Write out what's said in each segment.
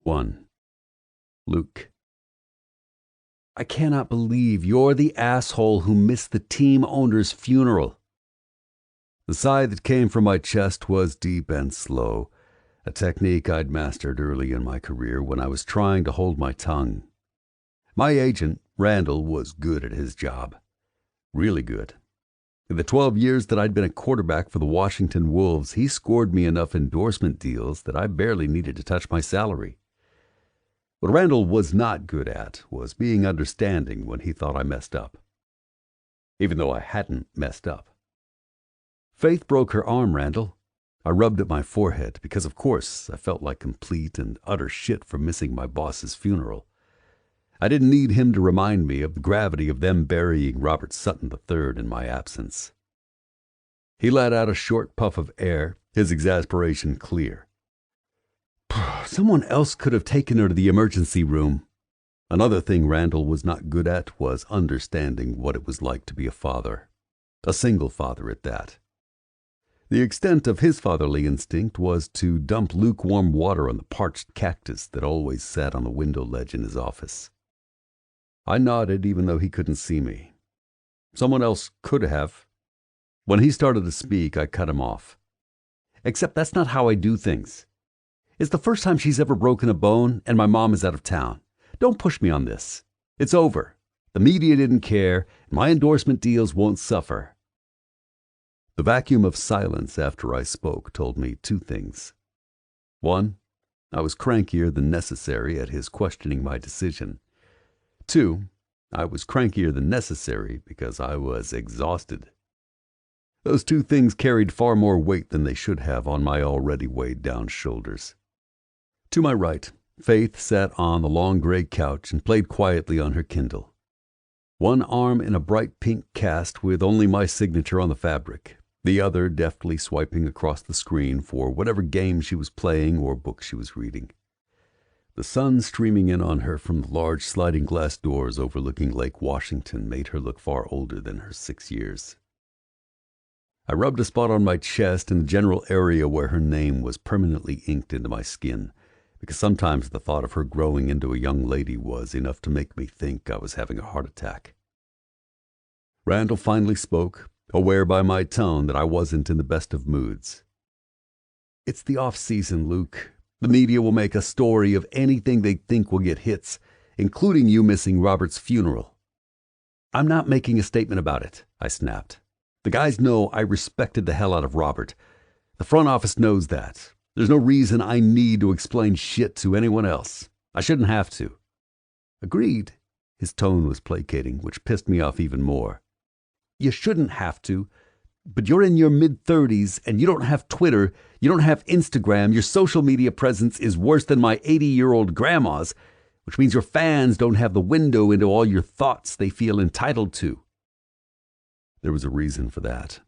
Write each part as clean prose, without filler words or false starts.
1. Luke. I cannot believe you're the asshole who missed the team owner's funeral. The sigh that came from my chest was deep and slow, a technique I'd mastered early in my career when I was trying to hold my tongue. My agent, Randall, was good at his job. Really good. In the 12 years that I'd been a quarterback for the Washington Wolves, he scored me enough endorsement deals that I barely needed to touch my salary. What Randall was not good at was being understanding when he thought I messed up, even though I hadn't messed up. Faith broke her arm, Randall. I rubbed at my forehead because, of course, I felt like complete and utter shit for missing my boss's funeral. I didn't need him to remind me of the gravity of them burying Robert Sutton III in my absence. He let out a short puff of air, his exasperation clear. Someone else could have taken her to the emergency room. Another thing Randall was not good at was understanding what it was like to be a father. A single father at that. The extent of his fatherly instinct was to dump lukewarm water on the parched cactus that always sat on the window ledge in his office. I nodded even though he couldn't see me. Someone else could have. When he started to speak, I cut him off. Except that's not how I do things. It's the first time she's ever broken a bone, and my mom is out of town. Don't push me on this. It's over. The media didn't care, and my endorsement deals won't suffer. The vacuum of silence after I spoke told me two things. 1, I was crankier than necessary at his questioning my decision. 2, I was crankier than necessary because I was exhausted. Those two things carried far more weight than they should have on my already weighed down shoulders. To my right, Faith sat on the long gray couch and played quietly on her Kindle. One arm in a bright pink cast with only my signature on the fabric, the other deftly swiping across the screen for whatever game she was playing or book she was reading. The sun streaming in on her from the large sliding glass doors overlooking Lake Washington made her look far older than her 6 years. I rubbed a spot on my chest in the general area where her name was permanently inked into my skin, because sometimes the thought of her growing into a young lady was enough to make me think I was having a heart attack. Randall finally spoke, aware by my tone that I wasn't in the best of moods. It's the off-season, Luke. The media will make a story of anything they think will get hits, including you missing Robert's funeral. I'm not making a statement about it, I snapped. The guys know I respected the hell out of Robert. The front office knows that. There's no reason I need to explain shit to anyone else. I shouldn't have to. Agreed. His tone was placating, which pissed me off even more. You shouldn't have to, but you're in your mid-30s and you don't have Twitter, you don't have Instagram, your social media presence is worse than my 80-year-old grandma's, which means your fans don't have the window into all your thoughts they feel entitled to. There was a reason for that.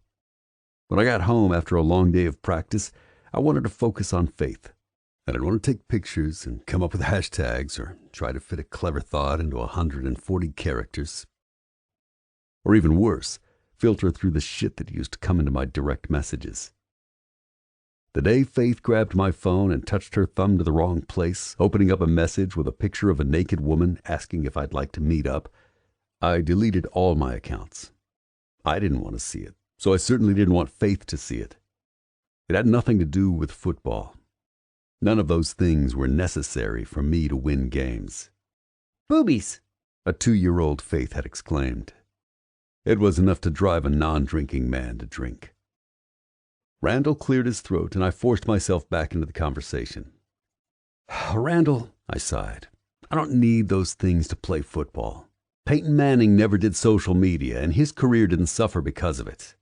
When I got home after a long day of practice, I wanted to focus on Faith. I didn't want to take pictures and come up with hashtags or try to fit a clever thought into 140 characters. Or even worse, filter through the shit that used to come into my direct messages. The day Faith grabbed my phone and touched her thumb to the wrong place, opening up a message with a picture of a naked woman asking if I'd like to meet up, I deleted all my accounts. I didn't want to see it, so I certainly didn't want Faith to see it. It had nothing to do with football. None of those things were necessary for me to win games. Boobies! A 2-year-old Faith had exclaimed. It was enough to drive a non-drinking man to drink. Randall cleared his throat, and I forced myself back into the conversation. Randall, I sighed, I don't need those things to play football. Peyton Manning never did social media, and his career didn't suffer because of it.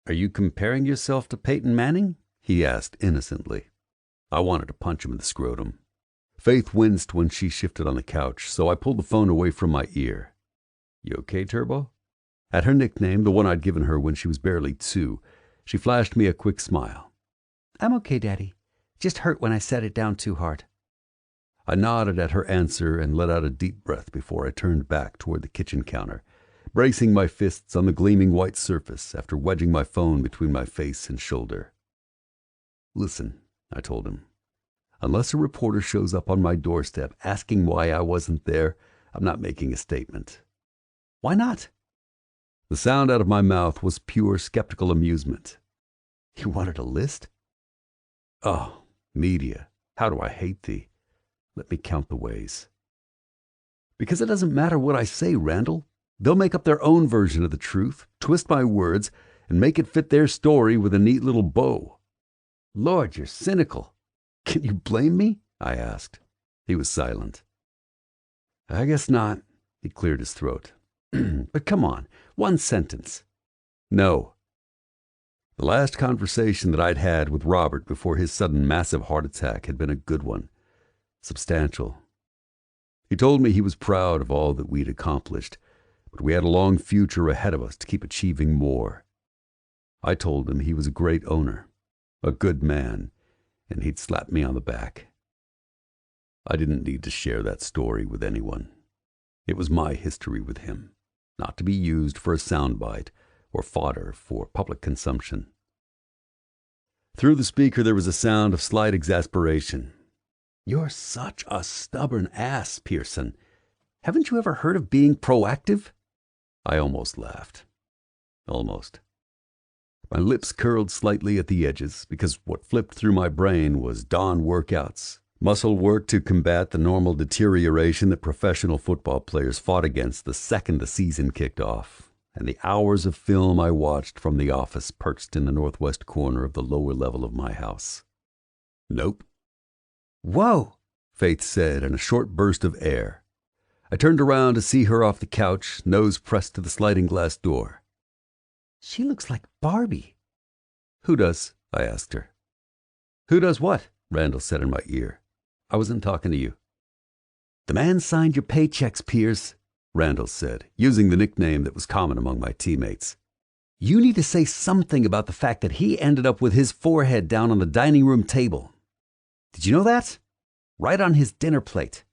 Are you comparing yourself to Peyton Manning? He asked innocently. I wanted to punch him in the scrotum. Faith winced when she shifted on the couch, so I pulled the phone away from my ear. You okay, Turbo? At her nickname, the one I'd given her when she was barely 2, she flashed me a quick smile. I'm okay, Daddy. Just hurt when I set it down too hard. I nodded at her answer and let out a deep breath before I turned back toward the kitchen counter, bracing my fists on the gleaming white surface after wedging my phone between my face and shoulder. Listen, I told him. Unless a reporter shows up on my doorstep asking why I wasn't there, I'm not making a statement. Why not? The sound out of my mouth was pure skeptical amusement. You wanted a list? Oh, media, how do I hate thee? Let me count the ways. Because it doesn't matter what I say, Randall. They'll make up their own version of the truth, twist my words, and make it fit their story with a neat little bow. Lord, you're cynical. Can you blame me? I asked. He was silent. I guess not. He cleared his throat. But come on, one sentence. No. The last conversation that I'd had with Robert before his sudden massive heart attack had been a good one. Substantial. He told me he was proud of all that we'd accomplished, but we had a long future ahead of us to keep achieving more. I told him he was a great owner, a good man, and he'd slap me on the back. I didn't need to share that story with anyone. It was my history with him, not to be used for a soundbite or fodder for public consumption. Through the speaker there was a sound of slight exasperation. You're such a stubborn ass, Pearson. Haven't you ever heard of being proactive? I almost laughed. Almost. My lips curled slightly at the edges because what flipped through my brain was dawn workouts, muscle work to combat the normal deterioration that professional football players fought against the second the season kicked off, and the hours of film I watched from the office perched in the northwest corner of the lower level of my house. Nope. Whoa, Faith said in a short burst of air. I turned around to see her off the couch, nose pressed to the sliding glass door. She looks like Barbie. Who does? I asked her. Who does what? Randall said in my ear. I wasn't talking to you. The man signed your paychecks, Piers, Randall said, using the nickname that was common among my teammates. You need to say something about the fact that he ended up with his forehead down on the dining room table. Did you know that? Right on his dinner plate.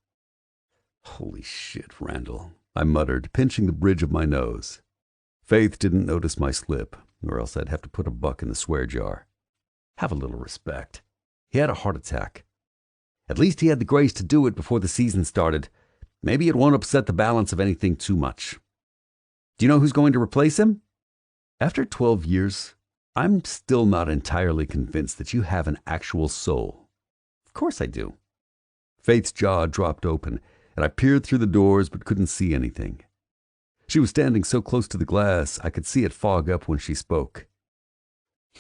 Holy shit, Randall, I muttered, pinching the bridge of my nose. Faith didn't notice my slip, or else I'd have to put a buck in the swear jar. Have a little respect. He had a heart attack. At least he had the grace to do it before the season started. Maybe it won't upset the balance of anything too much. Do you know who's going to replace him? After 12 years, I'm still not entirely convinced that you have an actual soul. Of course I do. Faith's jaw dropped open, and I peered through the doors but couldn't see anything. She was standing so close to the glass I could see it fog up when she spoke.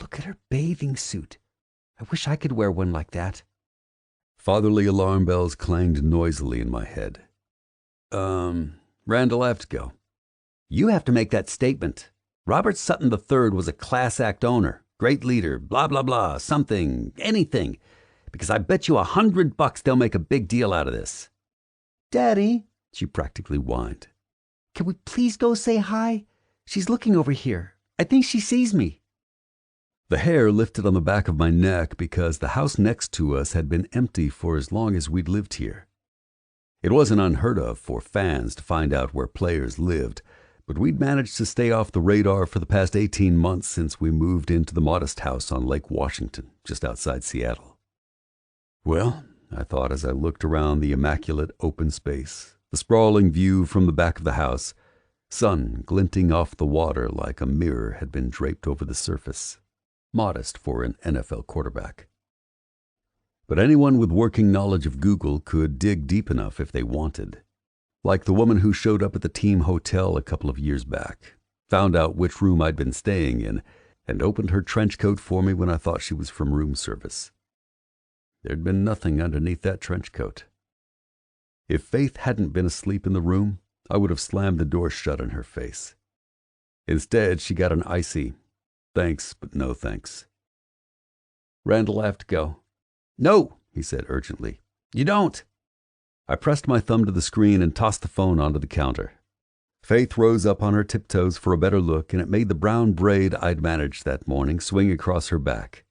Look at her bathing suit. I wish I could wear one like that. Fatherly alarm bells clanged noisily in my head. Randall, I have to go. You have to make that statement. Robert Sutton III was a class act owner, great leader, blah, blah, blah, something, anything. Because I bet you $100 they'll make a big deal out of this. Daddy, she practically whined. Can we please go say hi? She's looking over here. I think she sees me. The hair lifted on the back of my neck because the house next to us had been empty for as long as we'd lived here. It wasn't unheard of for fans to find out where players lived, but we'd managed to stay off the radar for the past 18 months since we moved into the modest house on Lake Washington, just outside Seattle. Well, I thought as I looked around the immaculate open space, the sprawling view from the back of the house, sun glinting off the water like a mirror had been draped over the surface. Modest for an NFL quarterback. But anyone with working knowledge of Google could dig deep enough if they wanted. Like the woman who showed up at the team hotel a couple of years back, found out which room I'd been staying in, and opened her trench coat for me when I thought she was from room service. There'd been nothing underneath that trench coat. If Faith hadn't been asleep in the room, I would have slammed the door shut in her face. Instead, she got an icy, thanks, but no thanks. Randall, I have to go. No, he said urgently. You don't. I pressed my thumb to the screen and tossed the phone onto the counter. Faith rose up on her tiptoes for a better look, and it made the brown braid I'd managed that morning swing across her back.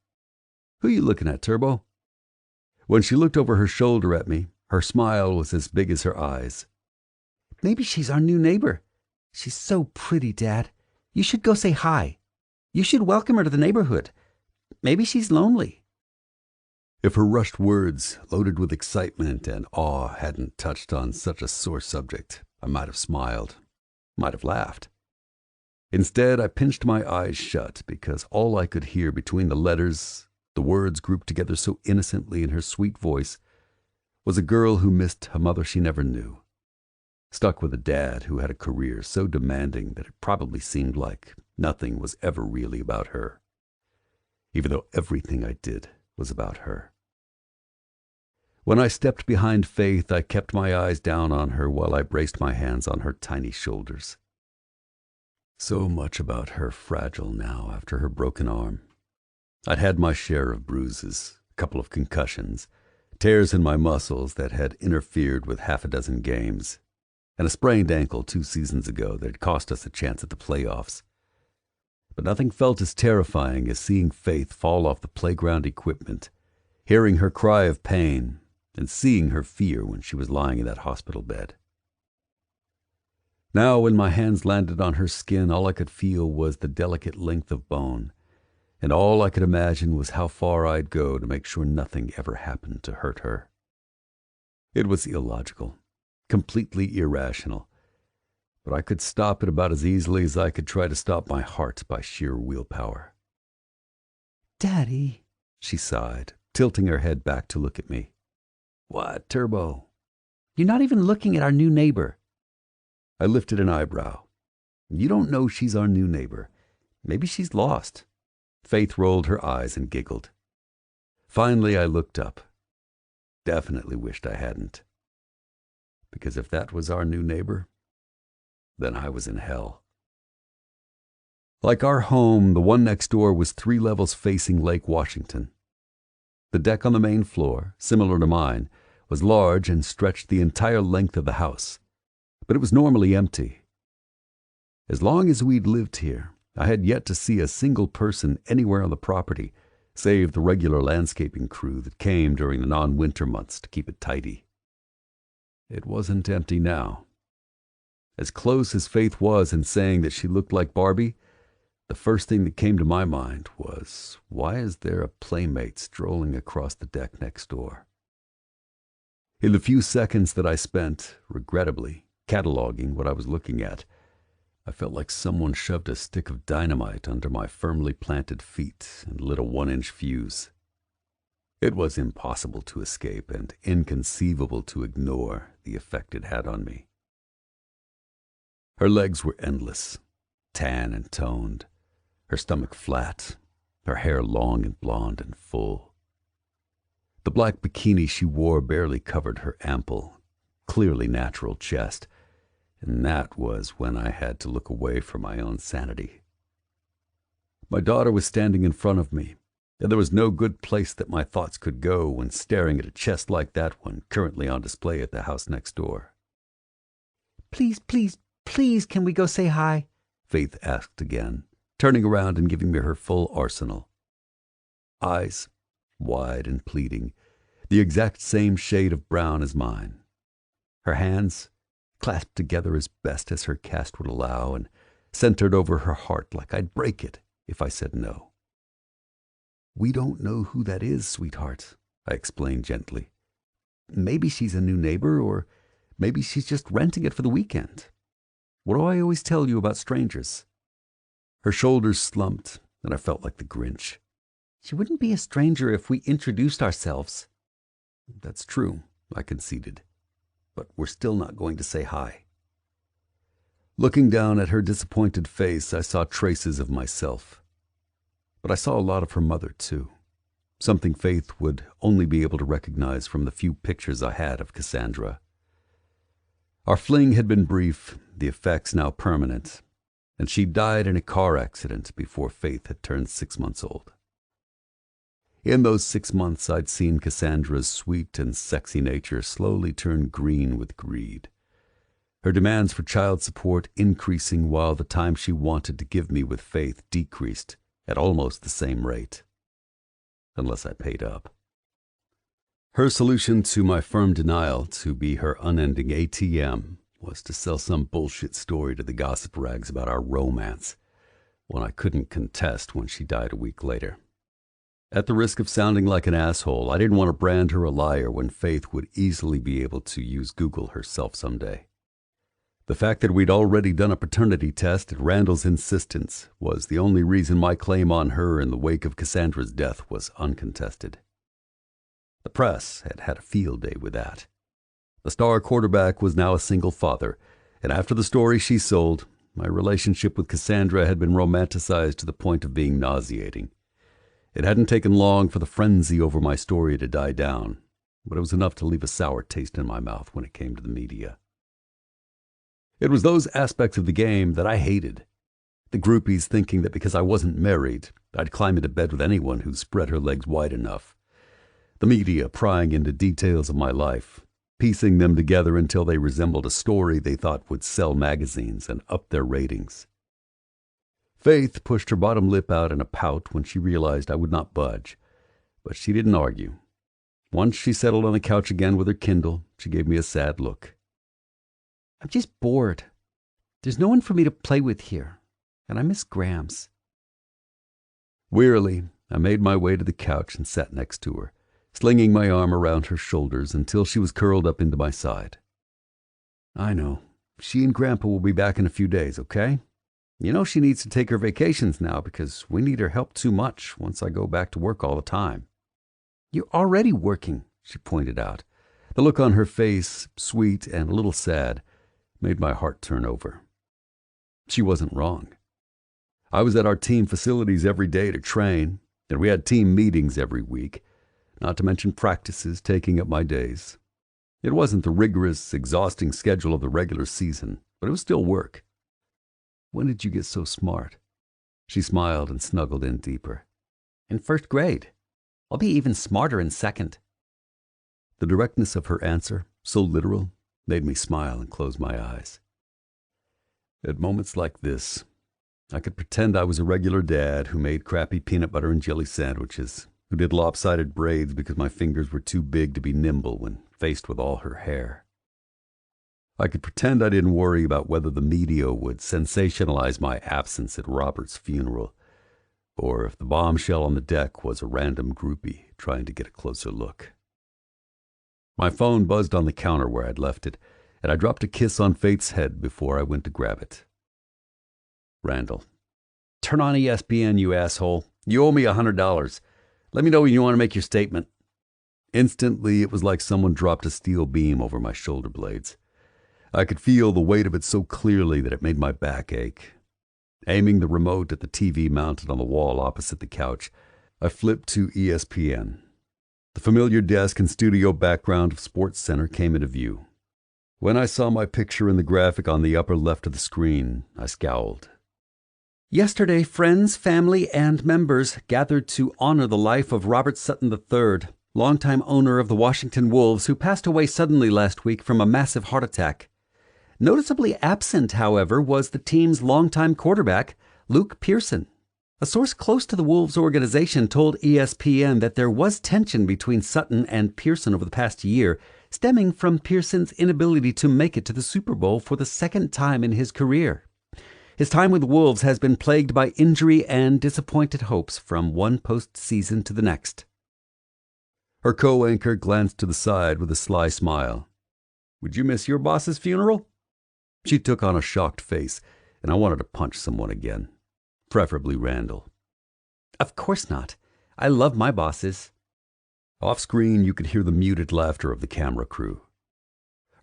Who you looking at, Turbo? When she looked over her shoulder at me, her smile was as big as her eyes. Maybe she's our new neighbor. She's so pretty, Dad. You should go say hi. You should welcome her to the neighborhood. Maybe she's lonely. If her rushed words, loaded with excitement and awe, hadn't touched on such a sore subject, I might have smiled, might have laughed. Instead, I pinched my eyes shut because all I could hear between the letters, the words grouped together so innocently in her sweet voice, was a girl who missed a mother she never knew, stuck with a dad who had a career so demanding that it probably seemed like nothing was ever really about her, even though everything I did was about her. When I stepped behind Faith, I kept my eyes down on her while I braced my hands on her tiny shoulders. So much about her fragile now after her broken arm. I'd had my share of bruises, a couple of concussions, tears in my muscles that had interfered with half a dozen games, and a sprained ankle 2 seasons ago that had cost us a chance at the playoffs. But nothing felt as terrifying as seeing Faith fall off the playground equipment, hearing her cry of pain, and seeing her fear when she was lying in that hospital bed. Now, when my hands landed on her skin, all I could feel was the delicate length of bone, and all I could imagine was how far I'd go to make sure nothing ever happened to hurt her. It was illogical, completely irrational, but I could stop it about as easily as I could try to stop my heart by sheer willpower. "Daddy," she sighed, tilting her head back to look at me. "What, Turbo?" "You're not even looking at our new neighbor." I lifted an eyebrow. "You don't know she's our new neighbor. Maybe she's lost." Faith rolled her eyes and giggled. Finally, I looked up. Definitely wished I hadn't. Because if that was our new neighbor, then I was in hell. Like our home, the one next door was 3 levels facing Lake Washington. The deck on the main floor, similar to mine, was large and stretched the entire length of the house, but it was normally empty. As long as we'd lived here, I had yet to see a single person anywhere on the property, save the regular landscaping crew that came during the non-winter months to keep it tidy. It wasn't empty now. As close as Faith was in saying that she looked like Barbie, the first thing that came to my mind was, why is there a playmate strolling across the deck next door? In the few seconds that I spent, regrettably, cataloging what I was looking at, I felt like someone shoved a stick of dynamite under my firmly planted feet and lit a 1-inch fuse. It was impossible to escape and inconceivable to ignore the effect it had on me. Her legs were endless, tan and toned, her stomach flat, her hair long and blonde and full. The black bikini she wore barely covered her ample, clearly natural chest, and that was when I had to look away for my own sanity. My daughter was standing in front of me, and there was no good place that my thoughts could go when staring at a chest like that one currently on display at the house next door. "Please, please, please, can we go say hi?" Faith asked again, turning around and giving me her full arsenal. Eyes, wide and pleading, the exact same shade of brown as mine. Her hands, clasped together as best as her cast would allow, and centered over her heart like I'd break it if I said no. "We don't know who that is, sweetheart," I explained gently. "Maybe she's a new neighbor, or maybe she's just renting it for the weekend. What do I always tell you about strangers?" Her shoulders slumped, and I felt like the Grinch. "She wouldn't be a stranger if we introduced ourselves." "That's true," I conceded. "But we're still not going to say hi." Looking down at her disappointed face, I saw traces of myself. But I saw a lot of her mother, too. Something Faith would only be able to recognize from the few pictures I had of Cassandra. Our fling had been brief, the effects now permanent, and she died in a car accident before Faith had turned 6 months old. In those 6 months, I'd seen Cassandra's sweet and sexy nature slowly turn green with greed, her demands for child support increasing while the time she wanted to give me with Faith decreased at almost the same rate, unless I paid up. Her solution to my firm denial to be her unending ATM was to sell some bullshit story to the gossip rags about our romance, one I couldn't contest when she died a week later. At the risk of sounding like an asshole, I didn't want to brand her a liar when Faith would easily be able to use Google herself someday. The fact that we'd already done a paternity test at Randall's insistence was the only reason my claim on her in the wake of Cassandra's death was uncontested. The press had had a field day with that. The star quarterback was now a single father, and after the story she sold, my relationship with Cassandra had been romanticized to the point of being nauseating. It hadn't taken long for the frenzy over my story to die down, but it was enough to leave a sour taste in my mouth when it came to the media. It was those aspects of the game that I hated. The groupies thinking that because I wasn't married, I'd climb into bed with anyone who spread her legs wide enough. The media prying into details of my life, piecing them together until they resembled a story they thought would sell magazines and up their ratings. Faith pushed her bottom lip out in a pout when she realized I would not budge, but she didn't argue. Once she settled on the couch again with her Kindle, she gave me a sad look. I'm just bored. There's no one for me to play with here, and I miss Gramps. Wearily, I made my way to the couch and sat next to her, slinging my arm around her shoulders until she was curled up into my side. I know. She and Grandpa will be back in a few days, okay? You know she needs to take her vacations now because we need her help too much once I go back to work all the time. You're already working, she pointed out. The look on her face, sweet and a little sad, made my heart turn over. She wasn't wrong. I was at our team facilities every day to train, and we had team meetings every week, not to mention practices taking up my days. It wasn't the rigorous, exhausting schedule of the regular season, but it was still work. When did you get so smart? She smiled and snuggled in deeper. In first grade. I'll be even smarter in second. The directness of her answer, so literal, made me smile and close my eyes. At moments like this, I could pretend I was a regular dad who made crappy peanut butter and jelly sandwiches, who did lopsided braids because my fingers were too big to be nimble when faced with all her hair. I could pretend I didn't worry about whether the media would sensationalize my absence at Robert's funeral, or if the bombshell on the deck was a random groupie trying to get a closer look. My phone buzzed on the counter where I'd left it, and I dropped a kiss on Faith's head before I went to grab it. Randall. Turn on ESPN, you asshole. You owe me $100. Let me know when you want to make your statement. Instantly, it was like someone dropped a steel beam over my shoulder blades. I could feel the weight of it so clearly that it made my back ache. Aiming the remote at the TV mounted on the wall opposite the couch, I flipped to ESPN. The familiar desk and studio background of SportsCenter came into view. When I saw my picture in the graphic on the upper left of the screen, I scowled. Yesterday, friends, family, and members gathered to honor the life of Robert Sutton III, longtime owner of the Washington Wolves, who passed away suddenly last week from a massive heart attack. Noticeably absent, however, was the team's longtime quarterback, Luke Pearson. A source close to the Wolves organization told ESPN that there was tension between Sutton and Pearson over the past year, stemming from Pearson's inability to make it to the Super Bowl for the second time in his career. His time with the Wolves has been plagued by injury and disappointed hopes from one postseason to the next. Her co-anchor glanced to the side with a sly smile. Would you miss your boss's funeral? She took on a shocked face, and I wanted to punch someone again, preferably Randall. Of course not. I love my bosses. Off-screen, you could hear the muted laughter of the camera crew.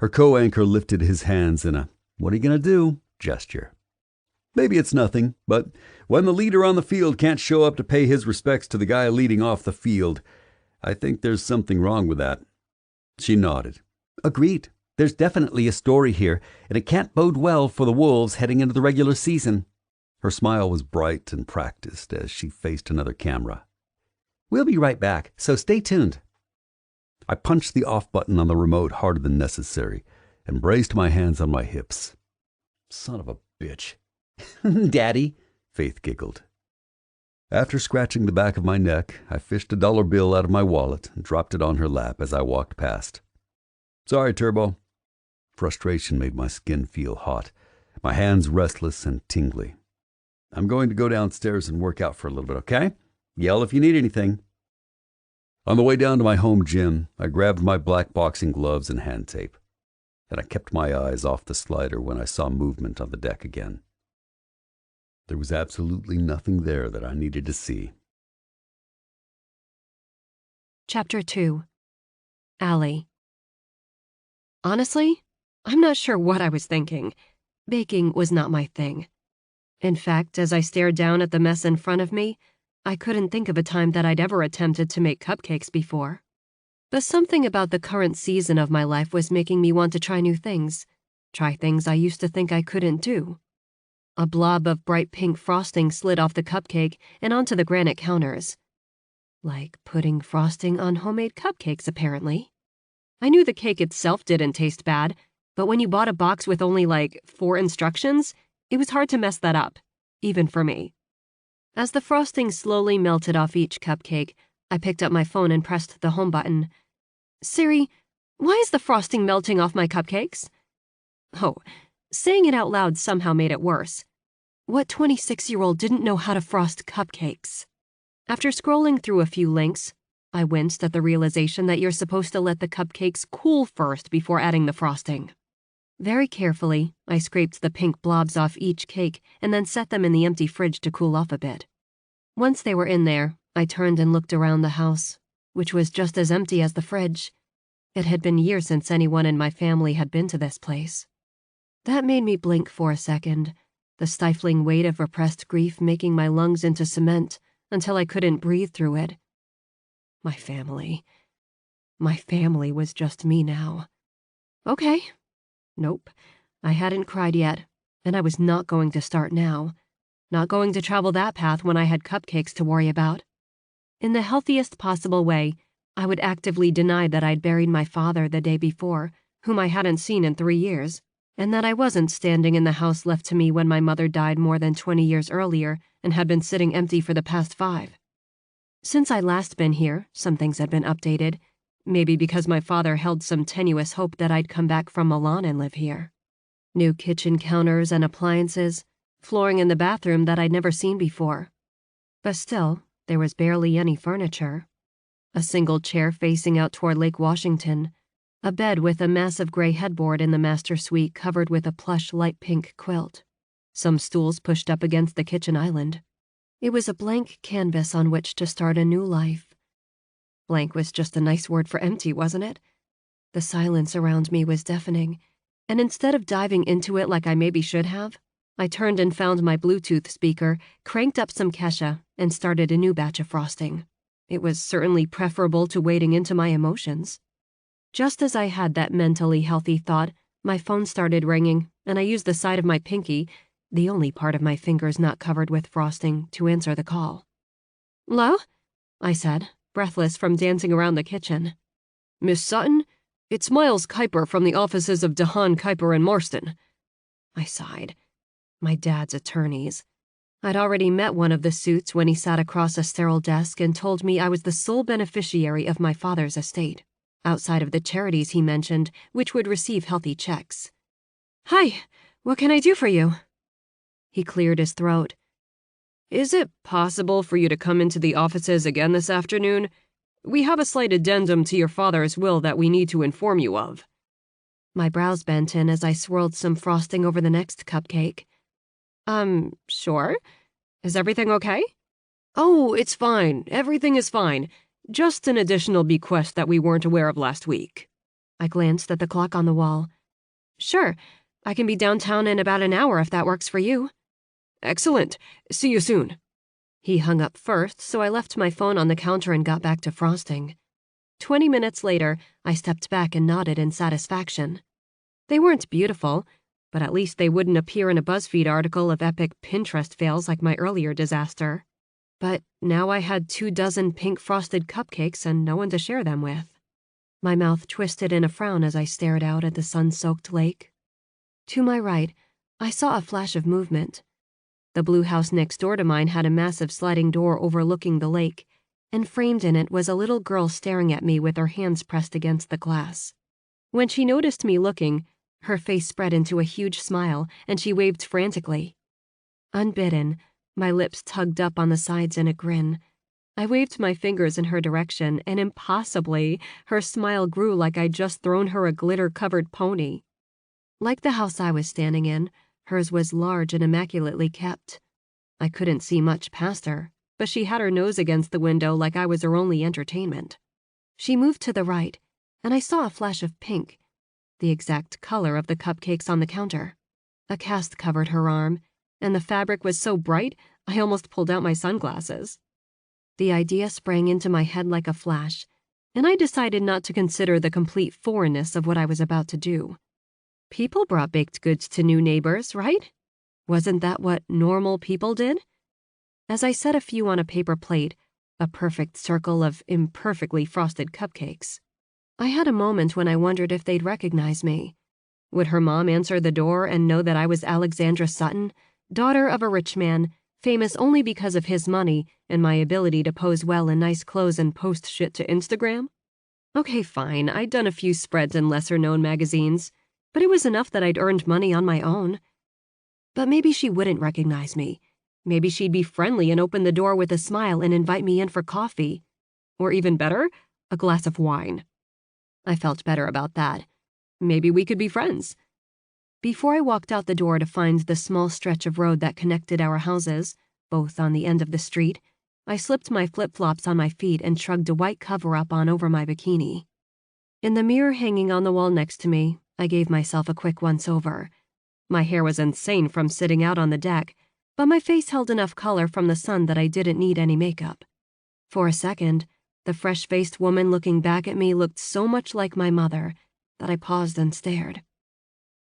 Her co-anchor lifted his hands in a "what are you going to do?" gesture. Maybe it's nothing, but when the leader on the field can't show up to pay his respects to the guy leading off the field, I think there's something wrong with that. She nodded. Agreed. There's definitely a story here, and it can't bode well for the Wolves heading into the regular season. Her smile was bright and practiced as she faced another camera. We'll be right back, so stay tuned. I punched the off button on the remote harder than necessary and braced my hands on my hips. Son of a bitch. Daddy, Faith giggled. After scratching the back of my neck, I fished a dollar bill out of my wallet and dropped it on her lap as I walked past. Sorry, Turbo. Frustration made my skin feel hot, my hands restless and tingly. I'm going to go downstairs and work out for a little bit, okay? Yell if you need anything. On the way down to my home gym, I grabbed my black boxing gloves and hand tape, and I kept my eyes off the slider when I saw movement on the deck again. There was absolutely nothing there that I needed to see. Chapter 2. Allie. Honestly, I'm not sure what I was thinking. Baking was not my thing. In fact, as I stared down at the mess in front of me, I couldn't think of a time that I'd ever attempted to make cupcakes before. But something about the current season of my life was making me want to try new things. Try things I used to think I couldn't do. A blob of bright pink frosting slid off the cupcake and onto the granite counters. Like putting frosting on homemade cupcakes, apparently. I knew the cake itself didn't taste bad, but when you bought a box with only 4 instructions, it was hard to mess that up, even for me. As the frosting slowly melted off each cupcake, I picked up my phone and pressed the home button. Siri, why is the frosting melting off my cupcakes? Oh, saying it out loud somehow made it worse. What 26-year-old didn't know how to frost cupcakes? After scrolling through a few links, I winced at the realization that you're supposed to let the cupcakes cool first before adding the frosting. Very carefully, I scraped the pink blobs off each cake and then set them in the empty fridge to cool off a bit. Once they were in there, I turned and looked around the house, which was just as empty as the fridge. It had been years since anyone in my family had been to this place. That made me blink for a second, the stifling weight of repressed grief making my lungs into cement until I couldn't breathe through it. My family. My family was just me now. Okay. Nope. I hadn't cried yet, and I was not going to start now. Not going to travel that path when I had cupcakes to worry about. In the healthiest possible way, I would actively deny that I'd buried my father the day before, whom I hadn't seen in 3 years, and that I wasn't standing in the house left to me when my mother died more than 20 years earlier and had been sitting empty for the past 5. Since I'd last been here, some things had been updated, maybe because my father held some tenuous hope that I'd come back from Milan and live here. New kitchen counters and appliances, flooring in the bathroom that I'd never seen before. But still, there was barely any furniture. A single chair facing out toward Lake Washington, a bed with a massive gray headboard in the master suite covered with a plush light pink quilt, some stools pushed up against the kitchen island. It was a blank canvas on which to start a new life. Blank was just a nice word for empty, wasn't it? The silence around me was deafening, and instead of diving into it like I maybe should have, I turned and found my Bluetooth speaker, cranked up some Kesha, and started a new batch of frosting. It was certainly preferable to wading into my emotions. Just as I had that mentally healthy thought, my phone started ringing, and I used the side of my pinky, the only part of my fingers not covered with frosting, to answer the call. "Hello?" I said, breathless from dancing around the kitchen. "Miss Sutton? It's Miles Kuiper from the offices of DeHaan, Kuiper and Marston." I sighed. My dad's attorneys. I'd already met one of the suits when he sat across a sterile desk and told me I was the sole beneficiary of my father's estate, outside of the charities he mentioned, which would receive healthy checks. "Hi, what can I do for you?" He cleared his throat. "Is it possible for you to come into the offices again this afternoon? We have a slight addendum to your father's will that we need to inform you of." My brows bent in as I swirled some frosting over the next cupcake. Sure. Is everything okay?" "Oh, it's fine. Everything is fine. Just an additional bequest that we weren't aware of last week." I glanced at the clock on the wall. "Sure. I can be downtown in about an hour if that works for you." "Excellent. See you soon." He hung up first, so I left my phone on the counter and got back to frosting. 20 minutes later, I stepped back and nodded in satisfaction. They weren't beautiful, but at least they wouldn't appear in a BuzzFeed article of epic Pinterest fails like my earlier disaster. But now I had 24 pink frosted cupcakes and no one to share them with. My mouth twisted in a frown as I stared out at the sun-soaked lake. To my right, I saw a flash of movement. The blue house next door to mine had a massive sliding door overlooking the lake, and framed in it was a little girl staring at me with her hands pressed against the glass. When she noticed me looking, her face spread into a huge smile, and she waved frantically. Unbidden, my lips tugged up on the sides in a grin. I waved my fingers in her direction, and impossibly, her smile grew like I'd just thrown her a glitter-covered pony. Like the house I was standing in, hers was large and immaculately kept. I couldn't see much past her, but she had her nose against the window like I was her only entertainment. She moved to the right, and I saw a flash of pink, the exact color of the cupcakes on the counter. A cast covered her arm, and the fabric was so bright I almost pulled out my sunglasses. The idea sprang into my head like a flash, and I decided not to consider the complete foreignness of what I was about to do. People brought baked goods to new neighbors, right? Wasn't that what normal people did? As I set a few on a paper plate, a perfect circle of imperfectly frosted cupcakes, I had a moment when I wondered if they'd recognize me. Would her mom answer the door and know that I was Alexandra Sutton, daughter of a rich man, famous only because of his money and my ability to pose well in nice clothes and post shit to Instagram? Okay, fine, I'd done a few spreads in lesser-known magazines, but it was enough that I'd earned money on my own. But maybe she wouldn't recognize me. Maybe she'd be friendly and open the door with a smile and invite me in for coffee. Or even better, a glass of wine. I felt better about that. Maybe we could be friends. Before I walked out the door to find the small stretch of road that connected our houses, both on the end of the street, I slipped my flip-flops on my feet and shrugged a white cover-up on over my bikini. In the mirror hanging on the wall next to me, I gave myself a quick once-over. My hair was insane from sitting out on the deck, but my face held enough color from the sun that I didn't need any makeup. For a second, the fresh-faced woman looking back at me looked so much like my mother that I paused and stared.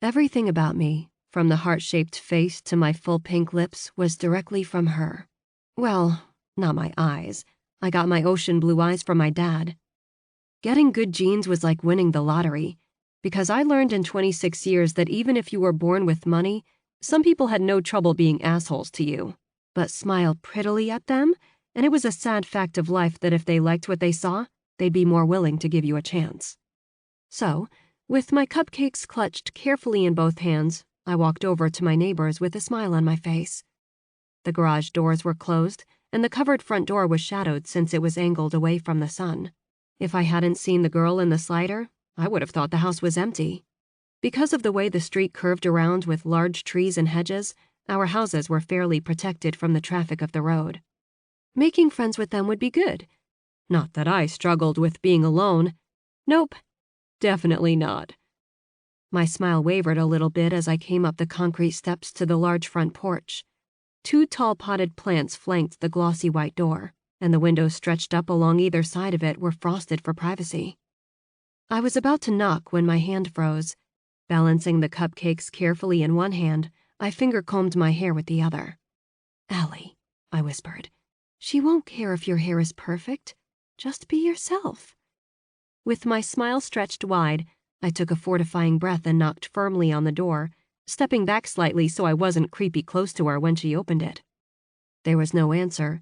Everything about me, from the heart-shaped face to my full pink lips, was directly from her. Well, not my eyes. I got my ocean blue eyes from my dad. Getting good genes was like winning the lottery, because I learned in 26 years that even if you were born with money, some people had no trouble being assholes to you, but smiled prettily at them, and it was a sad fact of life that if they liked what they saw, they'd be more willing to give you a chance. So, with my cupcakes clutched carefully in both hands, I walked over to my neighbors with a smile on my face. The garage doors were closed, and the covered front door was shadowed since it was angled away from the sun. If I hadn't seen the girl in the slider, I would have thought the house was empty. Because of the way the street curved around with large trees and hedges, our houses were fairly protected from the traffic of the road. Making friends with them would be good. Not that I struggled with being alone. Nope. Definitely not. My smile wavered a little bit as I came up the concrete steps to the large front porch. 2 tall potted plants flanked the glossy white door, and the windows stretched up along either side of it were frosted for privacy. I was about to knock when my hand froze. Balancing the cupcakes carefully in one hand, I finger-combed my hair with the other. "Allie," I whispered, "she won't care if your hair is perfect. Just be yourself." With my smile stretched wide, I took a fortifying breath and knocked firmly on the door, stepping back slightly so I wasn't creepy close to her when she opened it. There was no answer,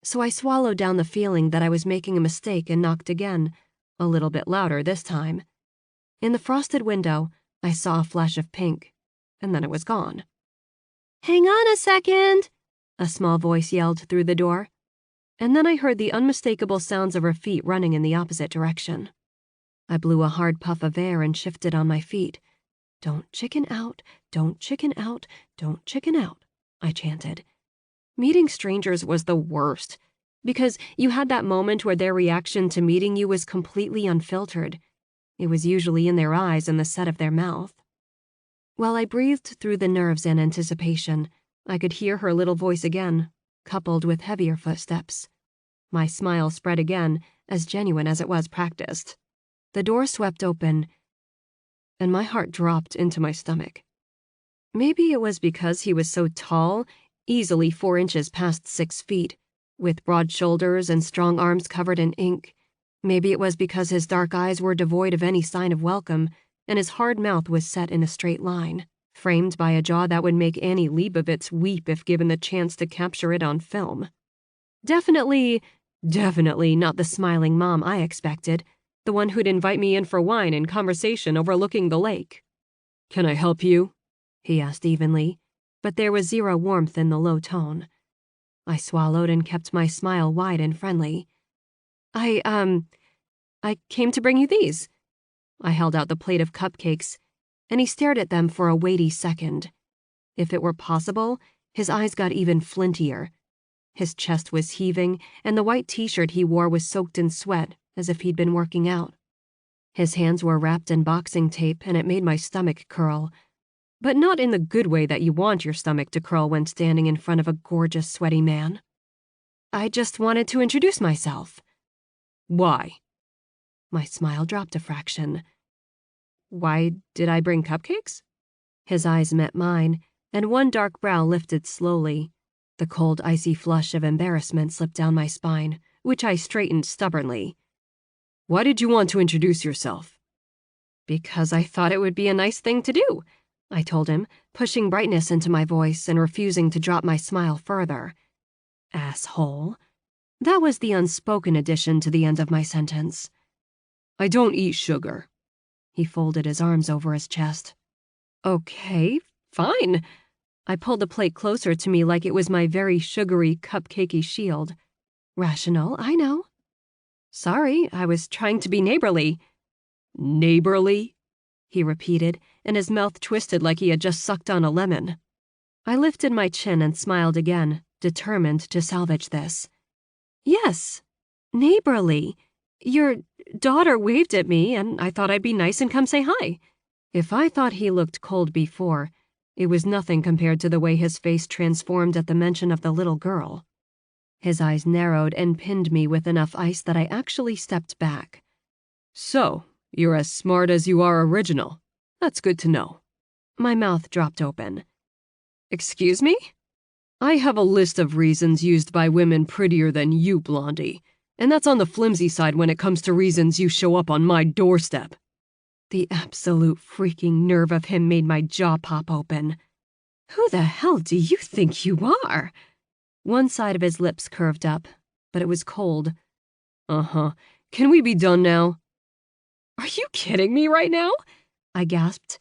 so I swallowed down the feeling that I was making a mistake and knocked again, a little bit louder this time. In the frosted window, I saw a flash of pink, and then it was gone. "Hang on a second," a small voice yelled through the door, and then I heard the unmistakable sounds of her feet running in the opposite direction. I blew a hard puff of air and shifted on my feet. "Don't chicken out, don't chicken out, don't chicken out," I chanted. Meeting strangers was the worst, because you had that moment where their reaction to meeting you was completely unfiltered. It was usually in their eyes and the set of their mouth. While I breathed through the nerves and anticipation, I could hear her little voice again, coupled with heavier footsteps. My smile spread again, as genuine as it was practiced. The door swept open, and my heart dropped into my stomach. Maybe it was because he was so tall, easily 4 inches past 6 feet, with broad shoulders and strong arms covered in ink. Maybe it was because his dark eyes were devoid of any sign of welcome, and his hard mouth was set in a straight line, framed by a jaw that would make Annie Leibovitz weep if given the chance to capture it on film. Definitely not the smiling mom I expected, the one who'd invite me in for wine and conversation overlooking the lake. "Can I help you?" he asked evenly, but there was zero warmth in the low tone. I swallowed and kept my smile wide and friendly. I came to bring you these. I held out the plate of cupcakes, and he stared at them for a weighty second. If it were possible, his eyes got even flintier. His chest was heaving, and the white t-shirt he wore was soaked in sweat, as if he'd been working out. His hands were wrapped in boxing tape, and it made my stomach curl. But not in the good way that you want your stomach to curl when standing in front of a gorgeous, sweaty man. I just wanted to introduce myself. Why? My smile dropped a fraction. Why did I bring cupcakes? His eyes met mine, and one dark brow lifted slowly. The cold, icy flush of embarrassment slipped down my spine, which I straightened stubbornly. Why did you want to introduce yourself? Because I thought it would be a nice thing to do, I told him, pushing brightness into my voice and refusing to drop my smile further. Asshole. That was the unspoken addition to the end of my sentence. I don't eat sugar. He folded his arms over his chest. Okay, fine. I pulled the plate closer to me like it was my very sugary, cupcakey shield. Rational, I know. Sorry, I was trying to be neighborly. Neighborly? He repeated, and his mouth twisted like he had just sucked on a lemon. I lifted my chin and smiled again, determined to salvage this. Yes, neighborly. Your daughter waved at me, and I thought I'd be nice and come say hi. If I thought he looked cold before, it was nothing compared to the way his face transformed at the mention of the little girl. His eyes narrowed and pinned me with enough ice that I actually stepped back. So, you're as smart as you are original. That's good to know. My mouth dropped open. Excuse me? I have a list of reasons used by women prettier than you, Blondie, and that's on the flimsy side when it comes to reasons you show up on my doorstep. The absolute freaking nerve of him made my jaw pop open. Who the hell do you think you are? One side of his lips curved up, but it was cold. Uh-huh. Can we be done now? Are you kidding me right now? I gasped.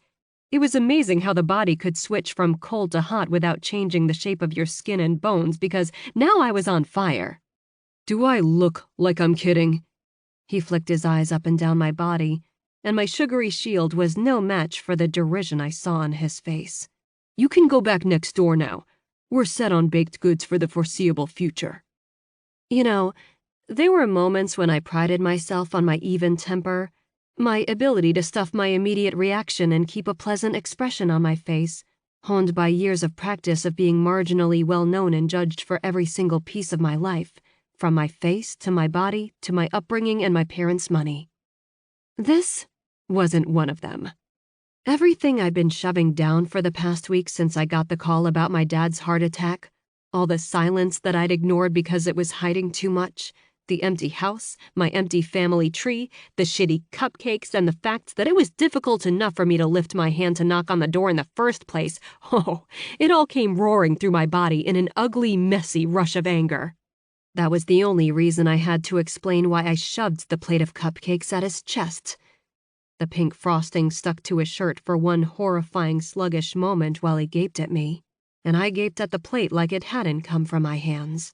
It was amazing how the body could switch from cold to hot without changing the shape of your skin and bones, because now I was on fire. Do I look like I'm kidding? He flicked his eyes up and down my body, and my sugary shield was no match for the derision I saw on his face. You can go back next door now. We're set on baked goods for the foreseeable future. You know, there were moments when I prided myself on my even temper, my ability to stuff my immediate reaction and keep a pleasant expression on my face, honed by years of practice of being marginally well-known and judged for every single piece of my life, from my face to my body to my upbringing and my parents' money. This wasn't one of them. Everything I'd been shoving down for the past week since I got the call about my dad's heart attack, all the silence that I'd ignored because it was hiding too much, the empty house, my empty family tree, the shitty cupcakes, and the fact that it was difficult enough for me to lift my hand to knock on the door in the first place, it all came roaring through my body in an ugly, messy rush of anger. That was the only reason I had to explain why I shoved the plate of cupcakes at his chest. The pink frosting stuck to his shirt for one horrifying, sluggish moment while he gaped at me, and I gaped at the plate like it hadn't come from my hands.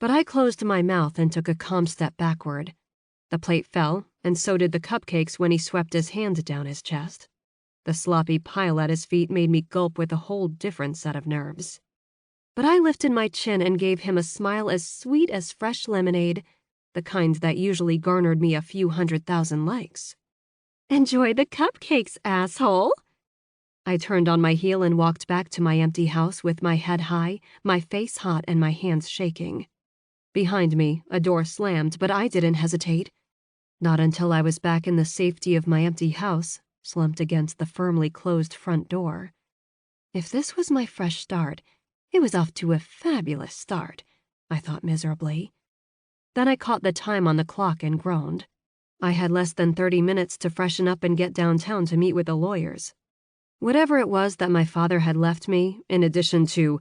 But I closed my mouth and took a calm step backward. The plate fell, and so did the cupcakes when he swept his hand down his chest. The sloppy pile at his feet made me gulp with a whole different set of nerves. But I lifted my chin and gave him a smile as sweet as fresh lemonade, the kind that usually garnered me a few 100,000 likes. Enjoy the cupcakes, asshole! I turned on my heel and walked back to my empty house with my head high, my face hot, and my hands shaking. Behind me, a door slammed, but I didn't hesitate. Not until I was back in the safety of my empty house, slumped against the firmly closed front door. If this was my fresh start, it was off to a fabulous start, I thought miserably. Then I caught the time on the clock and groaned. I had less than 30 minutes to freshen up and get downtown to meet with the lawyers. Whatever it was that my father had left me, in addition to,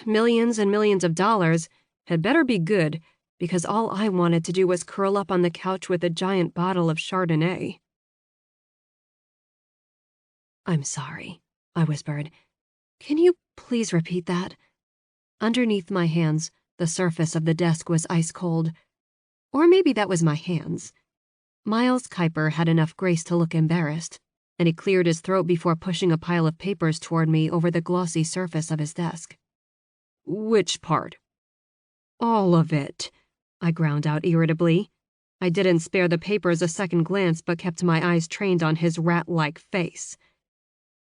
millions and millions of dollars, had better be good, because all I wanted to do was curl up on the couch with a giant bottle of Chardonnay. I'm sorry, I whispered. Can you please repeat that? Underneath my hands, the surface of the desk was ice cold. Or maybe that was my hands. Miles Kuiper had enough grace to look embarrassed, and he cleared his throat before pushing a pile of papers toward me over the glossy surface of his desk. "Which part?" "All of it," I ground out irritably. I didn't spare the papers a second glance but kept my eyes trained on his rat-like face.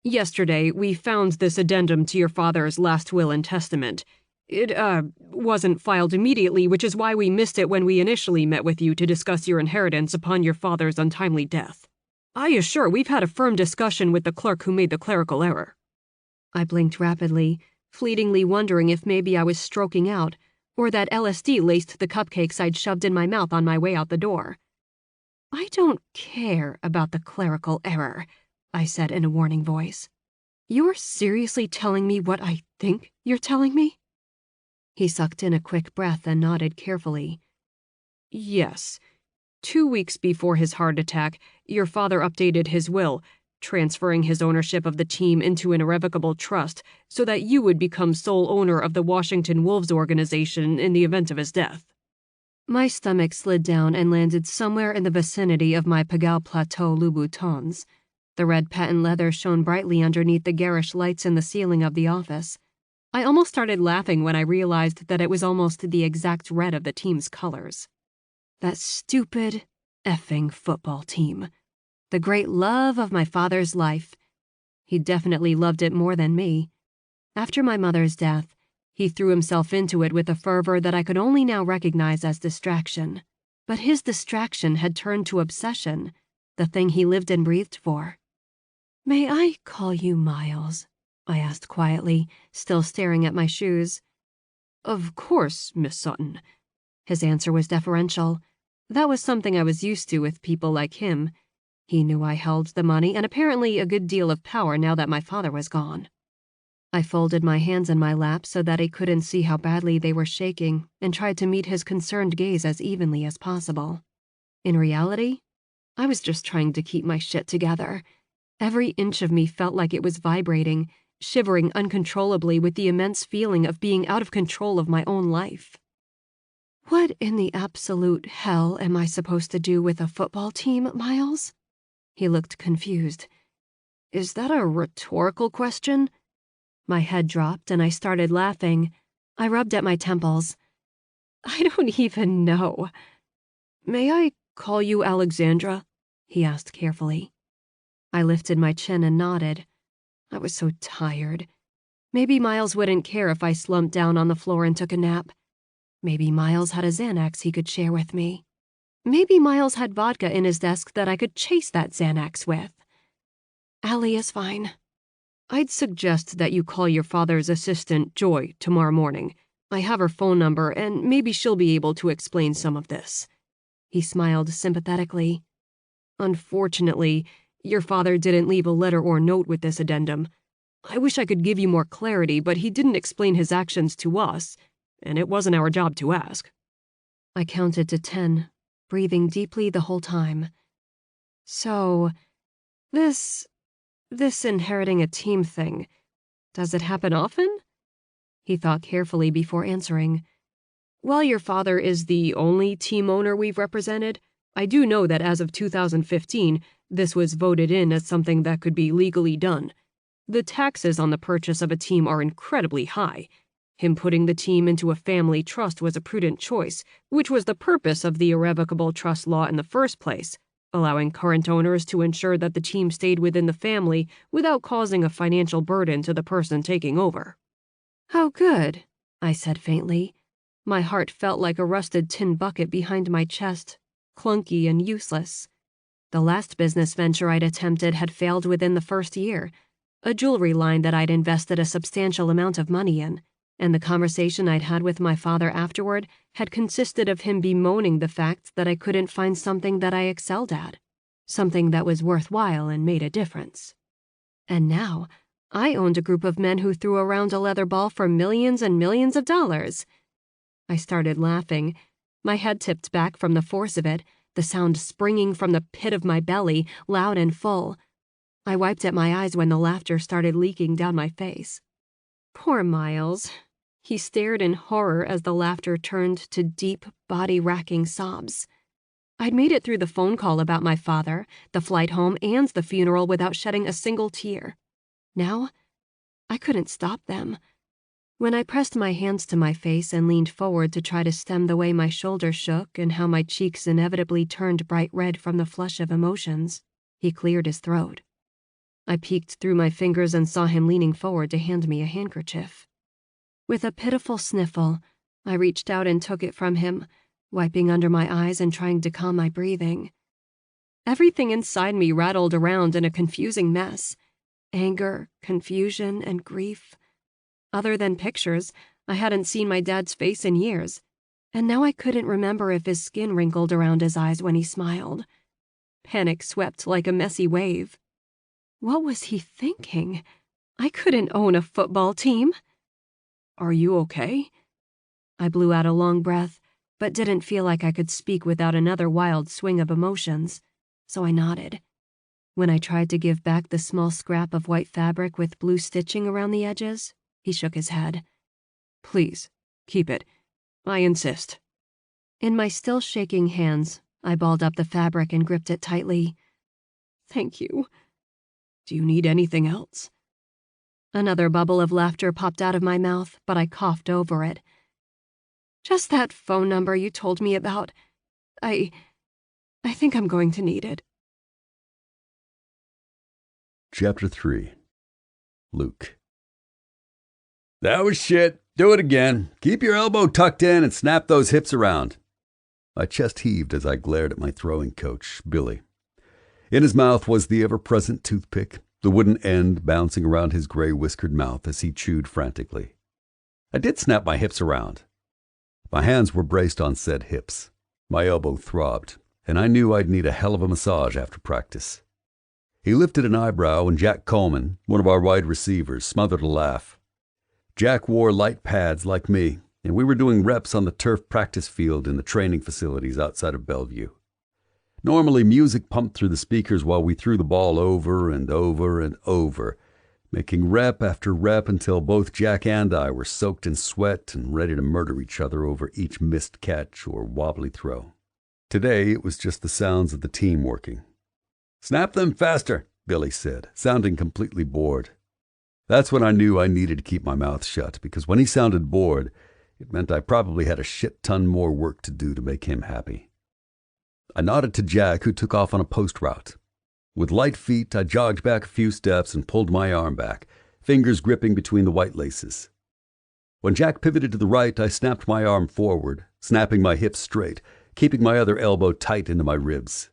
"Yesterday, we found this addendum to your father's last will and testament. It, wasn't filed immediately, which is why we missed it when we initially met with you to discuss your inheritance upon your father's untimely death. I assure we've had a firm discussion with the clerk who made the clerical error." I blinked rapidly, fleetingly wondering if maybe I was stroking out, or that LSD laced the cupcakes I'd shoved in my mouth on my way out the door. "I don't care about the clerical error," I said in a warning voice. "You're seriously telling me what I think you're telling me?" He sucked in a quick breath and nodded carefully. "Yes. 2 weeks before his heart attack, your father updated his will, transferring his ownership of the team into an irrevocable trust so that you would become sole owner of the Washington Wolves organization in the event of his death." My stomach slid down and landed somewhere in the vicinity of my Pigalle Plateau Louboutins. The red patent leather shone brightly underneath the garish lights in the ceiling of the office. I almost started laughing when I realized that it was almost the exact red of the team's colors. That stupid, effing football team. The great love of my father's life. He definitely loved it more than me. After my mother's death, he threw himself into it with a fervor that I could only now recognize as distraction. But his distraction had turned to obsession, the thing he lived and breathed for. "May I call you Miles?" I asked quietly, still staring at my shoes. "Of course, Miss Sutton." His answer was deferential. That was something I was used to with people like him. He knew I held the money and apparently a good deal of power now that my father was gone. I folded my hands in my lap so that he couldn't see how badly they were shaking and tried to meet his concerned gaze as evenly as possible. In reality, I was just trying to keep my shit together. Every inch of me felt like it was vibrating, shivering uncontrollably with the immense feeling of being out of control of my own life. "What in the absolute hell am I supposed to do with a football team, Miles?" He looked confused. "Is that a rhetorical question?" My head dropped and I started laughing. I rubbed at my temples. "I don't even know." "May I call you Alexandra?" he asked carefully. I lifted my chin and nodded. I was so tired. Maybe Miles wouldn't care if I slumped down on the floor and took a nap. Maybe Miles had a Xanax he could share with me. Maybe Miles had vodka in his desk that I could chase that Xanax with. "Allie is fine." "I'd suggest that you call your father's assistant, Joy, tomorrow morning. I have her phone number, and maybe she'll be able to explain some of this." He smiled sympathetically. "Unfortunately, your father didn't leave a letter or note with this addendum. I wish I could give you more clarity, but he didn't explain his actions to us, and it wasn't our job to ask." I counted to 10, breathing deeply the whole time. "So, this inheriting a team thing, does it happen often?" He thought carefully before answering. "While your father is the only team owner we've represented, I do know that as of 2015, this was voted in as something that could be legally done. The taxes on the purchase of a team are incredibly high. Him putting the team into a family trust was a prudent choice, which was the purpose of the irrevocable trust law in the first place, allowing current owners to ensure that the team stayed within the family without causing a financial burden to the person taking over." "How good," I said faintly. My heart felt like a rusted tin bucket behind my chest, clunky and useless. The last business venture I'd attempted had failed within the first year, a jewelry line that I'd invested a substantial amount of money in, and the conversation I'd had with my father afterward had consisted of him bemoaning the fact that I couldn't find something that I excelled at, something that was worthwhile and made a difference. And now, I owned a group of men who threw around a leather ball for millions and millions of dollars. I started laughing. My head tipped back from the force of it, the sound springing from the pit of my belly, loud and full. I wiped at my eyes when the laughter started leaking down my face. "Poor Miles. He stared in horror as the laughter turned to deep, body-racking sobs. I'd made it through the phone call about my father, the flight home, and the funeral without shedding a single tear. Now, I couldn't stop them. When I pressed my hands to my face and leaned forward to try to stem the way my shoulders shook and how my cheeks inevitably turned bright red from the flush of emotions, he cleared his throat. I peeked through my fingers and saw him leaning forward to hand me a handkerchief. With a pitiful sniffle, I reached out and took it from him, wiping under my eyes and trying to calm my breathing. Everything inside me rattled around in a confusing mess. Anger, confusion, and grief. Other than pictures, I hadn't seen my dad's face in years, and now I couldn't remember if his skin wrinkled around his eyes when he smiled. Panic swept like a messy wave. What was he thinking? I couldn't own a football team. "Are you okay?" I blew out a long breath, but didn't feel like I could speak without another wild swing of emotions, so I nodded. When I tried to give back the small scrap of white fabric with blue stitching around the edges, he shook his head. "Please, keep it. I insist." In my still shaking hands, I balled up the fabric and gripped it tightly. "Thank you. Do you need anything else?" Another bubble of laughter popped out of my mouth, but I coughed over it. "Just that phone number you told me about. I think I'm going to need it." Chapter 3. Luke. "That was shit. Do it again. Keep your elbow tucked in and snap those hips around." My chest heaved as I glared at my throwing coach, Billy. In his mouth was the ever-present toothpick, the wooden end bouncing around his gray whiskered mouth as he chewed frantically. I did snap my hips around. My hands were braced on said hips. My elbow throbbed, and I knew I'd need a hell of a massage after practice. He lifted an eyebrow, and Jack Coleman, one of our wide receivers, smothered a laugh. Jack wore light pads like me, and we were doing reps on the turf practice field in the training facilities outside of Bellevue. Normally, music pumped through the speakers while we threw the ball over and over and over, making rep after rep until both Jack and I were soaked in sweat and ready to murder each other over each missed catch or wobbly throw. Today, it was just the sounds of the team working. "Snap them faster," Billy said, sounding completely bored. That's when I knew I needed to keep my mouth shut, because when he sounded bored, it meant I probably had a shit ton more work to do to make him happy. I nodded to Jack, who took off on a post route. With light feet, I jogged back a few steps and pulled my arm back, fingers gripping between the white laces. When Jack pivoted to the right, I snapped my arm forward, snapping my hips straight, keeping my other elbow tight into my ribs.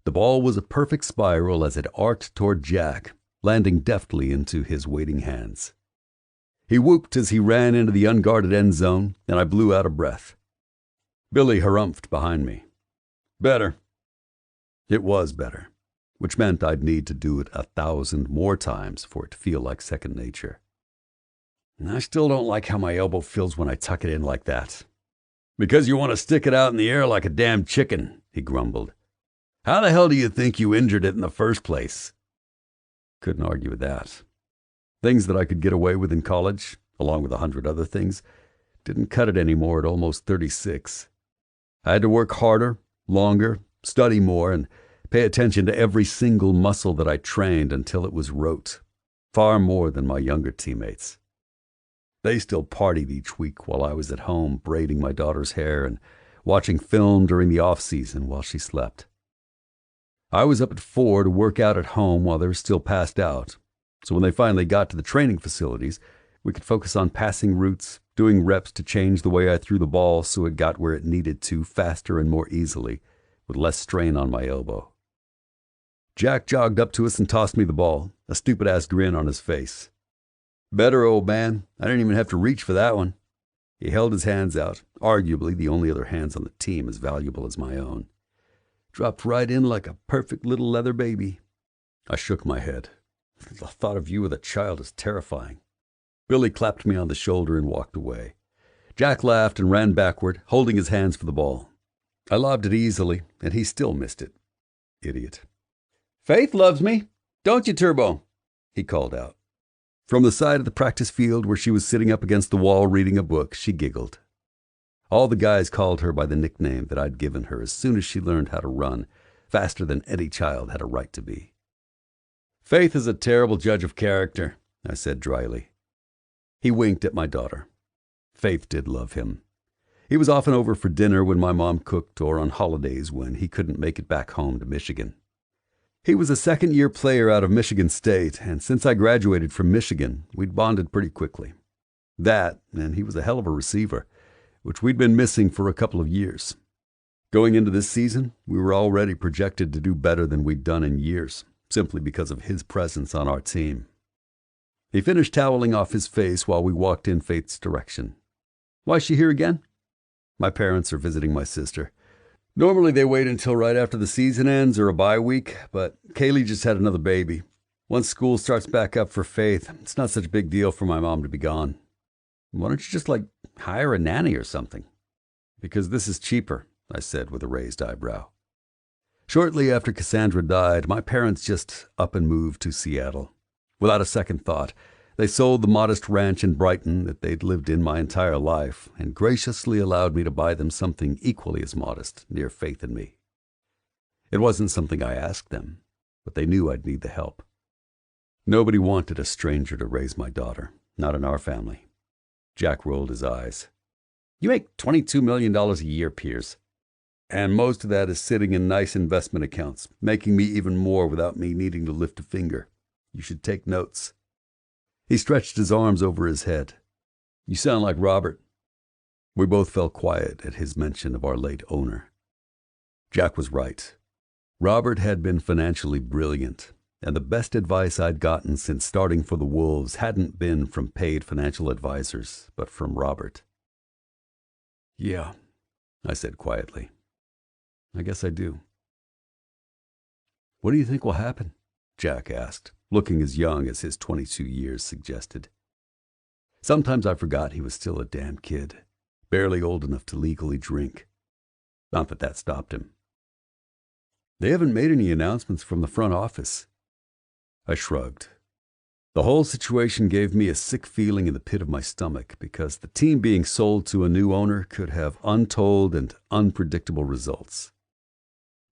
The ball was a perfect spiral as it arced toward Jack, landing deftly into his waiting hands. He whooped as he ran into the unguarded end zone, and I blew out a breath. Billy harumphed behind me. "Better." It was better, which meant I'd need to do it 1,000 more times for it to feel like second nature. "I still don't like how my elbow feels when I tuck it in like that." "Because you want to stick it out in the air like a damn chicken," he grumbled. "How the hell do you think you injured it in the first place?" Couldn't argue with that. Things that I could get away with in college, along with 100 other things, didn't cut it anymore at almost 36. I had to work harder, longer, study more, and pay attention to every single muscle that I trained until it was rote, far more than my younger teammates. They still partied each week while I was at home braiding my daughter's hair and watching film during the off-season while she slept. I was up at 4 to work out at home while they were still passed out, so when they finally got to the training facilities, we could focus on passing routes, doing reps to change the way I threw the ball so it got where it needed to faster and more easily, with less strain on my elbow. Jack jogged up to us and tossed me the ball, a stupid-ass grin on his face. "Better, old man. I didn't even have to reach for that one." He held his hands out, arguably the only other hands on the team as valuable as my own. Dropped right in like a perfect little leather baby. I shook my head. The thought of you with a child is terrifying. Billy clapped me on the shoulder and walked away. Jack laughed and ran backward, holding his hands for the ball. I lobbed it easily, and he still missed it. Idiot. "Faith loves me, don't you, Turbo?" he called out. From the side of the practice field where she was sitting up against the wall reading a book, she giggled. All the guys called her by the nickname that I'd given her as soon as she learned how to run, faster than any child had a right to be. Faith is a terrible judge of character, I said dryly. He winked at my daughter. Faith did love him. He was often over for dinner when my mom cooked or on holidays when he couldn't make it back home to Michigan. He was a second-year player out of Michigan State, and since I graduated from Michigan, we'd bonded pretty quickly. That, and he was a hell of a receiver, which we'd been missing for a couple of years. Going into this season, we were already projected to do better than we'd done in years, simply because of his presence on our team. He finished toweling off his face while we walked in Faith's direction. "Why is she here again?" "My parents are visiting my sister. Normally they wait until right after the season ends or a bye week, but Kaylee just had another baby. Once school starts back up for Faith, it's not such a big deal for my mom to be gone." "Why don't you just, hire a nanny or something?" "Because this is cheaper," I said with a raised eyebrow. Shortly after Cassandra died, my parents just up and moved to Seattle. Without a second thought, they sold the modest ranch in Brighton that they'd lived in my entire life and graciously allowed me to buy them something equally as modest near Faith and me. It wasn't something I asked them, but they knew I'd need the help. Nobody wanted a stranger to raise my daughter, not in our family. Jack rolled his eyes. "You make $22 million a year, Piers. And most of that is sitting in nice investment accounts, making me even more without me needing to lift a finger. You should take notes." He stretched his arms over his head. "You sound like Robert." We both fell quiet at his mention of our late owner. Jack was right. Robert had been financially brilliant, and the best advice I'd gotten since starting for the Wolves hadn't been from paid financial advisors, but from Robert. "Yeah," I said quietly. "I guess I do." "What do you think will happen?" Jack asked, looking as young as his 22 years suggested. Sometimes I forgot he was still a damn kid, barely old enough to legally drink. Not that that stopped him. "They haven't made any announcements from the front office." I shrugged. The whole situation gave me a sick feeling in the pit of my stomach because the team being sold to a new owner could have untold and unpredictable results.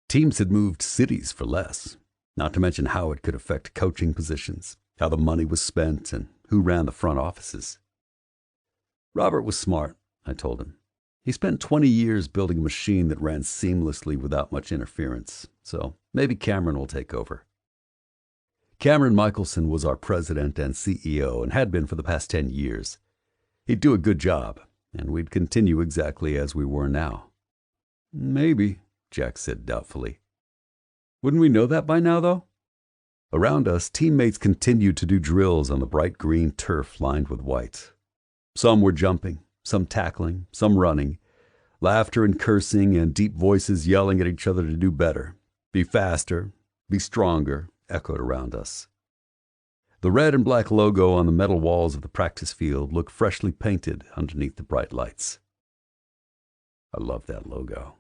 Teams had moved cities for less, not to mention how it could affect coaching positions, how the money was spent, and who ran the front offices. Robert was smart, I told him. He spent 20 years building a machine that ran seamlessly without much interference, so maybe Cameron will take over. Cameron Michelson was our president and CEO and had been for the past 10 years. He'd do a good job, and we'd continue exactly as we were now. "Maybe," Jack said doubtfully. "Wouldn't we know that by now, though?" Around us, teammates continued to do drills on the bright green turf lined with white. Some were jumping, some tackling, some running. Laughter and cursing and deep voices yelling at each other to do better, be faster, be stronger, echoed around us. The red and black logo on the metal walls of the practice field looked freshly painted underneath the bright lights. I loved that logo.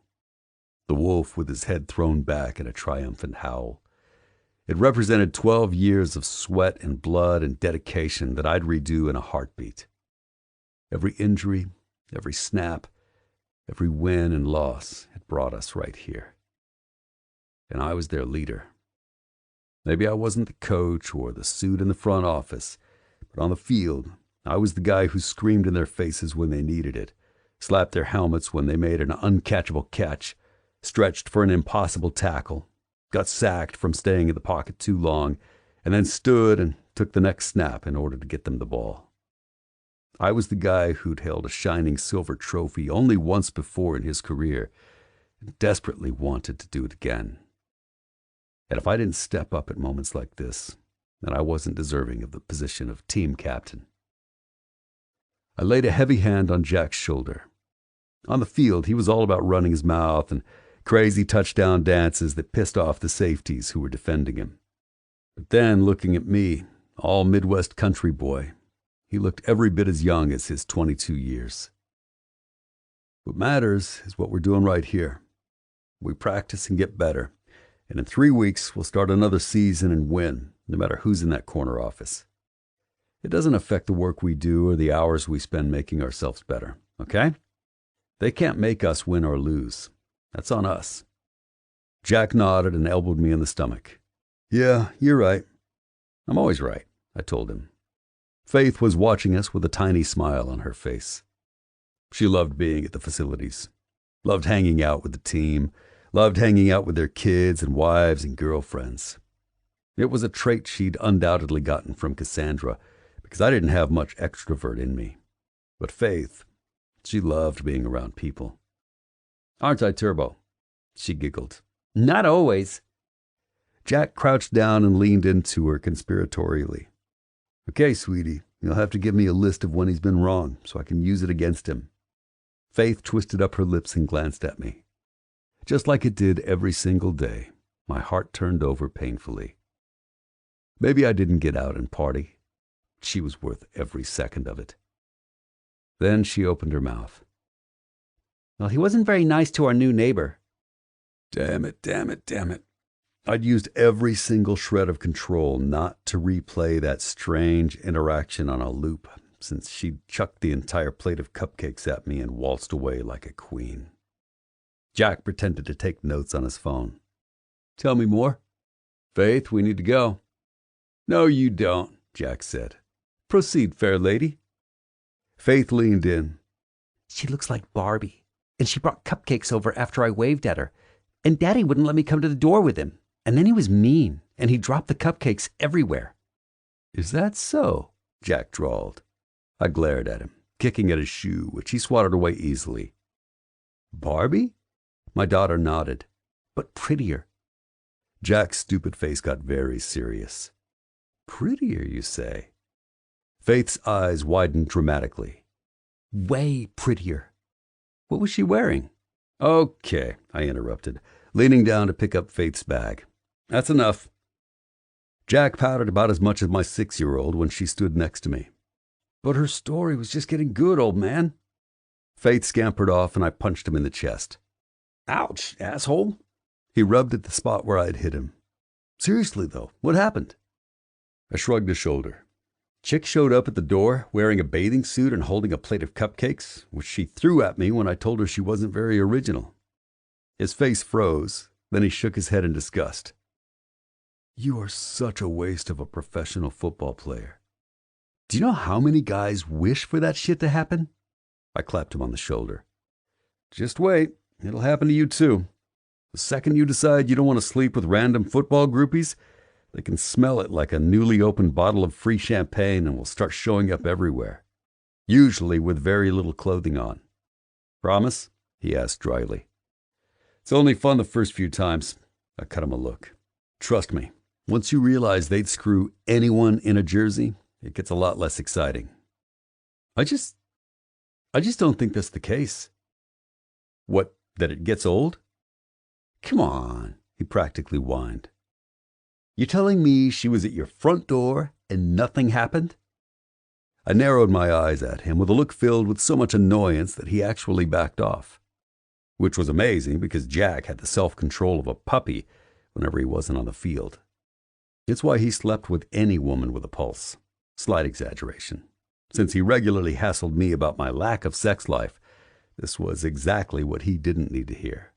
The wolf with his head thrown back in a triumphant howl. It represented 12 years of sweat and blood and dedication that I'd redo in a heartbeat. Every injury, every snap, every win and loss had brought us right here. And I was their leader. Maybe I wasn't the coach or the suit in the front office, but on the field, I was the guy who screamed in their faces when they needed it, slapped their helmets when they made an uncatchable catch, stretched for an impossible tackle, got sacked from staying in the pocket too long, and then stood and took the next snap in order to get them the ball. I was the guy who'd held a shining silver trophy only once before in his career and desperately wanted to do it again. And if I didn't step up at moments like this, then I wasn't deserving of the position of team captain. I laid a heavy hand on Jack's shoulder. On the field, he was all about running his mouth and crazy touchdown dances that pissed off the safeties who were defending him. But then, looking at me, all Midwest country boy, he looked every bit as young as his 22 years. What matters is what we're doing right here. We practice and get better, and in 3 weeks we'll start another season and win, no matter who's in that corner office. It doesn't affect the work we do or the hours we spend making ourselves better, okay? They can't make us win or lose. That's on us. Jack nodded and elbowed me in the stomach. Yeah, you're right. I'm always right, I told him. Faith was watching us with a tiny smile on her face. She loved being at the facilities, loved hanging out with the team, loved hanging out with their kids and wives and girlfriends. It was a trait she'd undoubtedly gotten from Cassandra, because I didn't have much extrovert in me. But Faith, she loved being around people. Aren't I, Turbo? She giggled. Not always. Jack crouched down and leaned into her conspiratorially. Okay, sweetie, you'll have to give me a list of when he's been wrong so I can use it against him. Faith twisted up her lips and glanced at me. Just like it did every single day, my heart turned over painfully. Maybe I didn't get out and party. She was worth every second of it. Then she opened her mouth. Well, he wasn't very nice to our new neighbor. Damn it, damn it, damn it. I'd used every single shred of control not to replay that strange interaction on a loop, since she'd chucked the entire plate of cupcakes at me and waltzed away like a queen. Jack pretended to take notes on his phone. Tell me more. Faith, we need to go. No, you don't, Jack said. Proceed, fair lady. Faith leaned in. She looks like Barbie, and she brought cupcakes over after I waved at her, and Daddy wouldn't let me come to the door with him, and then he was mean, and he dropped the cupcakes everywhere. Is that so? Jack drawled. I glared at him, kicking at his shoe, which he swatted away easily. Barbie? My daughter nodded. But prettier. Jack's stupid face got very serious. Prettier, you say? Faith's eyes widened dramatically. Way prettier. What was she wearing? Okay, I interrupted, leaning down to pick up Faith's bag. That's enough. Jack pouted about as much as my 6-year-old when she stood next to me. But her story was just getting good, old man. Faith scampered off and I punched him in the chest. Ouch, asshole. He rubbed at the spot where I'd hit him. Seriously, though, what happened? I shrugged a shoulder. Chick showed up at the door wearing a bathing suit and holding a plate of cupcakes, which she threw at me when I told her she wasn't very original. His face froze, then he shook his head in disgust. You are such a waste of a professional football player. Do you know how many guys wish for that shit to happen? I clapped him on the shoulder. Just wait, it'll happen to you too. The second you decide you don't want to sleep with random football groupies, they can smell it like a newly opened bottle of free champagne and will start showing up everywhere, usually with very little clothing on. Promise? He asked dryly. It's only fun the first few times. I cut him a look. Trust me, once you realize they'd screw anyone in a jersey, it gets a lot less exciting. I just don't think that's the case. What, that it gets old? Come on, he practically whined. You telling me she was at your front door and nothing happened? I narrowed my eyes at him with a look filled with so much annoyance that he actually backed off, which was amazing because Jack had the self-control of a puppy whenever he wasn't on the field. It's why he slept with any woman with a pulse. Slight exaggeration. Since he regularly hassled me about my lack of sex life, this was exactly what he didn't need to hear.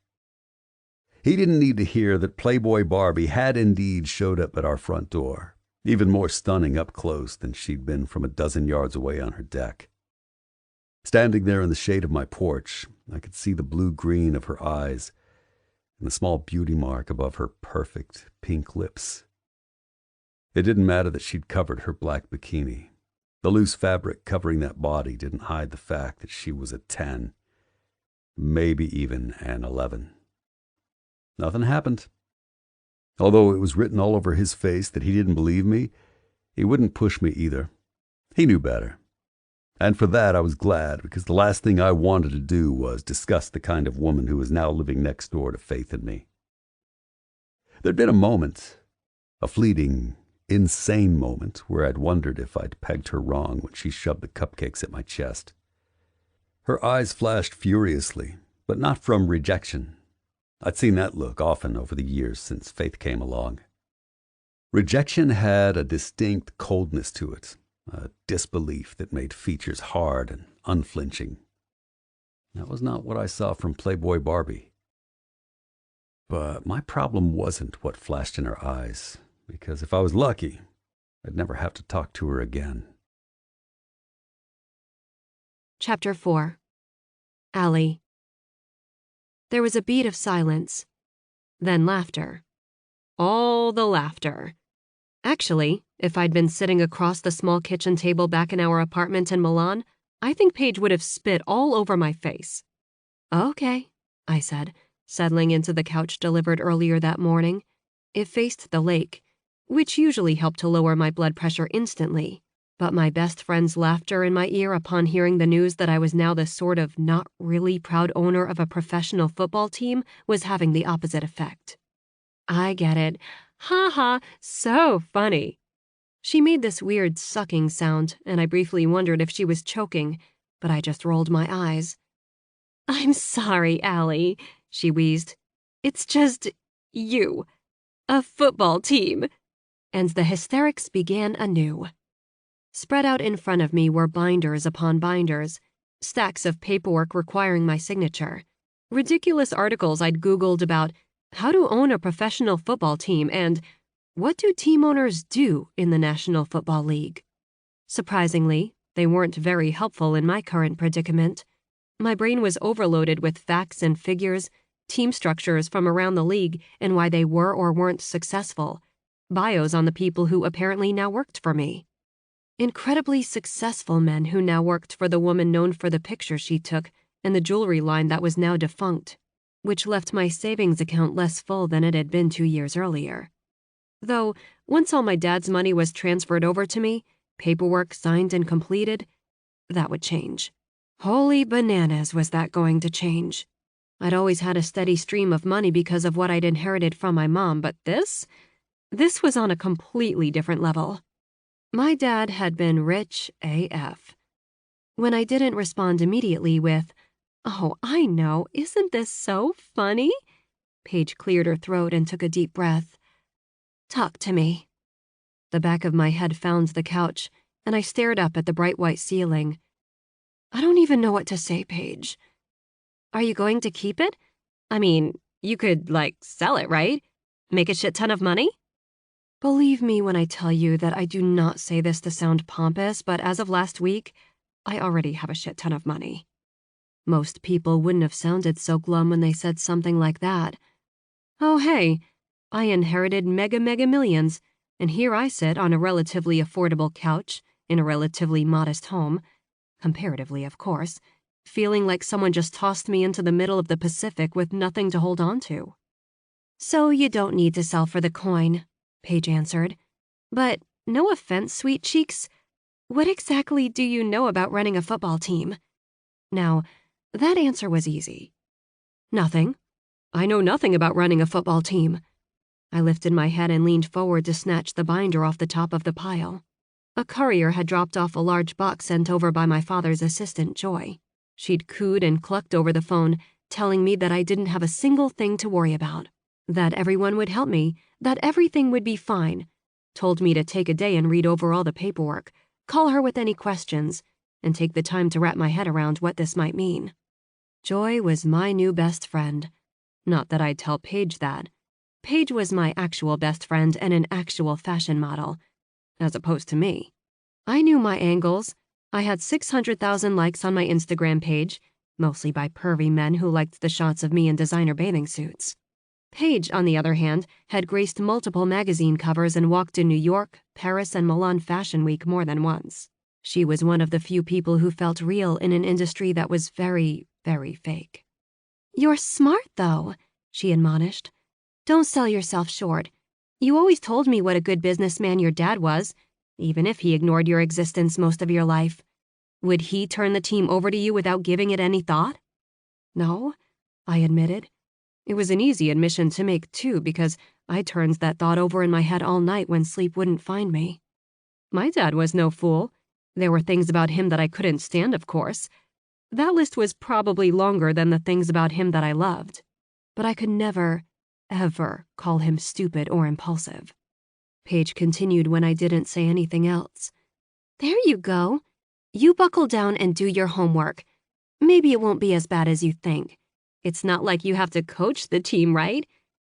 He didn't need to hear that Playboy Barbie had indeed showed up at our front door, even more stunning up close than she'd been from a dozen yards away on her deck. Standing there in the shade of my porch, I could see the blue-green of her eyes and the small beauty mark above her perfect pink lips. It didn't matter that she'd covered her black bikini. The loose fabric covering that body didn't hide the fact that she was a 10, maybe even an 11. Nothing happened. Although it was written all over his face that he didn't believe me, he wouldn't push me either. He knew better. And for that I was glad, because the last thing I wanted to do was discuss the kind of woman who was now living next door to Faith and me. There'd been a moment, a fleeting, insane moment, where I'd wondered if I'd pegged her wrong when she shoved the cupcakes at my chest. Her eyes flashed furiously, but not from rejection. I'd seen that look often over the years since Faith came along. Rejection had a distinct coldness to it, a disbelief that made features hard and unflinching. That was not what I saw from Playboy Barbie. But my problem wasn't what flashed in her eyes, because if I was lucky, I'd never have to talk to her again. Chapter 4. Allie. There was a beat of silence, then laughter. All the laughter. Actually, if I'd been sitting across the small kitchen table back in our apartment in Milan, I think Paige would have spit all over my face. Okay, I said, settling into the couch delivered earlier that morning. It faced the lake, which usually helped to lower my blood pressure instantly. But my best friend's laughter in my ear upon hearing the news that I was now the sort of not really proud owner of a professional football team was having the opposite effect. I get it. Ha ha, so funny. She made this weird sucking sound, and I briefly wondered if she was choking, but I just rolled my eyes. I'm sorry, Allie, she wheezed. It's just you. A football team. And the hysterics began anew. Spread out in front of me were binders upon binders, stacks of paperwork requiring my signature, ridiculous articles I'd Googled about how to own a professional football team and what do team owners do in the National Football League. Surprisingly, they weren't very helpful in my current predicament. My brain was overloaded with facts and figures, team structures from around the league and why they were or weren't successful, bios on the people who apparently now worked for me. Incredibly successful men who now worked for the woman known for the pictures she took and the jewelry line that was now defunct, which left my savings account less full than it had been 2 years earlier. Though, once all my dad's money was transferred over to me, paperwork signed and completed, that would change. Holy bananas, was that going to change. I'd always had a steady stream of money because of what I'd inherited from my mom, but this was on a completely different level. My dad had been rich AF. When I didn't respond immediately with, "Oh, I know, isn't this so funny?" Paige cleared her throat and took a deep breath. "Talk to me." The back of my head found the couch, and I stared up at the bright white ceiling. I don't even know what to say, Paige. Are you going to keep it? I mean, you could, sell it, right? Make a shit ton of money? Believe me when I tell you that I do not say this to sound pompous, but as of last week, I already have a shit ton of money. Most people wouldn't have sounded so glum when they said something like that. Oh, hey, I inherited mega millions, and here I sit on a relatively affordable couch in a relatively modest home, comparatively, of course, feeling like someone just tossed me into the middle of the Pacific with nothing to hold on to. So you don't need to sell for the coin, Paige answered. But no offense, sweet cheeks, what exactly do you know about running a football team? Now, that answer was easy. Nothing. I know nothing about running a football team. I lifted my head and leaned forward to snatch the binder off the top of the pile. A courier had dropped off a large box sent over by my father's assistant, Joy. She'd cooed and clucked over the phone, telling me that I didn't have a single thing to worry about, that everyone would help me, that everything would be fine, told me to take a day and read over all the paperwork, call her with any questions, and take the time to wrap my head around what this might mean. Joy was my new best friend. Not that I'd tell Paige that. Paige was my actual best friend and an actual fashion model, as opposed to me. I knew my angles. I had 600,000 likes on my Instagram page, mostly by pervy men who liked the shots of me in designer bathing suits. Paige, on the other hand, had graced multiple magazine covers and walked in New York, Paris, and Milan Fashion Week more than once. She was one of the few people who felt real in an industry that was very, very fake. "You're smart, though," she admonished. "Don't sell yourself short. You always told me what a good businessman your dad was, even if he ignored your existence most of your life. Would he turn the team over to you without giving it any thought?" "No," I admitted. It was an easy admission to make, too, because I turned that thought over in my head all night when sleep wouldn't find me. My dad was no fool. There were things about him that I couldn't stand, of course. That list was probably longer than the things about him that I loved. But I could never, ever call him stupid or impulsive. Paige continued when I didn't say anything else. There you go. You buckle down and do your homework. Maybe it won't be as bad as you think. It's not like you have to coach the team, right?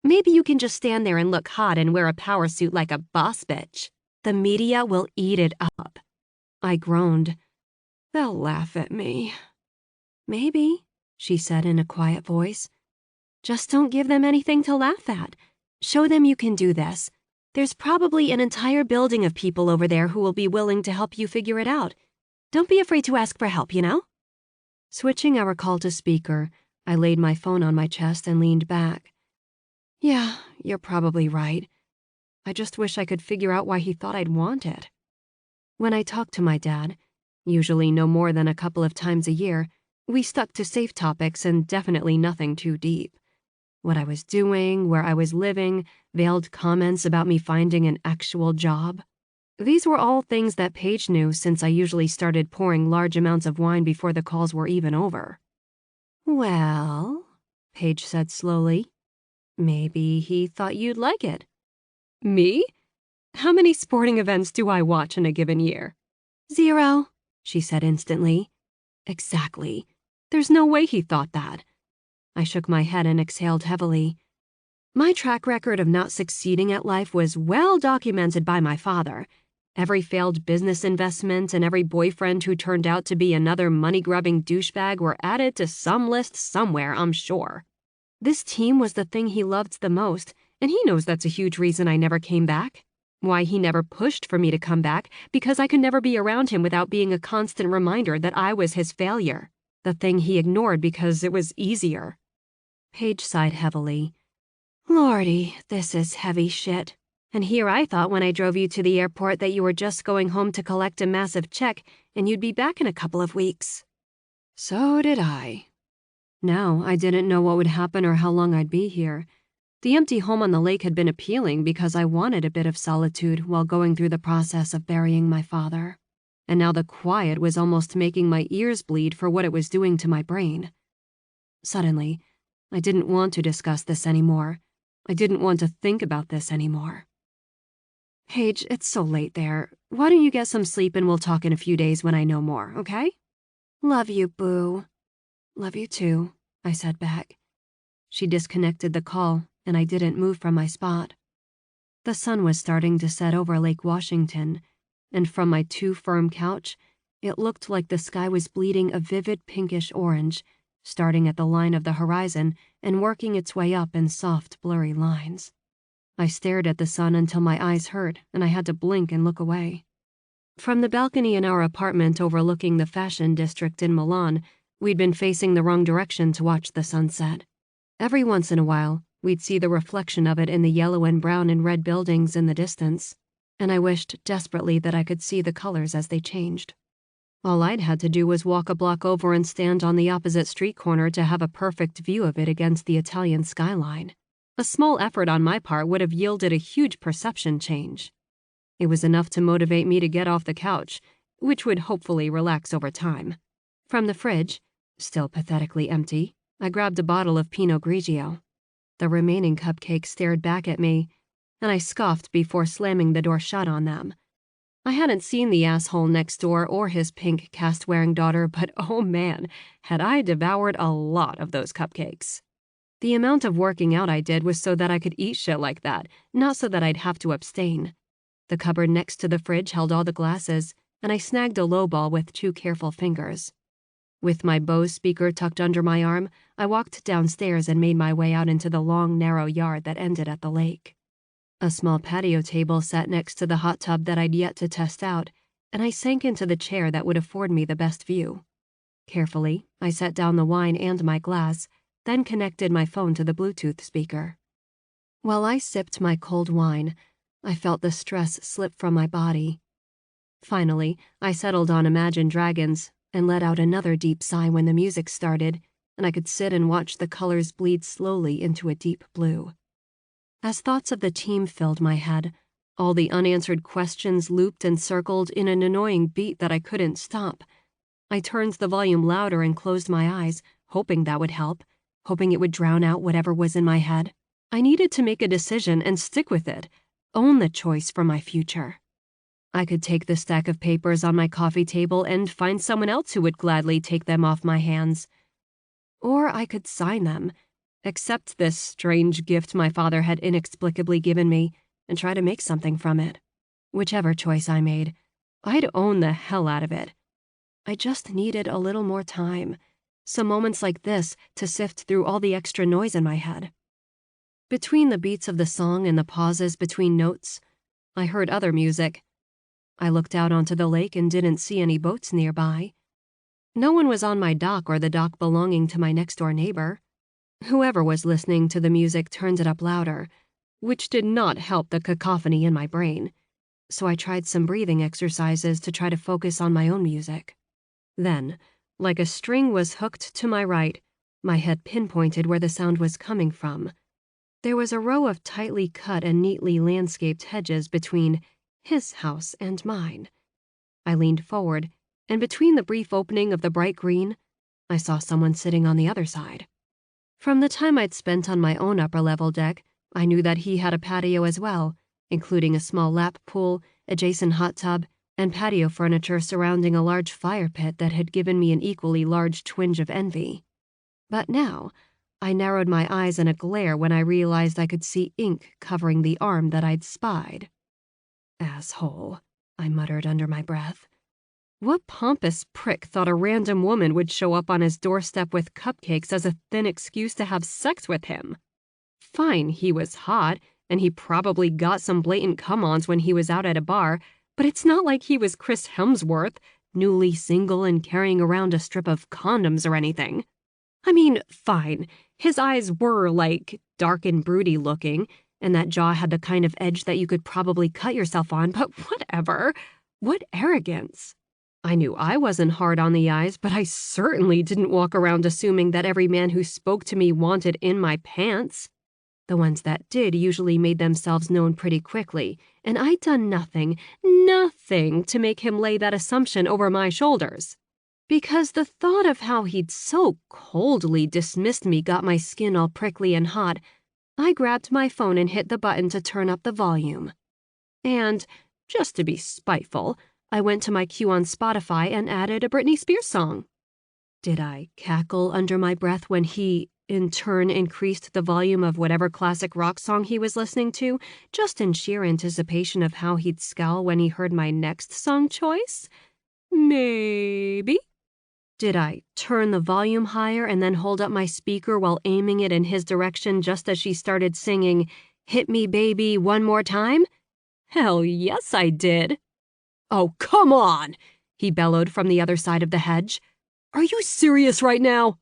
Maybe you can just stand there and look hot and wear a power suit like a boss bitch. The media will eat it up. I groaned. They'll laugh at me. Maybe, she said in a quiet voice. Just don't give them anything to laugh at. Show them you can do this. There's probably an entire building of people over there who will be willing to help you figure it out. Don't be afraid to ask for help, you know? Switching our call to speaker, I laid my phone on my chest and leaned back. Yeah, you're probably right. I just wish I could figure out why he thought I'd want it. When I talked to my dad, usually no more than a couple of times a year, we stuck to safe topics and definitely nothing too deep. What I was doing, where I was living, veiled comments about me finding an actual job. These were all things that Paige knew since I usually started pouring large amounts of wine before the calls were even over. Well, Paige said slowly, maybe he thought you'd like it. Me? How many sporting events do I watch in a given year? 0, she said instantly. Exactly. There's no way he thought that. I shook my head and exhaled heavily. My track record of not succeeding at life was well documented by my father. Every failed business investment and every boyfriend who turned out to be another money-grubbing douchebag were added to some list somewhere, I'm sure. This team was the thing he loved the most, and he knows that's a huge reason I never came back. Why he never pushed for me to come back, because I could never be around him without being a constant reminder that I was his failure, the thing he ignored because it was easier. Paige sighed heavily. Lordy, this is heavy shit. And here I thought when I drove you to the airport that you were just going home to collect a massive check and you'd be back in a couple of weeks. So did I. Now, I didn't know what would happen or how long I'd be here. The empty home on the lake had been appealing because I wanted a bit of solitude while going through the process of burying my father. And now the quiet was almost making my ears bleed for what it was doing to my brain. Suddenly, I didn't want to discuss this anymore. I didn't want to think about this anymore. Paige, it's so late there. Why don't you get some sleep and we'll talk in a few days when I know more, okay? Love you, boo. Love you too, I said back. She disconnected the call, and I didn't move from my spot. The sun was starting to set over Lake Washington, and from my too-firm couch, it looked like the sky was bleeding a vivid pinkish orange, starting at the line of the horizon and working its way up in soft, blurry lines. I stared at the sun until my eyes hurt and I had to blink and look away. From the balcony in our apartment overlooking the fashion district in Milan, we'd been facing the wrong direction to watch the sunset. Every once in a while, we'd see the reflection of it in the yellow and brown and red buildings in the distance, and I wished desperately that I could see the colors as they changed. All I'd had to do was walk a block over and stand on the opposite street corner to have a perfect view of it against the Italian skyline. A small effort on my part would have yielded a huge perception change. It was enough to motivate me to get off the couch, which would hopefully relax over time. From the fridge, still pathetically empty, I grabbed a bottle of Pinot Grigio. The remaining cupcakes stared back at me, and I scoffed before slamming the door shut on them. I hadn't seen the asshole next door or his pink cast-wearing daughter, but oh man, had I devoured a lot of those cupcakes. The amount of working out I did was so that I could eat shit like that, not so that I'd have to abstain. The cupboard next to the fridge held all the glasses, and I snagged a lowball with 2 careful fingers. With my Bose speaker tucked under my arm, I walked downstairs and made my way out into the long, narrow yard that ended at the lake. A small patio table sat next to the hot tub that I'd yet to test out, and I sank into the chair that would afford me the best view. Carefully, I set down the wine and my glass, then connected my phone to the Bluetooth speaker. While I sipped my cold wine, I felt the stress slip from my body. Finally, I settled on Imagine Dragons and let out another deep sigh when the music started, and I could sit and watch the colors bleed slowly into a deep blue. As thoughts of the team filled my head, all the unanswered questions looped and circled in an annoying beat that I couldn't stop. I turned the volume louder and closed my eyes, hoping that would help, hoping it would drown out whatever was in my head. I needed to make a decision and stick with it, own the choice for my future. I could take the stack of papers on my coffee table and find someone else who would gladly take them off my hands. Or I could sign them, accept this strange gift my father had inexplicably given me, and try to make something from it. Whichever choice I made, I'd own the hell out of it. I just needed a little more time, some moments like this to sift through all the extra noise in my head. Between the beats of the song and the pauses between notes, I heard other music. I looked out onto the lake and didn't see any boats nearby. No one was on my dock or the dock belonging to my next-door neighbor. Whoever was listening to the music turned it up louder, which did not help the cacophony in my brain, so I tried some breathing exercises to try to focus on my own music. Then, like a string was hooked to my right, my head pinpointed where the sound was coming from. There was a row of tightly cut and neatly landscaped hedges between his house and mine. I leaned forward, and between the brief opening of the bright green, I saw someone sitting on the other side. From the time I'd spent on my own upper-level deck, I knew that he had a patio as well, including a small lap pool, adjacent hot tub, and patio furniture surrounding a large fire pit that had given me an equally large twinge of envy. But now, I narrowed my eyes in a glare when I realized I could see ink covering the arm that I'd spied. "Asshole," I muttered under my breath. What pompous prick thought a random woman would show up on his doorstep with cupcakes as a thin excuse to have sex with him? Fine, he was hot, and he probably got some blatant come-ons when he was out at a bar, but it's not like he was Chris Hemsworth, newly single and carrying around a strip of condoms or anything. I mean, fine, his eyes were, dark and broody looking, and that jaw had the kind of edge that you could probably cut yourself on, but whatever. What arrogance. I knew I wasn't hard on the eyes, but I certainly didn't walk around assuming that every man who spoke to me wanted in my pants. The ones that did usually made themselves known pretty quickly, and I'd done nothing to make him lay that assumption over my shoulders. Because the thought of how he'd so coldly dismissed me got my skin all prickly and hot, I grabbed my phone and hit the button to turn up the volume. And, just to be spiteful, I went to my queue on Spotify and added a Britney Spears song. Did I cackle under my breath when he, in turn, increased the volume of whatever classic rock song he was listening to, just in sheer anticipation of how he'd scowl when he heard my next song choice? Maybe. Did I turn the volume higher and then hold up my speaker while aiming it in his direction just as she started singing, "Hit Me Baby One More Time"? Hell yes, I did. "Oh, come on," he bellowed from the other side of the hedge. "Are you serious right now?"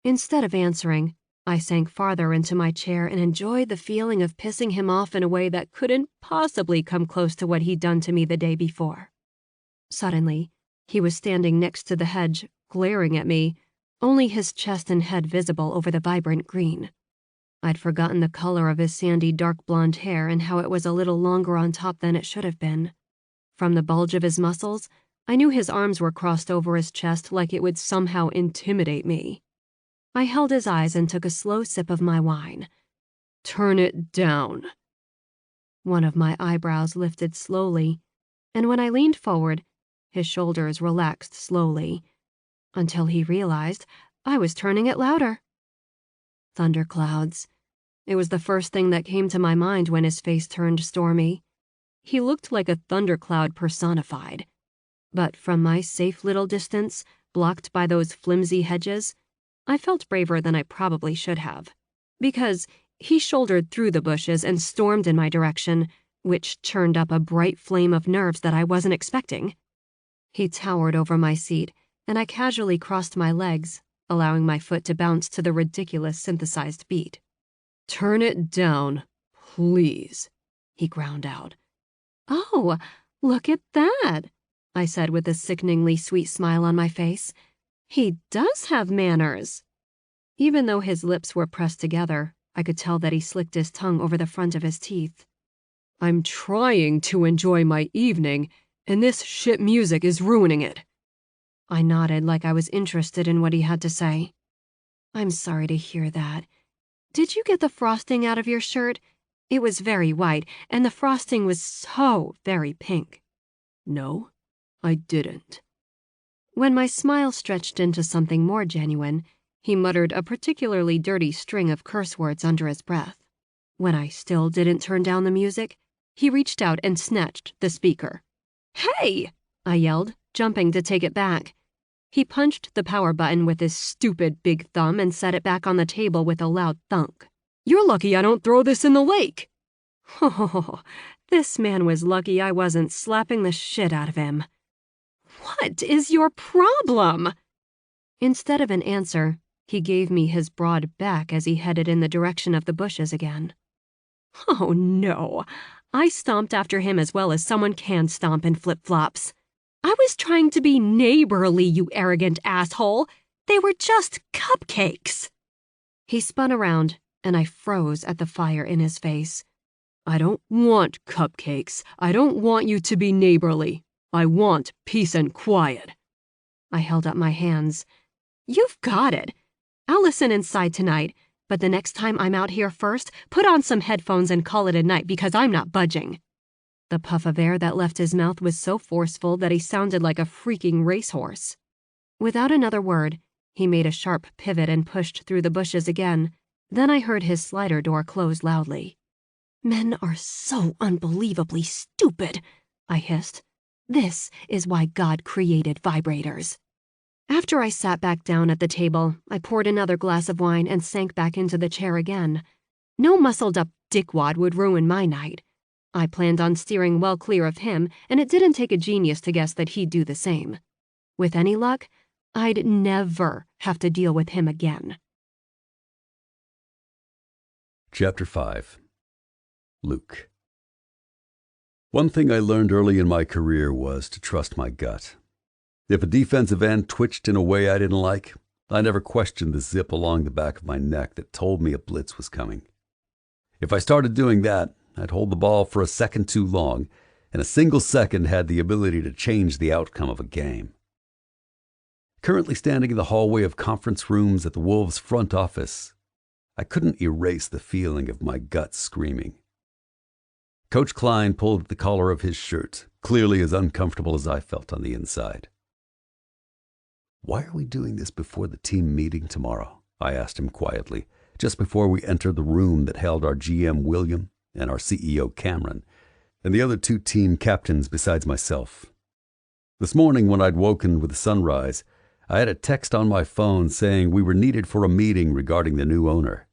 Instead of answering, I sank farther into my chair and enjoyed the feeling of pissing him off in a way that couldn't possibly come close to what he'd done to me the day before. Suddenly, he was standing next to the hedge, glaring at me, only his chest and head visible over the vibrant green. I'd forgotten the color of his sandy dark blonde hair and how it was a little longer on top than it should have been. From the bulge of his muscles, I knew his arms were crossed over his chest like it would somehow intimidate me. I held his eyes and took a slow sip of my wine. "Turn it down." One of my eyebrows lifted slowly, and when I leaned forward, his shoulders relaxed slowly, until he realized I was turning it louder. Thunderclouds. It was the first thing that came to my mind when his face turned stormy. He looked like a thundercloud personified. But from my safe little distance, blocked by those flimsy hedges, I felt braver than I probably should have. Because he shouldered through the bushes and stormed in my direction, which churned up a bright flame of nerves that I wasn't expecting. He towered over my seat, and I casually crossed my legs, allowing my foot to bounce to the ridiculous synthesized beat. "Turn it down, please," he ground out. "Oh, look at that," I said with a sickeningly sweet smile on my face. "He does have manners." Even though his lips were pressed together, I could tell that he slicked his tongue over the front of his teeth. "I'm trying to enjoy my evening, and this shit music is ruining it." I nodded like I was interested in what he had to say. "I'm sorry to hear that. Did you get the frosting out of your shirt? It was very white, and the frosting was so very pink." No, I didn't. When my smile stretched into something more genuine, he muttered a particularly dirty string of curse words under his breath. When I still didn't turn down the music, he reached out and snatched the speaker. "Hey!" I yelled, jumping to take it back. He punched the power button with his stupid big thumb and set it back on the table with a loud thunk. "You're lucky I don't throw this in the lake." Oh, this man was lucky I wasn't slapping the shit out of him. "What is your problem?" Instead of an answer, he gave me his broad back as he headed in the direction of the bushes again. Oh no, I stomped after him as well as someone can stomp in flip-flops. "I was trying to be neighborly, you arrogant asshole. They were just cupcakes." He spun around, and I froze at the fire in his face. "I don't want cupcakes. I don't want you to be neighborly. I want peace and quiet." I held up my hands. "You've got it. I'll listen inside tonight, but the next time I'm out here first, put on some headphones and call it a night because I'm not budging." The puff of air that left his mouth was so forceful that he sounded like a freaking racehorse. Without another word, he made a sharp pivot and pushed through the bushes again. Then I heard his slider door close loudly. "Men are so unbelievably stupid," I hissed. "This is why God created vibrators." After I sat back down at the table, I poured another glass of wine and sank back into the chair again. No muscled-up dickwad would ruin my night. I planned on steering well clear of him, and it didn't take a genius to guess that he'd do the same. With any luck, I'd never have to deal with him again. Chapter 5. Luke. One thing I learned early in my career was to trust my gut. If a defensive end twitched in a way I didn't like, I never questioned the zip along the back of my neck that told me a blitz was coming. If I started doing that, I'd hold the ball for a second too long, and a single second had the ability to change the outcome of a game. Currently standing in the hallway of conference rooms at the Wolves' front office, I couldn't erase the feeling of my gut screaming. Coach Klein pulled at the collar of his shirt, clearly as uncomfortable as I felt on the inside. "Why are we doing this before the team meeting tomorrow?" I asked him quietly, just before we entered the room that held our GM William and our CEO Cameron, and the other two team captains besides myself. This morning when I'd woken with the sunrise, I had a text on my phone saying we were needed for a meeting regarding the new owner.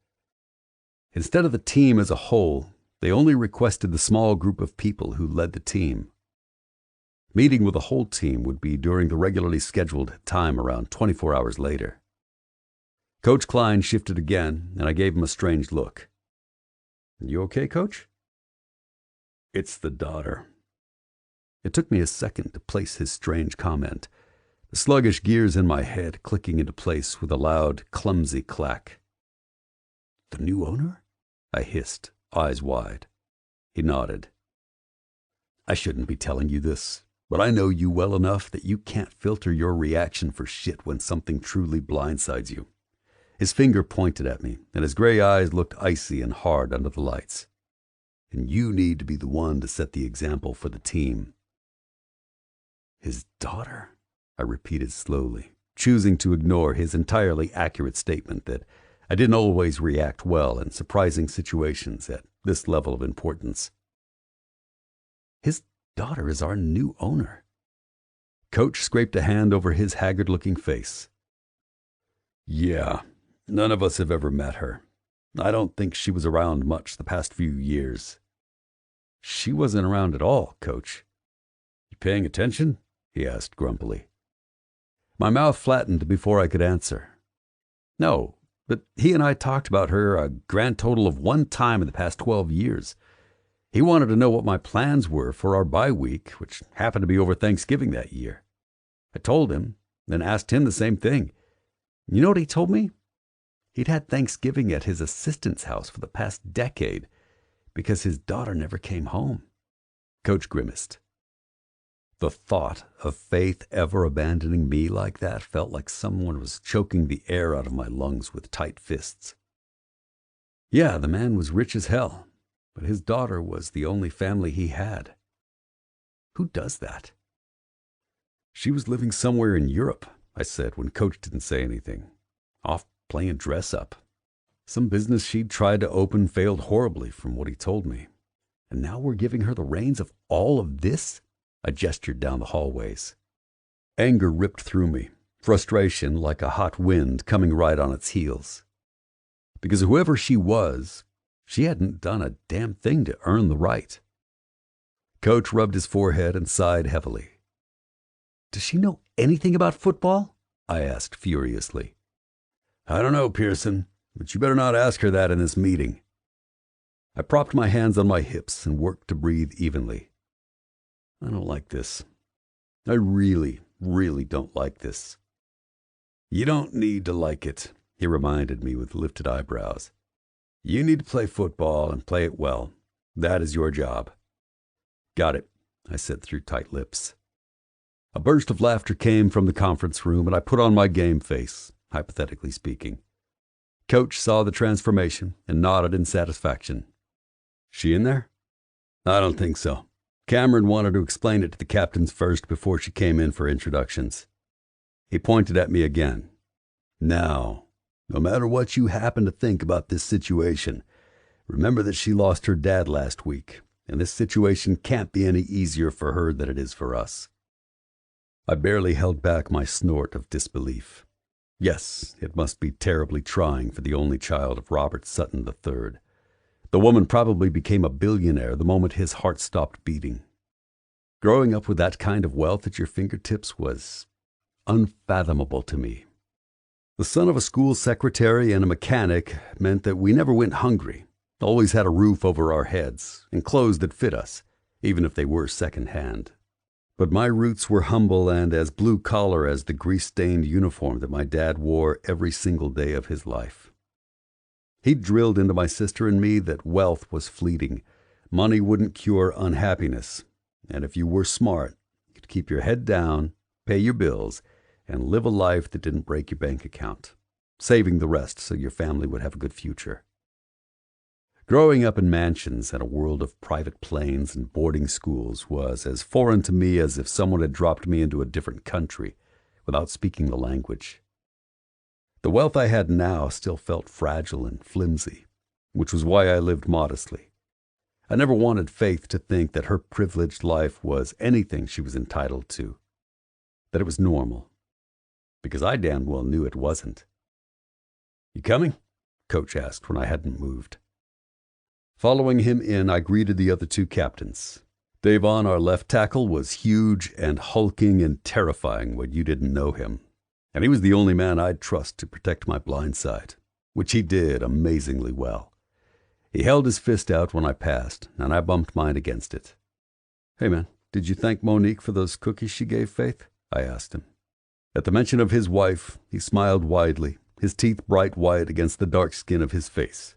Instead of the team as a whole, they only requested the small group of people who led the team. Meeting with the whole team would be during the regularly scheduled time around 24 hours later. Coach Klein shifted again, and I gave him a strange look. "You okay, Coach?" "It's the daughter." It took me a second to place his strange comment, the sluggish gears in my head clicking into place with a loud, clumsy clack. "The new owner?" I hissed, eyes wide. He nodded. "I shouldn't be telling you this, but I know you well enough that you can't filter your reaction for shit when something truly blindsides you." His finger pointed at me, and his gray eyes looked icy and hard under the lights. "And you need to be the one to set the example for the team." "His daughter?" I repeated slowly, choosing to ignore his entirely accurate statement that I didn't always react well in surprising situations at this level of importance. "His daughter is our new owner." Coach scraped a hand over his haggard-looking face. "Yeah, none of us have ever met her. I don't think she was around much the past few years." "She wasn't around at all, Coach." "You paying attention?" he asked grumpily. My mouth flattened before I could answer. "No, but he and I talked about her a grand total of one time in the past 12 years. He wanted to know what my plans were for our bye week, which happened to be over Thanksgiving that year. I told him, then asked him the same thing. You know what he told me? He'd had Thanksgiving at his assistant's house for the past decade because his daughter never came home." Coach grimaced. The thought of Faith ever abandoning me like that felt like someone was choking the air out of my lungs with tight fists. "Yeah, the man was rich as hell, but his daughter was the only family he had." "Who does that?" She was living somewhere in Europe, I said when Coach didn't say anything. Off playing dress-up. Some business she'd tried to open failed horribly from what he told me. And now we're giving her the reins of all of this? I gestured down the hallways. Anger ripped through me, frustration like a hot wind coming right on its heels. Because whoever she was, she hadn't done a damn thing to earn the right. Coach rubbed his forehead and sighed heavily. Does she know anything about football? I asked furiously. I don't know, Pearson, but you better not ask her that in this meeting. I propped my hands on my hips and worked to breathe evenly. I don't like this. I really, really don't like this. You don't need to like it, he reminded me with lifted eyebrows. You need to play football and play it well. That is your job. Got it, I said through tight lips. A burst of laughter came from the conference room, and I put on my game face, hypothetically speaking. Coach saw the transformation and nodded in satisfaction. She in there? I don't think so. Cameron wanted to explain it to the captains first before she came in for introductions. He pointed at me again. Now, no matter what you happen to think about this situation, remember that she lost her dad last week, and this situation can't be any easier for her than it is for us. I barely held back my snort of disbelief. Yes, it must be terribly trying for the only child of Robert Sutton III. The woman probably became a billionaire the moment his heart stopped beating. Growing up with that kind of wealth at your fingertips was unfathomable to me. The son of a school secretary and a mechanic meant that we never went hungry, always had a roof over our heads, and clothes that fit us, even if they were second-hand. But my roots were humble and as blue-collar as the grease-stained uniform that my dad wore every single day of his life. He drilled into my sister and me that wealth was fleeting, money wouldn't cure unhappiness, and if you were smart, you'd keep your head down, pay your bills, and live a life that didn't break your bank account, saving the rest so your family would have a good future. Growing up in mansions and a world of private planes and boarding schools was as foreign to me as if someone had dropped me into a different country without speaking the language. The wealth I had now still felt fragile and flimsy, which was why I lived modestly. I never wanted Faith to think that her privileged life was anything she was entitled to, that it was normal, because I damn well knew it wasn't. You coming? Coach asked when I hadn't moved. Following him in, I greeted the other two captains. Davon, our left tackle, was huge and hulking and terrifying when you didn't know him, and he was the only man I'd trust to protect my blind side, which he did amazingly well. He held his fist out when I passed, and I bumped mine against it. Hey man, did you thank Monique for those cookies she gave Faith? I asked him. At the mention of his wife, he smiled widely, his teeth bright white against the dark skin of his face.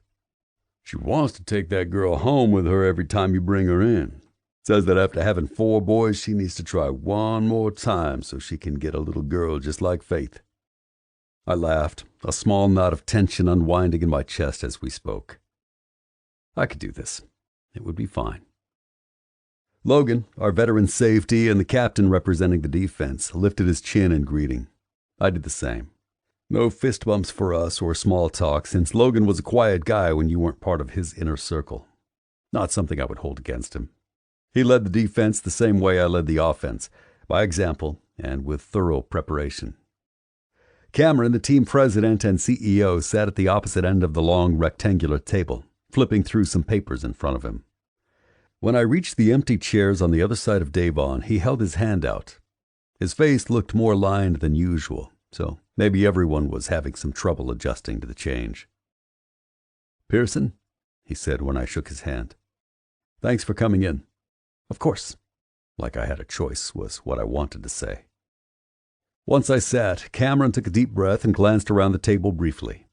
She wants to take that girl home with her every time you bring her in. Says that after having 4 boys, she needs to try one more time so she can get a little girl just like Faith. I laughed, a small knot of tension unwinding in my chest as we spoke. I could do this. It would be fine. Logan, our veteran safety and the captain representing the defense, lifted his chin in greeting. I did the same. No fist bumps for us or small talk, since Logan was a quiet guy when you weren't part of his inner circle. Not something I would hold against him. He led the defense the same way I led the offense, by example and with thorough preparation. Cameron, the team president and CEO, sat at the opposite end of the long rectangular table, flipping through some papers in front of him. When I reached the empty chairs on the other side of Davon, he held his hand out. His face looked more lined than usual, so maybe everyone was having some trouble adjusting to the change. Pearson, he said when I shook his hand. Thanks for coming in. Of course. Like I had a choice was what I wanted to say. Once I sat, Cameron took a deep breath and glanced around the table briefly.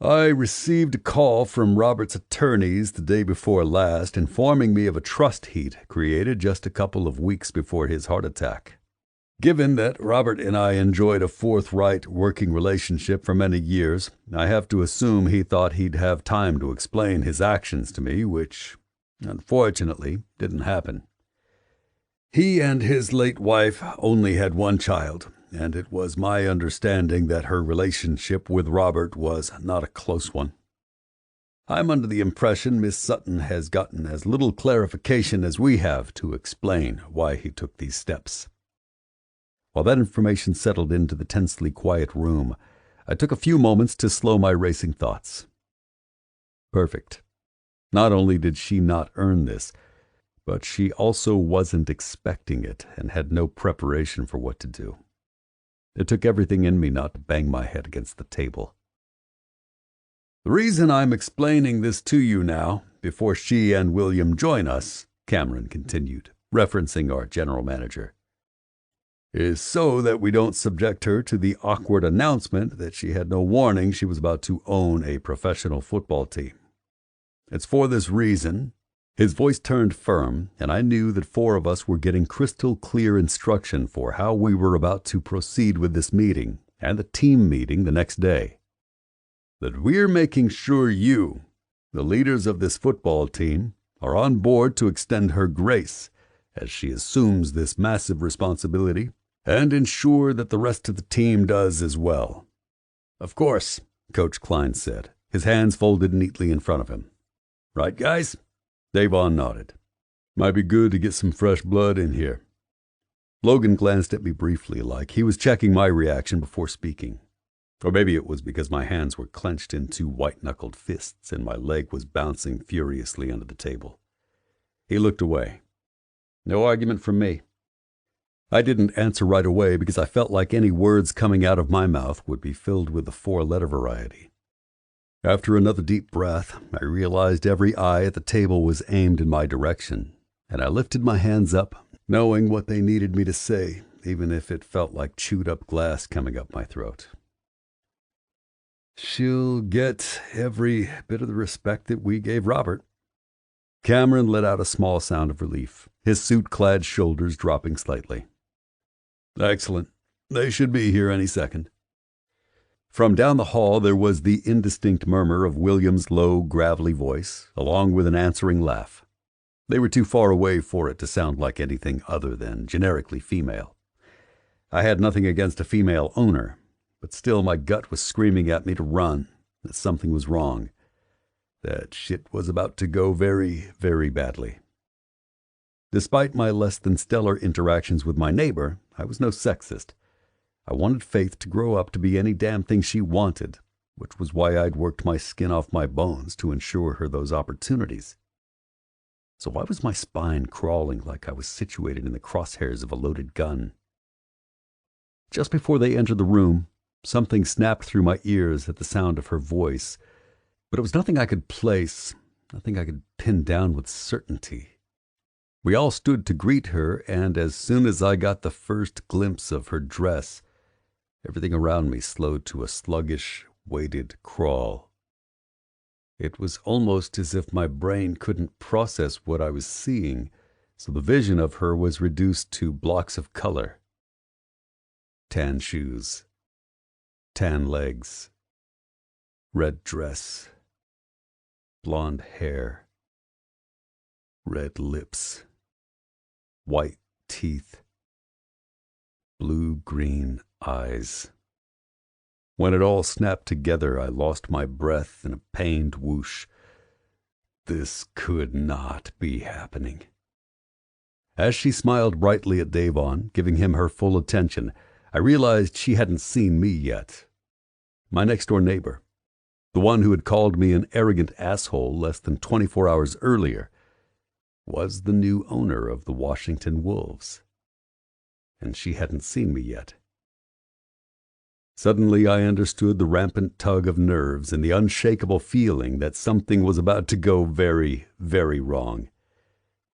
I received a call from Robert's attorneys the day before last informing me of a trust he'd created just a couple of weeks before his heart attack. Given that Robert and I enjoyed a forthright working relationship for many years, I have to assume he thought he'd have time to explain his actions to me, which, unfortunately, didn't happen. He and his late wife only had one child, and it was my understanding that her relationship with Robert was not a close one. I'm under the impression Miss Sutton has gotten as little clarification as we have to explain why he took these steps. While that information settled into the tensely quiet room, I took a few moments to slow my racing thoughts. Perfect. Not only did she not earn this, but she also wasn't expecting it and had no preparation for what to do. It took everything in me not to bang my head against the table. The reason I'm explaining this to you now, before she and William join us, Cameron continued, referencing our general manager, is so that we don't subject her to the awkward announcement that she had no warning she was about to own a professional football team. It's for this reason. His voice turned firm, and I knew that 4 of us were getting crystal clear instruction for how we were about to proceed with this meeting and the team meeting the next day. That we're making sure you, the leaders of this football team, are on board to extend her grace as she assumes this massive responsibility and ensure that the rest of the team does as well. Of course, Coach Klein said, his hands folded neatly in front of him. Right, guys? Davon nodded. Might be good to get some fresh blood in here. Logan glanced at me briefly, like he was checking my reaction before speaking. Or maybe it was because my hands were clenched in 2 white-knuckled fists and my leg was bouncing furiously under the table. He looked away. No argument from me. I didn't answer right away because I felt like any words coming out of my mouth would be filled with the 4-letter variety. After another deep breath, I realized every eye at the table was aimed in my direction, and I lifted my hands up, knowing what they needed me to say, even if it felt like chewed-up glass coming up my throat. She'll get every bit of the respect that we gave Robert. Cameron let out a small sound of relief, his suit-clad shoulders dropping slightly. Excellent. They should be here any second. From down the hall there was the indistinct murmur of William's low, gravelly voice, along with an answering laugh. They were too far away for it to sound like anything other than generically female. I had nothing against a female owner, but still my gut was screaming at me to run, that something was wrong, that shit was about to go very, very badly. Despite my less than stellar interactions with my neighbor, I was no sexist. I wanted Faith to grow up to be any damn thing she wanted, which was why I'd worked my skin off my bones to ensure her those opportunities. So why was my spine crawling like I was situated in the crosshairs of a loaded gun? Just before they entered the room, something snapped through my ears at the sound of her voice, but it was nothing I could place, nothing I could pin down with certainty. We all stood to greet her, and as soon as I got the first glimpse of her dress, everything around me slowed to a sluggish, weighted crawl. It was almost as if my brain couldn't process what I was seeing, so the vision of her was reduced to blocks of color. Tan shoes, tan legs, red dress, blonde hair, red lips, white teeth, blue-green eyes. When it all snapped together, I lost my breath in a pained whoosh. This could not be happening. As she smiled brightly at Davon, giving him her full attention, I realized she hadn't seen me yet. My next-door neighbor, the one who had called me an arrogant asshole less than 24 hours earlier, was the new owner of the Washington Wolves. And she hadn't seen me yet. Suddenly I understood the rampant tug of nerves and the unshakable feeling that something was about to go very, very wrong.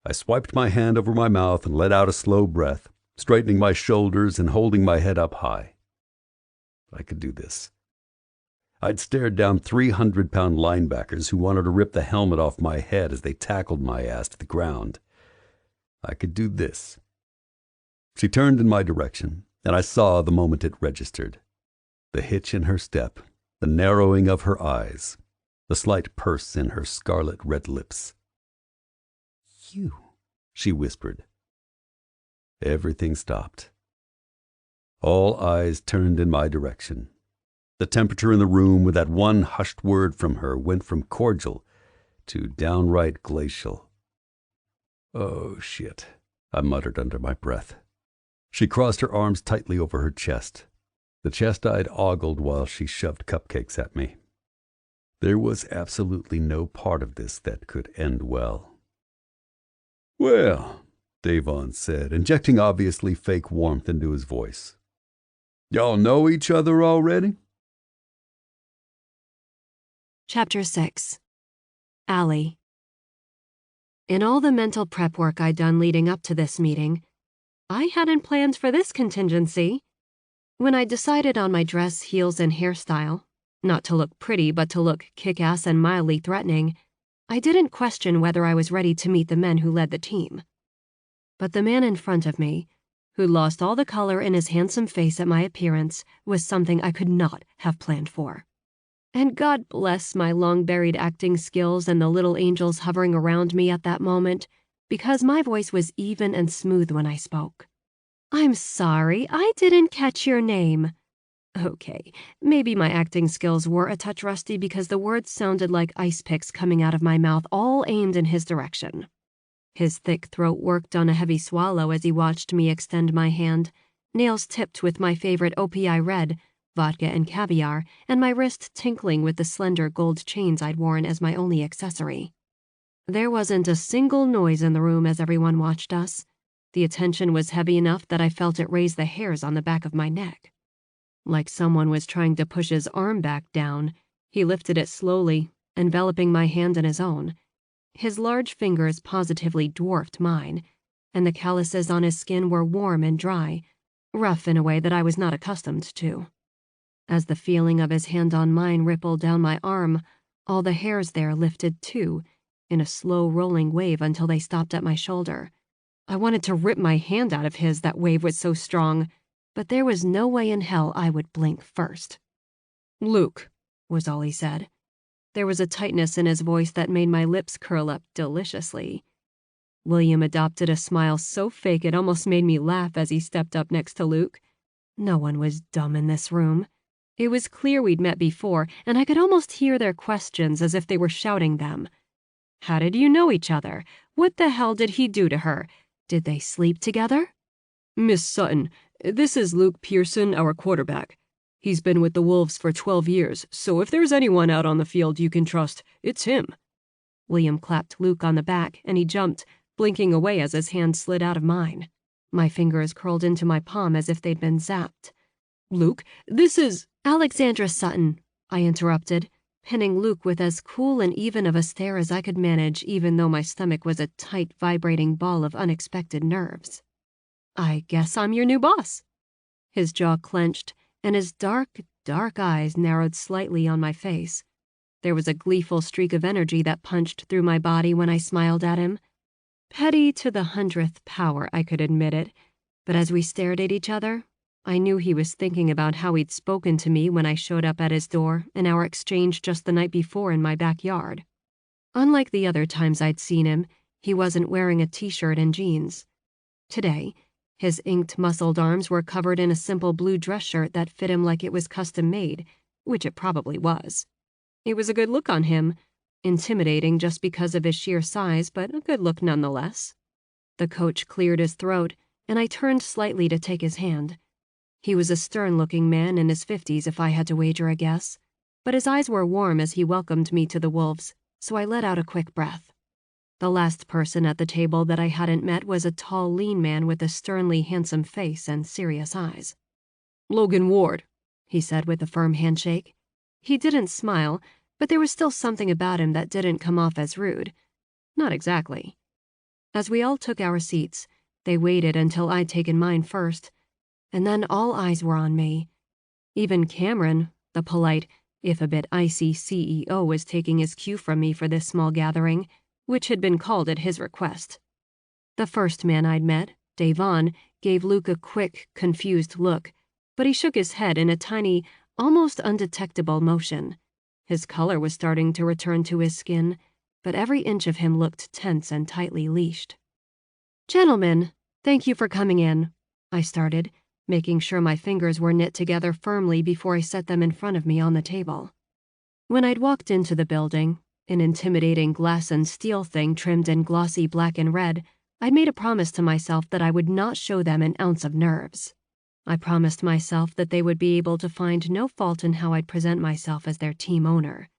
I swiped my hand over my mouth and let out a slow breath, straightening my shoulders and holding my head up high. I could do this. I'd stared down 300-pound linebackers who wanted to rip the helmet off my head as they tackled my ass to the ground. I could do this. She turned in my direction, and I saw the moment it registered. The hitch in her step, the narrowing of her eyes, the slight purse in her scarlet red lips. "You," she whispered. Everything stopped. All eyes turned in my direction. The temperature in the room with that one hushed word from her went from cordial to downright glacial. "Oh, shit," I muttered under my breath. She crossed her arms tightly over her chest. The chest I'd ogled while she shoved cupcakes at me. There was absolutely no part of this that could end well. "Well," Davon said, injecting obviously fake warmth into his voice. "Y'all know each other already?" Chapter 6. Allie. In all the mental prep work I'd done leading up to this meeting, I hadn't planned for this contingency. When I decided on my dress, heels, and hairstyle, not to look pretty but to look kick-ass and mildly threatening, I didn't question whether I was ready to meet the men who led the team. But the man in front of me, who lost all the color in his handsome face at my appearance, was something I could not have planned for. And God bless my long-buried acting skills and the little angels hovering around me at that moment, because my voice was even and smooth when I spoke. "I'm sorry, I didn't catch your name." Okay, maybe my acting skills were a touch rusty because the words sounded like ice picks coming out of my mouth, all aimed in his direction. His thick throat worked on a heavy swallow as he watched me extend my hand, nails tipped with my favorite OPI red, vodka and caviar, and my wrist tinkling with the slender gold chains I'd worn as my only accessory. There wasn't a single noise in the room as everyone watched us. The attention was heavy enough that I felt it raise the hairs on the back of my neck. Like someone was trying to push his arm back down, he lifted it slowly, enveloping my hand in his own. His large fingers positively dwarfed mine, and the calluses on his skin were warm and dry, rough in a way that I was not accustomed to. As the feeling of his hand on mine rippled down my arm, all the hairs there lifted too, in a slow rolling wave until they stopped at my shoulder. I wanted to rip my hand out of his, that wave was so strong, but there was no way in hell I would blink first. "Luke," was all he said. There was a tightness in his voice that made my lips curl up deliciously. William adopted a smile so fake it almost made me laugh as he stepped up next to Luke. No one was dumb in this room. It was clear we'd met before, and I could almost hear their questions as if they were shouting them. How did you know each other? What the hell did he do to her? Did they sleep together? "Miss Sutton, this is Luke Pearson, our quarterback. He's been with the Wolves for 12 years, so if there's anyone out on the field you can trust, it's him." William clapped Luke on the back, and he jumped, blinking away as his hand slid out of mine. My fingers curled into my palm as if they'd been zapped. "Luke, this is—" "Alexandra Sutton," I interrupted, pinning Luke with as cool and even of a stare as I could manage, even though my stomach was a tight, vibrating ball of unexpected nerves. "I guess I'm your new boss." His jaw clenched, and his dark, dark eyes narrowed slightly on my face. There was a gleeful streak of energy that punched through my body when I smiled at him. Petty to the 100th power, I could admit it, but as we stared at each other, I knew he was thinking about how he'd spoken to me when I showed up at his door in our exchange just the night before in my backyard. Unlike the other times I'd seen him, he wasn't wearing a t-shirt and jeans. Today, his inked, muscled arms were covered in a simple blue dress shirt that fit him like it was custom-made, which it probably was. It was a good look on him, intimidating just because of his sheer size, but a good look nonetheless. The coach cleared his throat, and I turned slightly to take his hand. He was a stern-looking man in his 50s if I had to wager a guess, but his eyes were warm as he welcomed me to the Wolves, so I let out a quick breath. The last person at the table that I hadn't met was a tall, lean man with a sternly handsome face and serious eyes. "Logan Ward," he said with a firm handshake. He didn't smile, but there was still something about him that didn't come off as rude. Not exactly. As we all took our seats, they waited until I'd taken mine first, and then all eyes were on me. Even Cameron, the polite, if a bit icy CEO, was taking his cue from me for this small gathering, which had been called at his request. The first man I'd met, Davon, gave Luke a quick, confused look, but he shook his head in a tiny, almost undetectable motion. His color was starting to return to his skin, but every inch of him looked tense and tightly leashed. "Gentlemen," "Thank you for coming in," I started, making sure my fingers were knit together firmly before I set them in front of me on the table. When I'd walked into the building, an intimidating glass and steel thing trimmed in glossy black and red, I'd made a promise to myself that I would not show them an ounce of nerves. I promised myself that they would be able to find no fault in how I'd present myself as their team owner.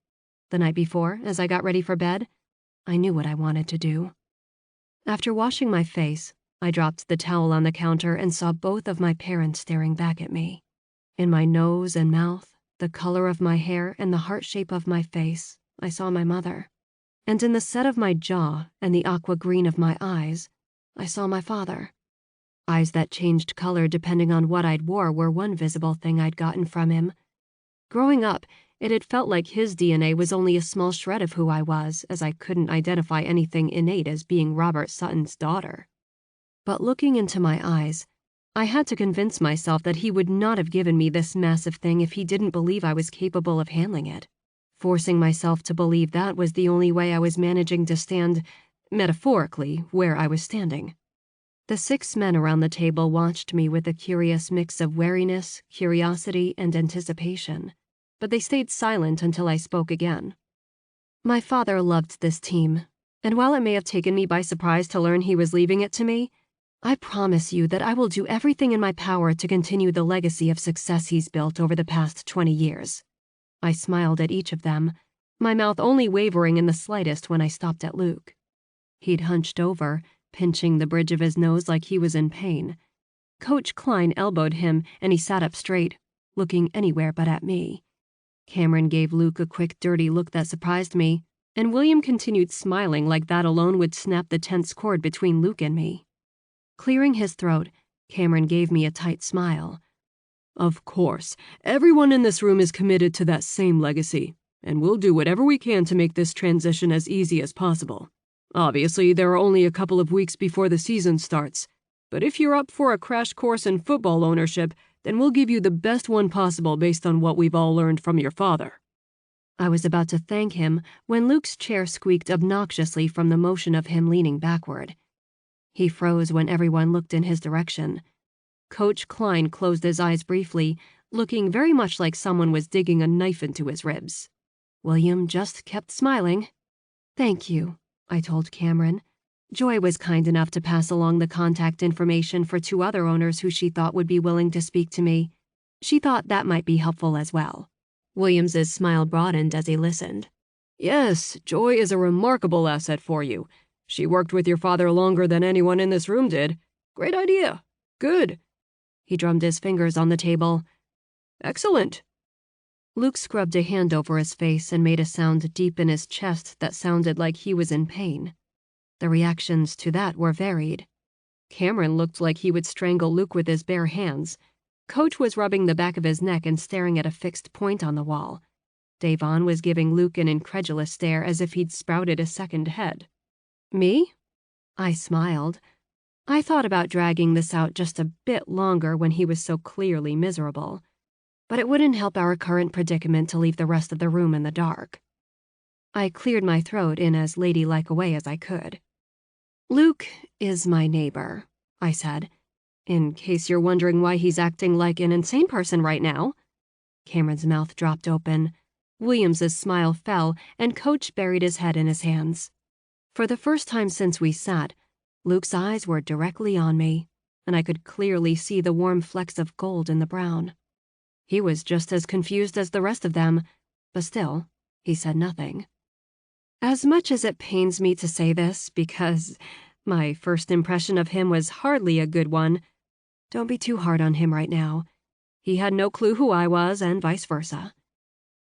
The night before, as I got ready for bed, I knew what I wanted to do. After washing my face, I dropped the towel on the counter and saw both of my parents staring back at me. In my nose and mouth, the color of my hair, and the heart shape of my face, I saw my mother. And in the set of my jaw and the aqua green of my eyes, I saw my father. Eyes that changed color depending on what I'd wore were one visible thing I'd gotten from him. Growing up, it had felt like his DNA was only a small shred of who I was, as I couldn't identify anything innate as being Robert Sutton's daughter. But looking into my eyes, I had to convince myself that he would not have given me this massive thing if he didn't believe I was capable of handling it. Forcing myself to believe that was the only way I was managing to stand, metaphorically, where I was standing. The 6 men around the table watched me with a curious mix of wariness, curiosity, and anticipation, but they stayed silent until I spoke again. My father loved this team, and while it may have taken me by surprise to learn he was leaving it to me, I promise you that I will do everything in my power to continue the legacy of success he's built over the past 20 years. I smiled at each of them, my mouth only wavering in the slightest when I stopped at Luke. He'd hunched over, pinching the bridge of his nose like he was in pain. Coach Klein elbowed him, and he sat up straight, looking anywhere but at me. Cameron gave Luke a quick, dirty look that surprised me, and William continued smiling like that alone would snap the tense cord between Luke and me. Clearing his throat, Cameron gave me a tight smile. "Of course, everyone in this room is committed to that same legacy, and we'll do whatever we can to make this transition as easy as possible. Obviously, there are only a couple of weeks before the season starts, but if you're up for a crash course in football ownership, then we'll give you the best one possible based on what we've all learned from your father." I was about to thank him when Luke's chair squeaked obnoxiously from the motion of him leaning backward. He froze when everyone looked in his direction. Coach Klein closed his eyes briefly, looking very much like someone was digging a knife into his ribs. William just kept smiling. "Thank you," I told Cameron. Joy was kind enough to pass along the contact information for 2 other owners who she thought would be willing to speak to me. She thought that might be helpful as well. Williams's smile broadened as he listened. "Yes, Joy is a remarkable asset for you. She worked with your father longer than anyone in this room did. Great idea. Good." He drummed his fingers on the table. "Excellent." Luke scrubbed a hand over his face and made a sound deep in his chest that sounded like he was in pain. The reactions to that were varied. Cameron looked like he would strangle Luke with his bare hands. Coach was rubbing the back of his neck and staring at a fixed point on the wall. Davon was giving Luke an incredulous stare as if he'd sprouted a second head. Me? I smiled. I thought about dragging this out just a bit longer when he was so clearly miserable, but it wouldn't help our current predicament to leave the rest of the room in the dark. I cleared my throat in as ladylike a way as I could. "Luke is my neighbor," I said, "in case you're wondering why he's acting like an insane person right now." Cameron's mouth dropped open. Williams's smile fell, and Coach buried his head in his hands. For the first time since we sat, Luke's eyes were directly on me, and I could clearly see the warm flecks of gold in the brown. He was just as confused as the rest of them, but still, he said nothing. As much as it pains me to say this, because my first impression of him was hardly a good one, don't be too hard on him right now. He had no clue who I was, and vice versa.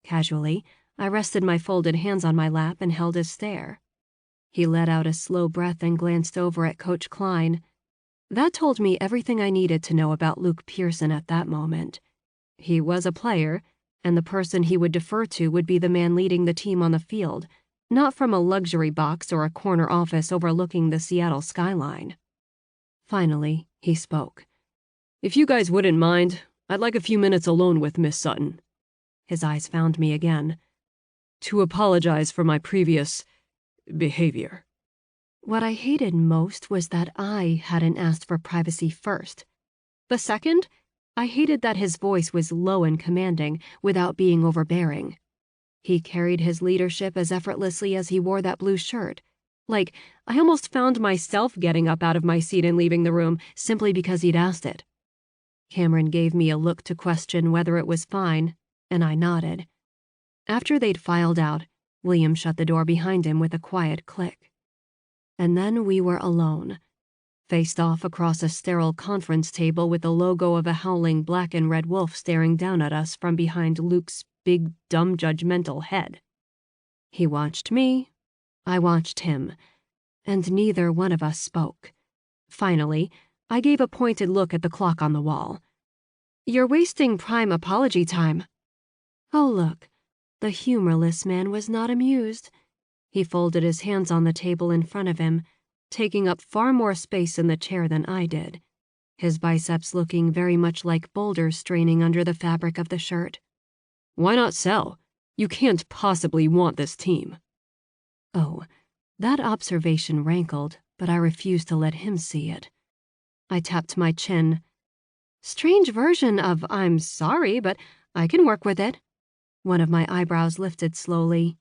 Casually, I rested my folded hands on my lap and held his stare. He let out a slow breath and glanced over at Coach Klein. That told me everything I needed to know about Luke Pearson at that moment. He was a player, and the person he would defer to would be the man leading the team on the field, not from a luxury box or a corner office overlooking the Seattle skyline. Finally, he spoke. "If you guys wouldn't mind, I'd like a few minutes alone with Miss Sutton." His eyes found me again. "To apologize for my previous behavior." What I hated most was that I hadn't asked for privacy first. The second, I hated that his voice was low and commanding without being overbearing. He carried his leadership as effortlessly as he wore that blue shirt. Like, I almost found myself getting up out of my seat and leaving the room simply because he'd asked it. Cameron gave me a look to question whether it was fine, and I nodded. After they'd filed out, William shut the door behind him with a quiet click. And then we were alone, faced off across a sterile conference table with the logo of a howling black and red wolf staring down at us from behind Luke's big, dumb, judgmental head. He watched me, I watched him, and neither one of us spoke. Finally, I gave a pointed look at the clock on the wall. "You're wasting prime apology time." Oh, look, the humorless man was not amused. He folded his hands on the table in front of him, taking up far more space in the chair than I did, his biceps looking very much like boulders straining under the fabric of the shirt. "Why not sell? You can't possibly want this team." Oh, that observation rankled, but I refused to let him see it. I tapped my chin. "Strange version of I'm sorry, but I can work with it." One of my eyebrows lifted slowly.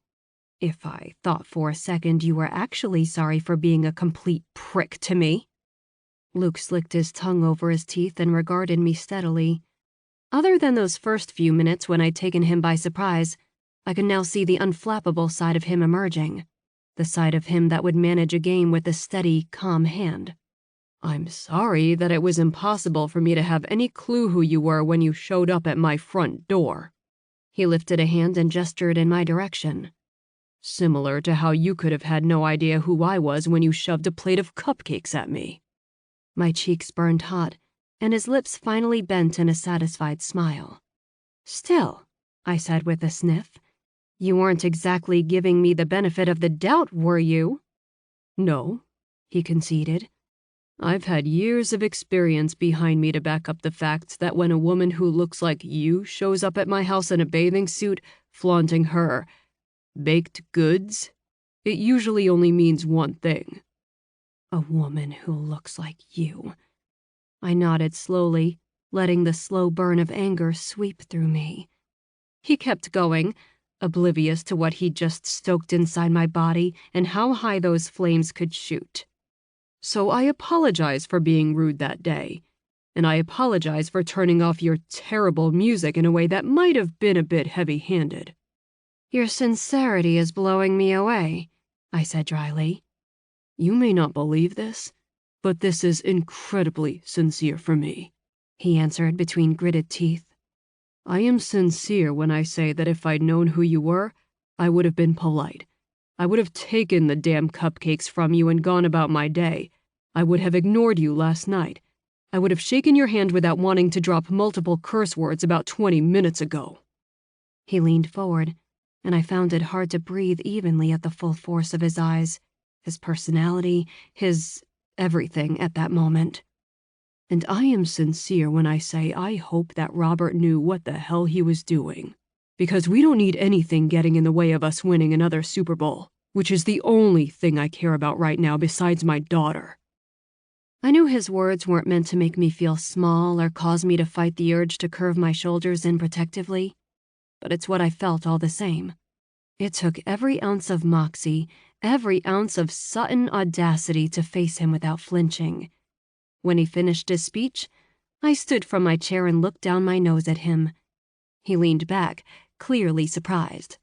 "If I thought for a second you were actually sorry for being a complete prick to me." Luke slicked his tongue over his teeth and regarded me steadily. Other than those first few minutes when I'd taken him by surprise, I could now see the unflappable side of him emerging, the side of him that would manage a game with a steady, calm hand. "I'm sorry that it was impossible for me to have any clue who you were when you showed up at my front door." He lifted a hand and gestured in my direction. "Similar to how you could have had no idea who I was when you shoved a plate of cupcakes at me." My cheeks burned hot, and his lips finally bent in a satisfied smile. "Still," I said with a sniff, "you weren't exactly giving me the benefit of the doubt, were you?" "No," he conceded. "I've had years of experience behind me to back up the fact that when a woman who looks like you shows up at my house in a bathing suit, flaunting her baked goods, it usually only means one thing." "A woman who looks like you." I nodded slowly, letting the slow burn of anger sweep through me. He kept going, oblivious to what he'd just stoked inside my body and how high those flames could shoot. "So I apologize for being rude that day, and I apologize for turning off your terrible music in a way that might have been a bit heavy-handed." "Your sincerity is blowing me away," I said dryly. "You may not believe this, but this is incredibly sincere for me," he answered between gritted teeth. "I am sincere when I say that if I'd known who you were, I would have been polite. I would have taken the damn cupcakes from you and gone about my day. I would have ignored you last night. I would have shaken your hand without wanting to drop multiple curse words about 20 minutes ago." He leaned forward, and I found it hard to breathe evenly at the full force of his eyes, his personality, his everything at that moment. "And I am sincere when I say I hope that Robert knew what the hell he was doing. Because we don't need anything getting in the way of us winning another Super Bowl, which is the only thing I care about right now besides my daughter." I knew his words weren't meant to make me feel small or cause me to fight the urge to curve my shoulders in protectively, but it's what I felt all the same. It took every ounce of moxie, every ounce of Sutton audacity to face him without flinching. When he finished his speech, I stood from my chair and looked down my nose at him. He leaned back, clearly surprised.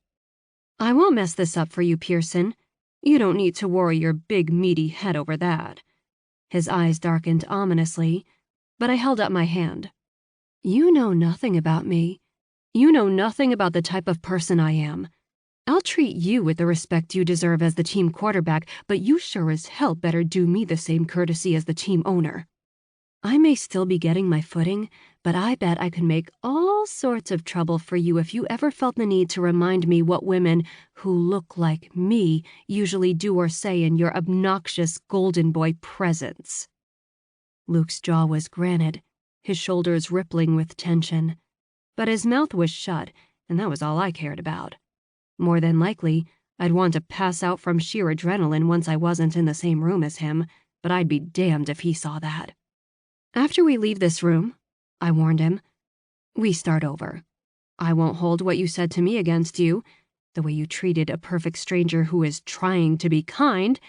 "I won't mess this up for you, Pearson. You don't need to worry your big, meaty head over that." His eyes darkened ominously, but I held up my hand. "You know nothing about me. You know nothing about the type of person I am. I'll treat you with the respect you deserve as the team quarterback, but you sure as hell better do me the same courtesy as the team owner. I may still be getting my footing, but I bet I could make all sorts of trouble for you if you ever felt the need to remind me what women who look like me usually do or say in your obnoxious golden boy presence." Luke's jaw was granite, his shoulders rippling with tension, but his mouth was shut, and that was all I cared about. More than likely, I'd want to pass out from sheer adrenaline once I wasn't in the same room as him, but I'd be damned if he saw that. After we leave this room, I warned him, we start over. I won't hold what you said to me against you, the way you treated a perfect stranger who is trying to be kind,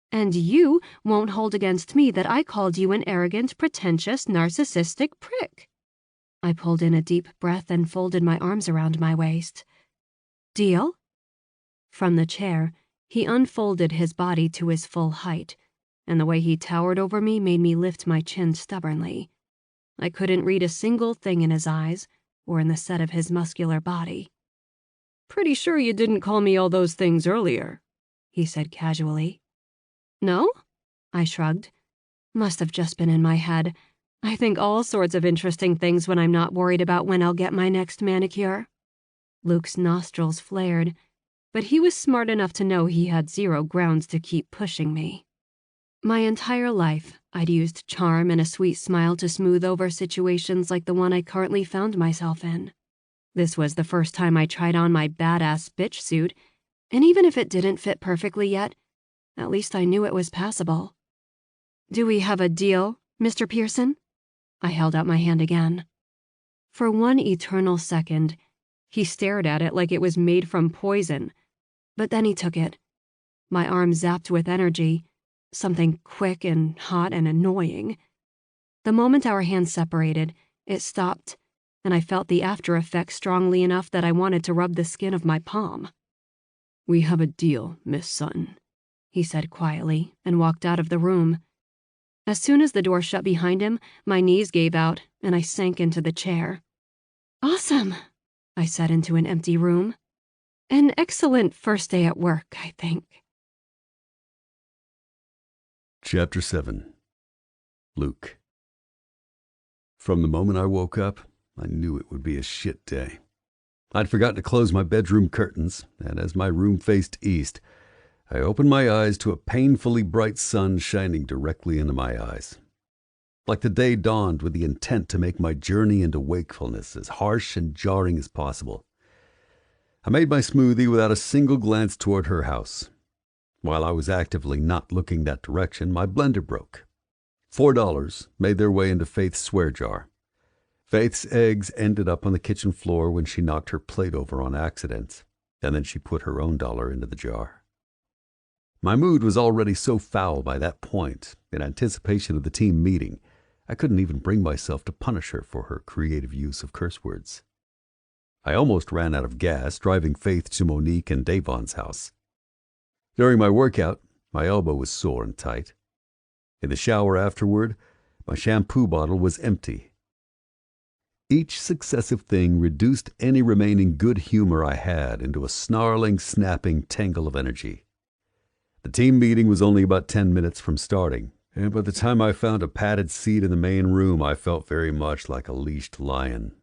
and you won't hold against me that I called you an arrogant, pretentious, narcissistic prick. I pulled in a deep breath and folded my arms around my waist. Deal? From the chair, he unfolded his body to his full height, and the way he towered over me made me lift my chin stubbornly. I couldn't read a single thing in his eyes or in the set of his muscular body. Pretty sure you didn't call me all those things earlier, he said casually. No? I shrugged. Must have just been in my head. I think all sorts of interesting things when I'm not worried about when I'll get my next manicure. Luke's nostrils flared, but he was smart enough to know he had zero grounds to keep pushing me. My entire life, I'd used charm and a sweet smile to smooth over situations like the one I currently found myself in. This was the first time I tried on my badass bitch suit, and even if it didn't fit perfectly yet, at least I knew it was passable. Do we have a deal, Mr. Pearson? I held out my hand again. For one eternal second, he stared at it like it was made from poison, but then he took it. My arm zapped with energy, something quick and hot and annoying. The moment our hands separated, it stopped, and I felt the after effects strongly enough that I wanted to rub the skin of my palm. We have a deal, Miss Sutton, he said quietly, and walked out of the room. As soon as the door shut behind him, my knees gave out, and I sank into the chair. Awesome, I said into an empty room. An excellent first day at work, I think. Chapter 7. Luke. From the moment I woke up, I knew it would be a shit day. I'd forgotten to close my bedroom curtains, and as my room faced east, I opened my eyes to a painfully bright sun shining directly into my eyes. Like the day dawned with the intent to make my journey into wakefulness as harsh and jarring as possible. I made my smoothie without a single glance toward her house. While I was actively not looking that direction, my blender broke. $4 made their way into Faith's swear jar. Faith's eggs ended up on the kitchen floor when she knocked her plate over on accident, and then she put her own dollar into the jar. My mood was already so foul by that point, in anticipation of the team meeting, I couldn't even bring myself to punish her for her creative use of curse words. I almost ran out of gas driving Faith to Monique and Davon's house. During my workout, my elbow was sore and tight. In the shower afterward, my shampoo bottle was empty. Each successive thing reduced any remaining good humor I had into a snarling, snapping tangle of energy. The team meeting was only about 10 minutes from starting, and by the time I found a padded seat in the main room, I felt very much like a leashed lion.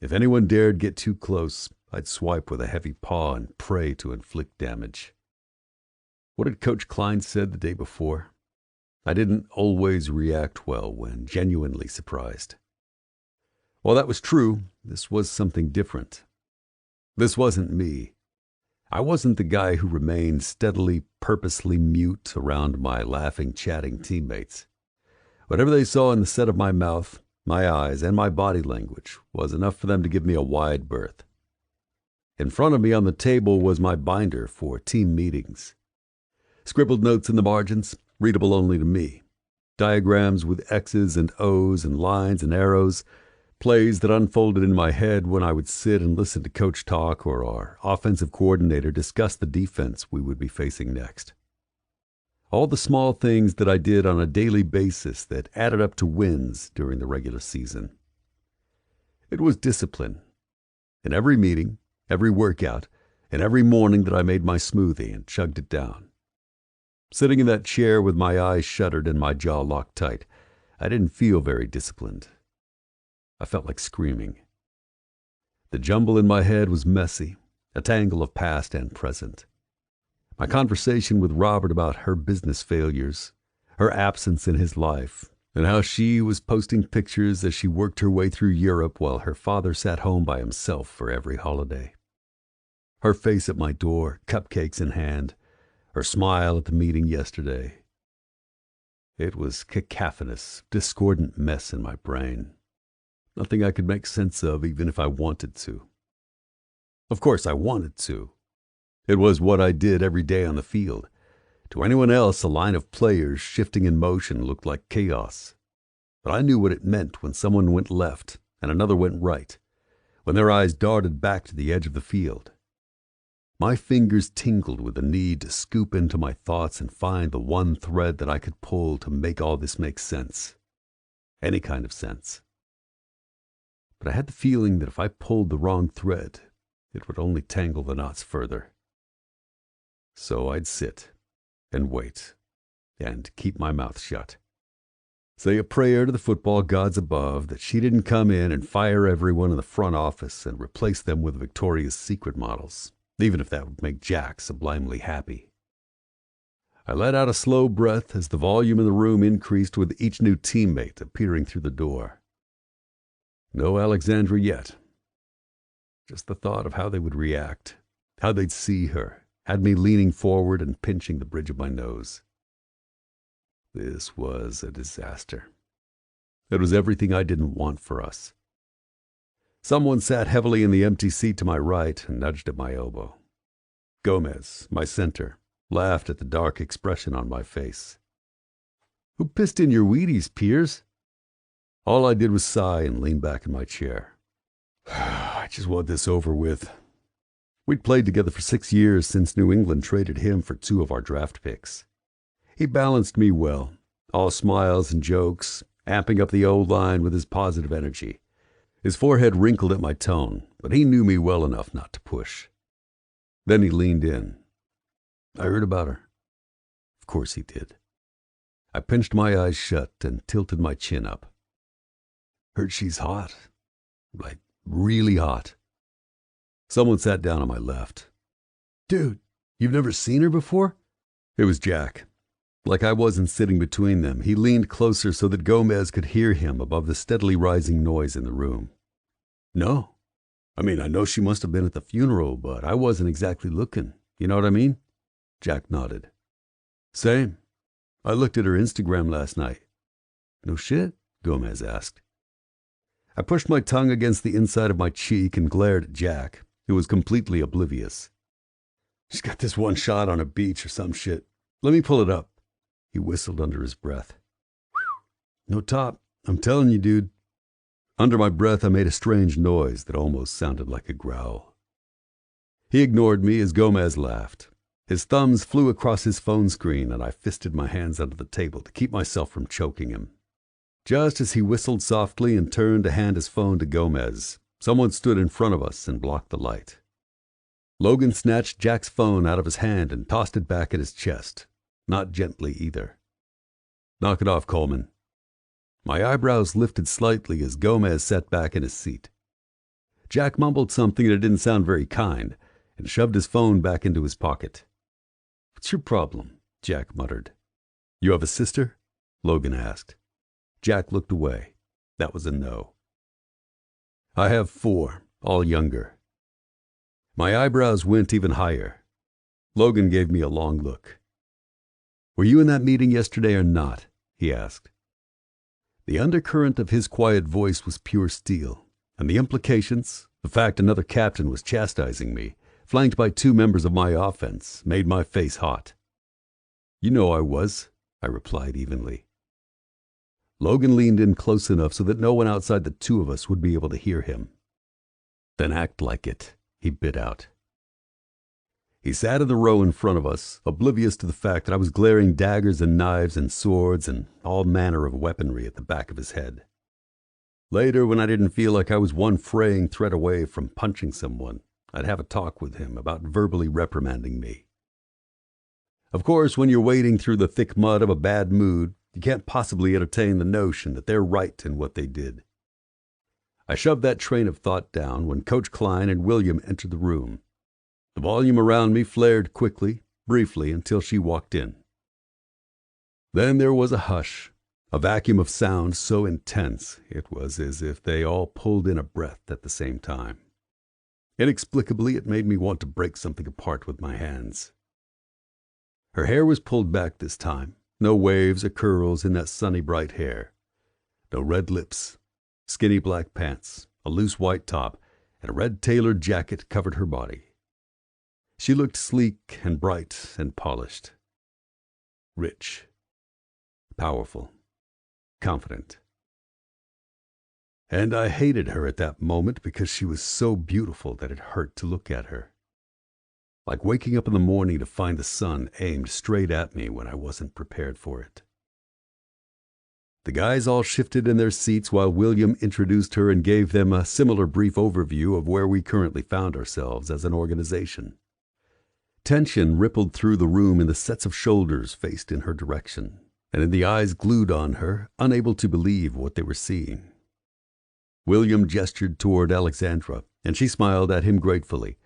If anyone dared get too close, I'd swipe with a heavy paw and pray to inflict damage. What had Coach Klein said the day before? I didn't always react well when genuinely surprised. While that was true, this was something different. This wasn't me. I wasn't the guy who remained steadily, purposely mute around my laughing, chatting teammates. Whatever they saw in the set of my mouth, my eyes, and my body language was enough for them to give me a wide berth. In front of me on the table was my binder for team meetings. Scribbled notes in the margins, readable only to me. Diagrams with X's and O's and lines and arrows. Plays that unfolded in my head when I would sit and listen to Coach talk or our offensive coordinator discuss the defense we would be facing next. All the small things that I did on a daily basis that added up to wins during the regular season. It was discipline. In every meeting, every workout, and every morning that I made my smoothie and chugged it down. Sitting in that chair with my eyes shuttered and my jaw locked tight, I didn't feel very disciplined. I felt like screaming. The jumble in my head was messy, a tangle of past and present. My conversation with Robert about her business failures, her absence in his life, and how she was posting pictures as she worked her way through Europe while her father sat home by himself for every holiday. Her face at my door, cupcakes in hand, her smile at the meeting yesterday. It was cacophonous, discordant mess in my brain. Nothing I could make sense of even if I wanted to. Of course I wanted to. It was what I did every day on the field. To anyone else, a line of players shifting in motion looked like chaos. But I knew what it meant when someone went left and another went right, when their eyes darted back to the edge of the field. My fingers tingled with the need to scoop into my thoughts and find the one thread that I could pull to make all this make sense. Any kind of sense. But I had the feeling that if I pulled the wrong thread, it would only tangle the knots further. So I'd sit and wait and keep my mouth shut. Say a prayer to the football gods above that she didn't come in and fire everyone in the front office and replace them with Victoria's Secret models, even if that would make Jack sublimely happy. I let out a slow breath as the volume in the room increased with each new teammate appearing through the door. No Alexandra yet. Just the thought of how they would react, how they'd see her, had me leaning forward and pinching the bridge of my nose. This was a disaster. It was everything I didn't want for us. Someone sat heavily in the empty seat to my right and nudged at my elbow. Gomez, my center, laughed at the dark expression on my face. "Who pissed in your Wheaties, Piers?" All I did was sigh and lean back in my chair. I just want this over with. We'd played together for 6 years since New England traded him for 2 of our draft picks. He balanced me well, all smiles and jokes, amping up the old line with his positive energy. His forehead wrinkled at my tone, but he knew me well enough not to push. Then he leaned in. "I heard about her." Of course he did. I pinched my eyes shut and tilted my chin up. "Heard she's hot. Like, really hot." Someone sat down on my left. "Dude, you've never seen her before?" It was Jack. Like I wasn't sitting between them, he leaned closer so that Gomez could hear him above the steadily rising noise in the room. "No. I mean, I know she must have been at the funeral, but I wasn't exactly looking. You know what I mean?" Jack nodded. "Same. I looked at her Instagram last night." "No shit?" Gomez asked. I pushed my tongue against the inside of my cheek and glared at Jack, who was completely oblivious. "She's got this one shot on a beach or some shit. Let me pull it up." He whistled under his breath. "No top. I'm telling you, dude." Under my breath, I made a strange noise that almost sounded like a growl. He ignored me as Gomez laughed. His thumbs flew across his phone screen, and I fisted my hands under the table to keep myself from choking him. Just as he whistled softly and turned to hand his phone to Gomez, someone stood in front of us and blocked the light. Logan snatched Jack's phone out of his hand and tossed it back at his chest. Not gently either. "Knock it off, Coleman." My eyebrows lifted slightly as Gomez sat back in his seat. Jack mumbled something that didn't sound very kind and shoved his phone back into his pocket. "What's your problem?" Jack muttered. "You have a sister?" Logan asked. Jack looked away. That was a no. "I have 4, all younger." My eyebrows went even higher. Logan gave me a long look. "Were you in that meeting yesterday or not?" he asked. The undercurrent of his quiet voice was pure steel, and the implications, the fact another captain was chastising me, flanked by 2 members of my offense, made my face hot. "You know I was," I replied evenly. Logan leaned in close enough so that no one outside the 2 of us would be able to hear him. "Then act like it," he bit out. He sat in the row in front of us, oblivious to the fact that I was glaring daggers and knives and swords and all manner of weaponry at the back of his head. Later, when I didn't feel like I was one fraying thread away from punching someone, I'd have a talk with him about verbally reprimanding me. Of course, when you're wading through the thick mud of a bad mood, you can't possibly entertain the notion that they're right in what they did. I shoved that train of thought down when Coach Klein and William entered the room. The volume around me flared quickly, briefly, until she walked in. Then there was a hush, a vacuum of sound so intense it was as if they all pulled in a breath at the same time. Inexplicably, it made me want to break something apart with my hands. Her hair was pulled back this time. No waves or curls in that sunny bright hair. No red lips. Skinny black pants, a loose white top, and a red tailored jacket covered her body. She looked sleek and bright and polished. Rich. Powerful. Confident. And I hated her at that moment because she was so beautiful that it hurt to look at her. Like waking up in the morning to find the sun aimed straight at me when I wasn't prepared for it. The guys all shifted in their seats while William introduced her and gave them a similar brief overview of where we currently found ourselves as an organization. Tension rippled through the room in the sets of shoulders faced in her direction, and in the eyes glued on her, unable to believe what they were seeing. William gestured toward Alexandra, and she smiled at him gratefully.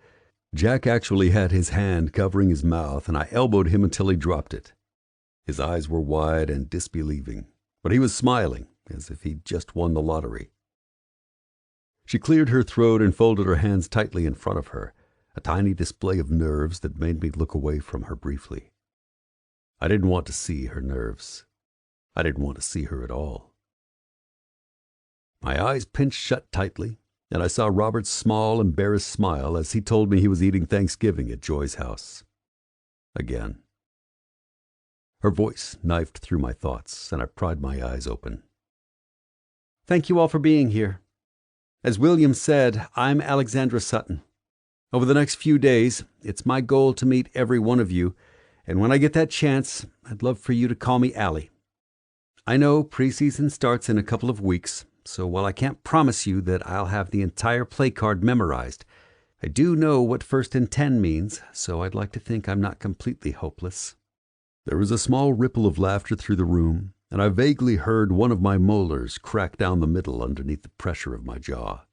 Jack actually had his hand covering his mouth, and I elbowed him until he dropped it. His eyes were wide and disbelieving, but he was smiling, as if he'd just won the lottery. She cleared her throat and folded her hands tightly in front of her, a tiny display of nerves that made me look away from her briefly. I didn't want to see her nerves. I didn't want to see her at all. My eyes pinched shut tightly, and I saw Robert's small, embarrassed smile as he told me he was eating Thanksgiving at Joy's house. Again. Her voice knifed through my thoughts, and I pried my eyes open. Thank you all for being here. As William said, I'm Alexandra Sutton. Over the next few days, it's my goal to meet every one of you, and when I get that chance, I'd love for you to call me Allie. I know preseason starts in a couple of weeks, so while I can't promise you that I'll have the entire play card memorized, I do know what 1st and 10 means, so I'd like to think I'm not completely hopeless. There was a small ripple of laughter through the room, and I vaguely heard one of my molars crack down the middle underneath the pressure of my jaw.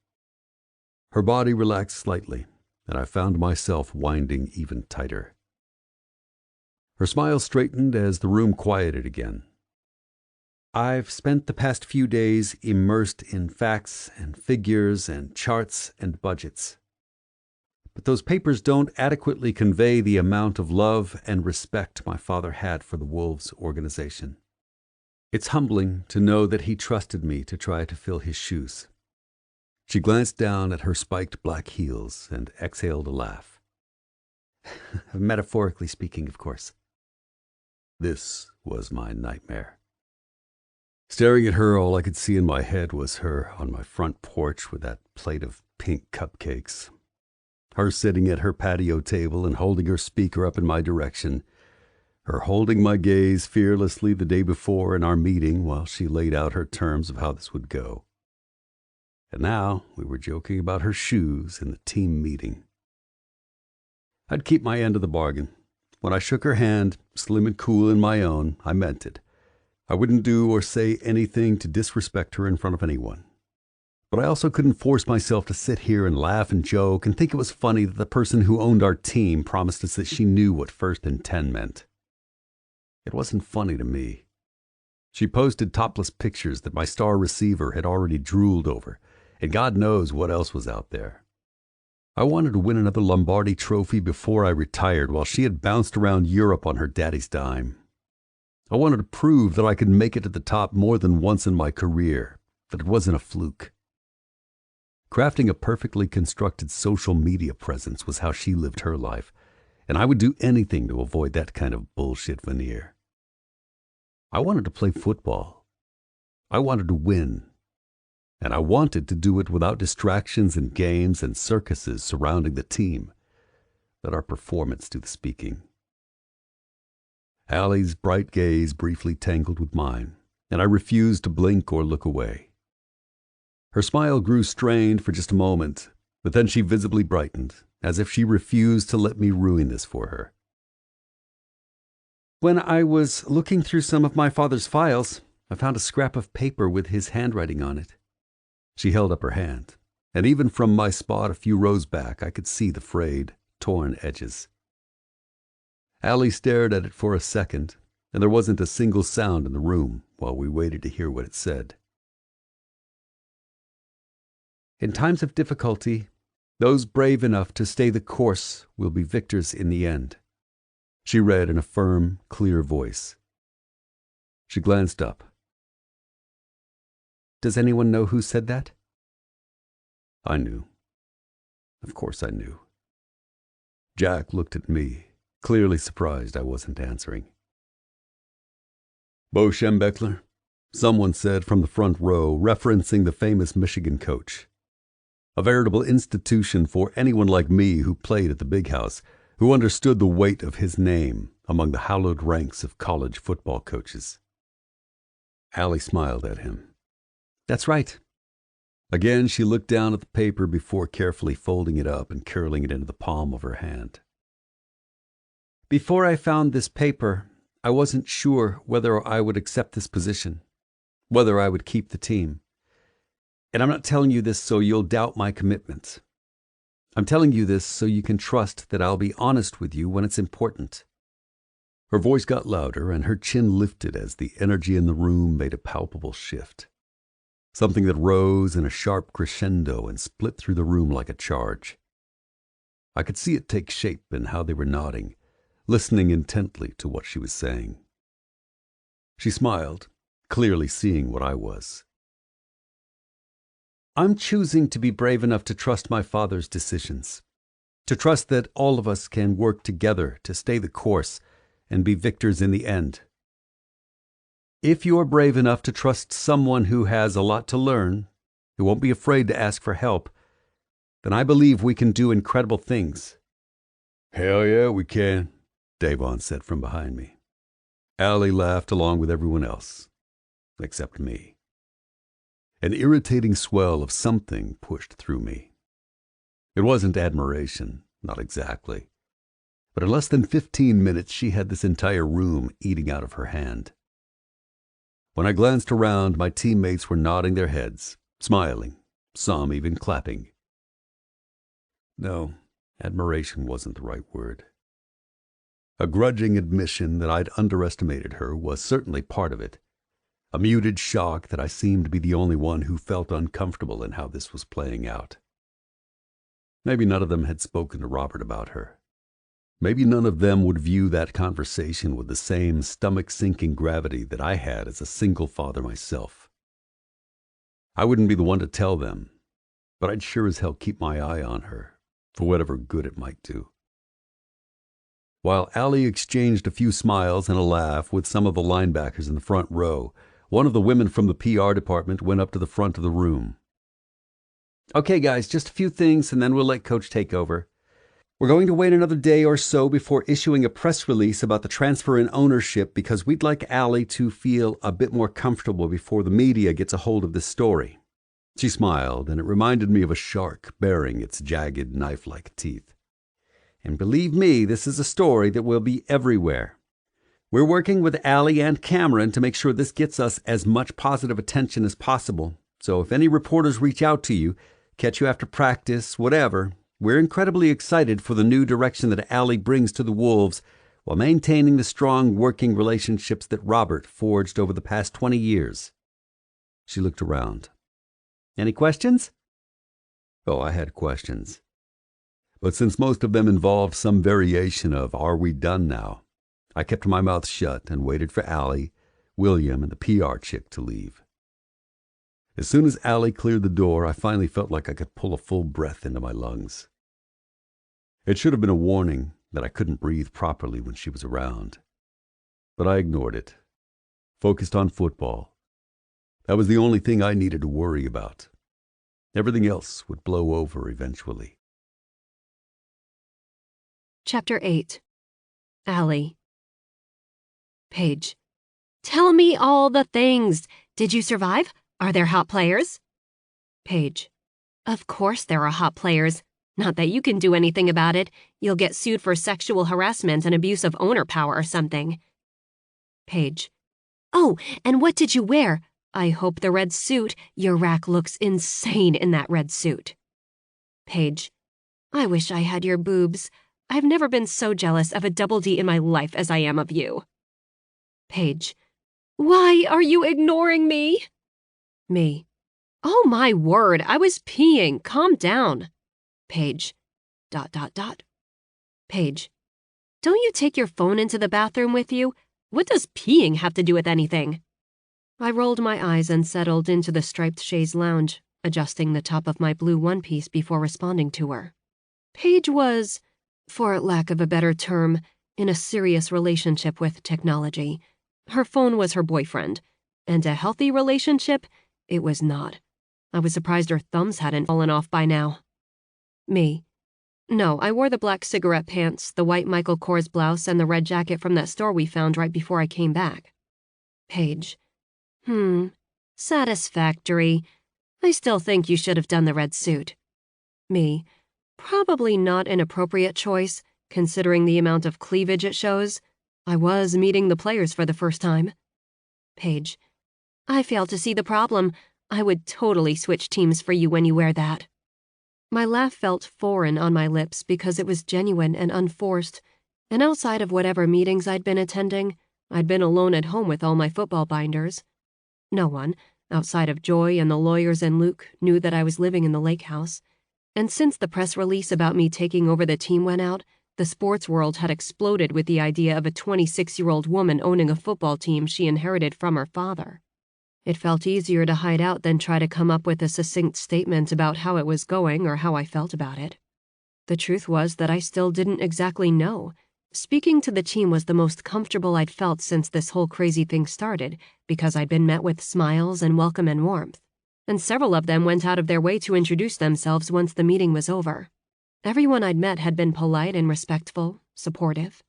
Her body relaxed slightly, and I found myself winding even tighter. Her smile straightened as the room quieted again. I've spent the past few days immersed in facts and figures and charts and budgets. But those papers don't adequately convey the amount of love and respect my father had for the Wolves organization. It's humbling to know that he trusted me to try to fill his shoes. She glanced down at her spiked black heels and exhaled a laugh. Metaphorically speaking, of course. This was my nightmare. Staring at her, all I could see in my head was her on my front porch with that plate of pink cupcakes. Her sitting at her patio table and holding her speaker up in my direction. Her holding my gaze fearlessly the day before in our meeting while she laid out her terms of how this would go. And now we were joking about her shoes in the team meeting. I'd keep my end of the bargain. When I shook her hand, slim and cool in my own, I meant it. I wouldn't do or say anything to disrespect her in front of anyone. But I also couldn't force myself to sit here and laugh and joke and think it was funny that the person who owned our team promised us that she knew what 1st and 10 meant. It wasn't funny to me. She posted topless pictures that my star receiver had already drooled over, and God knows what else was out there. I wanted to win another Lombardi trophy before I retired while she had bounced around Europe on her daddy's dime. I wanted to prove that I could make it to the top more than once in my career, that it wasn't a fluke. Crafting a perfectly constructed social media presence was how she lived her life, and I would do anything to avoid that kind of bullshit veneer. I wanted to play football. I wanted to win. And I wanted to do it without distractions and games and circuses surrounding the team. Let our performance do the speaking. Allie's bright gaze briefly tangled with mine, and I refused to blink or look away. Her smile grew strained for just a moment, but then she visibly brightened, as if she refused to let me ruin this for her. When I was looking through some of my father's files, I found a scrap of paper with his handwriting on it. She held up her hand, and even from my spot a few rows back I could see the frayed, torn edges. Allie stared at it for a second, and there wasn't a single sound in the room while we waited to hear what it said. In times of difficulty, Those brave enough to stay the course will be victors in the end," she read in a firm, clear voice. She glanced up. "Does anyone know who said that?" I knew. Of course I knew. Jack looked at me, clearly surprised I wasn't answering. "Bo Schembechler," someone said from the front row, referencing the famous Michigan coach. A veritable institution for anyone like me who played at the big house, who understood the weight of his name among the hallowed ranks of college football coaches. Allie smiled at him. "That's right." Again, she looked down at the paper before carefully folding it up and curling it into the palm of her hand. "Before I found this paper, I wasn't sure whether I would accept this position, whether I would keep the team. And I'm not telling you this so you'll doubt my commitment. I'm telling you this so you can trust that I'll be honest with you when it's important." Her voice got louder and her chin lifted as the energy in the room made a palpable shift. Something that rose in a sharp crescendo and split through the room like a charge. I could see it take shape in how they were nodding, listening intently to what she was saying. She smiled, clearly seeing what I was. "I'm choosing to be brave enough to trust my father's decisions, to trust that all of us can work together to stay the course and be victors in the end. If you're brave enough to trust someone who has a lot to learn, who won't be afraid to ask for help, then I believe we can do incredible things." "Hell yeah, we can," Davon said from behind me. Allie laughed along with everyone else, except me. An irritating swell of something pushed through me. It wasn't admiration, not exactly. But in less than 15 minutes, she had this entire room eating out of her hand. When I glanced around, my teammates were nodding their heads, smiling, some even clapping. No, admiration wasn't the right word. A grudging admission that I'd underestimated her was certainly part of it. A muted shock that I seemed to be the only one who felt uncomfortable in how this was playing out. Maybe none of them had spoken to Robert about her. Maybe none of them would view that conversation with the same stomach-sinking gravity that I had as a single father myself. I wouldn't be the one to tell them, but I'd sure as hell keep my eye on her, for whatever good it might do. While Allie exchanged a few smiles and a laugh with some of the linebackers in the front row, one of the women from the PR department went up to the front of the room. "Okay, guys, just a few things, and then we'll let Coach take over. We're going to wait another day or so before issuing a press release about the transfer in ownership because we'd like Allie to feel a bit more comfortable before the media gets a hold of this story." She smiled, and it reminded me of a shark baring its jagged, knife-like teeth. "And believe me, this is a story that will be everywhere. We're working with Allie and Cameron to make sure this gets us as much positive attention as possible. So if any reporters reach out to you, catch you after practice, whatever, we're incredibly excited for the new direction that Allie brings to the Wolves while maintaining the strong working relationships that Robert forged over the past 20 years. She looked around. "Any questions?" Oh, I had questions. But since most of them involved some variation of "Are we done now?" I kept my mouth shut and waited for Allie, William, and the PR chick to leave. As soon as Allie cleared the door, I finally felt like I could pull a full breath into my lungs. It should have been a warning that I couldn't breathe properly when she was around. But I ignored it, focused on football. That was the only thing I needed to worry about. Everything else would blow over eventually. Chapter 8. Allie. Paige. "Tell me all the things. Did you survive? Are there hot players?" Paige. "Of course there are hot players. Not that you can do anything about it. You'll get sued for sexual harassment and abuse of owner power or something." Paige. "Oh, and what did you wear? I hope the red suit. Your rack looks insane in that red suit." Paige. "I wish I had your boobs. I've never been so jealous of a double D in my life as I am of you." Paige. "Why are you ignoring me?" Me. "Oh my word, I was peeing. Calm down." Paige. ... Paige. Don't you take your phone into the bathroom with you? What does peeing have to do with anything? I rolled my eyes and settled into the striped chaise lounge, adjusting the top of my blue one-piece before responding to her. Paige was, for lack of a better term, in a serious relationship with technology. Her phone was her boyfriend, and a healthy relationship it was not. I was surprised her thumbs hadn't fallen off by now. Me. No, I wore the black cigarette pants, the white Michael Kors blouse, and the red jacket from that store we found right before I came back. Paige. Satisfactory. I still think you should have done the red suit. Me. Probably not an appropriate choice, considering the amount of cleavage it shows. I was meeting the players for the first time. Paige. I fail to see the problem. I would totally switch teams for you when you wear that. My laugh felt foreign on my lips because it was genuine and unforced, and outside of whatever meetings I'd been attending, I'd been alone at home with all my football binders. No one, outside of Joy and the lawyers and Luke, knew that I was living in the lake house, and since the press release about me taking over the team went out, the sports world had exploded with the idea of a 26-year-old woman owning a football team she inherited from her father. It felt easier to hide out than try to come up with a succinct statement about how it was going or how I felt about it. The truth was that I still didn't exactly know. Speaking to the team was the most comfortable I'd felt since this whole crazy thing started, because I'd been met with smiles and welcome and warmth, and several of them went out of their way to introduce themselves once the meeting was over. Everyone I'd met had been polite and respectful, supportive.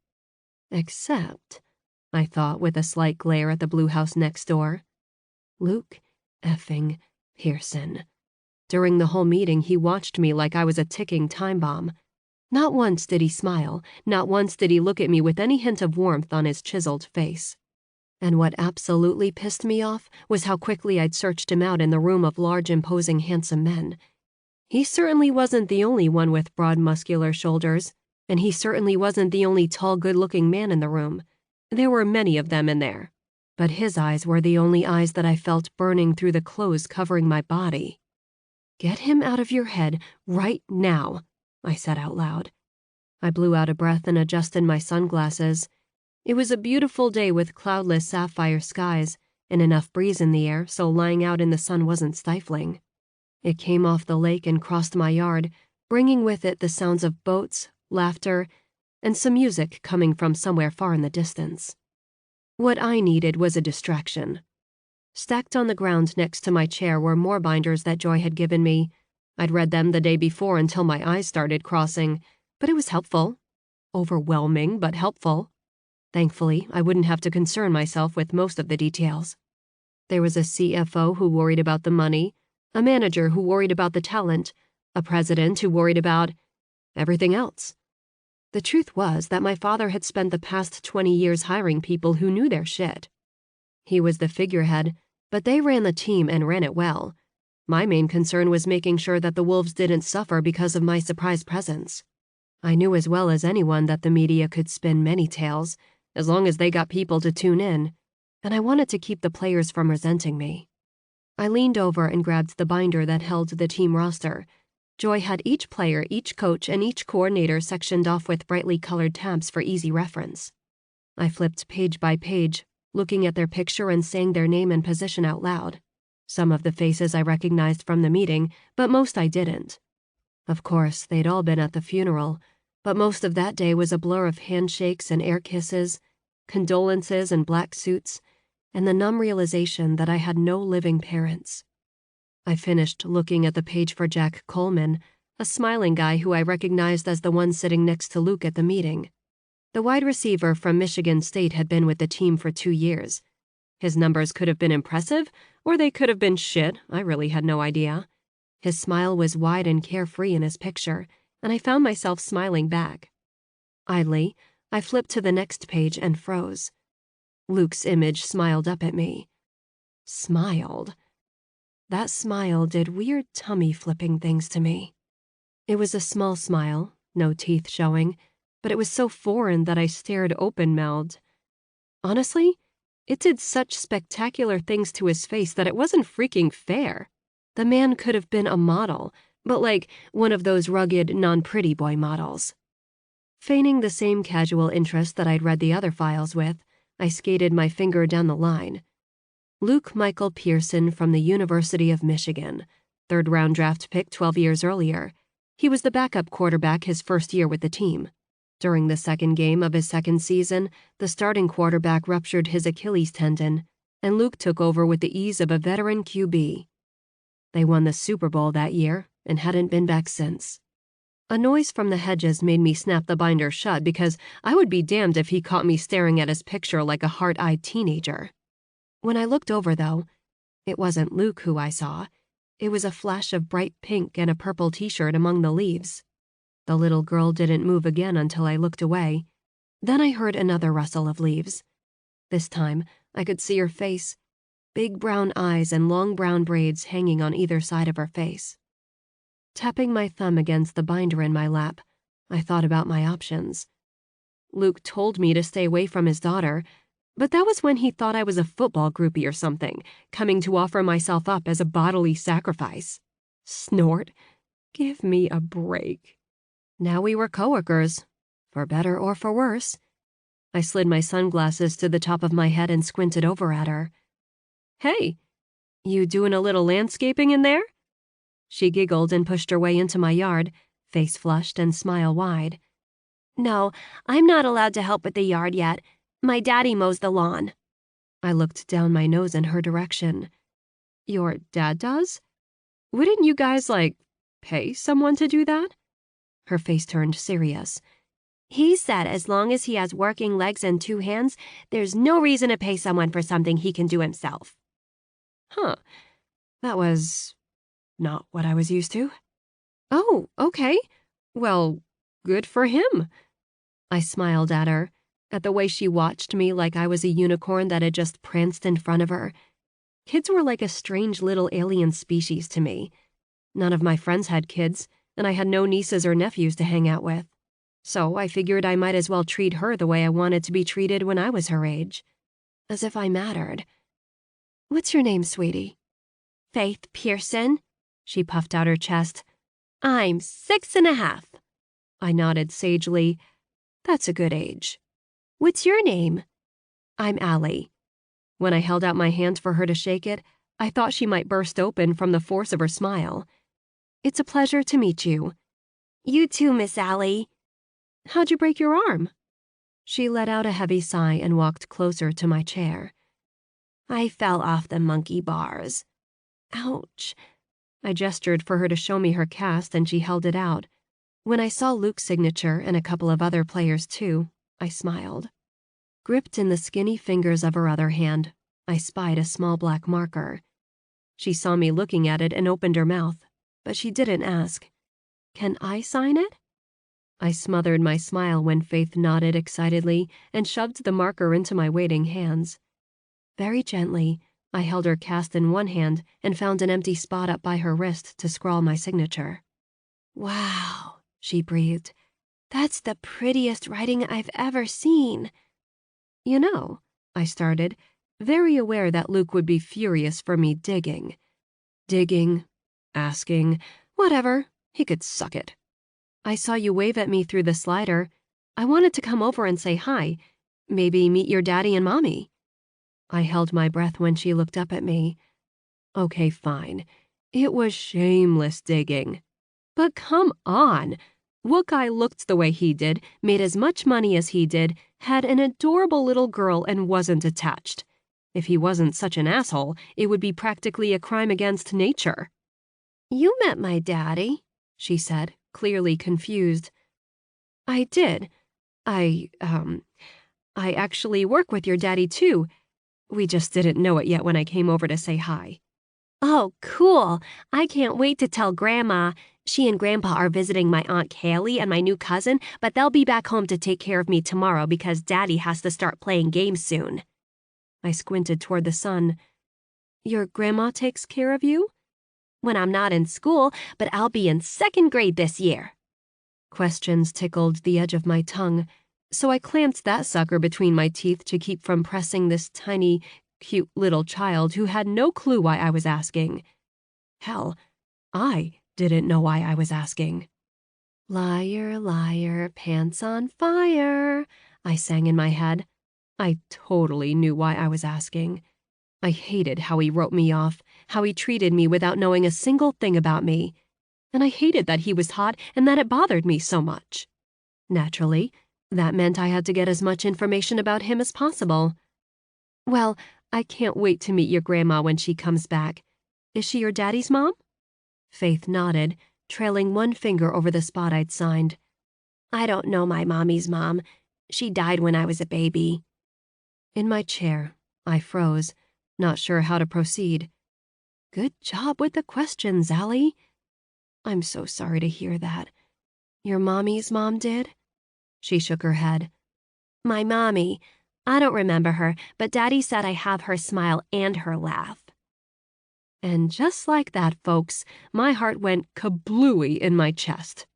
Except, I thought with a slight glare at the blue house next door, Luke effing Pearson. During the whole meeting, he watched me like I was a ticking time bomb. Not once did he smile, not once did he look at me with any hint of warmth on his chiseled face. And what absolutely pissed me off was how quickly I'd searched him out in the room of large, imposing, handsome men. He certainly wasn't the only one with broad, muscular shoulders, and he certainly wasn't the only tall, good-looking man in the room. There were many of them in there. But his eyes were the only eyes that I felt burning through the clothes covering my body. Get him out of your head right now, I said out loud. I blew out a breath and adjusted my sunglasses. It was a beautiful day with cloudless sapphire skies and enough breeze in the air so lying out in the sun wasn't stifling. It came off the lake and crossed my yard, bringing with it the sounds of boats, laughter, and some music coming from somewhere far in the distance. What I needed was a distraction. Stacked on the ground next to my chair were more binders that Joy had given me. I'd read them the day before until my eyes started crossing, but it was helpful. Overwhelming, but helpful. Thankfully, I wouldn't have to concern myself with most of the details. There was a CFO who worried about the money, a manager who worried about the talent, a president who worried about everything else. The truth was that my father had spent the past 20 years hiring people who knew their shit. He was the figurehead, but they ran the team and ran it well. My main concern was making sure that the wolves didn't suffer because of my surprise presence. I knew as well as anyone that the media could spin many tales, as long as they got people to tune in, and I wanted to keep the players from resenting me. I leaned over and grabbed the binder that held the team roster. Joy had each player, each coach, and each coordinator sectioned off with brightly colored tabs for easy reference. I flipped page by page, looking at their picture and saying their name and position out loud. Some of the faces I recognized from the meeting, but most I didn't. Of course, they'd all been at the funeral, but most of that day was a blur of handshakes and air kisses, condolences and black suits, and the numb realization that I had no living parents. I finished looking at the page for Jack Coleman, a smiling guy who I recognized as the one sitting next to Luke at the meeting. The wide receiver from Michigan State had been with the team for 2 years. His numbers could have been impressive, or they could have been shit. I really had no idea. His smile was wide and carefree in his picture, and I found myself smiling back. Idly, I flipped to the next page and froze. Luke's image smiled up at me. Smiled. That smile did weird tummy-flipping things to me. It was a small smile, no teeth showing, but it was so foreign that I stared open-mouthed. Honestly, it did such spectacular things to his face that it wasn't freaking fair. The man could have been a model, but like one of those rugged, non-pretty boy models. Feigning the same casual interest that I'd read the other files with, I skated my finger down the line. Luke Michael Pearson from the University of Michigan, third-round draft pick 12 years earlier. He was the backup quarterback his first year with the team. During the second game of his second season, the starting quarterback ruptured his Achilles tendon, and Luke took over with the ease of a veteran QB. They won the Super Bowl that year and hadn't been back since. A noise from the hedges made me snap the binder shut because I would be damned if he caught me staring at his picture like a hard-eyed teenager. When I looked over, though, it wasn't Luke who I saw. It was a flash of bright pink and a purple t-shirt among the leaves. The little girl didn't move again until I looked away. Then I heard another rustle of leaves. This time, I could see her face, big brown eyes and long brown braids hanging on either side of her face. Tapping my thumb against the binder in my lap, I thought about my options. Luke told me to stay away from his daughter, but that was when he thought I was a football groupie or something, coming to offer myself up as a bodily sacrifice. Snort. Give me a break. Now we were coworkers, for better or for worse. I slid my sunglasses to the top of my head and squinted over at her. Hey, you doing a little landscaping in there? She giggled and pushed her way into my yard, face flushed and smile wide. No, I'm not allowed to help with the yard yet. My daddy mows the lawn. I looked down my nose in her direction. Your dad does? Wouldn't you guys, pay someone to do that? Her face turned serious. He said as long as he has working legs and 2 hands, there's no reason to pay someone for something he can do himself. Huh. That was not what I was used to. Oh, okay. Well, good for him. I smiled at her, at the way she watched me like I was a unicorn that had just pranced in front of her. Kids were like a strange little alien species to me. None of my friends had kids, and I had no nieces or nephews to hang out with. So I figured I might as well treat her the way I wanted to be treated when I was her age. As if I mattered. What's your name, sweetie? Faith Pearson. She puffed out her chest. I'm 6.5. I nodded sagely. That's a good age. What's your name? I'm Allie. When I held out my hand for her to shake it, I thought she might burst open from the force of her smile. It's a pleasure to meet you. You too, Miss Allie. How'd you break your arm? She let out a heavy sigh and walked closer to my chair. I fell off the monkey bars. Ouch. I gestured for her to show me her cast and she held it out. When I saw Luke's signature and a couple of other players too, I smiled. Gripped in the skinny fingers of her other hand, I spied a small black marker. She saw me looking at it and opened her mouth, but she didn't ask. Can I sign it? I smothered my smile when Faith nodded excitedly and shoved the marker into my waiting hands. Very gently, I held her cast in one hand and found an empty spot up by her wrist to scrawl my signature. Wow, she breathed. That's the prettiest writing I've ever seen. You know, I started, very aware that Luke would be furious for me digging. Digging, asking, whatever, he could suck it. I saw you wave at me through the slider. I wanted to come over and say hi, maybe meet your daddy and mommy. I held my breath when she looked up at me. Okay, fine. It was shameless digging. But come on. What guy looked the way he did, made as much money as he did, had an adorable little girl and wasn't attached? If he wasn't such an asshole, it would be practically a crime against nature. You met my daddy, she said, clearly confused. I did. I actually work with your daddy too. We just didn't know it yet when I came over to say hi. Oh, cool. I can't wait to tell Grandma. She and Grandpa are visiting my Aunt Kaylee and my new cousin, but they'll be back home to take care of me tomorrow because Daddy has to start playing games soon. I squinted toward the sun. Your grandma takes care of you? When I'm not in school, but I'll be in 2nd grade this year. Questions tickled the edge of my tongue, so I clamped that sucker between my teeth to keep from pressing this tiny, cute little child who had no clue why I was asking. Hell, I didn't know why I was asking. Liar, liar, pants on fire, I sang in my head. I totally knew why I was asking. I hated how he wrote me off, how he treated me without knowing a single thing about me. And I hated that he was hot and that it bothered me so much. Naturally, that meant I had to get as much information about him as possible. Well, I can't wait to meet your grandma when she comes back. Is she your daddy's mom? Faith nodded, trailing one finger over the spot I'd signed. I don't know my mommy's mom. She died when I was a baby. In my chair, I froze, not sure how to proceed. Good job with the questions, Allie. I'm so sorry to hear that. Your mommy's mom did? She shook her head. My mommy. I don't remember her, but Daddy said I have her smile and her laugh. And just like that, folks, my heart went kablooey in my chest.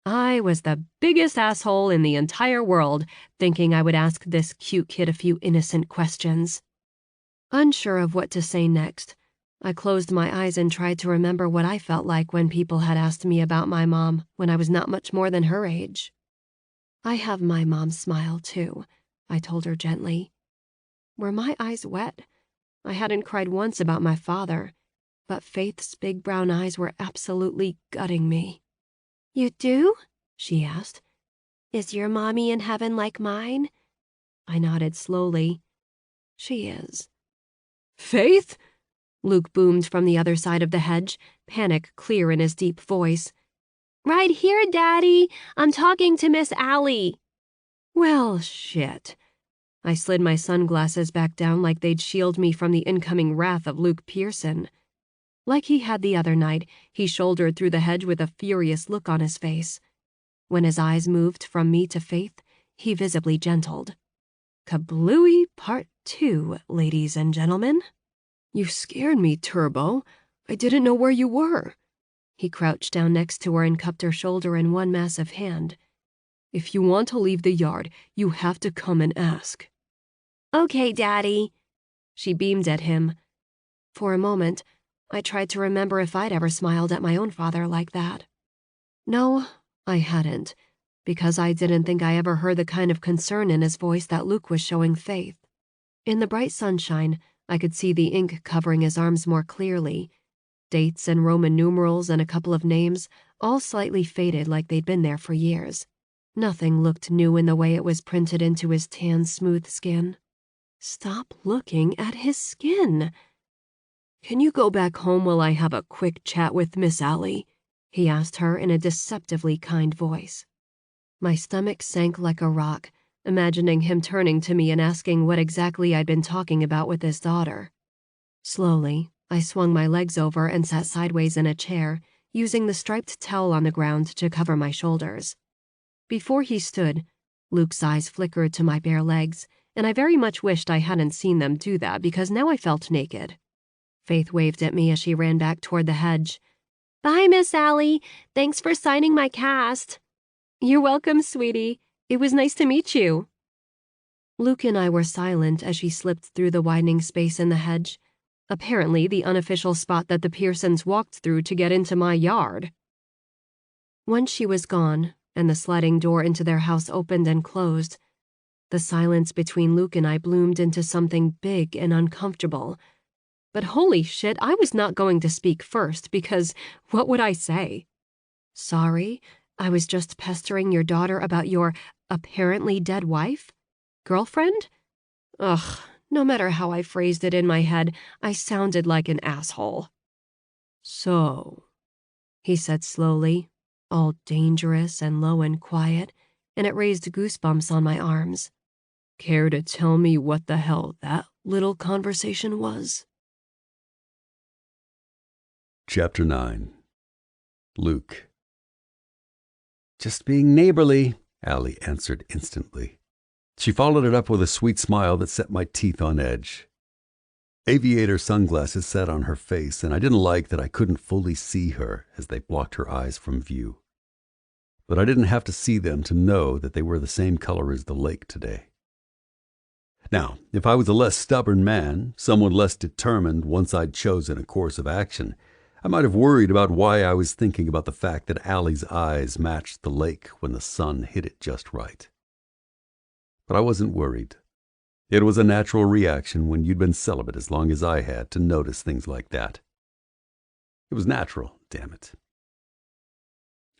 I was the biggest asshole in the entire world, thinking I would ask this cute kid a few innocent questions. Unsure of what to say next, I closed my eyes and tried to remember what I felt like when people had asked me about my mom when I was not much more than her age. I have my mom's smile, too, I told her gently. Were my eyes wet? I hadn't cried once about my father, but Faith's big brown eyes were absolutely gutting me. You do? She asked. Is your mommy in heaven like mine? I nodded slowly. She is. Faith? Luke boomed from the other side of the hedge, panic clear in his deep voice. Right here, Daddy. I'm talking to Miss Allie. Well, shit. I slid my sunglasses back down like they'd shield me from the incoming wrath of Luke Pearson. Like he had the other night, he shouldered through the hedge with a furious look on his face. When his eyes moved from me to Faith, he visibly gentled. Kablooey Part 2, ladies and gentlemen. You scared me, Turbo. I didn't know where you were. He crouched down next to her and cupped her shoulder in one massive hand. If you want to leave the yard, you have to come and ask. Okay, Daddy. She beamed at him. For a moment, I tried to remember if I'd ever smiled at my own father like that. No, I hadn't, because I didn't think I ever heard the kind of concern in his voice that Luke was showing Faith. In the bright sunshine, I could see the ink covering his arms more clearly. Dates and Roman numerals and a couple of names, all slightly faded like they'd been there for years. Nothing looked new in the way it was printed into his tan, smooth skin. Stop looking at his skin. Can you go back home while I have a quick chat with Miss Allie? He asked her in a deceptively kind voice. My stomach sank like a rock, imagining him turning to me and asking what exactly I'd been talking about with his daughter. Slowly, I swung my legs over and sat sideways in a chair, using the striped towel on the ground to cover my shoulders. Before he stood, Luke's eyes flickered to my bare legs, and I very much wished I hadn't seen them do that because now I felt naked. Faith waved at me as she ran back toward the hedge. Bye, Miss Allie. Thanks for signing my cast. You're welcome, sweetie. It was nice to meet you. Luke and I were silent as she slipped through the widening space in the hedge, apparently the unofficial spot that the Pearsons walked through to get into my yard. Once she was gone, and the sliding door into their house opened and closed, the silence between Luke and I bloomed into something big and uncomfortable. But holy shit, I was not going to speak first because what would I say? Sorry, I was just pestering your daughter about your apparently dead wife? Girlfriend? Ugh, no matter how I phrased it in my head, I sounded like an asshole. So, he said slowly, all dangerous and low and quiet, and it raised goosebumps on my arms. Care to tell me what the hell that little conversation was? Chapter 9. Luke. Just being neighborly, Allie answered instantly. She followed it up with a sweet smile that set my teeth on edge. Aviator sunglasses sat on her face, and I didn't like that I couldn't fully see her as they blocked her eyes from view. But I didn't have to see them to know that they were the same color as the lake today. Now, if I was a less stubborn man, someone less determined once I'd chosen a course of action, I might have worried about why I was thinking about the fact that Allie's eyes matched the lake when the sun hit it just right. But I wasn't worried. It was a natural reaction when you'd been celibate as long as I had to notice things like that. It was natural, damn it.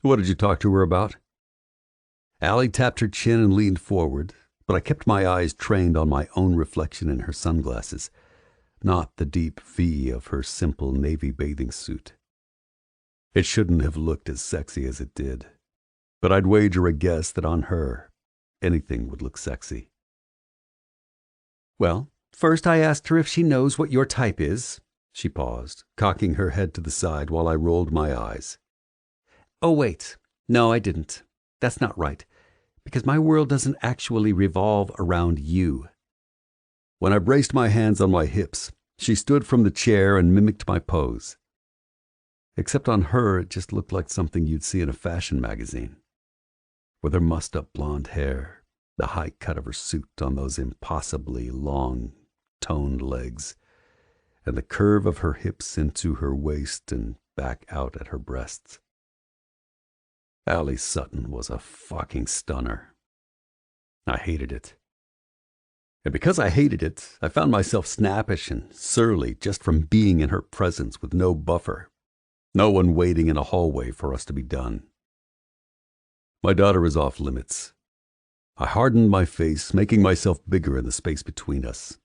What did you talk to her about? Allie tapped her chin and leaned forward, but I kept my eyes trained on my own reflection in her sunglasses, not the deep V of her simple navy bathing suit. It shouldn't have looked as sexy as it did, but I'd wager a guess that on her, anything would look sexy. Well, first I asked her if she knows what your type is. She paused, cocking her head to the side while I rolled my eyes. Oh, wait. No, I didn't. That's not right, because my world doesn't actually revolve around you. When I braced my hands on my hips, she stood from the chair and mimicked my pose. Except on her, it just looked like something you'd see in a fashion magazine. With her mussed-up blonde hair, the high cut of her suit on those impossibly long, toned legs, and the curve of her hips into her waist and back out at her breasts. Allie Sutton was a fucking stunner. I hated it. And because I hated it, I found myself snappish and surly just from being in her presence with no buffer, no one waiting in a hallway for us to be done. My daughter is off limits. I hardened my face, making myself bigger in the space between us,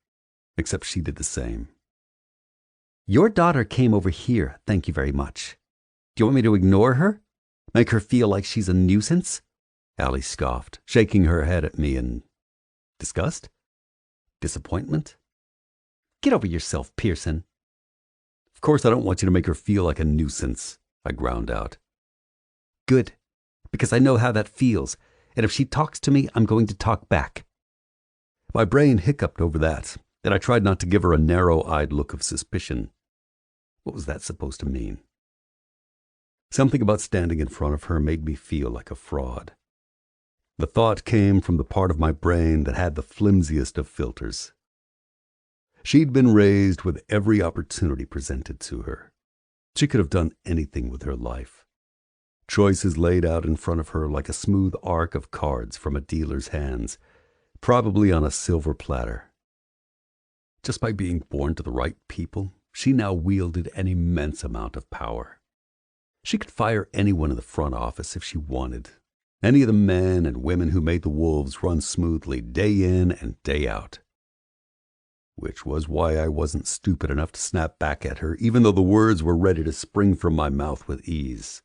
except she did the same. Your daughter came over here, thank you very much. Do you want me to ignore her? Make her feel like she's a nuisance? Allie scoffed, shaking her head at me in disgust? Disappointment? Get over yourself, Pearson. Of course I don't want you to make her feel like a nuisance, I ground out. Good, because I know how that feels, and if she talks to me, I'm going to talk back. My brain hiccuped over that, and I tried not to give her a narrow-eyed look of suspicion. What was that supposed to mean? Something about standing in front of her made me feel like a fraud. The thought came from the part of my brain that had the flimsiest of filters. She'd been raised with every opportunity presented to her. She could have done anything with her life. Choices laid out in front of her like a smooth arc of cards from a dealer's hands, probably on a silver platter. Just by being born to the right people, she now wielded an immense amount of power. She could fire anyone in the front office if she wanted. Any of the men and women who made the wolves run smoothly day in and day out. Which was why I wasn't stupid enough to snap back at her, even though the words were ready to spring from my mouth with ease.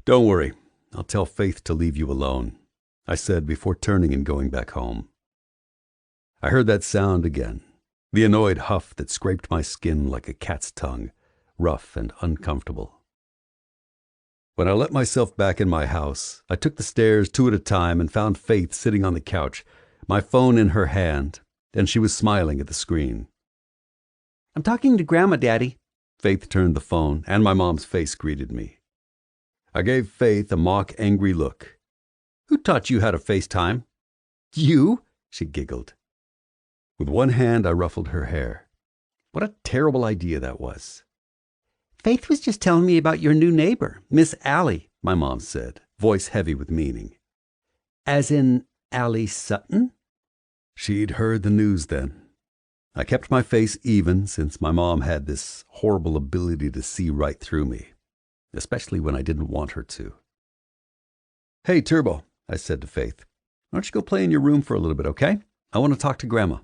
Don't worry, I'll tell Faith to leave you alone, I said before turning and going back home. I heard that sound again, the annoyed huff that scraped my skin like a cat's tongue, rough and uncomfortable. When I let myself back in my house, I took the stairs 2 at a time and found Faith sitting on the couch, my phone in her hand, and she was smiling at the screen. I'm talking to Grandma, Daddy. Faith turned the phone, and my mom's face greeted me. I gave Faith a mock angry look. Who taught you how to FaceTime? You? She giggled. With one hand, I ruffled her hair. What a terrible idea that was. Faith was just telling me about your new neighbor, Miss Allie, my mom said, voice heavy with meaning. As in Allie Sutton? She'd heard the news then. I kept my face even since my mom had this horrible ability to see right through me, especially when I didn't want her to. Hey, Turbo, I said to Faith, why don't you go play in your room for a little bit, okay? I want to talk to Grandma.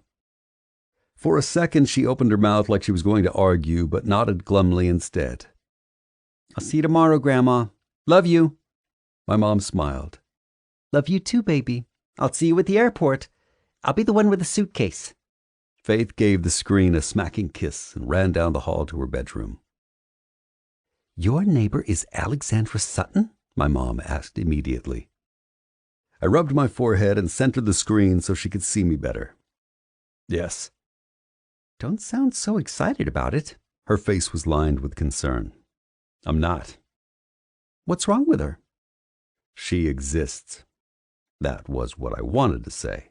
For a second, she opened her mouth like she was going to argue, but nodded glumly instead. I'll see you tomorrow, Grandma. Love you. My mom smiled. Love you too, baby. I'll see you at the airport. I'll be the one with the suitcase. Faith gave the screen a smacking kiss and ran down the hall to her bedroom. Your neighbor is Alexandra Sutton? My mom asked immediately. I rubbed my forehead and centered the screen so she could see me better. Yes. Don't sound so excited about it. Her face was lined with concern. I'm not. What's wrong with her? She exists. That was what I wanted to say.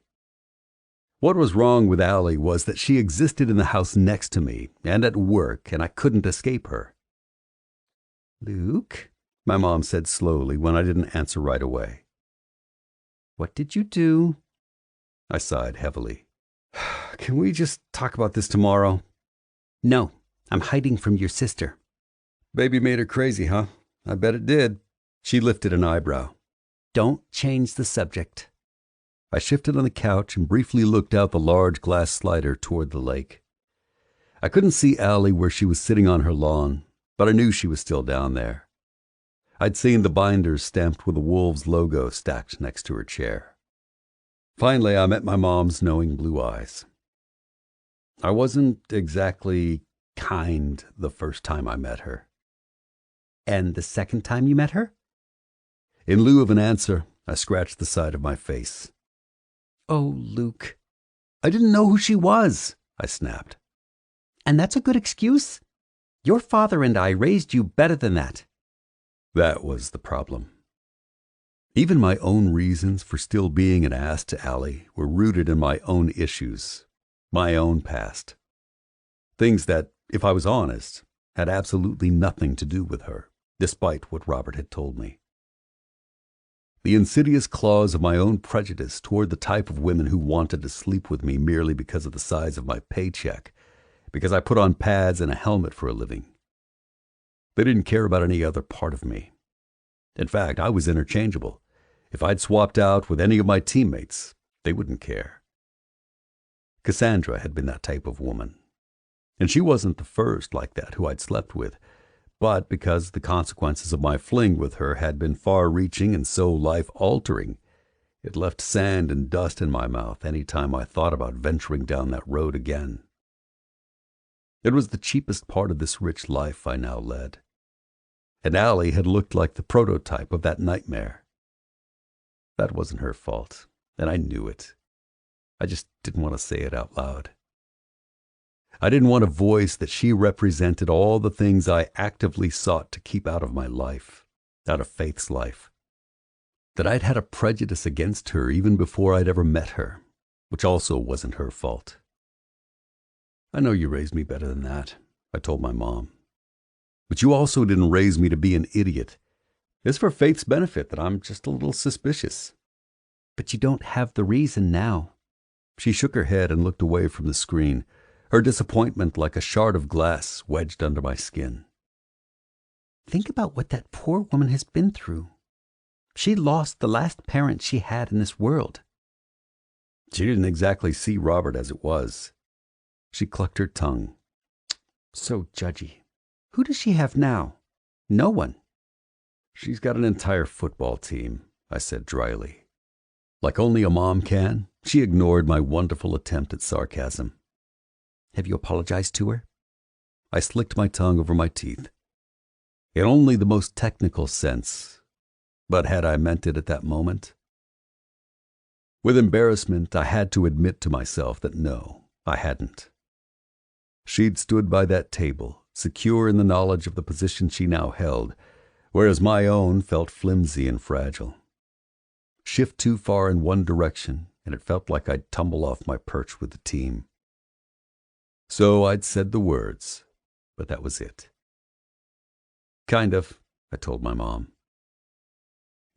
What was wrong with Allie was that she existed in the house next to me and at work, and I couldn't escape her. Luke, my mom said slowly when I didn't answer right away. What did you do? I sighed heavily. Can we just talk about this tomorrow? No, I'm hiding from your sister. Baby made her crazy, huh? I bet it did. She lifted an eyebrow. Don't change the subject. I shifted on the couch and briefly looked out the large glass slider toward the lake. I couldn't see Allie where she was sitting on her lawn, but I knew she was still down there. I'd seen the binders stamped with the Wolves logo stacked next to her chair. Finally, I met my mom's knowing blue eyes. I wasn't exactly kind the first time I met her. And the second time you met her? In lieu of an answer, I scratched the side of my face. Oh, Luke. I didn't know who she was, I snapped. And that's a good excuse? Your father and I raised you better than that. That was the problem. Even my own reasons for still being an ass to Allie were rooted in my own issues, my own past. Things that, if I was honest, had absolutely nothing to do with her, despite what Robert had told me. The insidious claws of my own prejudice toward the type of women who wanted to sleep with me merely because of the size of my paycheck, because I put on pads and a helmet for a living. They didn't care about any other part of me. In fact, I was interchangeable. If I'd swapped out with any of my teammates, they wouldn't care. Cassandra had been that type of woman. And she wasn't the first like that who I'd slept with, but because the consequences of my fling with her had been far-reaching and so life-altering, it left sand and dust in my mouth any time I thought about venturing down that road again. It was the cheapest part of this rich life I now led. And Allie had looked like the prototype of that nightmare. That wasn't her fault, and I knew it. I just didn't want to say it out loud. I didn't want to voice that she represented all the things I actively sought to keep out of my life, out of Faith's life. That I'd had a prejudice against her even before I'd ever met her, which also wasn't her fault. I know you raised me better than that, I told my mom. But you also didn't raise me to be an idiot. It's for Faith's benefit that I'm just a little suspicious. But you don't have the reason now. She shook her head and looked away from the screen, her disappointment like a shard of glass wedged under my skin. Think about what that poor woman has been through. She lost the last parent she had in this world. She didn't exactly see Robert as it was. She clucked her tongue. So judgy. Who does she have now? No one. She's got an entire football team, I said dryly. Like only a mom can, she ignored my wonderful attempt at sarcasm. Have you apologized to her? I slicked my tongue over my teeth. In only the most technical sense. But had I meant it at that moment? With embarrassment, I had to admit to myself that no, I hadn't. She'd stood by that table, secure in the knowledge of the position she now held, whereas my own felt flimsy and fragile. Shift too far in one direction, and it felt like I'd tumble off my perch with the team. So I'd said the words, but that was it. Kind of, I told my mom.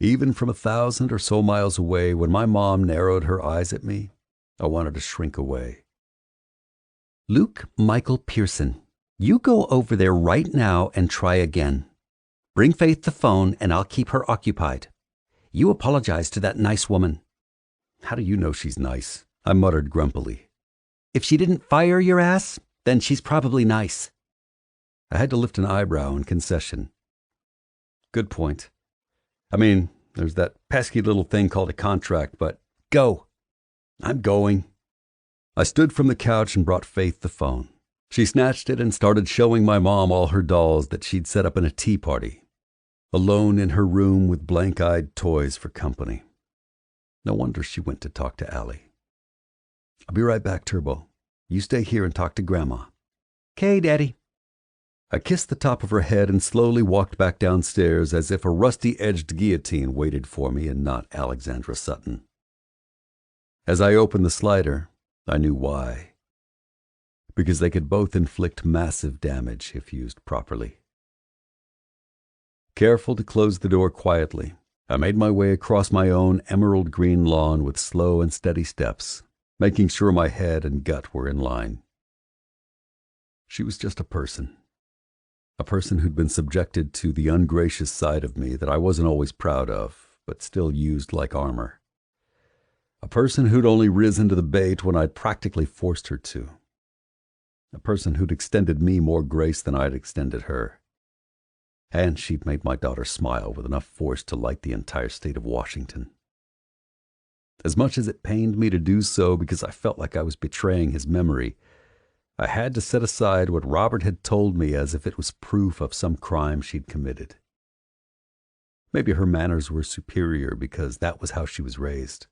Even from 1,000 or so miles away, when my mom narrowed her eyes at me, I wanted to shrink away. Luke Michael Pearson, you go over there right now and try again. Bring Faith the phone and I'll keep her occupied. You apologize to that nice woman. How do you know she's nice? I muttered grumpily. If she didn't fire your ass, then she's probably nice. I had to lift an eyebrow in concession. Good point. I mean, there's that pesky little thing called a contract, but go. I'm going. I stood from the couch and brought Faith the phone. She snatched it and started showing my mom all her dolls that she'd set up in a tea party. Alone in her room with blank-eyed toys for company. No wonder she went to talk to Allie. I'll be right back, Turbo. You stay here and talk to Grandma. 'Kay, Daddy. I kissed the top of her head and slowly walked back downstairs as if a rusty-edged guillotine waited for me and not Alexandra Sutton. As I opened the slider, I knew why. Because they could both inflict massive damage if used properly. Careful to close the door quietly, I made my way across my own emerald green lawn with slow and steady steps, making sure my head and gut were in line. She was just a person who'd been subjected to the ungracious side of me that I wasn't always proud of, but still used like armor. A person who'd only risen to the bait when I'd practically forced her to. A person who'd extended me more grace than I'd extended her. And she'd made my daughter smile with enough force to light the entire state of Washington. As much as it pained me to do so because I felt like I was betraying his memory, I had to set aside what Robert had told me as if it was proof of some crime she'd committed. Maybe her manners were superior because that was how she was raised.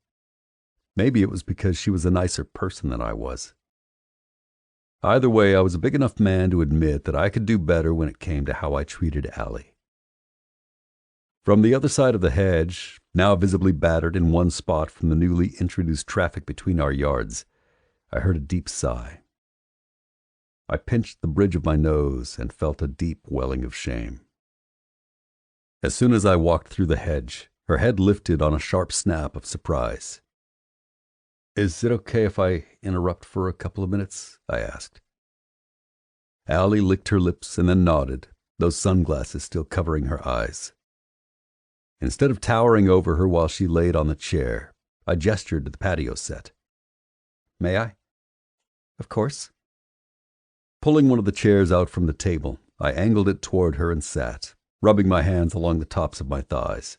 Maybe it was because she was a nicer person than I was. Either way, I was a big enough man to admit that I could do better when it came to how I treated Allie. From the other side of the hedge, now visibly battered in one spot from the newly introduced traffic between our yards, I heard a deep sigh. I pinched the bridge of my nose and felt a deep welling of shame. As soon as I walked through the hedge, her head lifted on a sharp snap of surprise. "Is it okay if I interrupt for a couple of minutes?" I asked. Allie licked her lips and then nodded, those sunglasses still covering her eyes. Instead of towering over her while she laid on the chair, I gestured to the patio set. "May I?" "Of course." Pulling one of the chairs out from the table, I angled it toward her and sat, rubbing my hands along the tops of my thighs.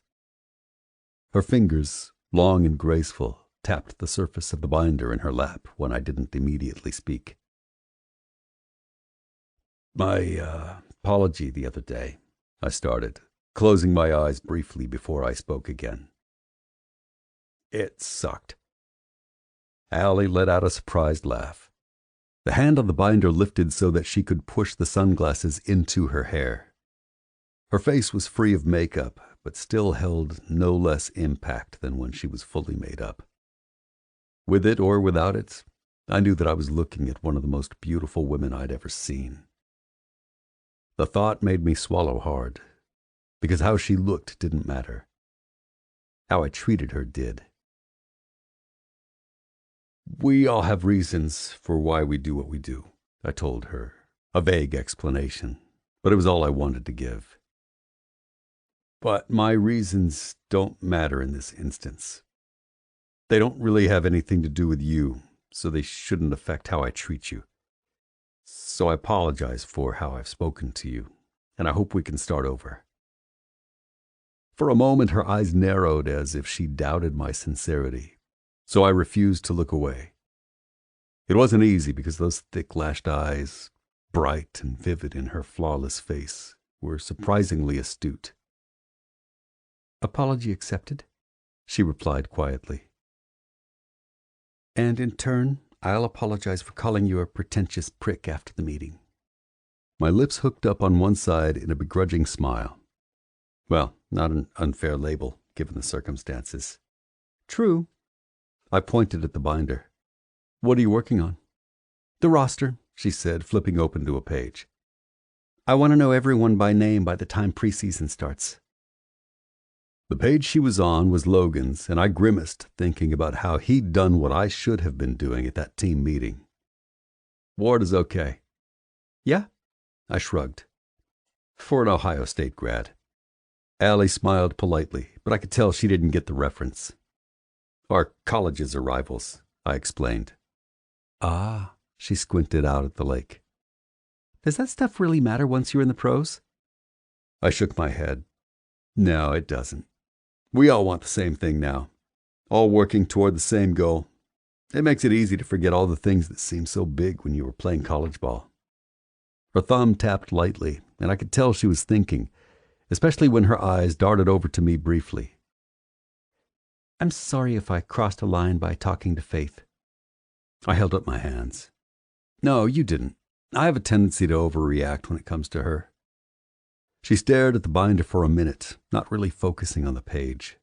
Her fingers, long and graceful, tapped the surface of the binder in her lap when I didn't immediately speak. "My apology the other day," I started, closing my eyes briefly before I spoke again. "It sucked." Allie let out a surprised laugh. The hand on the binder lifted so that she could push the sunglasses into her hair. Her face was free of makeup, but still held no less impact than when she was fully made up. With it or without it, I knew that I was looking at one of the most beautiful women I'd ever seen. The thought made me swallow hard, because how she looked didn't matter. How I treated her did. "We all have reasons for why we do what we do," I told her, a vague explanation, but it was all I wanted to give. "But my reasons don't matter in this instance. They don't really have anything to do with you, so they shouldn't affect how I treat you. So I apologize for how I've spoken to you, and I hope we can start over." For a moment her eyes narrowed as if she doubted my sincerity, so I refused to look away. It wasn't easy because those thick-lashed eyes, bright and vivid in her flawless face, were surprisingly astute. "Apology accepted," she replied quietly. "And in turn, I'll apologize for calling you a pretentious prick after the meeting." My lips hooked up on one side in a begrudging smile. Well, not an unfair label, given the circumstances. "True." I pointed at the binder. "What are you working on?" "The roster," she said, flipping open to a page. "I want to know everyone by name by the time preseason starts." The page she was on was Logan's, and I grimaced, thinking about how he'd done what I should have been doing at that team meeting. "Ward is okay." "Yeah?" I shrugged. "For an Ohio State grad." Allie smiled politely, but I could tell she didn't get the reference. "Our colleges are rivals," I explained. "Ah," she squinted out at the lake. "Does that stuff really matter once you're in the pros?" I shook my head. "No, it doesn't. We all want the same thing now, all working toward the same goal. It makes it easy to forget all the things that seemed so big when you were playing college ball." Her thumb tapped lightly, and I could tell she was thinking, especially when her eyes darted over to me briefly. "I'm sorry if I crossed a line by talking to Faith." I held up my hands. "No, you didn't. I have a tendency to overreact when it comes to her." She stared at the binder for a minute, not really focusing on the page.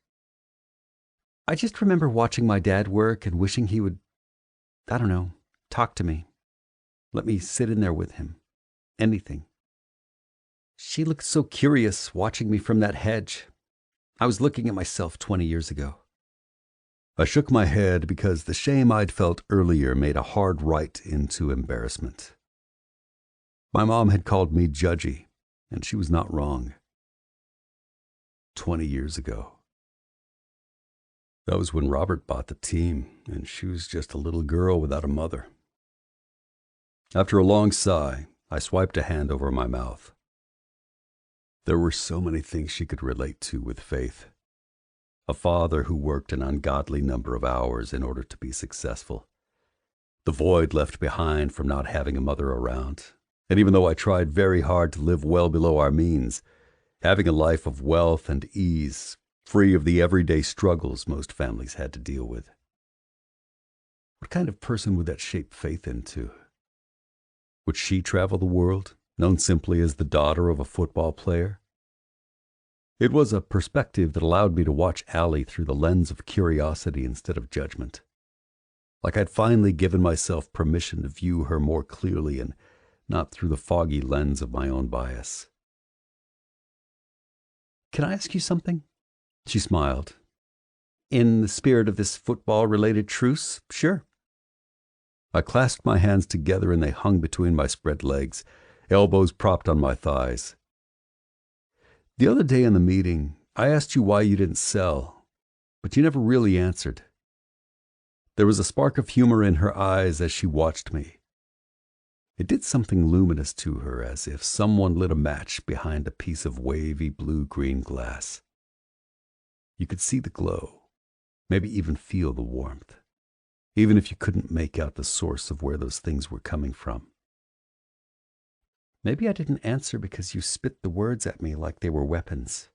"I just remember watching my dad work and wishing he would, I don't know, talk to me. Let me sit in there with him. Anything." She looked so curious watching me from that hedge. I was looking at myself 20 years ago. I shook my head because the shame I'd felt earlier made a hard right into embarrassment. My mom had called me judgy, and she was not wrong. 20 years ago. That was when Robert bought the team, and she was just a little girl without a mother. After a long sigh, I swiped a hand over my mouth. There were so many things she could relate to with Faith. A father who worked an ungodly number of hours in order to be successful. The void left behind from not having a mother around. And even though I tried very hard to live well below our means, having a life of wealth and ease, free of the everyday struggles most families had to deal with. What kind of person would that shape Faith into? Would she travel the world, known simply as the daughter of a football player? It was a perspective that allowed me to watch Allie through the lens of curiosity instead of judgment. Like I'd finally given myself permission to view her more clearly and not through the foggy lens of my own bias. "Can I ask you something?" She smiled. "In the spirit of this football-related truce, sure." I clasped my hands together and they hung between my spread legs, elbows propped on my thighs. "The other day in the meeting, I asked you why you didn't sell, but you never really answered." There was a spark of humor in her eyes as she watched me. It did something luminous to her, as if someone lit a match behind a piece of wavy blue-green glass. You could see the glow, maybe even feel the warmth, even if you couldn't make out the source of where those things were coming from. "Maybe I didn't answer because you spit the words at me like they were weapons."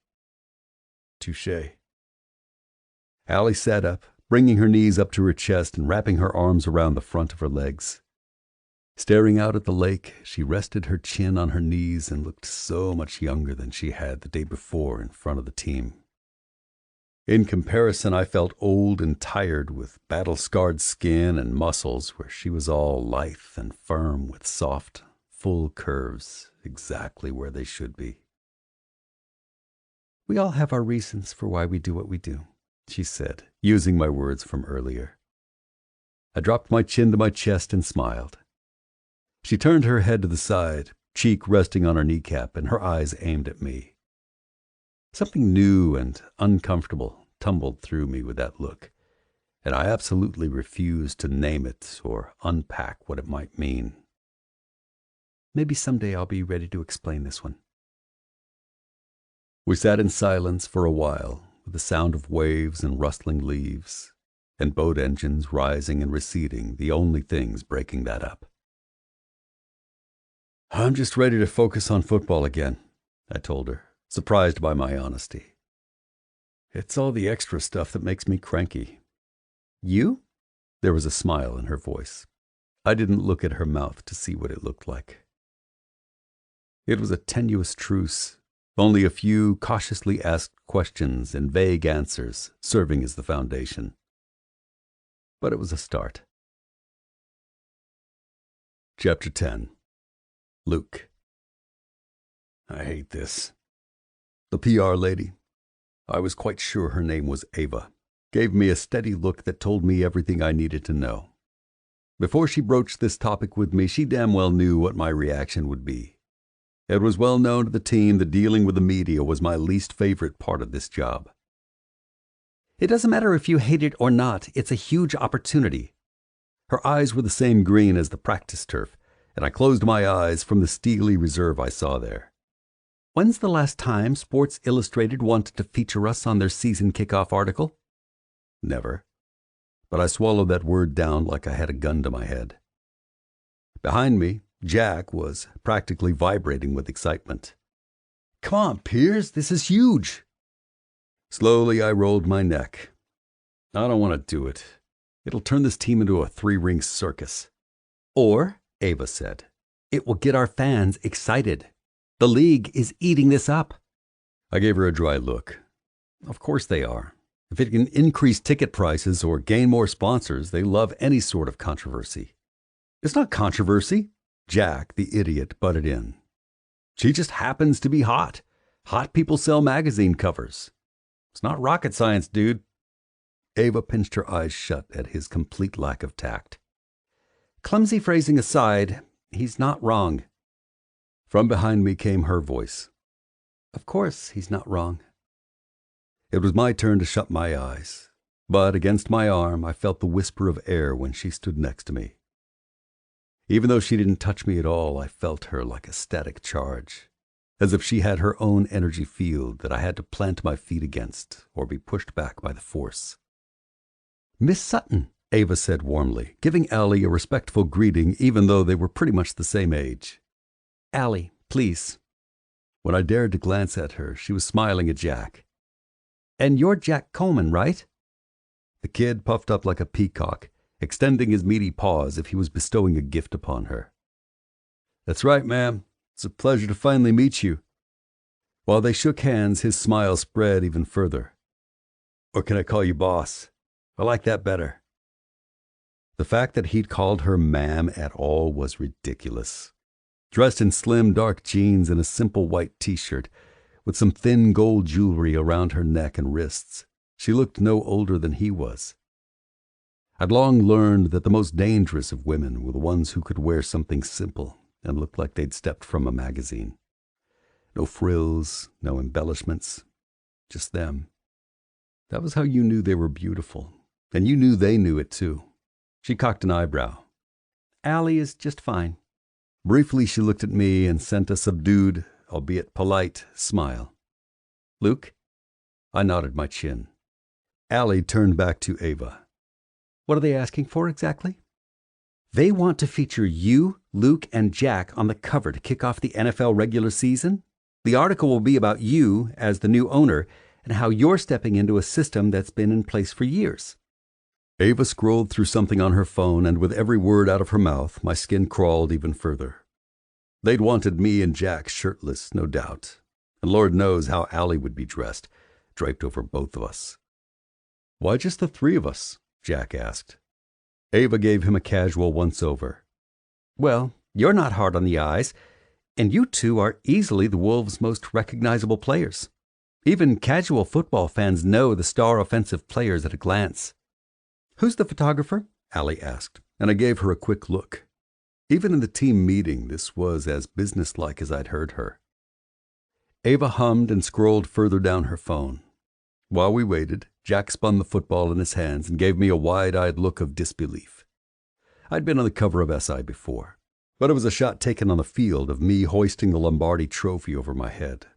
"Touché." Allie sat up, bringing her knees up to her chest and wrapping her arms around the front of her legs. Staring out at the lake, she rested her chin on her knees and looked so much younger than she had the day before in front of the team. In comparison, I felt old and tired with battle-scarred skin and muscles, where she was all lithe and firm with soft, full curves, exactly where they should be. "We all have our reasons for why we do what we do," she said, using my words from earlier. I dropped my chin to my chest and smiled. She turned her head to the side, cheek resting on her kneecap, and her eyes aimed at me. Something new and uncomfortable tumbled through me with that look, and I absolutely refused to name it or unpack what it might mean. Maybe someday I'll be ready to explain this one. We sat in silence for a while, with the sound of waves and rustling leaves, and boat engines rising and receding, the only things breaking that up. "I'm just ready to focus on football again," I told her, surprised by my honesty. "It's all the extra stuff that makes me cranky." "You?" There was a smile in her voice. I didn't look at her mouth to see what it looked like. It was a tenuous truce, only a few cautiously asked questions and vague answers serving as the foundation. But it was a start. Chapter 10. Luke. I hate this. The PR lady, I was quite sure her name was Ava, gave me a steady look that told me everything I needed to know. Before she broached this topic with me, she damn well knew what my reaction would be. It was well known to the team that dealing with the media was my least favorite part of this job. "It doesn't matter if you hate it or not, it's a huge opportunity." Her eyes were the same green as the practice turf, and I closed my eyes from the steely reserve I saw there. "When's the last time Sports Illustrated wanted to feature us on their season kickoff article?" Never. But I swallowed that word down like I had a gun to my head. Behind me, Jack was practically vibrating with excitement. "Come on, Piers, this is huge." Slowly I rolled my neck. I don't want to do it. It'll turn this team into a three-ring circus. "Or," Ava said, "it will get our fans excited. The league is eating this up." I gave her a dry look. Of course they are. If it can increase ticket prices or gain more sponsors, they love any sort of controversy. "It's not controversy," Jack, the idiot, butted in. She just happens to be hot. Hot people sell magazine covers. It's not rocket science, dude. Ava pinched her eyes shut at his complete lack of tact. Clumsy phrasing aside, he's not wrong. From behind me came her voice. Of course he's not wrong. It was my turn to shut my eyes, but against my arm I felt the whisper of air when she stood next to me. Even though she didn't touch me at all, I felt her like a static charge, as if she had her own energy field that I had to plant my feet against or be pushed back by the force. Miss Sutton, Ava said warmly, giving Allie a respectful greeting even though they were pretty much the same age. Allie, please. When I dared to glance at her, she was smiling at Jack. And you're Jack Coleman, right? The kid puffed up like a peacock, extending his meaty paw as if he was bestowing a gift upon her. That's right, ma'am. It's a pleasure to finally meet you. While they shook hands, his smile spread even further. Or can I call you boss? I like that better. The fact that he'd called her ma'am at all was ridiculous. Dressed in slim, dark jeans and a simple white t-shirt, with some thin gold jewelry around her neck and wrists, she looked no older than he was. I'd long learned that the most dangerous of women were the ones who could wear something simple and look like they'd stepped from a magazine. No frills, no embellishments, just them. That was how you knew they were beautiful, and you knew they knew it too. She cocked an eyebrow. Allie is just fine. Briefly she looked at me and sent a subdued, albeit polite, smile. Luke? I nodded my chin. Allie turned back to Ava. What are they asking for exactly? They want to feature you, Luke, and Jack on the cover to kick off the NFL regular season. The article will be about you as the new owner and how you're stepping into a system that's been in place for years. Ava scrolled through something on her phone, and with every word out of her mouth, my skin crawled even further. They'd wanted me and Jack shirtless, no doubt, and Lord knows how Allie would be dressed, draped over both of us. Why just the three of us? Jack asked. Ava gave him a casual once-over. Well, you're not hard on the eyes, and you two are easily the Wolves' most recognizable players. Even casual football fans know the star offensive players at a glance. Who's the photographer? Allie asked, and I gave her a quick look. Even in the team meeting, this was as businesslike as I'd heard her. Ava hummed and scrolled further down her phone. While we waited, Jack spun the football in his hands and gave me a wide-eyed look of disbelief. I'd been on the cover of SI before, but it was a shot taken on the field of me hoisting the Lombardi trophy over my head.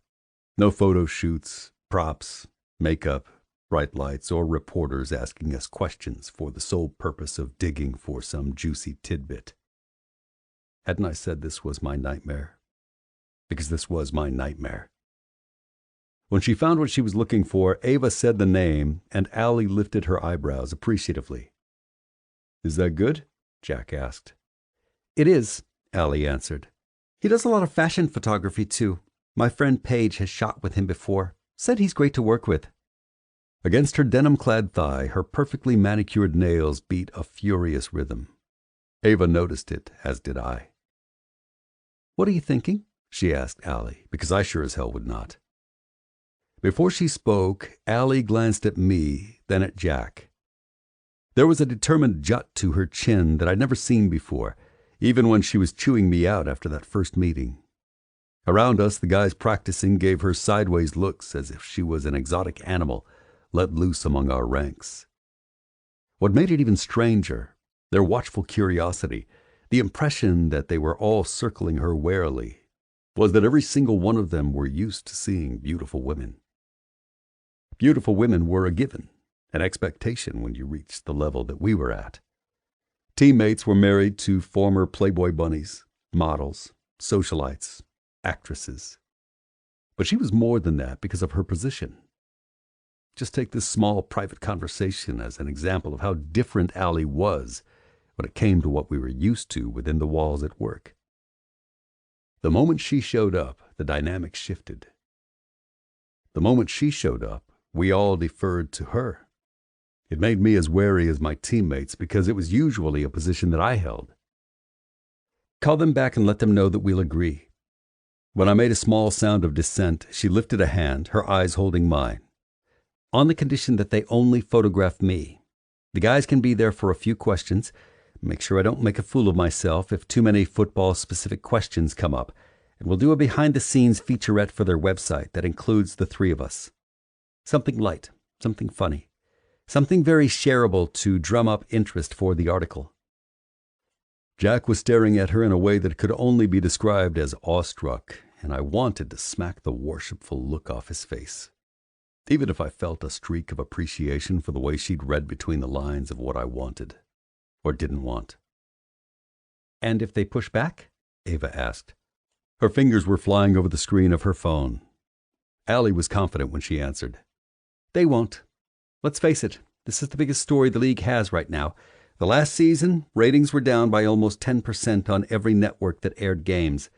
No photo shoots, props, makeup, bright lights, or reporters asking us questions for the sole purpose of digging for some juicy tidbit. Hadn't I said this was my nightmare? Because this was my nightmare. When she found what she was looking for, Ava said the name, and Allie lifted her eyebrows appreciatively. Is that good? Jack asked. It is, Allie answered. He does a lot of fashion photography, too. My friend Paige has shot with him before. Said he's great to work with. Against her denim-clad thigh, her perfectly manicured nails beat a furious rhythm. Ava noticed it, as did I. What are you thinking? She asked Allie, because I sure as hell would not. Before she spoke, Allie glanced at me, then at Jack. There was a determined jut to her chin that I'd never seen before, even when she was chewing me out after that first meeting. Around us, the guys practicing gave her sideways looks as if she was an exotic animal let loose among our ranks. What made it even stranger, their watchful curiosity, the impression that they were all circling her warily, was that every single one of them were used to seeing beautiful women. Beautiful women were a given, an expectation when you reached the level that we were at. Teammates were married to former Playboy bunnies, models, socialites, actresses. But she was more than that because of her position. Just take this small private conversation as an example of how different Allie was when it came to what we were used to within the walls at work. The moment she showed up, the dynamic shifted. The moment she showed up, we all deferred to her. It made me as wary as my teammates because it was usually a position that I held. Call them back and let them know that we'll agree. When I made a small sound of dissent, she lifted a hand, her eyes holding mine. On the condition that they only photograph me. The guys can be there for a few questions. Make sure I don't make a fool of myself if too many football-specific questions come up. And we'll do a behind-the-scenes featurette for their website that includes the three of us. Something light, something funny, something very shareable to drum up interest for the article. Jack was staring at her in a way that could only be described as awestruck, and I wanted to smack the worshipful look off his face. Even if I felt a streak of appreciation for the way she'd read between the lines of what I wanted, or didn't want. And if they push back? Ava asked. Her fingers were flying over the screen of her phone. Allie was confident when she answered. They won't. Let's face it, this is the biggest story the league has right now. The last season, ratings were down by almost 10% on every network that aired games.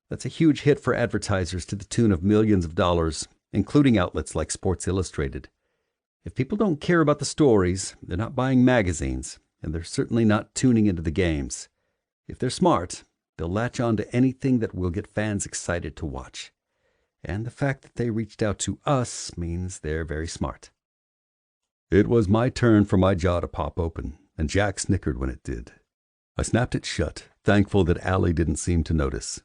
That's a huge hit for advertisers to the tune of millions of dollars, including outlets like Sports Illustrated. If people don't care about the stories, they're not buying magazines, and they're certainly not tuning into the games. If they're smart, they'll latch on to anything that will get fans excited to watch. And the fact that they reached out to us means they're very smart. It was my turn for my jaw to pop open, and Jack snickered when it did. I snapped it shut, thankful that Allie didn't seem to notice.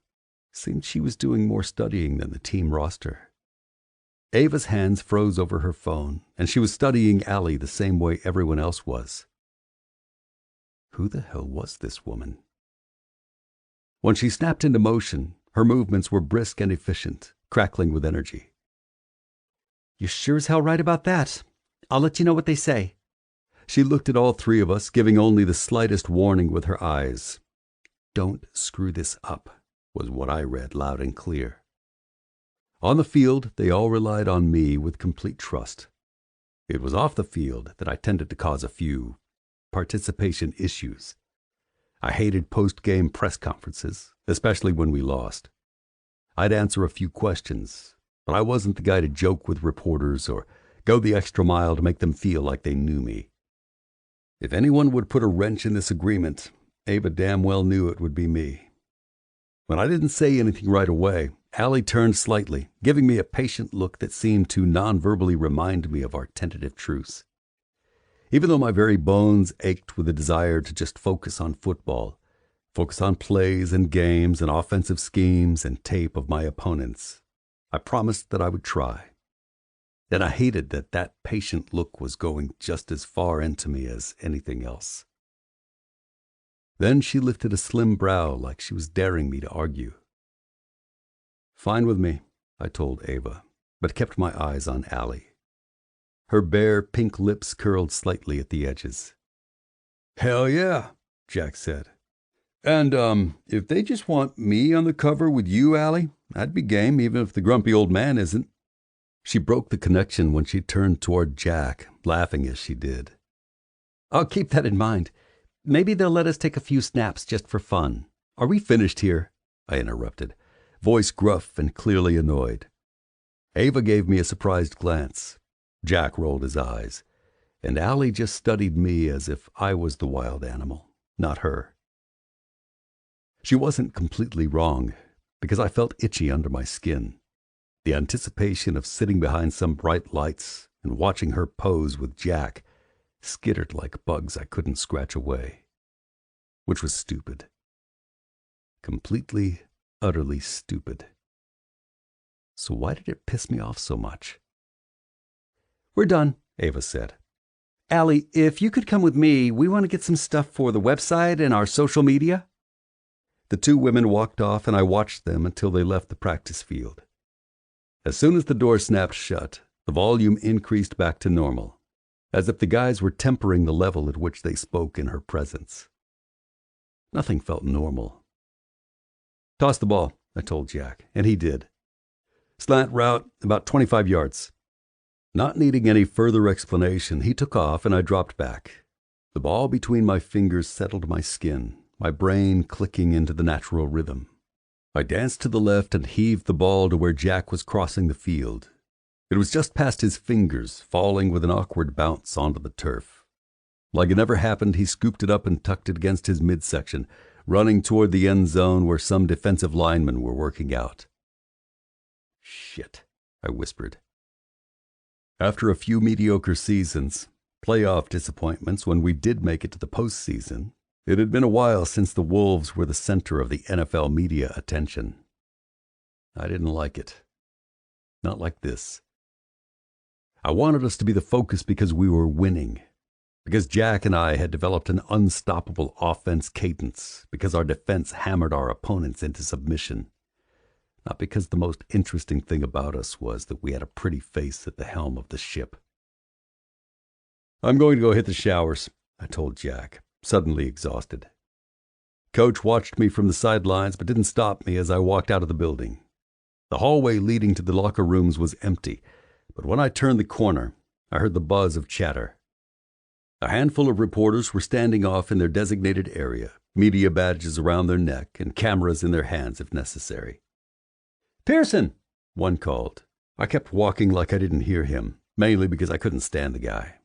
Seemed she was doing more studying than the team roster. Ava's hands froze over her phone, and she was studying Allie the same way everyone else was. Who the hell was this woman? When she snapped into motion, her movements were brisk and efficient, crackling with energy. You're sure as hell right about that. I'll let you know what they say. She looked at all three of us, giving only the slightest warning with her eyes. Don't screw this up, was what I read loud and clear. On the field, they all relied on me with complete trust. It was off the field that I tended to cause a few participation issues. I hated post-game press conferences, especially when we lost. I'd answer a few questions, but I wasn't the guy to joke with reporters or go the extra mile to make them feel like they knew me. If anyone would put a wrench in this agreement, Ava damn well knew it would be me. When I didn't say anything right away, Allie turned slightly, giving me a patient look that seemed to non-verbally remind me of our tentative truce. Even though my very bones ached with a desire to just focus on football, focus on plays and games and offensive schemes and tape of my opponents, I promised that I would try. And I hated that that patient look was going just as far into me as anything else. Then she lifted a slim brow like she was daring me to argue. Fine with me, I told Ava, but kept my eyes on Allie. Her bare pink lips curled slightly at the edges. Hell yeah, Jack said. And, if they just want me on the cover with you, Allie, I'd be game, even if the grumpy old man isn't. She broke the connection when she turned toward Jack, laughing as she did. I'll keep that in mind. Maybe they'll let us take a few snaps just for fun. Are we finished here? I interrupted, voice gruff and clearly annoyed. Ava gave me a surprised glance. Jack rolled his eyes, and Allie just studied me as if I was the wild animal, not her. She wasn't completely wrong, because I felt itchy under my skin. The anticipation of sitting behind some bright lights and watching her pose with Jack skittered like bugs I couldn't scratch away, which was stupid. Completely, utterly stupid. So why did it piss me off so much? We're done, Ava said. Allie, if you could come with me, we want to get some stuff for the website and our social media. The two women walked off, and I watched them until they left the practice field. As soon as the door snapped shut, the volume increased back to normal, as if the guys were tempering the level at which they spoke in her presence. Nothing felt normal. Toss the ball, I told Jack, and he did. Slant route, about 25 yards. Not needing any further explanation, he took off, and I dropped back. The ball between my fingers settled my skin, my brain clicking into the natural rhythm. I danced to the left and heaved the ball to where Jack was crossing the field. It was just past his fingers, falling with an awkward bounce onto the turf. Like it never happened, he scooped it up and tucked it against his midsection, running toward the end zone where some defensive linemen were working out. Shit, I whispered. After a few mediocre seasons, playoff disappointments when we did make it to the postseason, it had been a while since the Wolves were the center of the NFL media attention. I didn't like it. Not like this. I wanted us to be the focus because we were winning, because Jack and I had developed an unstoppable offense cadence, because our defense hammered our opponents into submission, not because the most interesting thing about us was that we had a pretty face at the helm of the ship. I'm going to go hit the showers, I told Jack, suddenly exhausted. Coach watched me from the sidelines but didn't stop me as I walked out of the building. The hallway leading to the locker rooms was empty, but when I turned the corner, I heard the buzz of chatter. A handful of reporters were standing off in their designated area, media badges around their neck and cameras in their hands if necessary. "Pearson!" one called. I kept walking like I didn't hear him, mainly because I couldn't stand the guy.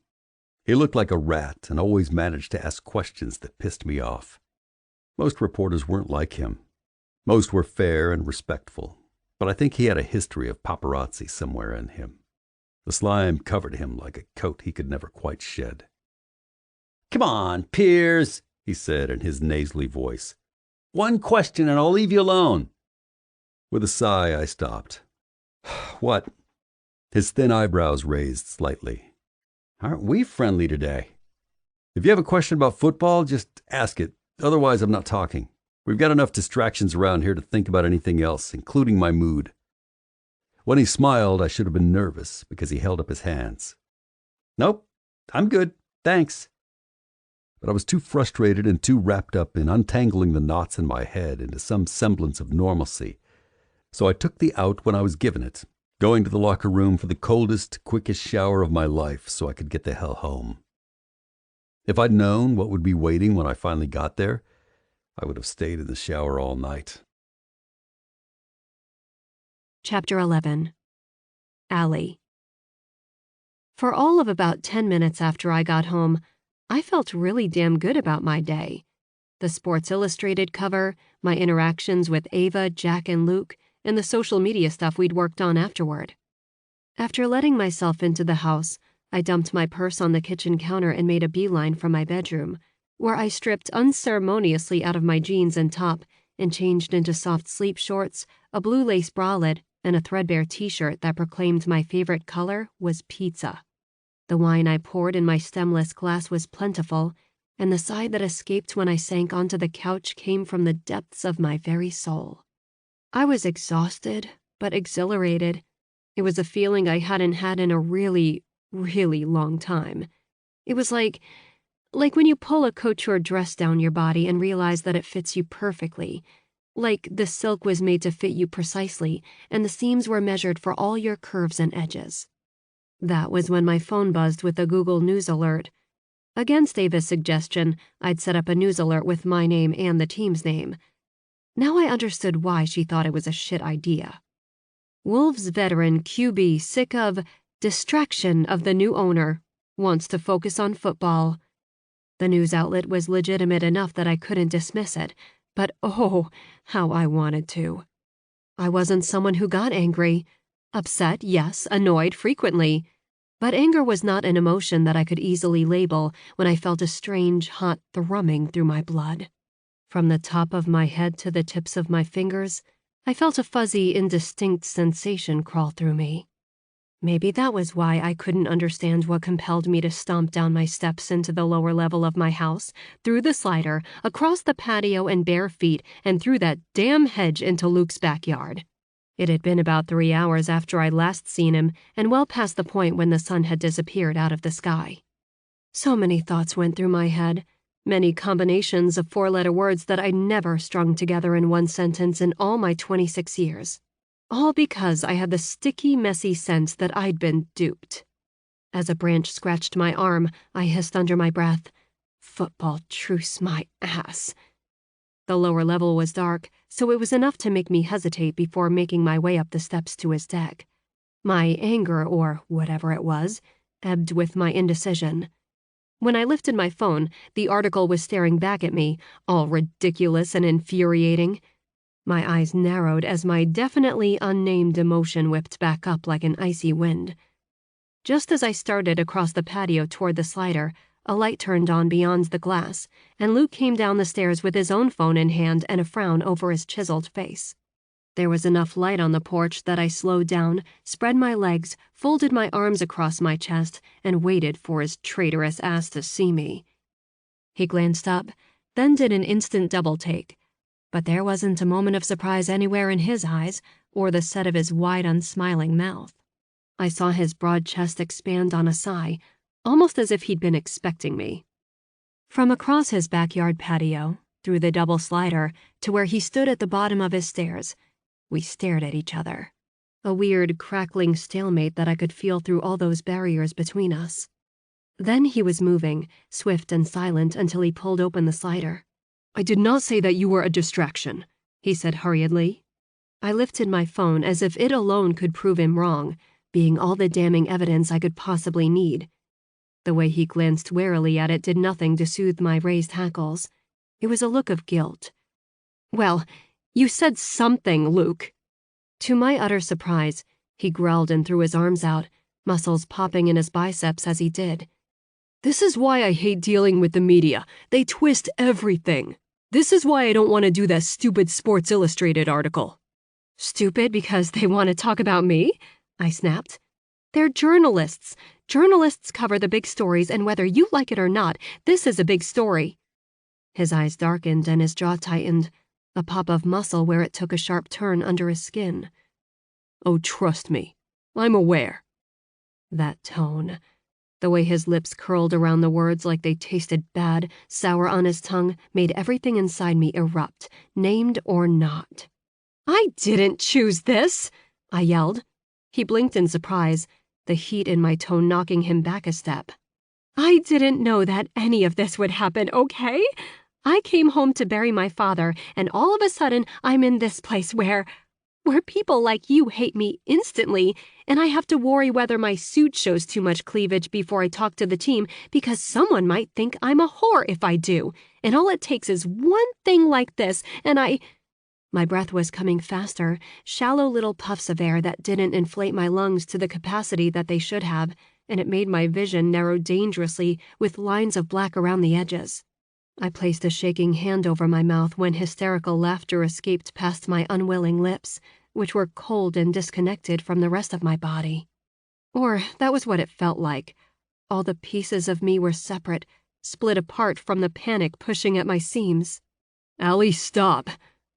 He looked like a rat and always managed to ask questions that pissed me off. Most reporters weren't like him. Most were fair and respectful, but I think he had a history of paparazzi somewhere in him. The slime covered him like a coat he could never quite shed. "Come on, Piers," he said in his nasally voice. "One question and I'll leave you alone." With a sigh, I stopped. "What?" His thin eyebrows raised slightly. "Aren't we friendly today? If you have a question about football, just ask it. Otherwise, I'm not talking. We've got enough distractions around here to think about anything else, including my mood." When he smiled, I should have been nervous because he held up his hands. "Nope, I'm good, thanks." But I was too frustrated and too wrapped up in untangling the knots in my head into some semblance of normalcy. So I took the out when I was given it, going to the locker room for the coldest, quickest shower of my life so I could get the hell home. If I'd known what would be waiting when I finally got there, I would have stayed in the shower all night. Chapter 11. Allie. For all of about 10 minutes after I got home, I felt really damn good about my day. The Sports Illustrated cover, my interactions with Ava, Jack, and Luke, and the social media stuff we'd worked on afterward. After letting myself into the house, I dumped my purse on the kitchen counter and made a beeline for my bedroom, where I stripped unceremoniously out of my jeans and top and changed into soft sleep shorts, a blue lace bralette, and a threadbare t-shirt that proclaimed my favorite color was pizza. The wine I poured in my stemless glass was plentiful, and the sigh that escaped when I sank onto the couch came from the depths of my very soul. I was exhausted, but exhilarated. It was a feeling I hadn't had in a really, really long time. It was like when you pull a couture dress down your body and realize that it fits you perfectly. Like the silk was made to fit you precisely, and the seams were measured for all your curves and edges. That was when my phone buzzed with a Google News alert. Against Ava's suggestion, I'd set up a news alert with my name and the team's name. Now I understood why she thought it was a shit idea. Wolves veteran QB sick of distraction of the new owner, wants to focus on football. The news outlet was legitimate enough that I couldn't dismiss it, but oh, how I wanted to. I wasn't someone who got angry. Upset, yes, annoyed frequently. But anger was not an emotion that I could easily label when I felt a strange, hot thrumming through my blood. From the top of my head to the tips of my fingers, I felt a fuzzy, indistinct sensation crawl through me. Maybe that was why I couldn't understand what compelled me to stomp down my steps into the lower level of my house, through the slider, across the patio and bare feet, and through that damn hedge into Luke's backyard. It had been about 3 hours after I'd last seen him, and well past the point when the sun had disappeared out of the sky. So many thoughts went through my head, many combinations of 4-letter words that I'd never strung together in one sentence in all my 26 years. All because I had the sticky, messy sense that I'd been duped. As a branch scratched my arm, I hissed under my breath, "Football truce my ass." The lower level was dark, so it was enough to make me hesitate before making my way up the steps to his deck. My anger, or whatever it was, ebbed with my indecision. When I lifted my phone, the article was staring back at me, all ridiculous and infuriating. My eyes narrowed as my definitely unnamed emotion whipped back up like an icy wind. Just as I started across the patio toward the slider, a light turned on beyond the glass, and Luke came down the stairs with his own phone in hand and a frown over his chiseled face. There was enough light on the porch that I slowed down, spread my legs, folded my arms across my chest, and waited for his traitorous ass to see me. He glanced up, then did an instant double take, but there wasn't a moment of surprise anywhere in his eyes or the set of his wide, unsmiling mouth. I saw his broad chest expand on a sigh, almost as if he'd been expecting me. From across his backyard patio, through the double slider, to where he stood at the bottom of his stairs, we stared at each other. A weird, crackling stalemate that I could feel through all those barriers between us. Then he was moving, swift and silent, until he pulled open the slider. "I did not say that you were a distraction," he said hurriedly. I lifted my phone as if it alone could prove him wrong, being all the damning evidence I could possibly need. The way he glanced warily at it did nothing to soothe my raised hackles. It was a look of guilt. "Well, you said something, Luke." To my utter surprise, he growled and threw his arms out, muscles popping in his biceps as he did. "This is why I hate dealing with the media. They twist everything. This is why I don't want to do that stupid Sports Illustrated article." "Stupid because they want to talk about me?" I snapped. "They're journalists. Journalists cover the big stories, and whether you like it or not, this is a big story." His eyes darkened and his jaw tightened, a pop of muscle where it took a sharp turn under his skin. "Oh, trust me. I'm aware." That tone. The way his lips curled around the words like they tasted bad, sour on his tongue, made everything inside me erupt, named or not. "I didn't choose this," I yelled. He blinked in surprise, the heat in my tone knocking him back a step. "I didn't know that any of this would happen, okay? I came home to bury my father, and all of a sudden I'm in this place where people like you hate me instantly, and I have to worry whether my suit shows too much cleavage before I talk to the team because someone might think I'm a whore if I do, and all it takes is one thing like this, and I—" My breath was coming faster, shallow little puffs of air that didn't inflate my lungs to the capacity that they should have, and it made my vision narrow dangerously with lines of black around the edges. I placed a shaking hand over my mouth when hysterical laughter escaped past my unwilling lips, which were cold and disconnected from the rest of my body. Or that was what it felt like. All the pieces of me were separate, split apart from the panic pushing at my seams. "Allie, stop,"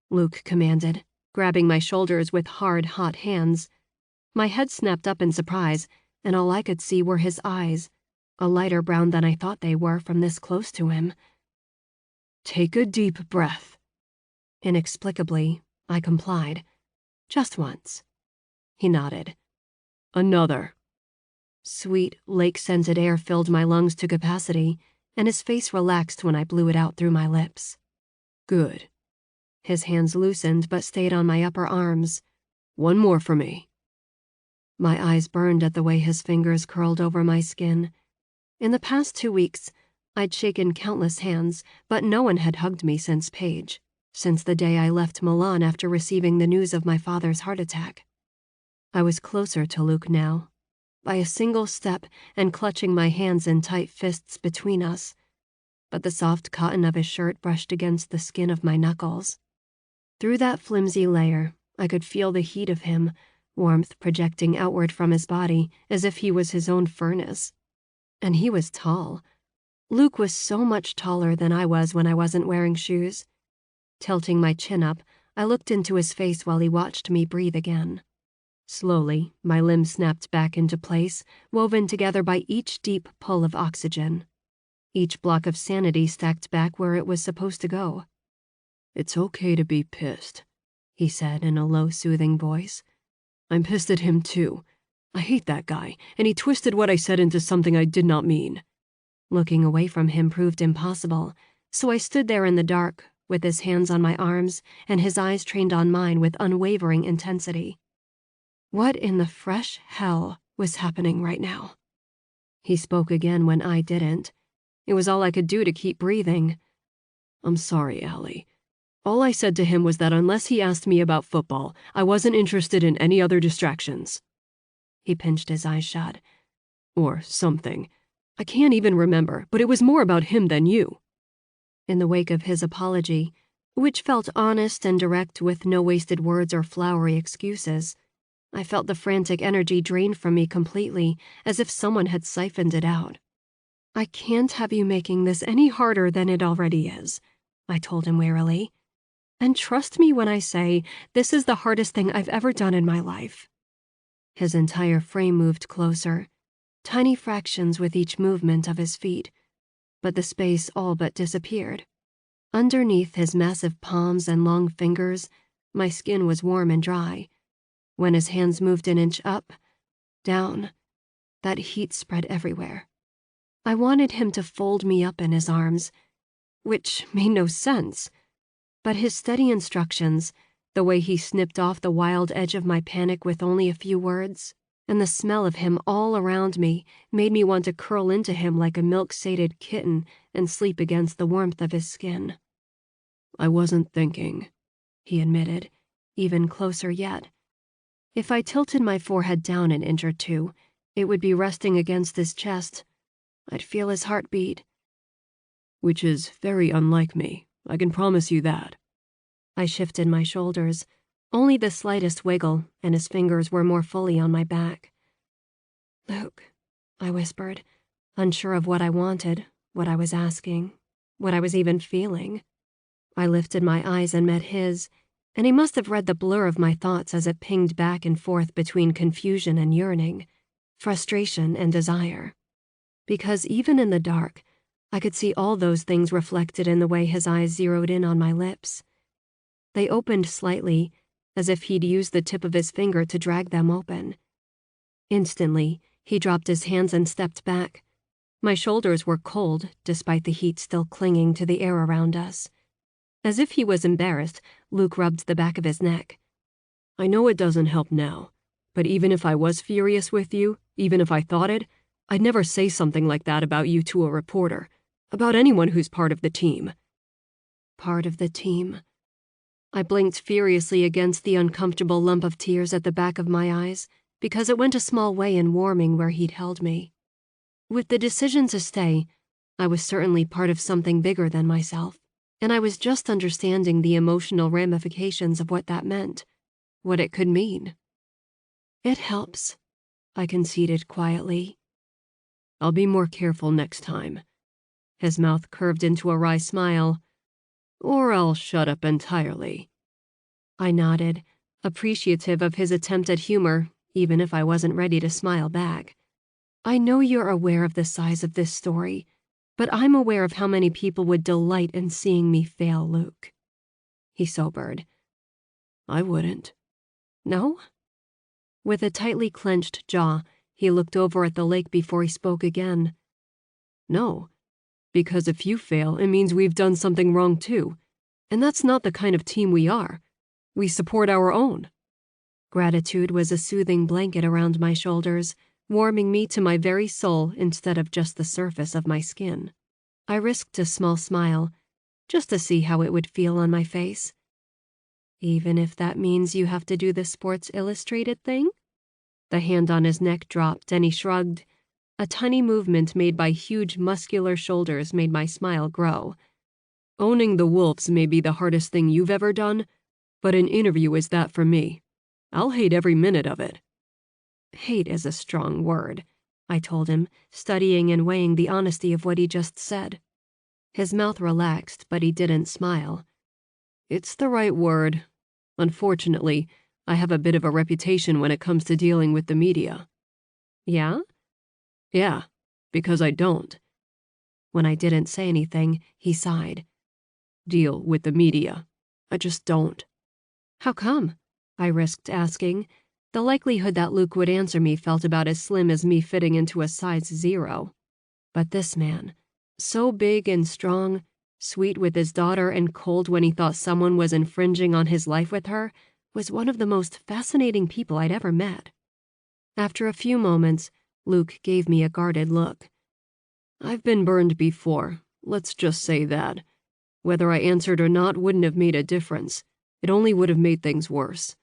Luke commanded, grabbing my shoulders with hard, hot hands. My head snapped up in surprise, and all I could see were his eyes, a lighter brown than I thought they were from this close to him. "Take a deep breath." Inexplicably, I complied. Just once. He nodded. "Another." Sweet, lake-scented air filled my lungs to capacity, and his face relaxed when I blew it out through my lips. "Good." His hands loosened but stayed on my upper arms. "One more for me." My eyes burned at the way his fingers curled over my skin. In the past 2 weeks, I'd shaken countless hands, but no one had hugged me since Paige, since the day I left Milan after receiving the news of my father's heart attack. I was closer to Luke now, by a single step and clutching my hands in tight fists between us, but the soft cotton of his shirt brushed against the skin of my knuckles. Through that flimsy layer, I could feel the heat of him, warmth projecting outward from his body as if he was his own furnace. And he was tall. Luke was so much taller than I was when I wasn't wearing shoes. Tilting my chin up, I looked into his face while he watched me breathe again. Slowly, my limbs snapped back into place, woven together by each deep pull of oxygen. Each block of sanity stacked back where it was supposed to go. "It's okay to be pissed," he said in a low, soothing voice. "I'm pissed at him too. I hate that guy, and he twisted what I said into something I did not mean." Looking away from him proved impossible, so I stood there in the dark, with his hands on my arms and his eyes trained on mine with unwavering intensity. What in the fresh hell was happening right now? He spoke again when I didn't. It was all I could do to keep breathing. "I'm sorry, Allie. All I said to him was that unless he asked me about football, I wasn't interested in any other distractions." He pinched his eyes shut. "Or something. I can't even remember, but it was more about him than you." In the wake of his apology, which felt honest and direct with no wasted words or flowery excuses, I felt the frantic energy drained from me completely, as if someone had siphoned it out. "I can't have you making this any harder than it already is," I told him wearily. "And trust me when I say this is the hardest thing I've ever done in my life." His entire frame moved closer, tiny fractions with each movement of his feet, but the space all but disappeared. Underneath his massive palms and long fingers, my skin was warm and dry. When his hands moved an inch up, down, that heat spread everywhere. I wanted him to fold me up in his arms, which made no sense, but his steady instructions, the way he snipped off the wild edge of my panic with only a few words, and the smell of him all around me made me want to curl into him like a milk-sated kitten and sleep against the warmth of his skin. "I wasn't thinking," he admitted, even closer yet. If I tilted my forehead down an inch or two, it would be resting against his chest. I'd feel his heartbeat. "Which is very unlike me, I can promise you that." I shifted my shoulders, only the slightest wiggle, and his fingers were more fully on my back. "Luke," I whispered, unsure of what I wanted, what I was asking, what I was even feeling. I lifted my eyes and met his, and he must have read the blur of my thoughts as it pinged back and forth between confusion and yearning, frustration and desire. Because even in the dark, I could see all those things reflected in the way his eyes zeroed in on my lips. They opened slightly, as if he'd used the tip of his finger to drag them open. Instantly, he dropped his hands and stepped back. My shoulders were cold, despite the heat still clinging to the air around us. As if he was embarrassed, Luke rubbed the back of his neck. "I know it doesn't help now, but even if I was furious with you, even if I thought it, I'd never say something like that about you to a reporter, about anyone who's part of the team." Part of the team. I blinked furiously against the uncomfortable lump of tears at the back of my eyes, because it went a small way in warming where he'd held me. With the decision to stay, I was certainly part of something bigger than myself, and I was just understanding the emotional ramifications of what that meant, what it could mean. "It helps," I conceded quietly. "I'll be more careful next time." His mouth curved into a wry smile. "Or I'll shut up entirely." I nodded, appreciative of his attempt at humor, even if I wasn't ready to smile back. "I know you're aware of the size of this story, but I'm aware of how many people would delight in seeing me fail, Luke." He sobered. "I wouldn't." "No?" With a tightly clenched jaw, he looked over at the lake before he spoke again. "No, because if you fail, it means we've done something wrong too, and that's not the kind of team we are. We support our own." Gratitude was a soothing blanket around my shoulders, warming me to my very soul instead of just the surface of my skin. I risked a small smile, just to see how it would feel on my face. "Even if that means you have to do the Sports Illustrated thing?" The hand on his neck dropped and he shrugged. A tiny movement made by huge muscular shoulders made my smile grow. "Owning the Wolves may be the hardest thing you've ever done, but an interview is that for me. I'll hate every minute of it." "Hate is a strong word," I told him, studying and weighing the honesty of what he just said. His mouth relaxed, but he didn't smile. "It's the right word. Unfortunately, I have a bit of a reputation when it comes to dealing with the media." "Yeah?" "Yeah, because I don't." When I didn't say anything, he sighed. "Deal with the media. I just don't." "How come?" I risked asking. The likelihood that Luke would answer me felt about as slim as me fitting into a size 0. But this man, so big and strong, sweet with his daughter and cold when he thought someone was infringing on his life with her, was one of the most fascinating people I'd ever met. After a few moments, Luke gave me a guarded look. "I've been burned before, let's just say that. Whether I answered or not wouldn't have made a difference. It only would have made things worse.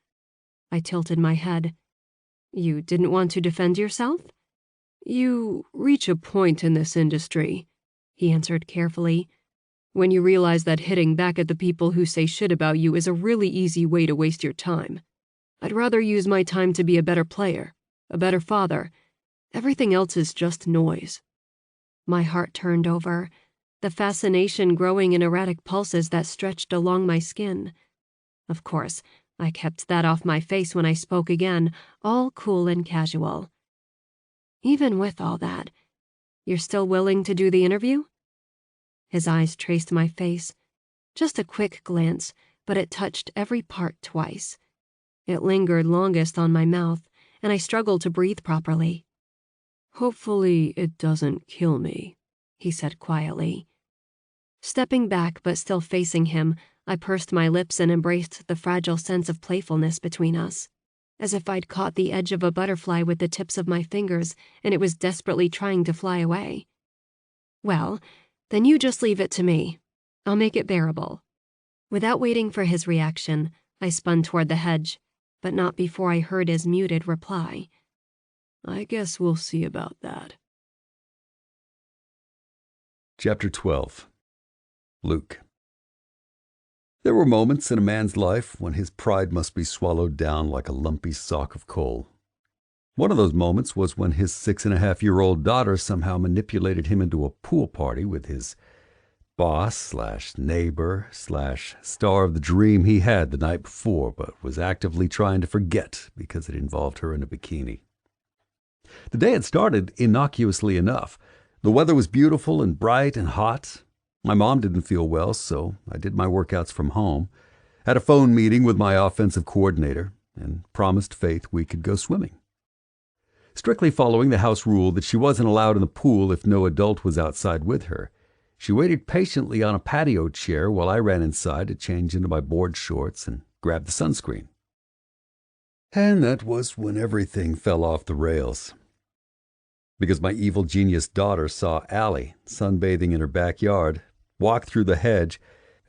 I tilted my head. You didn't want to defend yourself? You reach a point in this industry, he answered carefully, when you realize that hitting back at the people who say shit about you is a really easy way to waste your time. I'd rather use my time to be a better player, a better father. Everything else is just noise. My heart turned over, the fascination growing in erratic pulses that stretched along my skin. Of course, I kept that off my face when I spoke again, all cool and casual. Even with all that, you're still willing to do the interview? His eyes traced my face. Just a quick glance, but it touched every part twice. It lingered longest on my mouth, and I struggled to breathe properly. Hopefully it doesn't kill me, he said quietly. Stepping back but still facing him, I pursed my lips and embraced the fragile sense of playfulness between us, as if I'd caught the edge of a butterfly with the tips of my fingers and it was desperately trying to fly away. Well, then you just leave it to me. I'll make it bearable. Without waiting for his reaction, I spun toward the hedge, but not before I heard his muted reply. I guess we'll see about that. Chapter 12. Luke. There were moments in a man's life when his pride must be swallowed down like a lumpy sock of coal. One of those moments was when his 6.5-year-old daughter somehow manipulated him into a pool party with his boss/neighbor/star of the dream he had the night before, but was actively trying to forget because it involved her in a bikini. The day had started innocuously enough. The weather was beautiful and bright and hot. My mom didn't feel well, so I did my workouts from home, had a phone meeting with my offensive coordinator, and promised Faith we could go swimming. Strictly following the house rule that she wasn't allowed in the pool if no adult was outside with her, she waited patiently on a patio chair while I ran inside to change into my board shorts and grab the sunscreen. And that was when everything fell off the rails. Because my evil genius daughter saw Allie sunbathing in her backyard, walked through the hedge,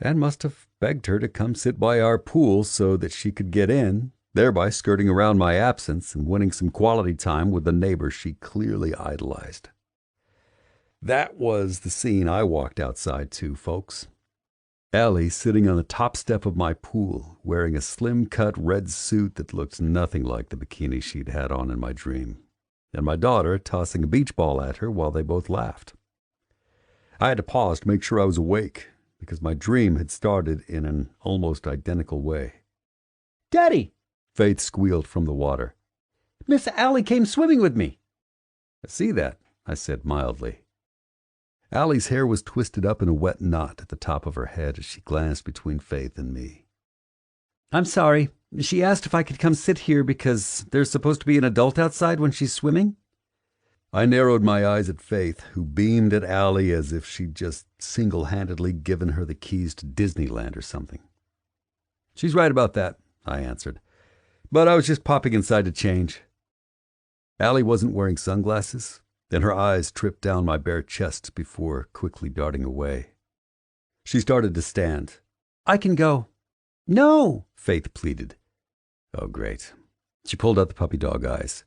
and must have begged her to come sit by our pool so that she could get in, thereby skirting around my absence and winning some quality time with the neighbor she clearly idolized. That was the scene I walked outside to, folks. Allie sitting on the top step of my pool, wearing a slim-cut red suit that looked nothing like the bikini she'd had on in my dream, and my daughter tossing a beach ball at her while they both laughed. I had to pause to make sure I was awake, because my dream had started in an almost identical way. "Daddy!" Faith squealed from the water. "Miss Allie came swimming with me." "I see that," I said mildly. Allie's hair was twisted up in a wet knot at the top of her head as she glanced between Faith and me. "I'm sorry. She asked if I could come sit here because there's supposed to be an adult outside when she's swimming." I narrowed my eyes at Faith, who beamed at Allie as if she'd just single-handedly given her the keys to Disneyland or something. "She's right about that," I answered. "But I was just popping inside to change." Allie wasn't wearing sunglasses, and her eyes tripped down my bare chest before quickly darting away. She started to stand. "I can go." "No," Faith pleaded. Oh, great. She pulled out the puppy dog eyes.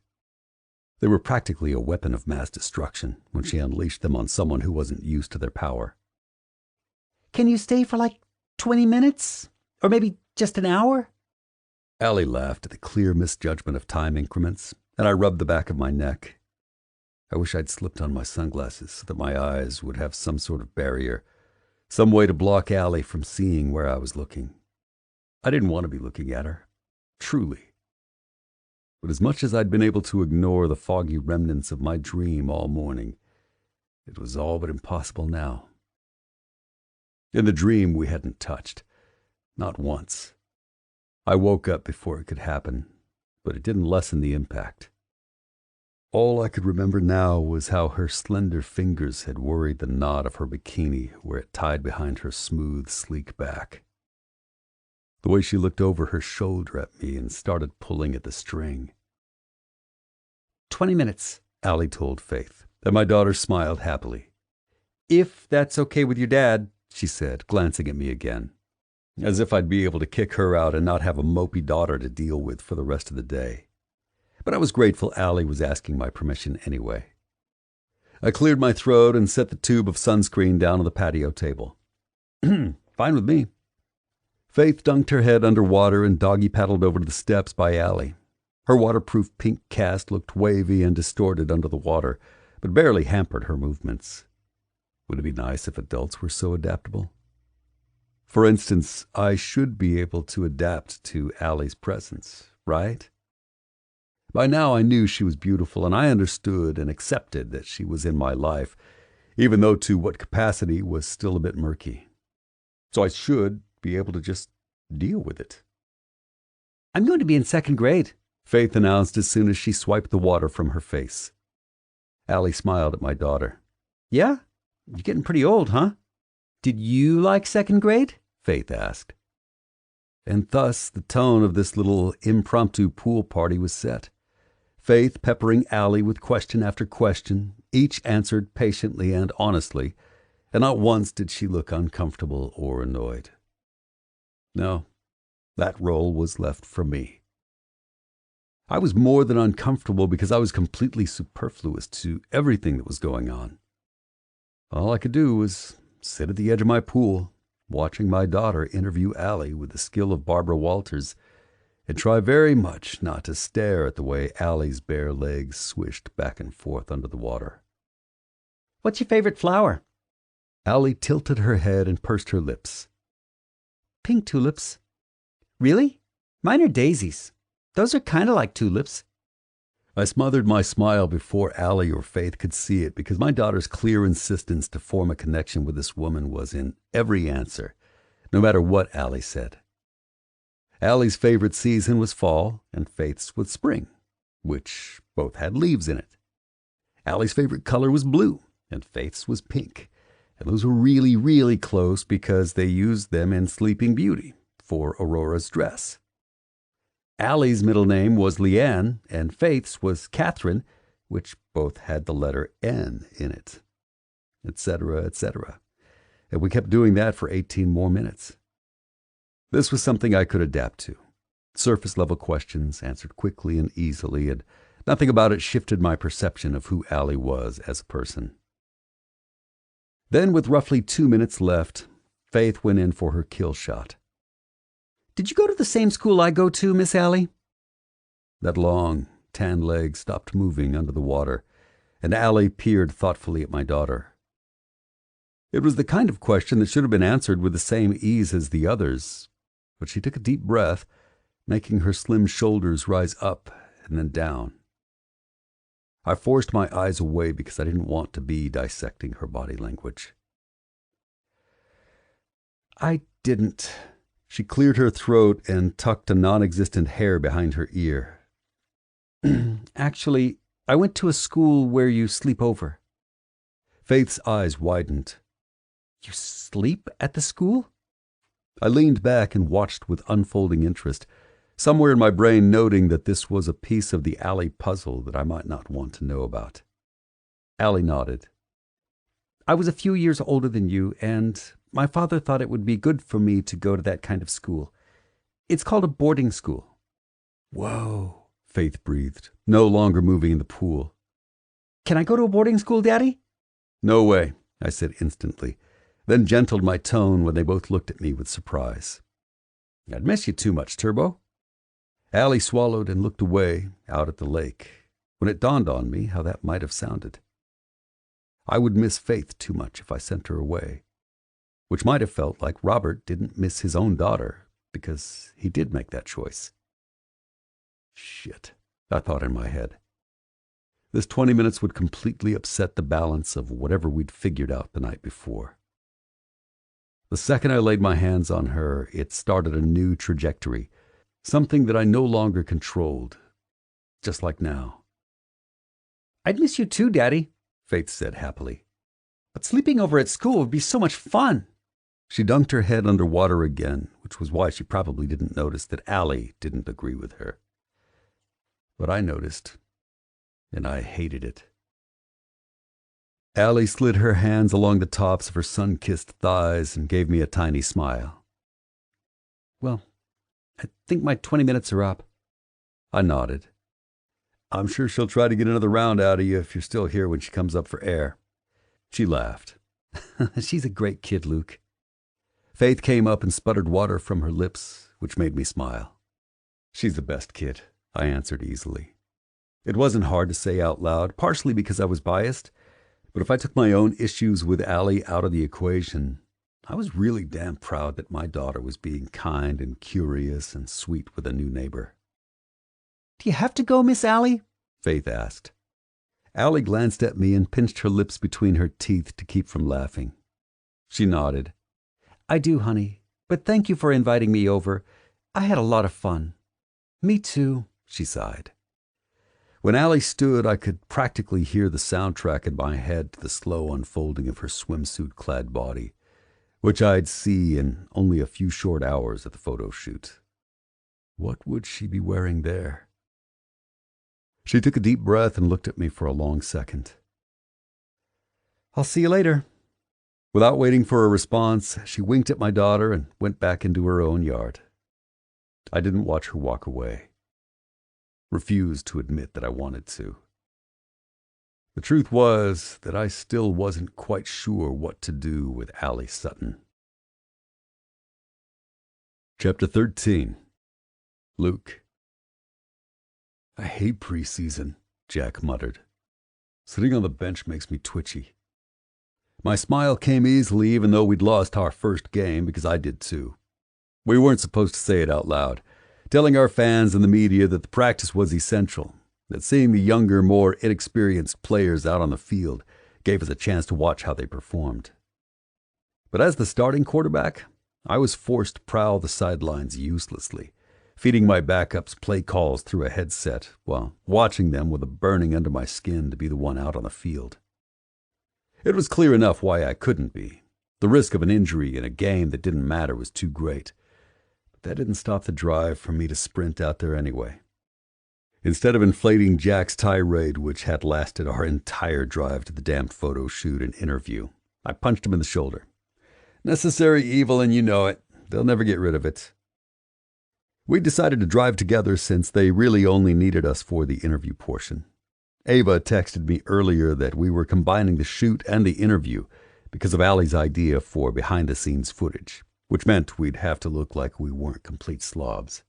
They were practically a weapon of mass destruction when she unleashed them on someone who wasn't used to their power. "Can you stay for like 20 minutes? Or maybe just an hour?" Allie laughed at the clear misjudgment of time increments, and I rubbed the back of my neck. I wish I'd slipped on my sunglasses so that my eyes would have some sort of barrier, some way to block Allie from seeing where I was looking. I didn't want to be looking at her, truly. But as much as I'd been able to ignore the foggy remnants of my dream all morning, it was all but impossible now. In the dream we hadn't touched, not once. I woke up before it could happen, but it didn't lessen the impact. All I could remember now was how her slender fingers had worried the knot of her bikini where it tied behind her smooth, sleek back. The way she looked over her shoulder at me and started pulling at the string. 20 minutes, Allie told Faith, and my daughter smiled happily. "If that's okay with your dad," she said, glancing at me again, as if I'd be able to kick her out and not have a mopey daughter to deal with for the rest of the day. But I was grateful Allie was asking my permission anyway. I cleared my throat and set the tube of sunscreen down on the patio table. Fine with me. Faith dunked her head under water and doggy paddled over to the steps by Allie. Her waterproof pink cast looked wavy and distorted under the water, but barely hampered her movements. Would it be nice if adults were so adaptable? For instance, I should be able to adapt to Allie's presence, right? By now I knew she was beautiful, and I understood and accepted that she was in my life, even though to what capacity was still a bit murky. So I should be able to just deal with it. I'm going to be in second grade, Faith announced as soon as she swiped the water from her face. Allie smiled at my daughter. Yeah? You're getting pretty old, huh? Did you like second grade? Faith asked. And thus the tone of this little impromptu pool party was set. Faith peppering Allie with question after question, each answered patiently and honestly, and not once did she look uncomfortable or annoyed. No, that role was left for me. I was more than uncomfortable because I was completely superfluous to everything that was going on. All I could do was sit at the edge of my pool, watching my daughter interview Allie with the skill of Barbara Walters, and try very much not to stare at the way Allie's bare legs swished back and forth under the water. What's your favorite flower? Allie tilted her head and pursed her lips. Pink tulips. Really? Mine are daisies. Those are kind of like tulips. I smothered my smile before Allie or Faith could see it because my daughter's clear insistence to form a connection with this woman was in every answer, no matter what Allie said. Allie's favorite season was fall and Faith's was spring, which both had leaves in it. Allie's favorite color was blue and Faith's was pink, and those were really, really close because they used them in Sleeping Beauty for Aurora's dress. Allie's middle name was Leanne, and Faith's was Catherine, which both had the letter N in it, etc., etc. And we kept doing that for 18 more minutes. This was something I could adapt to. Surface-level questions answered quickly and easily, and nothing about it shifted my perception of who Allie was as a person. Then, with roughly 2 minutes left, Faith went in for her kill shot. Did you go to the same school I go to, Miss Allie? That long, tan leg stopped moving under the water, and Allie peered thoughtfully at my daughter. It was the kind of question that should have been answered with the same ease as the others, but she took a deep breath, making her slim shoulders rise up and then down. I forced my eyes away because I didn't want to be dissecting her body language. I didn't. She cleared her throat and tucked a non-existent hair behind her ear. Actually, I went to a school where you sleep over. Faith's eyes widened. You sleep at the school? I leaned back and watched with unfolding interest, somewhere in my brain noting that this was a piece of the Allie puzzle that I might not want to know about. Allie nodded. I was a few years older than you, and my father thought it would be good for me to go to that kind of school. It's called a boarding school. Whoa, Faith breathed, no longer moving in the pool. Can I go to a boarding school, Daddy? No way, I said instantly, then gentled my tone when they both looked at me with surprise. I'd miss you too much, Turbo. Allie swallowed and looked away, out at the lake, when it dawned on me how that might have sounded. I would miss Faith too much if I sent her away, which might have felt like Robert didn't miss his own daughter because he did make that choice. Shit, I thought in my head. This 20 minutes would completely upset the balance of whatever we'd figured out the night before. The second I laid my hands on her, it started a new trajectory, something that I no longer controlled, just like now. I'd miss you too, Daddy, Faith said happily. But sleeping over at school would be so much fun. She dunked her head under water again, which was why she probably didn't notice that Allie didn't agree with her. But I noticed, and I hated it. Allie slid her hands along the tops of her sun-kissed thighs and gave me a tiny smile. Well, I think my 20 minutes are up. I nodded. I'm sure she'll try to get another round out of you if you're still here when she comes up for air. She laughed. She's a great kid, Luke. Faith came up and sputtered water from her lips, which made me smile. She's the best kid, I answered easily. It wasn't hard to say out loud, partially because I was biased, but if I took my own issues with Allie out of the equation, I was really damn proud that my daughter was being kind and curious and sweet with a new neighbor. Do you have to go, Miss Allie? Faith asked. Allie glanced at me and pinched her lips between her teeth to keep from laughing. She nodded. I do, honey, but thank you for inviting me over. I had a lot of fun. Me too, she sighed. When Allie stood, I could practically hear the soundtrack in my head to the slow unfolding of her swimsuit-clad body, which I'd see in only a few short hours at the photo shoot. What would she be wearing there? She took a deep breath and looked at me for a long second. I'll see you later. Without waiting for a response, she winked at my daughter and went back into her own yard. I didn't watch her walk away. Refused to admit that I wanted to. The truth was that I still wasn't quite sure what to do with Allie Sutton. Chapter 13. Luke. I hate preseason, Jack muttered. Sitting on the bench makes me twitchy. My smile came easily even though we'd lost our first game, because I did too. We weren't supposed to say it out loud, telling our fans and the media that the practice was essential, that seeing the younger, more inexperienced players out on the field gave us a chance to watch how they performed. But as the starting quarterback, I was forced to prowl the sidelines uselessly, feeding my backups play calls through a headset while watching them with a burning under my skin to be the one out on the field. It was clear enough why I couldn't be. The risk of an injury in a game that didn't matter was too great. But that didn't stop the drive for me to sprint out there anyway. Instead of inflating Jack's tirade, which had lasted our entire drive to the damned photo shoot and interview, I punched him in the shoulder. Necessary evil, and you know it. They'll never get rid of it. We decided to drive together since they really only needed us for the interview portion. Ava texted me earlier that we were combining the shoot and the interview because of Allie's idea for behind-the-scenes footage, which meant we'd have to look like we weren't complete slobs.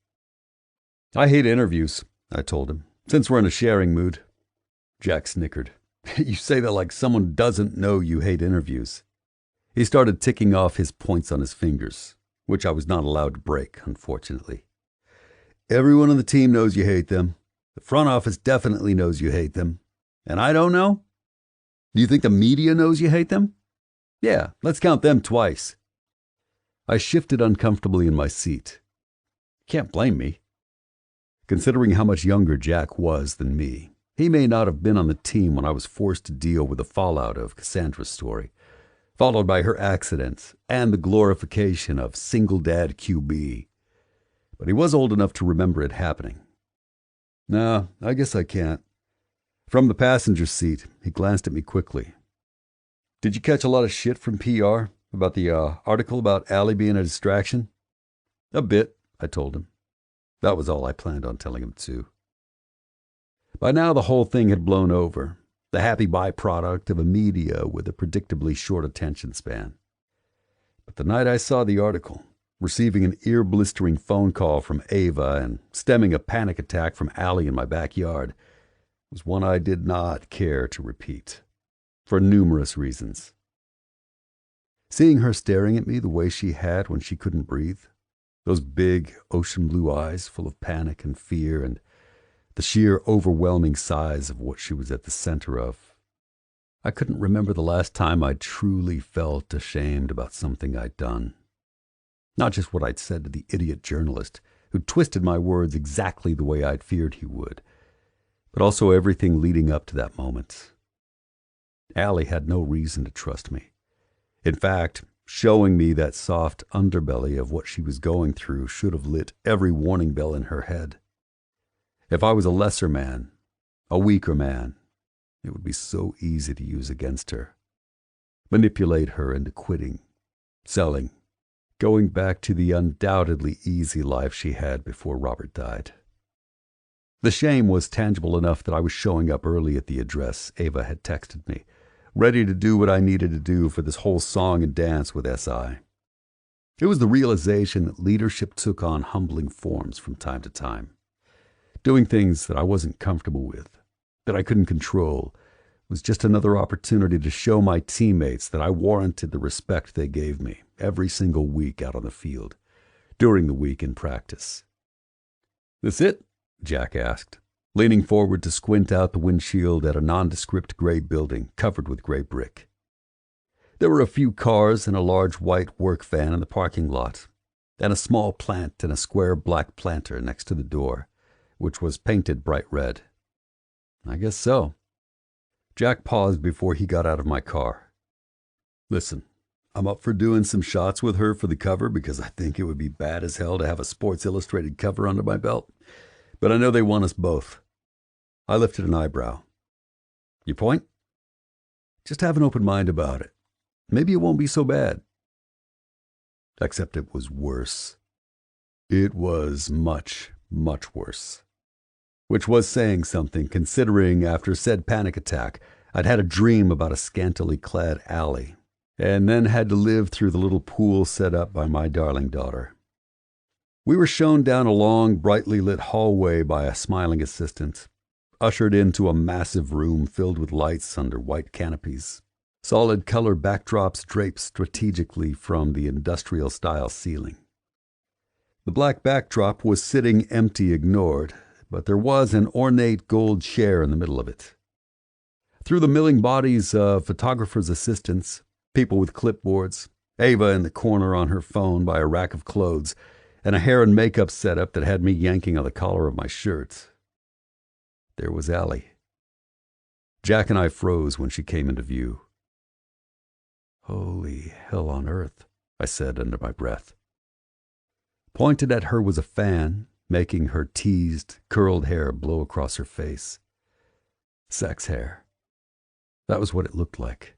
I hate interviews, I told him, since we're in a sharing mood. Jack snickered. You say that like someone doesn't know you hate interviews. He started ticking off his points on his fingers, which I was not allowed to break, unfortunately. Everyone on the team knows you hate them. The front office definitely knows you hate them. And I don't know? Do you think the media knows you hate them? Yeah, let's count them twice. I shifted uncomfortably in my seat. Can't blame me. Considering how much younger Jack was than me, he may not have been on the team when I was forced to deal with the fallout of Cassandra's story, followed by her accidents and the glorification of single dad QB. But he was old enough to remember it happening. No, I guess I can't. From the passenger seat, he glanced at me quickly. Did you catch a lot of shit from PR about the article about Allie being a distraction? A bit, I told him. That was all I planned on telling him too. By now the whole thing had blown over, the happy byproduct of a media with a predictably short attention span. But the night I saw the article, receiving an ear-blistering phone call from Ava and stemming a panic attack from Allie in my backyard, was one I did not care to repeat, for numerous reasons. Seeing her staring at me the way she had when she couldn't breathe, those big ocean blue eyes full of panic and fear and the sheer overwhelming size of what she was at the center of, I couldn't remember the last time I'd truly felt ashamed about something I'd done. Not just what I'd said to the idiot journalist who twisted my words exactly the way I'd feared he would, but also everything leading up to that moment. Allie had no reason to trust me. In fact, showing me that soft underbelly of what she was going through should have lit every warning bell in her head. If I was a lesser man, a weaker man, It would be so easy to use against her. Manipulate her into quitting, selling, going back to the undoubtedly easy life she had before Robert died. The shame was tangible enough that I was showing up early at the address Ava had texted me, ready to do what I needed to do for this whole song and dance with SI. It was the realization that leadership took on humbling forms from time to time. Doing things that I wasn't comfortable with, that I couldn't control, was just another opportunity to show my teammates that I warranted the respect they gave me every single week out on the field, during the week in practice. "This it?" Jack asked, leaning forward to squint out the windshield at a nondescript gray building covered with gray brick. There were a few cars and a large white work van in the parking lot, and a small plant in a square black planter next to the door, which was painted bright red. "I guess so." Jack paused before he got out of my car. "Listen, I'm up for doing some shots with her for the cover because I think it would be bad as hell to have a Sports Illustrated cover under my belt. But I know they want us both." I lifted an eyebrow. "Your point?" "Just have an open mind about it. Maybe it won't be so bad." Except it was worse. It was much, much worse. Which was saying something, considering after said panic attack, I'd had a dream about a scantily clad alley, and then had to live through the little pool set up by my darling daughter. We were shown down a long, brightly lit hallway by a smiling assistant, ushered into a massive room filled with lights under white canopies, solid color backdrops draped strategically from the industrial-style ceiling. The black backdrop was sitting empty, ignored, but there was an ornate gold chair in the middle of it. Through the milling bodies of photographers' assistants, people with clipboards, Ava in the corner on her phone by a rack of clothes, and a hair and makeup setup that had me yanking on the collar of my shirt, there was Allie. Jack and I froze when she came into view. "Holy hell on earth," I said under my breath. Pointed at her was a fan, making her teased, curled hair blow across her face. Sex hair. That was what it looked like.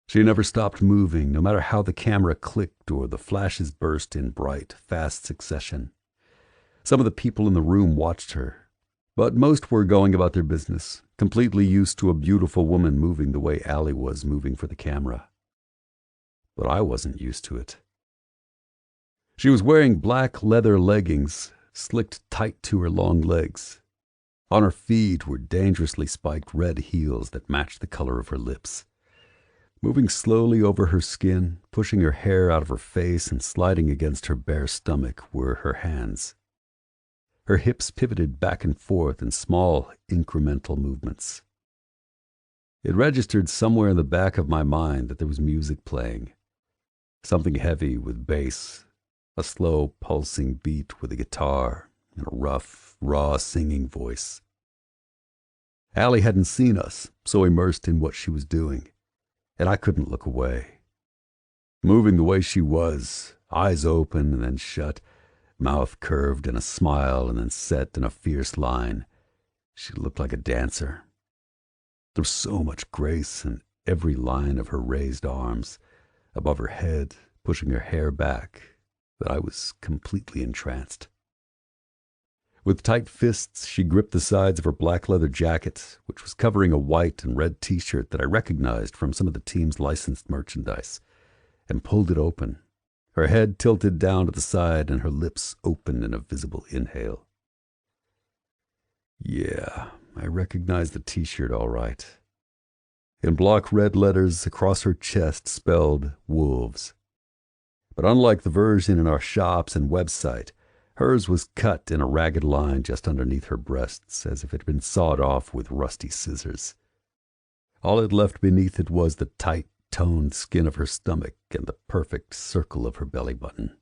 She never stopped moving, no matter how the camera clicked or the flashes burst in bright, fast succession. Some of the people in the room watched her, but most were going about their business, completely used to a beautiful woman moving the way Allie was moving for the camera. But I wasn't used to it. She was wearing black leather leggings, slicked tight to her long legs. On her feet were dangerously spiked red heels that matched the color of her lips. Moving slowly over her skin, pushing her hair out of her face and sliding against her bare stomach were her hands. Her hips pivoted back and forth in small, incremental movements. It registered somewhere in the back of my mind that there was music playing. Something heavy with bass, a slow, pulsing beat with a guitar, and a rough, raw singing voice. Allie hadn't seen us, so immersed in what she was doing, and I couldn't look away. Moving the way she was, eyes open and then shut, mouth curved in a smile and then set in a fierce line, she looked like a dancer. There was so much grace in every line of her raised arms, above her head, pushing her hair back, that I was completely entranced. With tight fists, she gripped the sides of her black leather jacket, which was covering a white and red t-shirt that I recognized from some of the team's licensed merchandise, and pulled it open, her head tilted down to the side and her lips open in a visible inhale. Yeah, I recognized the t-shirt all right. In block red letters across her chest spelled Wolves. But unlike the version in our shops and website, hers was cut in a ragged line just underneath her breasts, as if it had been sawed off with rusty scissors. All it left beneath it was the tight, toned skin of her stomach and the perfect circle of her belly button.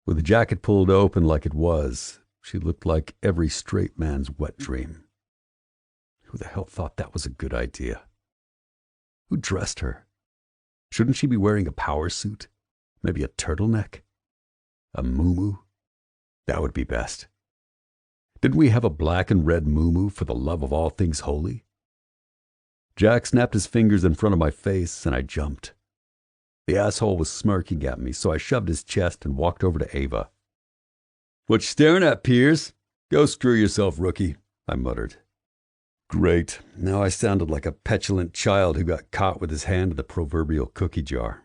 With the jacket pulled open like it was, she looked like every straight man's wet dream. Who the hell thought that was a good idea? Who dressed her? Shouldn't she be wearing a power suit? Maybe a turtleneck? A muumuu? That would be best. Didn't we have a black and red muumuu for the love of all things holy? Jack snapped his fingers in front of my face, and I jumped. The asshole was smirking at me, so I shoved his chest and walked over to Ava. "What you staring at, Piers? Go screw yourself, rookie," I muttered. Great. Now I sounded like a petulant child who got caught with his hand in the proverbial cookie jar.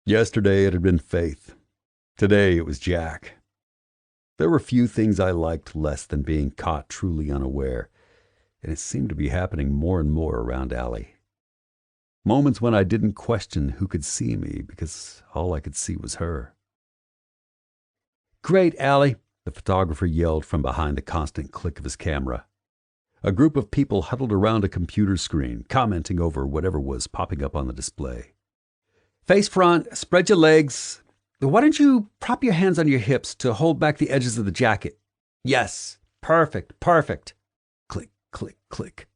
Yesterday it had been Faith. Today it was Jack. There were few things I liked less than being caught truly unaware, and it seemed to be happening more and more around Allie. Moments when I didn't question who could see me because all I could see was her. "Great, Allie," the photographer yelled from behind the constant click of his camera. A group of people huddled around a computer screen, commenting over whatever was popping up on the display. "Face front, spread your legs. Why don't you prop your hands on your hips to hold back the edges of the jacket? Yes, perfect, perfect." Click, click, click.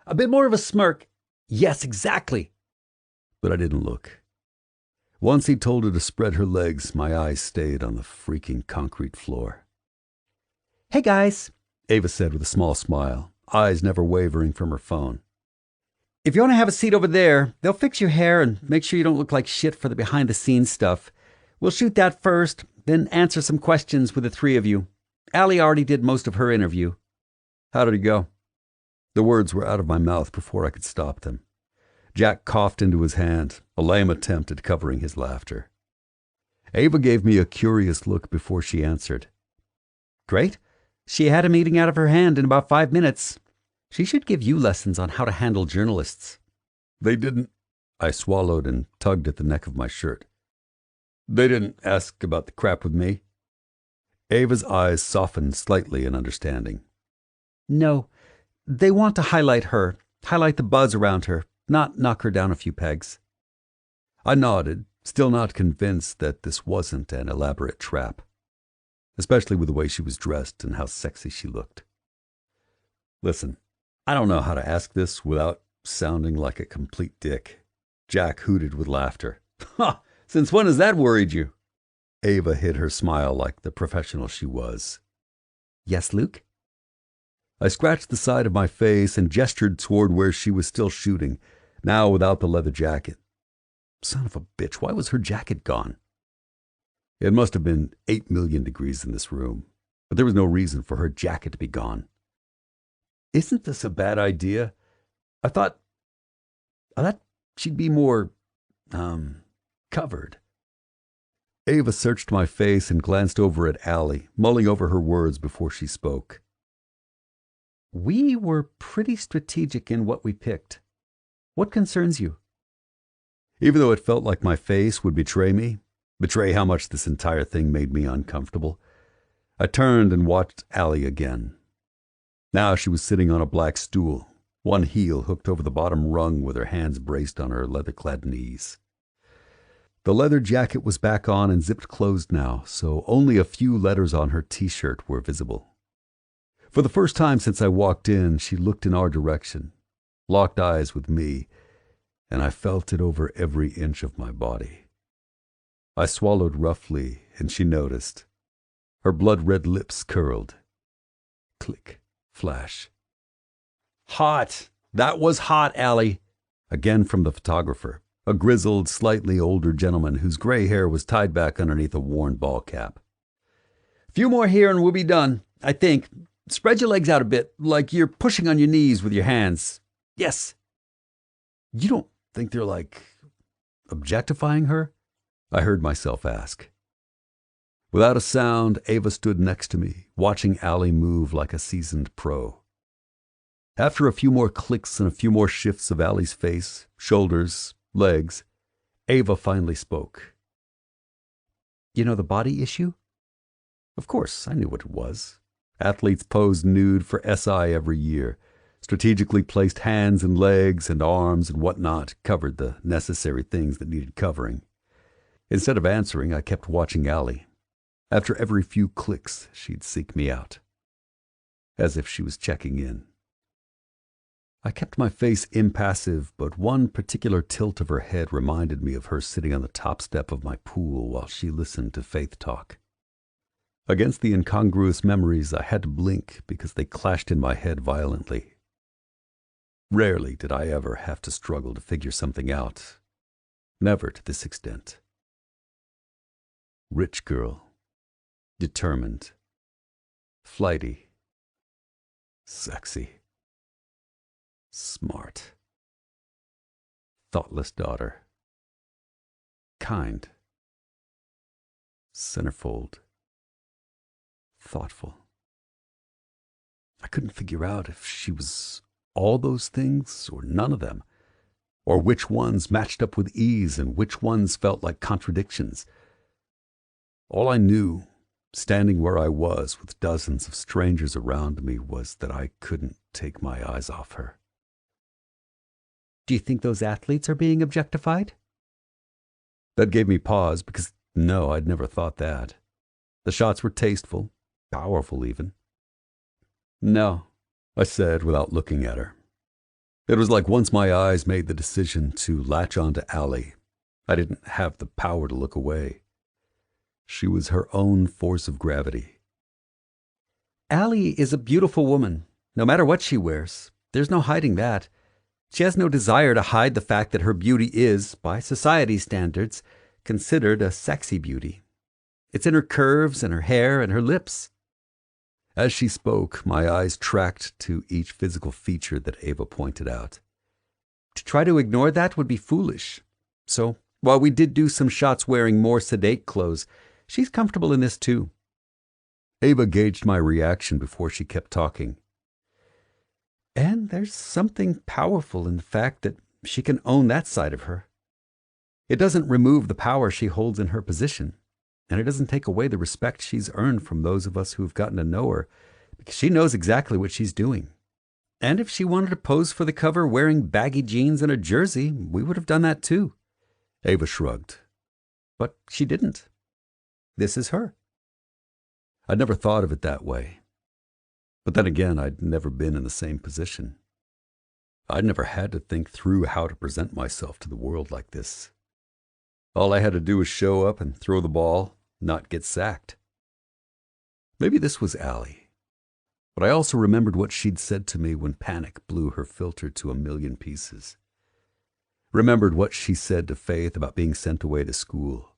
"A bit more of a smirk. Yes, exactly." But I didn't look. Once he told her to spread her legs, my eyes stayed on the freaking concrete floor. "Hey, guys," Ava said with a small smile, eyes never wavering from her phone. "If you want to have a seat over there, they'll fix your hair and make sure you don't look like shit for the behind-the-scenes stuff. We'll shoot that first, then answer some questions with the three of you. Allie already did most of her interview." "How did it go?" The words were out of my mouth before I could stop them. Jack coughed into his hand, a lame attempt at covering his laughter. Ava gave me a curious look before she answered. "Great. She had a meeting out of her hand in about 5 minutes. She should give you lessons on how to handle journalists." "They didn't." I swallowed and tugged at the neck of my shirt. "They didn't ask about the crap with me?" Ava's eyes softened slightly in understanding. "No. They want to highlight her, highlight the buzz around her, not knock her down a few pegs." I nodded, still not convinced that this wasn't an elaborate trap, especially with the way she was dressed and how sexy she looked. "Listen, I don't know how to ask this without sounding like a complete dick." Jack hooted with laughter. "Ha! Since when has that worried you?" Ava hid her smile like the professional she was. "Yes, Luke?" I scratched the side of my face and gestured toward where she was still shooting, now without the leather jacket. Son of a bitch, why was her jacket gone? It must have been 8 million degrees in this room, but there was no reason for her jacket to be gone. "Isn't this a bad idea? I thought she'd be more, covered." Ava searched my face and glanced over at Allie, mulling over her words before she spoke. "We were pretty strategic in what we picked. What concerns you?" Even though it felt like my face would betray me, betray how much this entire thing made me uncomfortable, I turned and watched Allie again. Now she was sitting on a black stool, one heel hooked over the bottom rung with her hands braced on her leather-clad knees. The leather jacket was back on and zipped closed now, so only a few letters on her t-shirt were visible. For the first time since I walked in, she looked in our direction, locked eyes with me, and I felt it over every inch of my body. I swallowed roughly, and she noticed. Her blood-red lips curled. Click, flash. "Hot! That was hot, Allie!" Again from the photographer, a grizzled, slightly older gentleman whose gray hair was tied back underneath a worn ball cap. "Few more here and we'll be done, I think. Spread your legs out a bit, like you're pushing on your knees with your hands. Yes." "You don't think they're, objectifying her?" I heard myself ask. Without a sound, Ava stood next to me, watching Allie move like a seasoned pro. After a few more clicks and a few more shifts of Allie's face, shoulders, legs, Ava finally spoke. "You know the body issue?" Of course, I knew what it was. Athletes posed nude for SI every year. Strategically placed hands and legs and arms and whatnot covered the necessary things that needed covering. Instead of answering, I kept watching Allie. After every few clicks, she'd seek me out, as if she was checking in. I kept my face impassive, but one particular tilt of her head reminded me of her sitting on the top step of my pool while she listened to Faith talk. Against the incongruous memories, I had to blink because they clashed in my head violently. Rarely did I ever have to struggle to figure something out. Never to this extent. Rich girl. Determined. Flighty. Sexy. Smart. Thoughtless daughter. Kind. Centerfold. Thoughtful. I couldn't figure out if she was all those things or none of them, or which ones matched up with ease and which ones felt like contradictions. All I knew, standing where I was with dozens of strangers around me, was that I couldn't take my eyes off her. Do you think those athletes are being objectified? That gave me pause because, no, I'd never thought that. The shots were tasteful, powerful even. No, I said without looking at her. It was like once my eyes made the decision to latch on to Allie, I didn't have the power to look away. She was her own force of gravity. Allie is a beautiful woman, no matter what she wears. There's no hiding that. She has no desire to hide the fact that her beauty is, by society's standards, considered a sexy beauty. It's in her curves and her hair and her lips. As she spoke, my eyes tracked to each physical feature that Ava pointed out. To try to ignore that would be foolish. So, while we did do some shots wearing more sedate clothes, she's comfortable in this too. Ava gauged my reaction before she kept talking. And there's something powerful in the fact that she can own that side of her. It doesn't remove the power she holds in her position, and it doesn't take away the respect she's earned from those of us who've gotten to know her, because she knows exactly what she's doing. And if she wanted to pose for the cover wearing baggy jeans and a jersey, we would have done that too. Ava shrugged. But she didn't. This is her. I'd never thought of it that way. But then again, I'd never been in the same position. I'd never had to think through how to present myself to the world like this. All I had to do was show up and throw the ball, not get sacked. Maybe this was Allie. But I also remembered what she'd said to me when panic blew her filter to a million pieces. Remembered what she said to Faith about being sent away to school.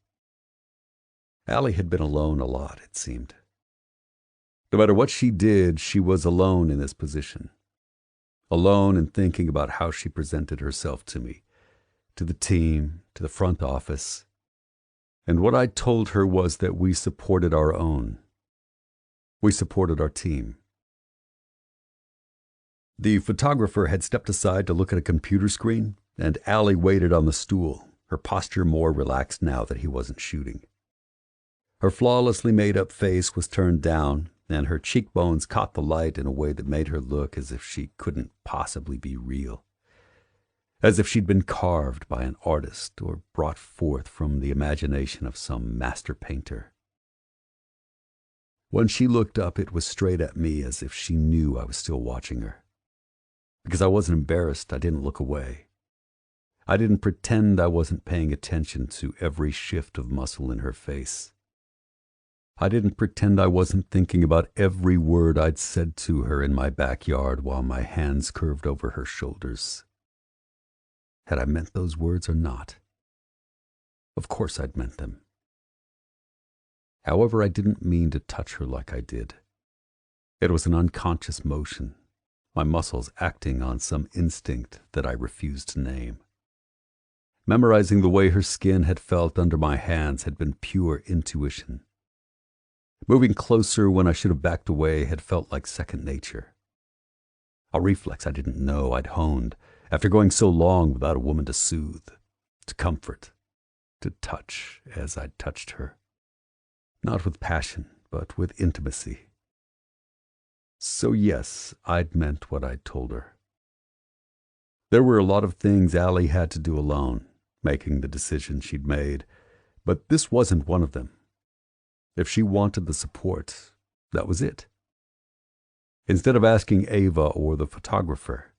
Allie had been alone a lot, it seemed. No matter what she did, she was alone in this position. Alone in thinking about how she presented herself to me, to the team, to the front office. And what I told her was that we supported our own. We supported our team. The photographer had stepped aside to look at a computer screen, and Allie waited on the stool, her posture more relaxed now that he wasn't shooting. Her flawlessly made-up face was turned down, and her cheekbones caught the light in a way that made her look as if she couldn't possibly be real. As if she'd been carved by an artist or brought forth from the imagination of some master painter. When she looked up, it was straight at me as if she knew I was still watching her. Because I wasn't embarrassed, I didn't look away. I didn't pretend I wasn't paying attention to every shift of muscle in her face. I didn't pretend I wasn't thinking about every word I'd said to her in my backyard while my hands curved over her shoulders. Had I meant those words or not? Of course I'd meant them. However, I didn't mean to touch her like I did. It was an unconscious motion, my muscles acting on some instinct that I refused to name. Memorizing the way her skin had felt under my hands had been pure intuition. Moving closer when I should have backed away had felt like second nature. A reflex I didn't know I'd honed after going so long without a woman to soothe, to comfort, to touch as I'd touched her. Not with passion, but with intimacy. So yes, I'd meant what I'd told her. There were a lot of things Allie had to do alone, making the decision she'd made, but this wasn't one of them. If she wanted the support, that was it. Instead of asking Ava or the photographer,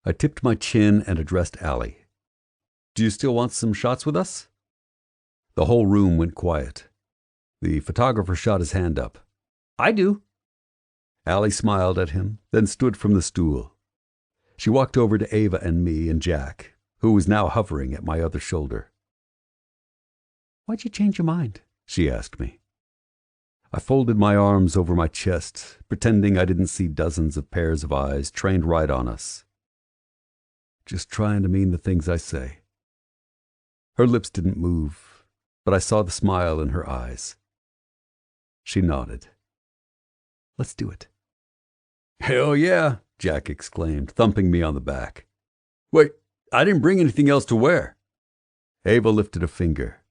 I tipped my chin and addressed Allie. "Do you still want some shots with us?" The whole room went quiet. The photographer shot his hand up. "I do." Allie smiled at him, then stood from the stool. She walked over to Ava and me and Jack, who was now hovering at my other shoulder. "Why'd you change your mind?" she asked me. I folded my arms over my chest, pretending I didn't see dozens of pairs of eyes trained right on us. "Just trying to mean the things I say." Her lips didn't move, but I saw the smile in her eyes. She nodded. "Let's do it." "Hell yeah," Jack exclaimed, thumping me on the back. "Wait, I didn't bring anything else to wear." Ava lifted a finger.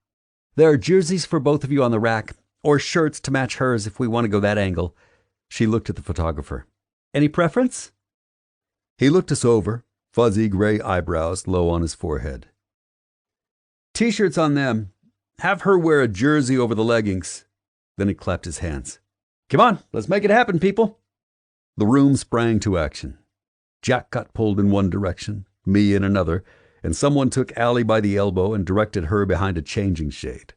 "There are jerseys for both of you on the rack, or shirts to match hers if we want to go that angle." She looked at the photographer. "Any preference?" He looked us over, fuzzy gray eyebrows low on his forehead. "T-shirts on them. Have her wear a jersey over the leggings." Then he clapped his hands. "Come on, let's make it happen, people." The room sprang to action. Jack got pulled in one direction, me in another, and someone took Allie by the elbow and directed her behind a changing shade.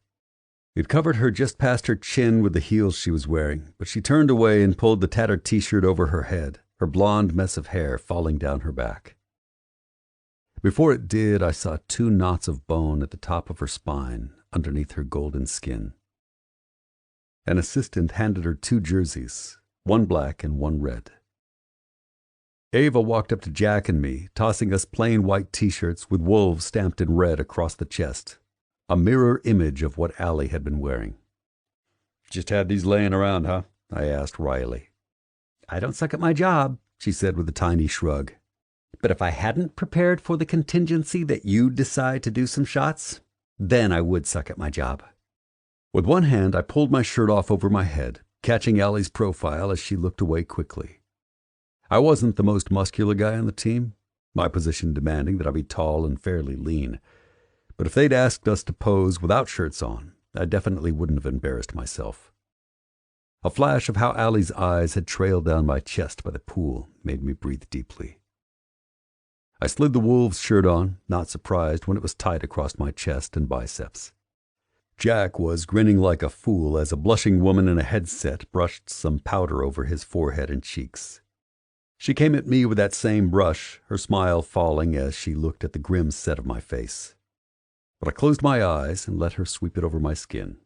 It covered her just past her chin with the heels she was wearing, but she turned away and pulled the tattered T-shirt over her head, her blonde mess of hair falling down her back. Before it did, I saw 2 knots of bone at the top of her spine, underneath her golden skin. An assistant handed her 2 jerseys, one black and one red. Ava walked up to Jack and me, tossing us plain white T-shirts with wolves stamped in red across the chest, a mirror image of what Allie had been wearing. "Just had these laying around, huh?" I asked wryly. "I don't suck at my job," she said with a tiny shrug. "But if I hadn't prepared for the contingency that you'd decide to do some shots, then I would suck at my job." With one hand, I pulled my shirt off over my head, catching Allie's profile as she looked away quickly. I wasn't the most muscular guy on the team, my position demanding that I be tall and fairly lean. But if they'd asked us to pose without shirts on, I definitely wouldn't have embarrassed myself. A flash of how Allie's eyes had trailed down my chest by the pool made me breathe deeply. I slid the wolves shirt on, not surprised when it was tight across my chest and biceps. Jack was grinning like a fool as a blushing woman in a headset brushed some powder over his forehead and cheeks. She came at me with that same brush, her smile falling as she looked at the grim set of my face. But I closed my eyes and let her sweep it over my skin.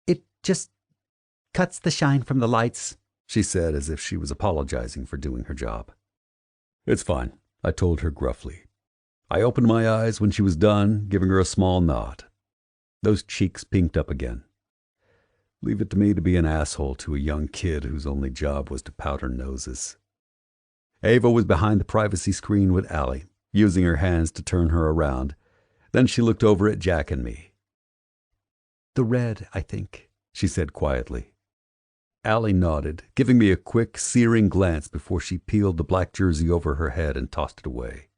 "It just cuts the shine from the lights," she said as if she was apologizing for doing her job. "It's fine," I told her gruffly. I opened my eyes when she was done, giving her a small nod. Those cheeks pinked up again. Leave it to me to be an asshole to a young kid whose only job was to powder noses. Ava was behind the privacy screen with Allie, using her hands to turn her around. Then she looked over at Jack and me. "The red, I think," she said quietly. Allie nodded, giving me a quick, searing glance before she peeled the black jersey over her head and tossed it away,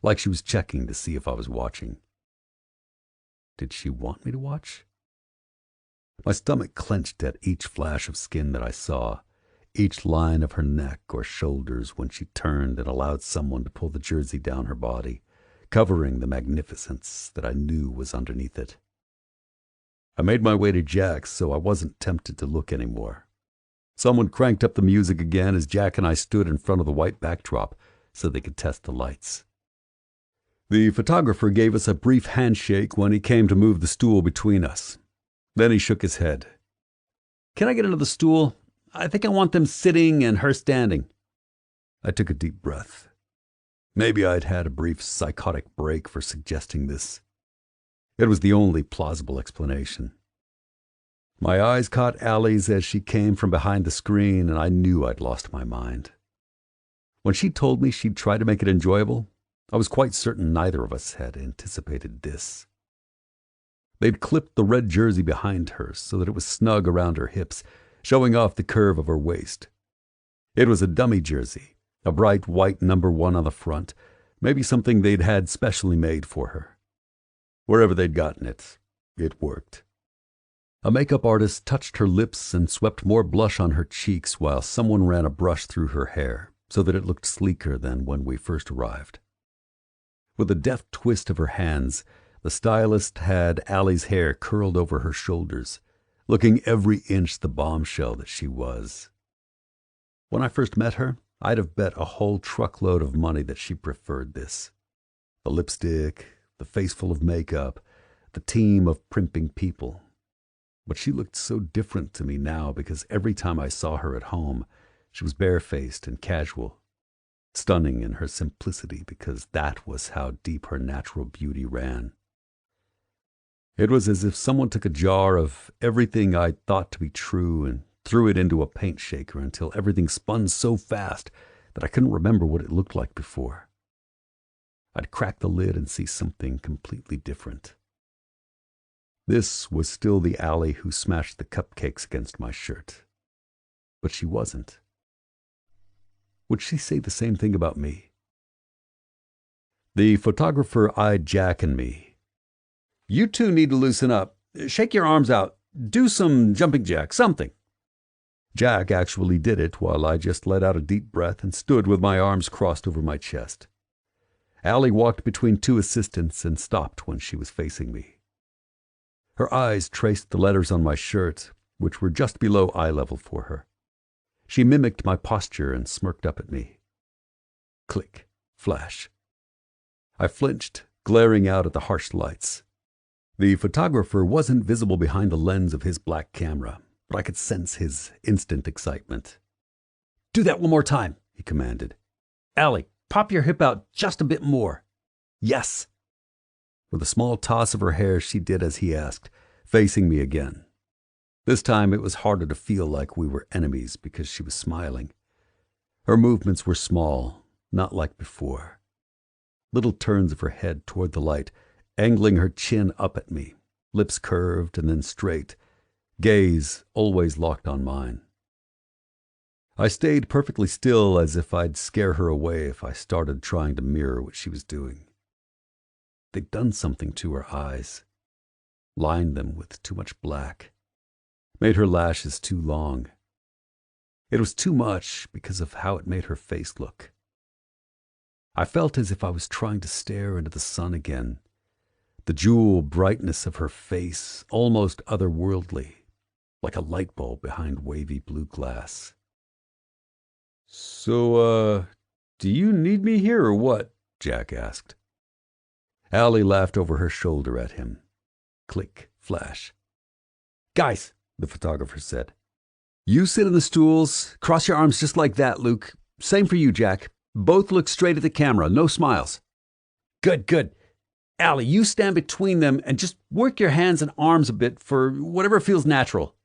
like she was checking to see if I was watching. Did she want me to watch? My stomach clenched at each flash of skin that I saw, each line of her neck or shoulders when she turned and allowed someone to pull the jersey down her body, covering the magnificence that I knew was underneath it. I made my way to Jack's so I wasn't tempted to look anymore. Someone cranked up the music again as Jack and I stood in front of the white backdrop so they could test the lights. The photographer gave us a brief handshake when he came to move the stool between us. Then he shook his head. "Can I get another stool? I think I want them sitting and her standing." I took a deep breath. Maybe I'd had a brief psychotic break for suggesting this. It was the only plausible explanation. My eyes caught Allie's as she came from behind the screen, and I knew I'd lost my mind. When she told me she'd try to make it enjoyable, I was quite certain neither of us had anticipated this. They'd clipped the red jersey behind her so that it was snug around her hips, showing off the curve of her waist. It was a dummy jersey, a bright white number 1 on the front, maybe something they'd had specially made for her. Wherever they'd gotten it, it worked. A makeup artist touched her lips and swept more blush on her cheeks while someone ran a brush through her hair so that it looked sleeker than when we first arrived. With a deft twist of her hands, the stylist had Allie's hair curled over her shoulders, looking every inch the bombshell that she was. When I first met her, I'd have bet a whole truckload of money that she preferred this. The lipstick, the face full of makeup, the team of primping people. But she looked so different to me now because every time I saw her at home, she was barefaced and casual, stunning in her simplicity because that was how deep her natural beauty ran. It was as if someone took a jar of everything I'd thought to be true and threw it into a paint shaker until everything spun so fast that I couldn't remember what it looked like before. I'd crack the lid and see something completely different. This was still the Allie who smashed the cupcakes against my shirt. But she wasn't. Would she say the same thing about me? The photographer eyed Jack and me. "You two need to loosen up. Shake your arms out. Do some jumping jacks, something." Jack actually did it while I just let out a deep breath and stood with my arms crossed over my chest. Allie walked between two assistants and stopped when she was facing me. Her eyes traced the letters on my shirt, which were just below eye level for her. She mimicked my posture and smirked up at me. Click, flash. I flinched, glaring out at the harsh lights. The photographer wasn't visible behind the lens of his black camera, but I could sense his instant excitement. "Do that one more time," he commanded. "Allie, pop your hip out just a bit more." "Yes." With a small toss of her hair, she did as he asked, facing me again. This time it was harder to feel like we were enemies because she was smiling. Her movements were small, not like before. Little turns of her head toward the light, angling her chin up at me, lips curved and then straight, gaze always locked on mine. I stayed perfectly still as if I'd scare her away if I started trying to mirror what she was doing. They'd done something to her eyes, lined them with too much black, made her lashes too long. It was too much because of how it made her face look. I felt as if I was trying to stare into the sun again, the jewel brightness of her face almost otherworldly, like a light bulb behind wavy blue glass. "So, do you need me here or what?" Jack asked. Allie laughed over her shoulder at him. Click, flash. "Guys," the photographer said, "you sit in the stools, cross your arms just like that, Luke. Same for you, Jack. Both look straight at the camera, no smiles." "Good, good. Allie, you stand between them and just work your hands and arms a bit for whatever feels natural."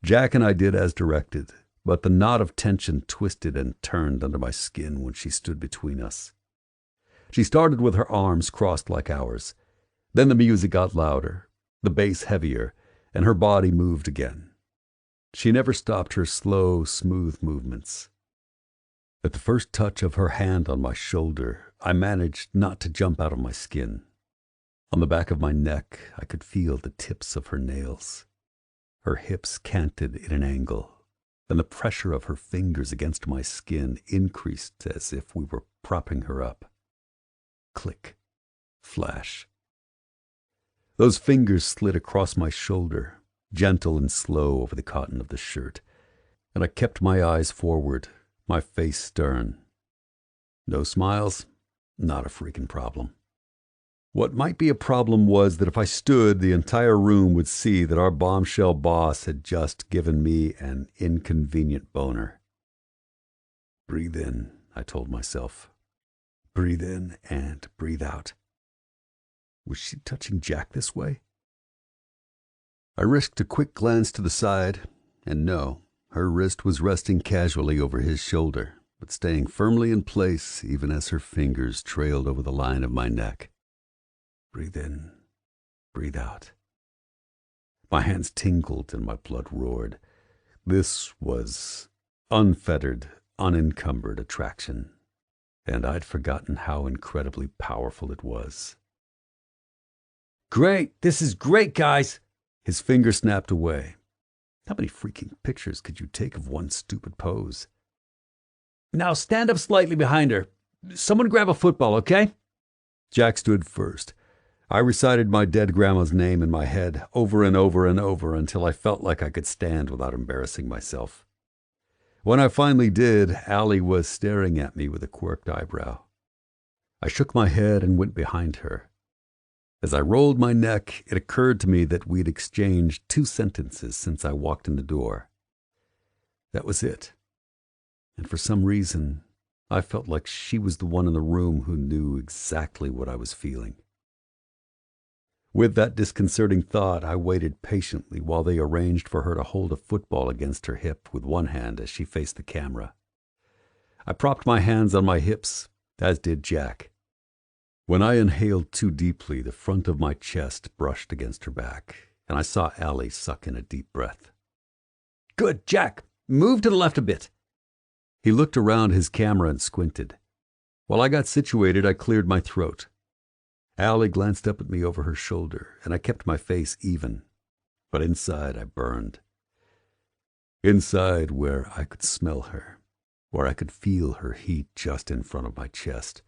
Jack and I did as directed, but the knot of tension twisted and turned under my skin when she stood between us. She started with her arms crossed like ours. Then the music got louder, the bass heavier, and her body moved again. She never stopped her slow, smooth movements. At the first touch of her hand on my shoulder, I managed not to jump out of my skin. On the back of my neck, I could feel the tips of her nails. Her hips canted in an angle, and the pressure of her fingers against my skin increased as if we were propping her up. Click, flash. Those fingers slid across my shoulder, gentle and slow over the cotton of the shirt, and I kept my eyes forward, my face stern. No smiles? Not a freaking problem. What might be a problem was that if I stood, the entire room would see that our bombshell boss had just given me an inconvenient boner. Breathe in, I told myself. Breathe in and breathe out. Was she touching Jack this way? I risked a quick glance to the side, and no, her wrist was resting casually over his shoulder, but staying firmly in place even as her fingers trailed over the line of my neck. Breathe in, breathe out. My hands tingled and my blood roared. This was unfettered, unencumbered attraction, and I'd forgotten how incredibly powerful it was. "Great! This is great, guys!" His finger snapped away. How many freaking pictures could you take of one stupid pose? "Now stand up slightly behind her. Someone grab a football, okay?" Jack stood first. I recited my dead grandma's name in my head over and over and over until I felt like I could stand without embarrassing myself. When I finally did, Allie was staring at me with a quirked eyebrow. I shook my head and went behind her. As I rolled my neck, it occurred to me that we'd exchanged 2 sentences since I walked in the door. That was it. And for some reason, I felt like she was the one in the room who knew exactly what I was feeling. With that disconcerting thought, I waited patiently while they arranged for her to hold a football against her hip with one hand as she faced the camera. I propped my hands on my hips, as did Jack. When I inhaled too deeply, the front of my chest brushed against her back, and I saw Allie suck in a deep breath. Good, Jack. Move to the left a bit. He looked around his camera and squinted. While I got situated, I cleared my throat. Allie glanced up at me over her shoulder, and I kept my face even. But inside I burned. Inside, where I could smell her, where I could feel her heat just in front of my chest,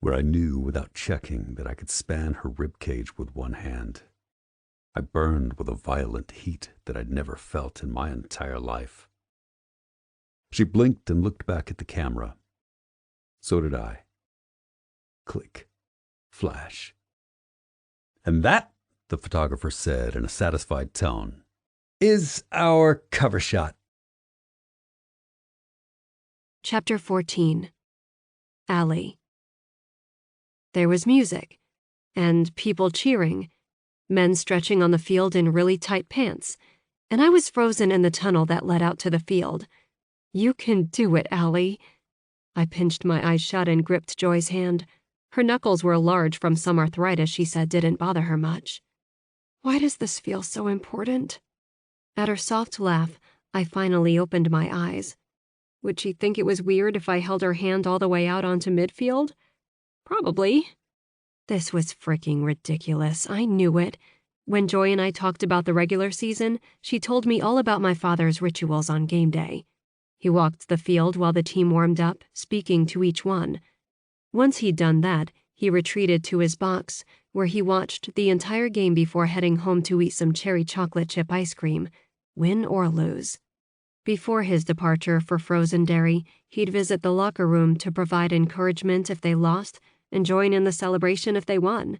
where I knew without checking that I could span her ribcage with one hand. I burned with a violent heat that I'd never felt in my entire life. She blinked and looked back at the camera. So did I. Click. Flash. And that, the photographer said in a satisfied tone, is our cover shot. Chapter 14. Allie. There was music, and people cheering, men stretching on the field in really tight pants, and I was frozen in the tunnel that led out to the field. You can do it, Allie. I pinched my eyes shut and gripped Joy's hand. Her knuckles were large from some arthritis she said didn't bother her much. Why does this feel so important? At her soft laugh, I finally opened my eyes. Would she think it was weird if I held her hand all the way out onto midfield? Probably. This was freaking ridiculous. I knew it. When Joy and I talked about the regular season, she told me all about my father's rituals on game day. He walked the field while the team warmed up, speaking to each one. Once he'd done that, he retreated to his box, where he watched the entire game before heading home to eat some cherry chocolate chip ice cream, win or lose. Before his departure for frozen dairy, he'd visit the locker room to provide encouragement if they lost and join in the celebration if they won.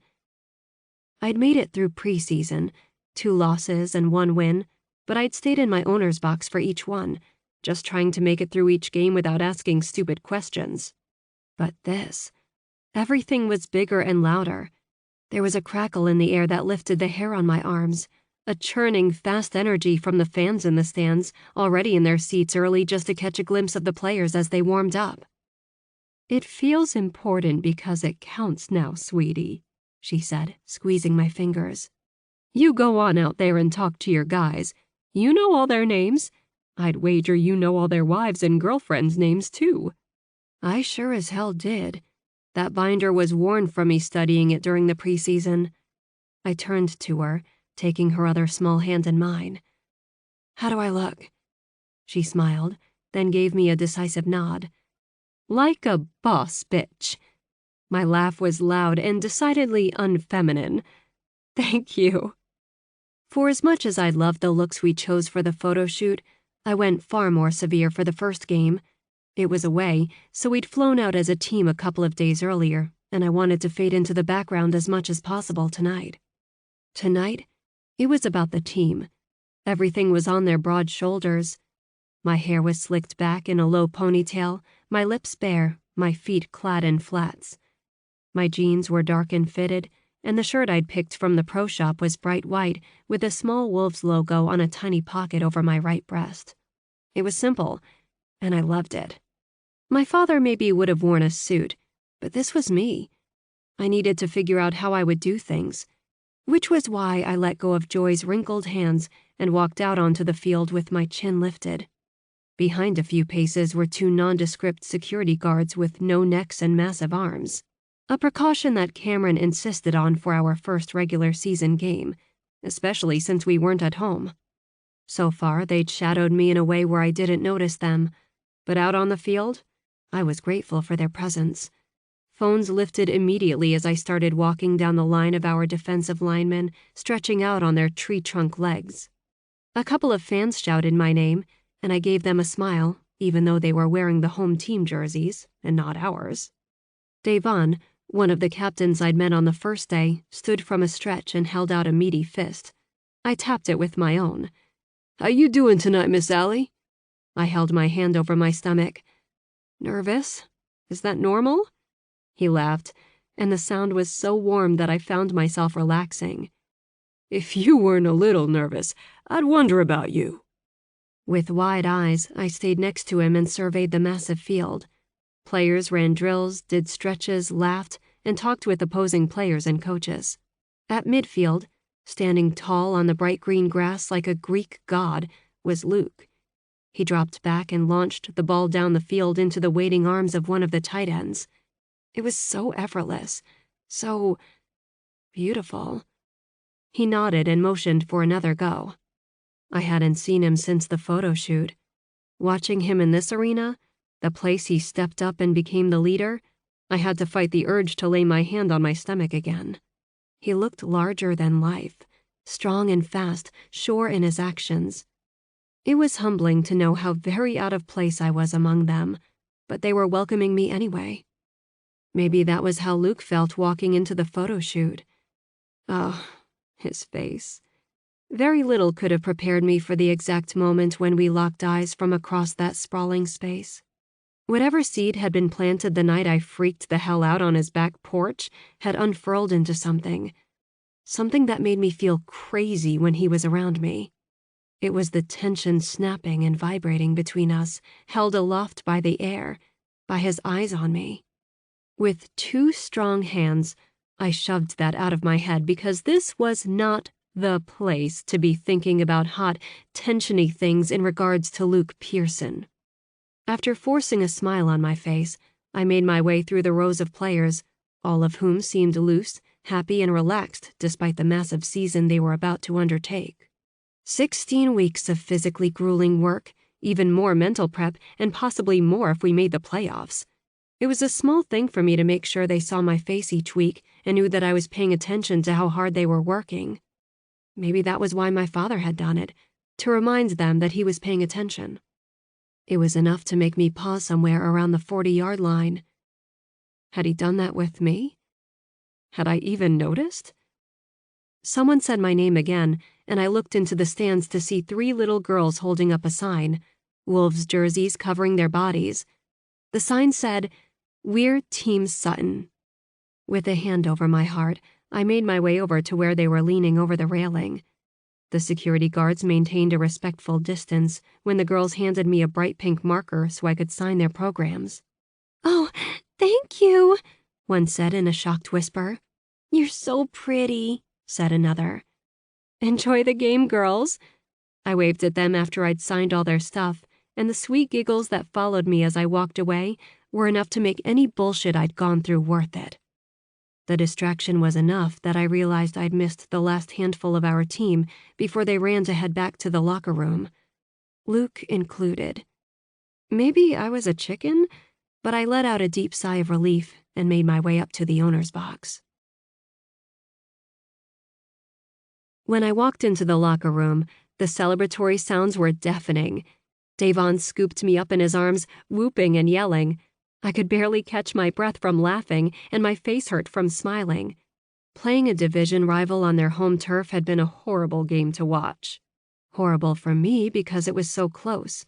I'd made it through preseason, 2 losses and 1 win, but I'd stayed in my owner's box for each one, just trying to make it through each game without asking stupid questions. But this, everything was bigger and louder. There was a crackle in the air that lifted the hair on my arms, a churning, fast energy from the fans in the stands, already in their seats early just to catch a glimpse of the players as they warmed up. It feels important because it counts now, sweetie, she said, squeezing my fingers. You go on out there and talk to your guys. You know all their names. I'd wager you know all their wives' and girlfriends' names, too. I sure as hell did. That binder was worn from me studying it during the preseason. I turned to her, taking her other small hand in mine. How do I look? She smiled, then gave me a decisive nod. Like a boss bitch. My laugh was loud and decidedly unfeminine. Thank you. For as much as I loved the looks we chose for the photo shoot, I went far more severe for the first game. It was away, so we'd flown out as a team a couple of days earlier, and I wanted to fade into the background as much as possible tonight. Tonight, it was about the team. Everything was on their broad shoulders. My hair was slicked back in a low ponytail, my lips bare, my feet clad in flats. My jeans were dark and fitted, and the shirt I'd picked from the pro shop was bright white with a small Wolves logo on a tiny pocket over my right breast. It was simple, and I loved it. My father maybe would have worn a suit, but this was me. I needed to figure out how I would do things, which was why I let go of Joy's wrinkled hands and walked out onto the field with my chin lifted. Behind a few paces were 2 nondescript security guards with no necks and massive arms, a precaution that Cameron insisted on for our first regular season game, especially since we weren't at home. So far, they'd shadowed me in a way where I didn't notice them, but out on the field, I was grateful for their presence. Phones lifted immediately as I started walking down the line of our defensive linemen, stretching out on their tree trunk legs. A couple of fans shouted my name, and I gave them a smile, even though they were wearing the home team jerseys and not ours. Devon, one of the captains I'd met on the first day, stood from a stretch and held out a meaty fist. I tapped it with my own. "How you doing tonight, Miss Allie?" I held my hand over my stomach. "Nervous? Is that normal?" He laughed, and the sound was so warm that I found myself relaxing. "If you weren't a little nervous, I'd wonder about you." With wide eyes, I stayed next to him and surveyed the massive field. Players ran drills, did stretches, laughed, and talked with opposing players and coaches. At midfield, standing tall on the bright green grass like a Greek god, was Luke. He dropped back and launched the ball down the field into the waiting arms of one of the tight ends. It was so effortless, so beautiful. He nodded and motioned for another go. I hadn't seen him since the photo shoot. Watching him in this arena, the place he stepped up and became the leader, I had to fight the urge to lay my hand on my stomach again. He looked larger than life, strong and fast, sure in his actions. It was humbling to know how very out of place I was among them, but they were welcoming me anyway. Maybe that was how Luke felt walking into the photo shoot. Oh, his face. Very little could have prepared me for the exact moment when we locked eyes from across that sprawling space. Whatever seed had been planted the night I freaked the hell out on his back porch had unfurled into something that made me feel crazy when he was around me. It was the tension snapping and vibrating between us, held aloft by the air, by his eyes on me. With 2 strong hands, I shoved that out of my head because this was not the place to be thinking about hot, tensiony things in regards to Luke Pearson. After forcing a smile on my face, I made my way through the rows of players, all of whom seemed loose, happy, and relaxed despite the massive season they were about to undertake. 16 weeks of physically grueling work, even more mental prep, and possibly more if we made the playoffs. It was a small thing for me to make sure they saw my face each week and knew that I was paying attention to how hard they were working. Maybe that was why my father had done it, to remind them that he was paying attention. It was enough to make me pause somewhere around the 40-yard line. Had he done that with me? Had I even noticed? Someone said my name again, and I looked into the stands to see 3 little girls holding up a sign, Wolves jerseys covering their bodies. The sign said, "We're Team Sutton." With a hand over my heart, I made my way over to where they were leaning over the railing. The security guards maintained a respectful distance when the girls handed me a bright pink marker so I could sign their programs. "Oh, thank you," one said in a shocked whisper. "You're so pretty," said another. "Enjoy the game, girls." I waved at them after I'd signed all their stuff, and the sweet giggles that followed me as I walked away were enough to make any bullshit I'd gone through worth it. The distraction was enough that I realized I'd missed the last handful of our team before they ran to head back to the locker room. Luke included. Maybe I was a chicken, but I let out a deep sigh of relief and made my way up to the owner's box. When I walked into the locker room, the celebratory sounds were deafening. Devon scooped me up in his arms, whooping and yelling. I could barely catch my breath from laughing, and my face hurt from smiling. Playing a division rival on their home turf had been a horrible game to watch. Horrible for me because it was so close.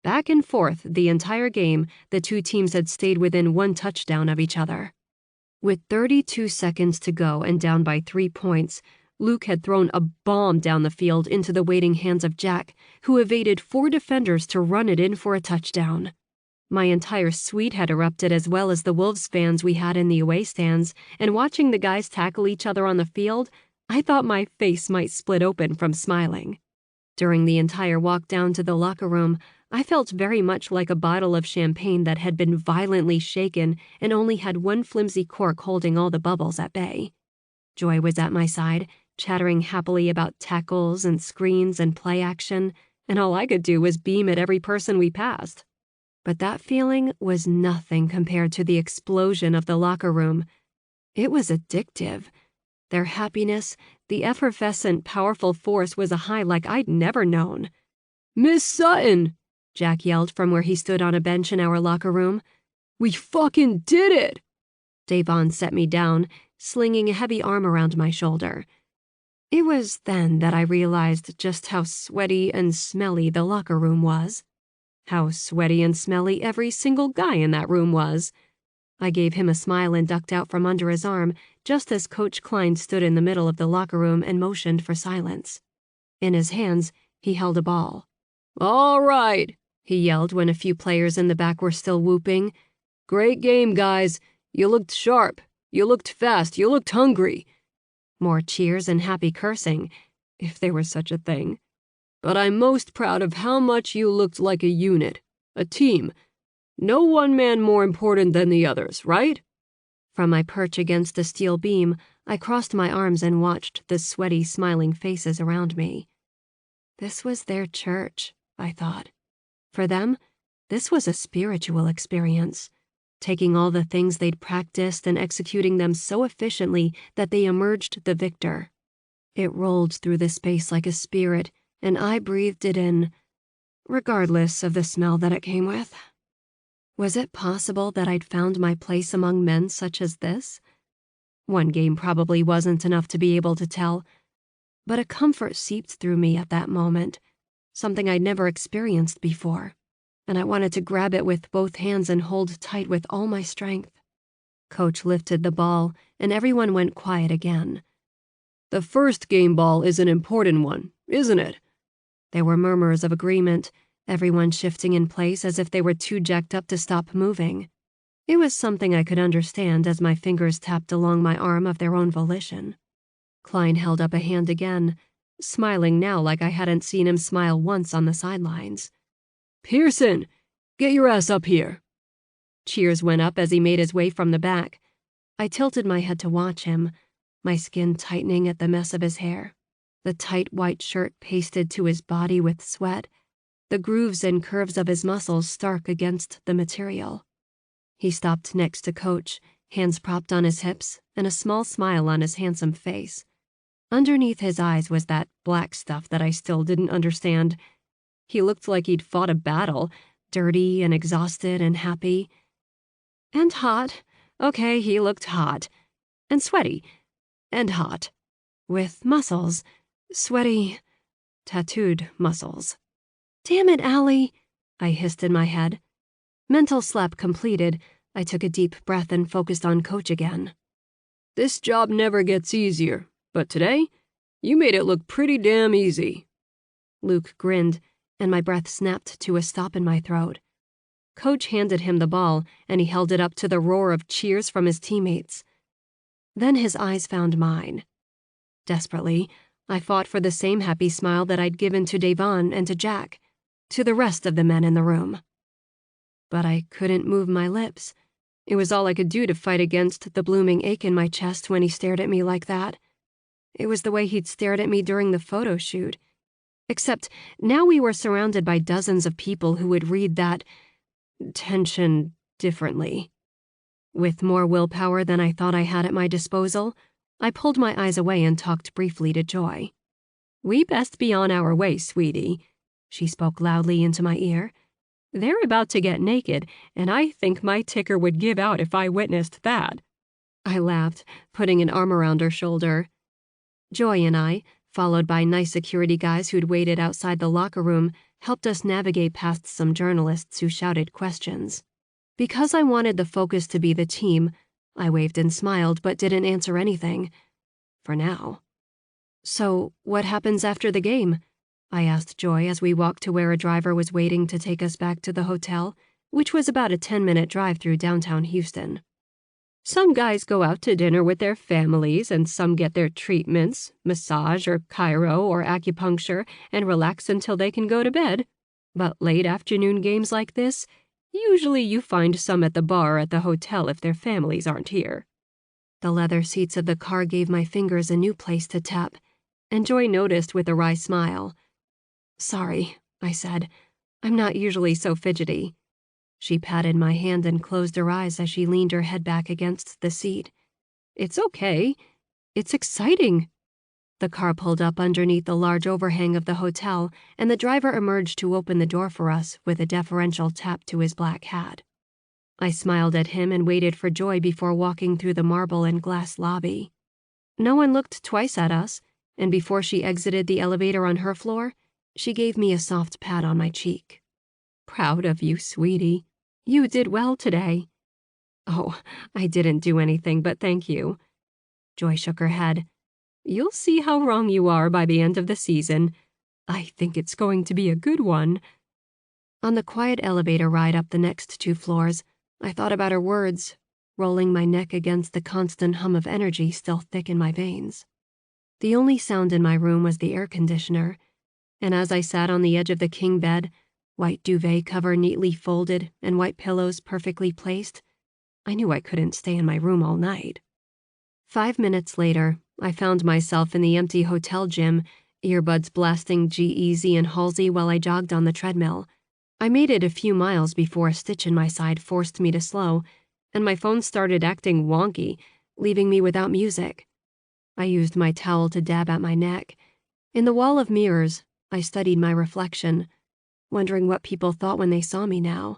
Back and forth the entire game, the 2 teams had stayed within 1 touchdown of each other. With 32 seconds to go and down by 3 points, Luke had thrown a bomb down the field into the waiting hands of Jack, who evaded 4 defenders to run it in for a touchdown. My entire suite had erupted, as well as the Wolves fans we had in the away stands, and watching the guys tackle each other on the field, I thought my face might split open from smiling. During the entire walk down to the locker room, I felt very much like a bottle of champagne that had been violently shaken and only had 1 flimsy cork holding all the bubbles at bay. Joy was at my side, chattering happily about tackles and screens and play action, and all I could do was beam at every person we passed. But that feeling was nothing compared to the explosion of the locker room. It was addictive. Their happiness, the effervescent, powerful force was a high like I'd never known. "Miss Sutton!" Jack yelled from where he stood on a bench in our locker room. "We fucking did it!" Davon set me down, slinging a heavy arm around my shoulder. It was then that I realized just how sweaty and smelly the locker room was. How sweaty and smelly every single guy in that room was. I gave him a smile and ducked out from under his arm just as Coach Klein stood in the middle of the locker room and motioned for silence. In his hands, he held a ball. "All right," he yelled when a few players in the back were still whooping. "Great game, guys. You looked sharp. You looked fast. You looked hungry." More cheers and happy cursing, if there was such a thing. "But I'm most proud of how much you looked like a unit, a team. No one man more important than the others, right?" From my perch against the steel beam, I crossed my arms and watched the sweaty, smiling faces around me. This was their church, I thought. For them, this was a spiritual experience, taking all the things they'd practiced and executing them so efficiently that they emerged the victor. It rolled through the space like a spirit, and I breathed it in, regardless of the smell that it came with. Was it possible that I'd found my place among men such as this? One game probably wasn't enough to be able to tell, but a comfort seeped through me at that moment, something I'd never experienced before, and I wanted to grab it with both hands and hold tight with all my strength. Coach lifted the ball, and everyone went quiet again. "The first game ball is an important one, isn't it?" There were murmurs of agreement, everyone shifting in place as if they were too jacked up to stop moving. It was something I could understand as my fingers tapped along my arm of their own volition. Klein held up a hand again, smiling now like I hadn't seen him smile once on the sidelines. "Pearson, get your ass up here." Cheers went up as he made his way from the back. I tilted my head to watch him, my skin tightening at the mess of his hair, the tight white shirt pasted to his body with sweat, the grooves and curves of his muscles stark against the material. He stopped next to Coach, hands propped on his hips, and a small smile on his handsome face. Underneath his eyes was that black stuff that I still didn't understand. He looked like he'd fought a battle, dirty and exhausted and happy. And hot. Okay, he looked hot. And sweaty. And hot. With muscles. Sweaty, tattooed muscles. "Damn it, Allie," I hissed in my head. Mental slap completed, I took a deep breath and focused on Coach again. "This job never gets easier, but today, you made it look pretty damn easy." Luke grinned, and my breath snapped to a stop in my throat. Coach handed him the ball, and he held it up to the roar of cheers from his teammates. Then his eyes found mine. Desperately, I fought for the same happy smile that I'd given to Davon and to Jack, to the rest of the men in the room. But I couldn't move my lips. It was all I could do to fight against the blooming ache in my chest when he stared at me like that. It was the way he'd stared at me during the photo shoot. Except now we were surrounded by dozens of people who would read that tension differently. With more willpower than I thought I had at my disposal, I pulled my eyes away and talked briefly to Joy. "We best be on our way, sweetie," she spoke loudly into my ear. "They're about to get naked, and I think my ticker would give out if I witnessed that." I laughed, putting an arm around her shoulder. Joy and I, followed by nice security guys who'd waited outside the locker room, helped us navigate past some journalists who shouted questions. Because I wanted the focus to be the team, I waved and smiled but didn't answer anything. For now. "So, what happens after the game?" I asked Joy as we walked to where a driver was waiting to take us back to the hotel, which was about a 10-minute drive through downtown Houston. "Some guys go out to dinner with their families, and some get their treatments, massage or chiro or acupuncture, and relax until they can go to bed. But late afternoon games like this, usually you find some at the bar at the hotel if their families aren't here." The leather seats of the car gave my fingers a new place to tap, and Joy noticed with a wry smile. "Sorry," I said. "I'm not usually so fidgety." She patted my hand and closed her eyes as she leaned her head back against the seat. "It's okay. It's exciting." The car pulled up underneath the large overhang of the hotel, and the driver emerged to open the door for us with a deferential tap to his black hat. I smiled at him and waited for Joy before walking through the marble and glass lobby. No one looked twice at us, and before she exited the elevator on her floor, she gave me a soft pat on my cheek. "Proud of you, sweetie. You did well today." "Oh, I didn't do anything, but thank you." Joy shook her head. "You'll see how wrong you are by the end of the season. I think it's going to be a good one." On the quiet elevator ride up the next 2 floors, I thought about her words, rolling my neck against the constant hum of energy still thick in my veins. The only sound in my room was the air conditioner, and as I sat on the edge of the king bed, white duvet cover neatly folded and white pillows perfectly placed, I knew I couldn't stay in my room all night. 5 minutes later, I found myself in the empty hotel gym, earbuds blasting G-Eazy and Halsey while I jogged on the treadmill. I made it a few miles before a stitch in my side forced me to slow, and my phone started acting wonky, leaving me without music. I used my towel to dab at my neck. In the wall of mirrors, I studied my reflection, wondering what people thought when they saw me now.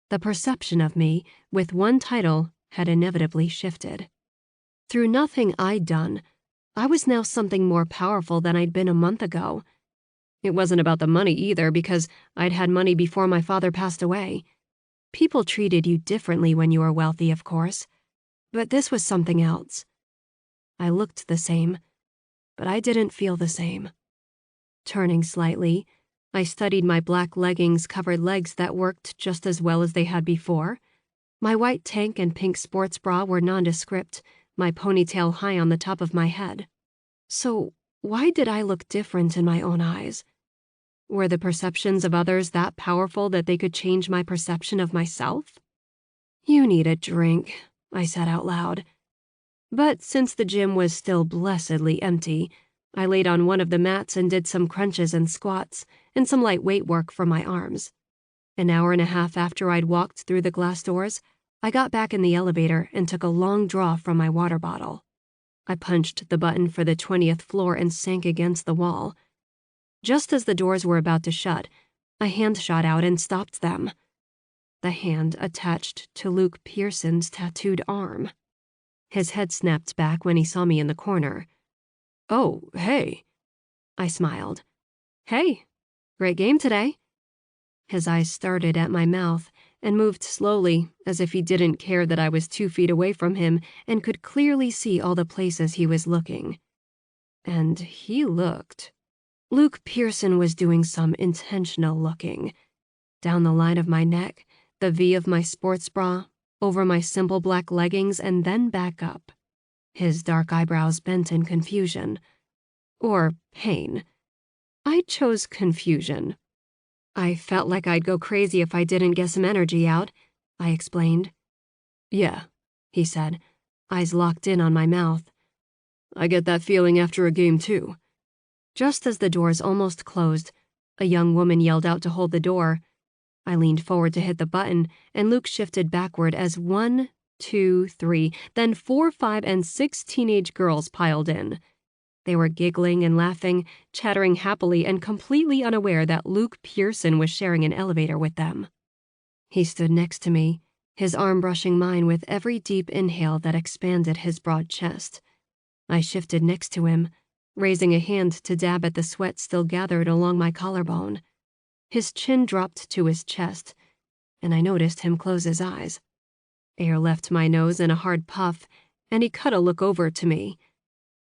The perception of me, with one title, had inevitably shifted. Through nothing I'd done, I was now something more powerful than I'd been a month ago. It wasn't about the money either, because I'd had money before my father passed away. People treated you differently when you were wealthy, of course, but this was something else. I looked the same, but I didn't feel the same. Turning slightly, I studied my black leggings-covered legs that worked just as well as they had before. My white tank and pink sports bra were nondescript, my ponytail high on the top of my head. So why did I look different in my own eyes? Were the perceptions of others that powerful that they could change my perception of myself? "You need a drink," I said out loud. But since the gym was still blessedly empty, I laid on one of the mats and did some crunches and squats and some light weight work for my arms. An hour and a half after I'd walked through the glass doors, I got back in the elevator and took a long draw from my water bottle. I punched the button for the 20th floor and sank against the wall. Just as the doors were about to shut, a hand shot out and stopped them. The hand attached to Luke Pearson's tattooed arm. His head snapped back when he saw me in the corner. "Oh, hey." I smiled. "Hey, great game today." His eyes started at my mouth and moved slowly, as if he didn't care that I was 2 feet away from him and could clearly see all the places he was looking. And he looked. Luke Pearson was doing some intentional looking. Down the line of my neck, the V of my sports bra, over my simple black leggings, and then back up. His dark eyebrows bent in confusion. Or pain. I chose confusion. "I felt like I'd go crazy if I didn't get some energy out," I explained. "Yeah," he said, eyes locked in on my mouth. "I get that feeling after a game too." Just as the doors almost closed, a young woman yelled out to hold the door. I leaned forward to hit the button, and Luke shifted backward as 1, 2, 3, then 4, 5, and 6 teenage girls piled in. They were giggling and laughing, chattering happily, and completely unaware that Luke Pearson was sharing an elevator with them. He stood next to me, his arm brushing mine with every deep inhale that expanded his broad chest. I shifted next to him, raising a hand to dab at the sweat still gathered along my collarbone. His chin dropped to his chest, and I noticed him close his eyes. Air left my nose in a hard puff, and he cut a look over to me.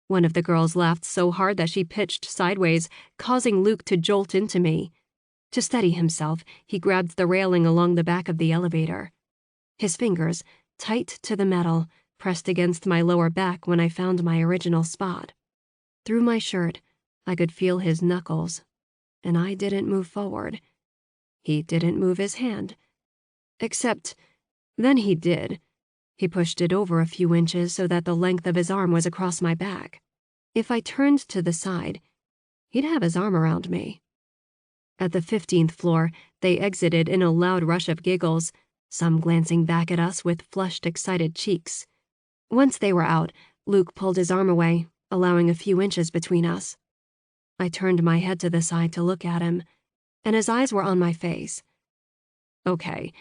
One of the girls laughed so hard that she pitched sideways, causing Luke to jolt into me. To steady himself, he grabbed the railing along the back of the elevator. His fingers, tight to the metal, pressed against my lower back when I found my original spot. Through my shirt, I could feel his knuckles, and I didn't move forward. He didn't move his hand. Except, then he did. He pushed it over a few inches so that the length of his arm was across my back. If I turned to the side, he'd have his arm around me. At the 15th floor, they exited in a loud rush of giggles, some glancing back at us with flushed, excited cheeks. Once they were out, Luke pulled his arm away, allowing a few inches between us. I turned my head to the side to look at him, and his eyes were on my face. Okay,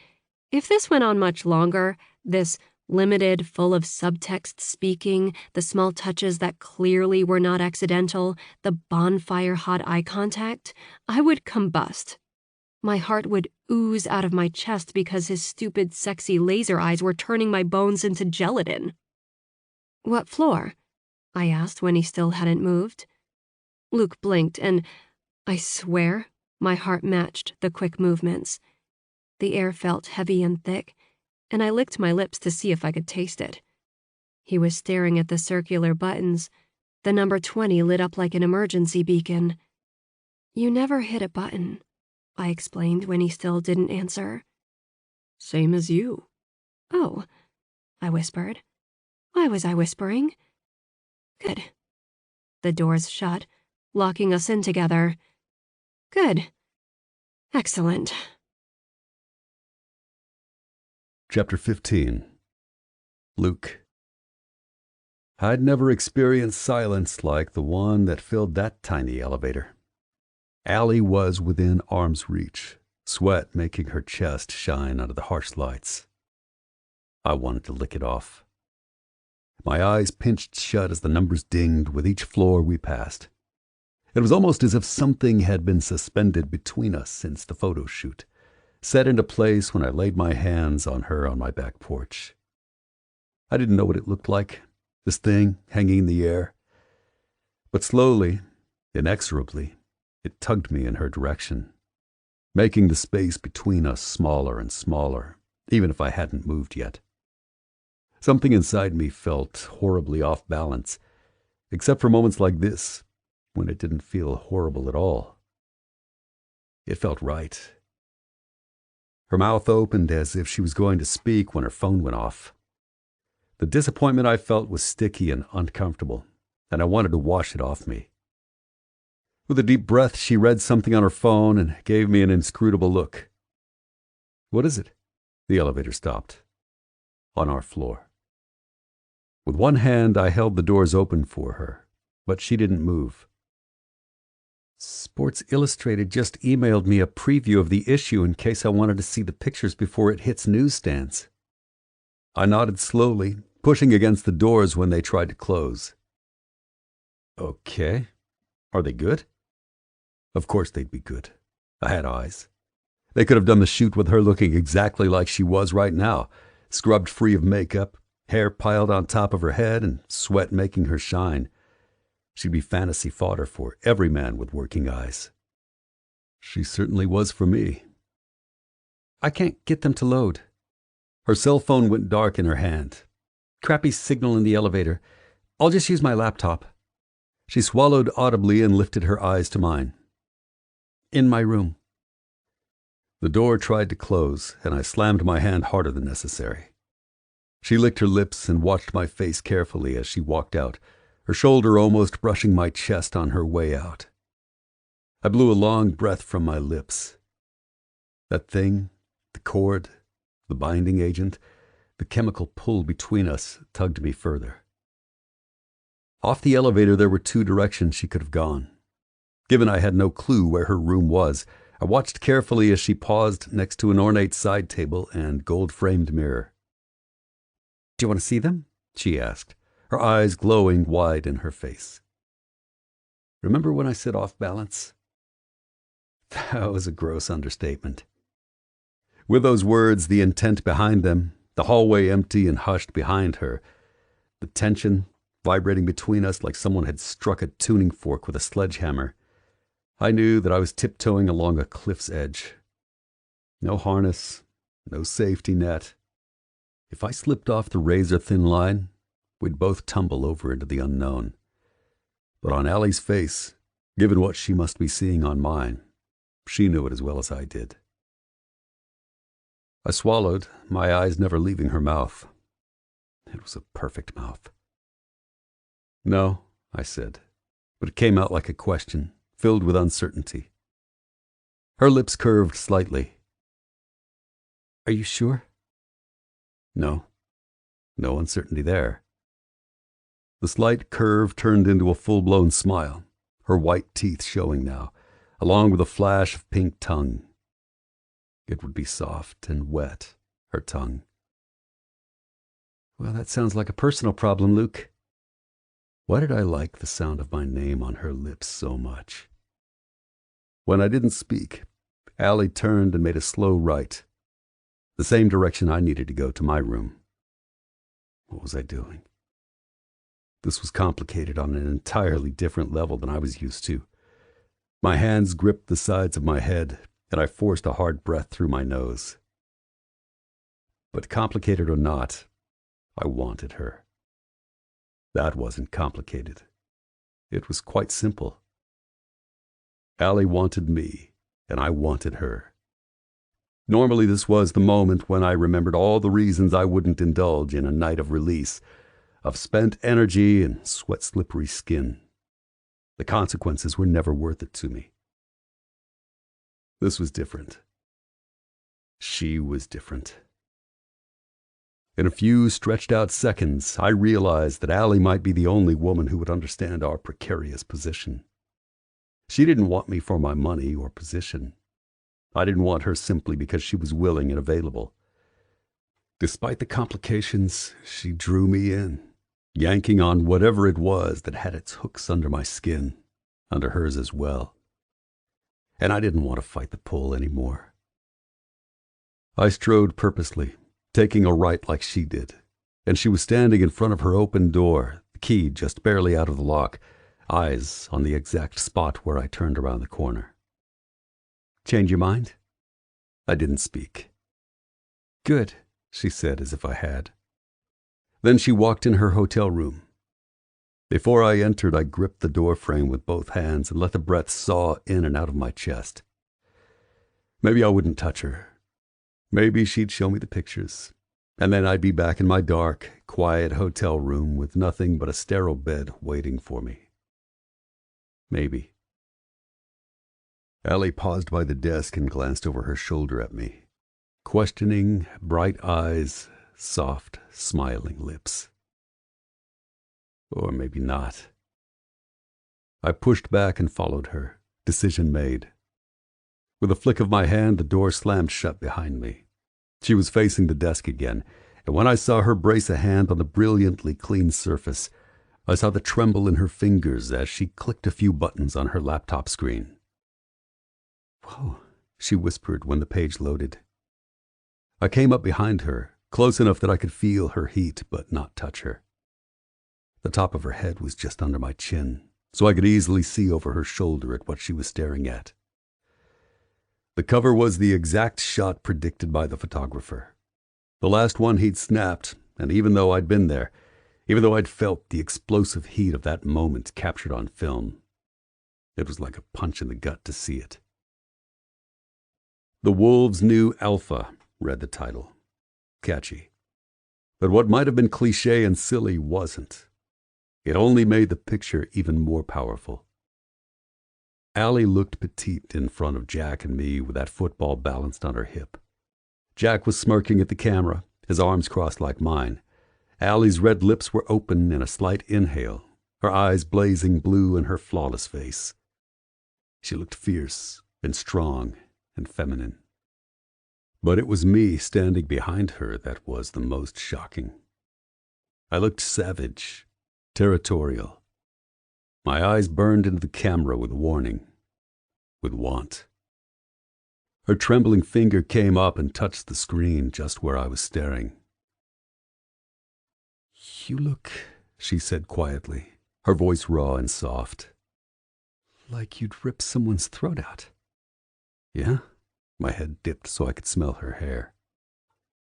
if this went on much longer, this limited, full of subtext speaking, the small touches that clearly were not accidental, the bonfire-hot eye contact, I would combust. My heart would ooze out of my chest because his stupid, sexy laser eyes were turning my bones into gelatin. "What floor?" I asked when he still hadn't moved. Luke blinked, and I swear my heart matched the quick movements. The air felt heavy and thick, and I licked my lips to see if I could taste it. He was staring at the circular buttons. The number 20 lit up like an emergency beacon. "You never hit a button," I explained when he still didn't answer. "Same as you." "Oh," I whispered. Why was I whispering? Good. The doors shut, locking us in together. Good. Excellent. Chapter 15. Luke. I'd never experienced silence like the one that filled that tiny elevator. Allie was within arm's reach, sweat making her chest shine under the harsh lights. I wanted to lick it off. My eyes pinched shut as the numbers dinged with each floor we passed. It was almost as if something had been suspended between us since the photo shoot, set into place when I laid my hands on her on my back porch. I didn't know what it looked like, this thing hanging in the air. But slowly, inexorably, it tugged me in her direction, making the space between us smaller and smaller, even if I hadn't moved yet. Something inside me felt horribly off balance, except for moments like this, when it didn't feel horrible at all. It felt right. Her mouth opened as if she was going to speak when her phone went off. The disappointment I felt was sticky and uncomfortable, and I wanted to wash it off me. With a deep breath, she read something on her phone and gave me an inscrutable look. "What is it?" The elevator stopped. On our floor. With one hand, I held the doors open for her, but she didn't move. "Sports Illustrated just emailed me a preview of the issue in case I wanted to see the pictures before it hits newsstands." I nodded slowly, pushing against the doors when they tried to close. "Okay. Are they good?" Of course they'd be good. I had eyes. They could have done the shoot with her looking exactly like she was right now, scrubbed free of makeup, hair piled on top of her head, and sweat making her shine. She'd be fantasy fodder for every man with working eyes. She certainly was for me. "I can't get them to load." Her cell phone went dark in her hand. "Crappy signal in the elevator. I'll just use my laptop." She swallowed audibly and lifted her eyes to mine. "In my room." The door tried to close, and I slammed my hand harder than necessary. She licked her lips and watched my face carefully as she walked out, her shoulder almost brushing my chest on her way out. I blew a long breath from my lips. That thing, the cord, the binding agent, the chemical pull between us tugged me further. Off the elevator there were two directions she could have gone. Given I had no clue where her room was, I watched carefully as she paused next to an ornate side table and gold-framed mirror. "Do you want to see them?" she asked, her eyes glowing wide in her face. Remember when I said off balance? That was a gross understatement. With those words, the intent behind them, the hallway empty and hushed behind her, the tension vibrating between us like someone had struck a tuning fork with a sledgehammer, I knew that I was tiptoeing along a cliff's edge. No harness, no safety net. If I slipped off the razor-thin line, we'd both tumble over into the unknown. But on Allie's face, given what she must be seeing on mine, she knew it as well as I did. I swallowed, my eyes never leaving her mouth. It was a perfect mouth. "No," I said, but it came out like a question, filled with uncertainty. Her lips curved slightly. "Are you sure?" No uncertainty there. The slight curve turned into a full-blown smile, her white teeth showing now, along with a flash of pink tongue. It would be soft and wet, her tongue. Well, that sounds like a personal problem, Luke. Why did I like the sound of my name on her lips so much? When I didn't speak, Allie turned and made a slow right, the same direction I needed to go to my room. What was I doing? This was complicated on an entirely different level than I was used to. My hands gripped the sides of my head, and I forced a hard breath through my nose. But complicated or not, I wanted her. That wasn't complicated. It was quite simple. Allie wanted me, and I wanted her. Normally this was the moment when I remembered all the reasons I wouldn't indulge in a night of release, of spent energy and sweat-slippery skin. The consequences were never worth it to me. This was different. She was different. In a few stretched-out seconds, I realized that Allie might be the only woman who would understand our precarious position. She didn't want me for my money or position. I didn't want her simply because she was willing and available. Despite the complications, she drew me in, yanking on whatever it was that had its hooks under my skin, under hers as well. And I didn't want to fight the pull anymore. I strode purposely, taking a right like she did, and she was standing in front of her open door, the key just barely out of the lock, eyes on the exact spot where I turned around the corner. Change your mind? I didn't speak. Good, she said as if I had. Then she walked in her hotel room. Before I entered, I gripped the door frame with both hands and let the breath saw in and out of my chest. Maybe I wouldn't touch her. Maybe she'd show me the pictures, and then I'd be back in my dark, quiet hotel room with nothing but a sterile bed waiting for me. Maybe. Allie paused by the desk and glanced over her shoulder at me. Questioning, bright eyes, soft, smiling lips. Or maybe not. I pushed back and followed her, decision made. With a flick of my hand, the door slammed shut behind me. She was facing the desk again, and when I saw her brace a hand on the brilliantly clean surface, I saw the tremble in her fingers as she clicked a few buttons on her laptop screen. "Whoa," she whispered when the page loaded. I came up behind her, close enough that I could feel her heat but not touch her. The top of her head was just under my chin, so I could easily see over her shoulder at what she was staring at. The cover was the exact shot predicted by the photographer. The last one he'd snapped, and even though I'd been there, even though I'd felt the explosive heat of that moment captured on film, it was like a punch in the gut to see it. "The Wolves' New Alpha," read the title. Catchy. But what might have been cliché and silly wasn't. It only made the picture even more powerful. Allie looked petite in front of Jack and me with that football balanced on her hip. Jack was smirking at the camera, his arms crossed like mine. Allie's red lips were open in a slight inhale, her eyes blazing blue in her flawless face. She looked fierce and strong and feminine. But it was me standing behind her that was the most shocking. I looked savage, territorial. My eyes burned into the camera with warning, with want. Her trembling finger came up and touched the screen just where I was staring. "You look," she said quietly, her voice raw and soft, "like you'd rip someone's throat out." "Yeah?" My head dipped so I could smell her hair.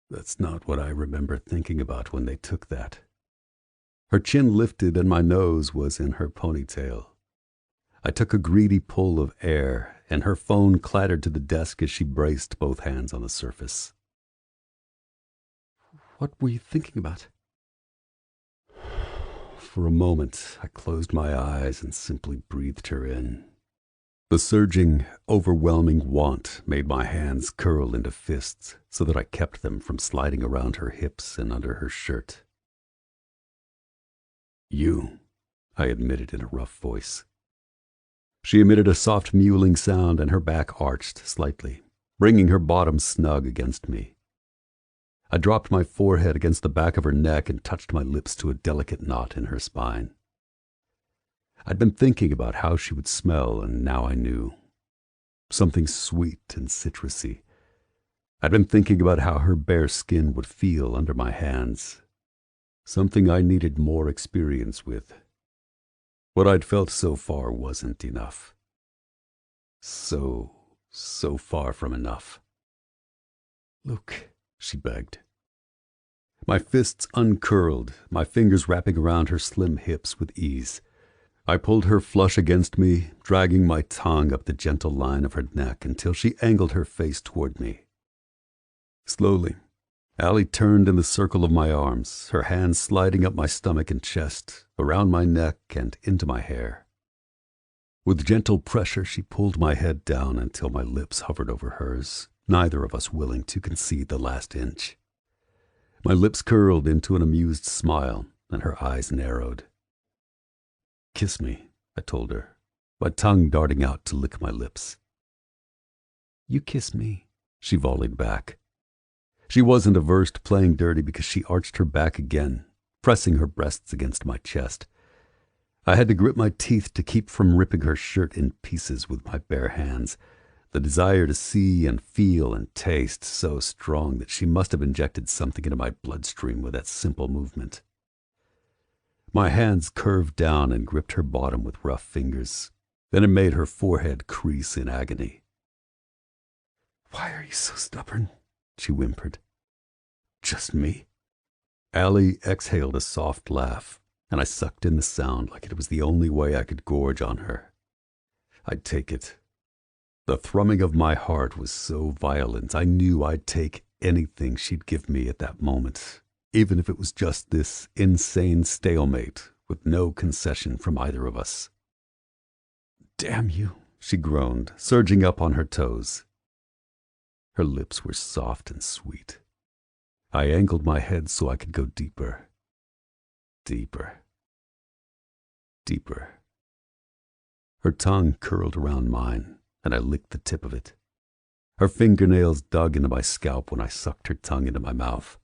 That's not what I remember thinking about when they took that. Her chin lifted and my nose was in her ponytail. I took a greedy pull of air, and her phone clattered to the desk as she braced both hands on the surface. "What were you thinking about?" For a moment, I closed my eyes and simply breathed her in. The surging, overwhelming want made my hands curl into fists so that I kept them from sliding around her hips and under her shirt. You, I admitted in a rough voice. She emitted a soft mewling sound, and her back arched slightly, bringing her bottom snug against me. I dropped my forehead against the back of her neck and touched my lips to a delicate knot in her spine. I'd been thinking about how she would smell, and now I knew. Something sweet and citrusy. I'd been thinking about how her bare skin would feel under my hands. Something I needed more experience with. What I'd felt so far wasn't enough. So far from enough. "Luke," she begged. My fists uncurled, my fingers wrapping around her slim hips with ease. I pulled her flush against me, dragging my tongue up the gentle line of her neck until she angled her face toward me. Slowly, Allie turned in the circle of my arms, her hands sliding up my stomach and chest, around my neck and into my hair. With gentle pressure, she pulled my head down until my lips hovered over hers, neither of us willing to concede the last inch. My lips curled into an amused smile, and her eyes narrowed. "Kiss me," I told her, my tongue darting out to lick my lips. "You kiss me," she volleyed back. She wasn't averse to playing dirty because she arched her back again, pressing her breasts against my chest. I had to grip my teeth to keep from ripping her shirt in pieces with my bare hands, the desire to see and feel and taste so strong that she must have injected something into my bloodstream with that simple movement. My hands curved down and gripped her bottom with rough fingers. Then it made her forehead crease in agony. "Why are you so stubborn?" she whimpered. "Just me?" Allie exhaled a soft laugh, and I sucked in the sound like it was the only way I could gorge on her. I'd take it. The thrumming of my heart was so violent, I knew I'd take anything she'd give me at that moment, even if it was just this insane stalemate with no concession from either of us. "Damn you," she groaned, surging up on her toes. Her lips were soft and sweet. I angled my head so I could go deeper. Deeper. Deeper. Her tongue curled around mine, and I licked the tip of it. Her fingernails dug into my scalp when I sucked her tongue into my mouth.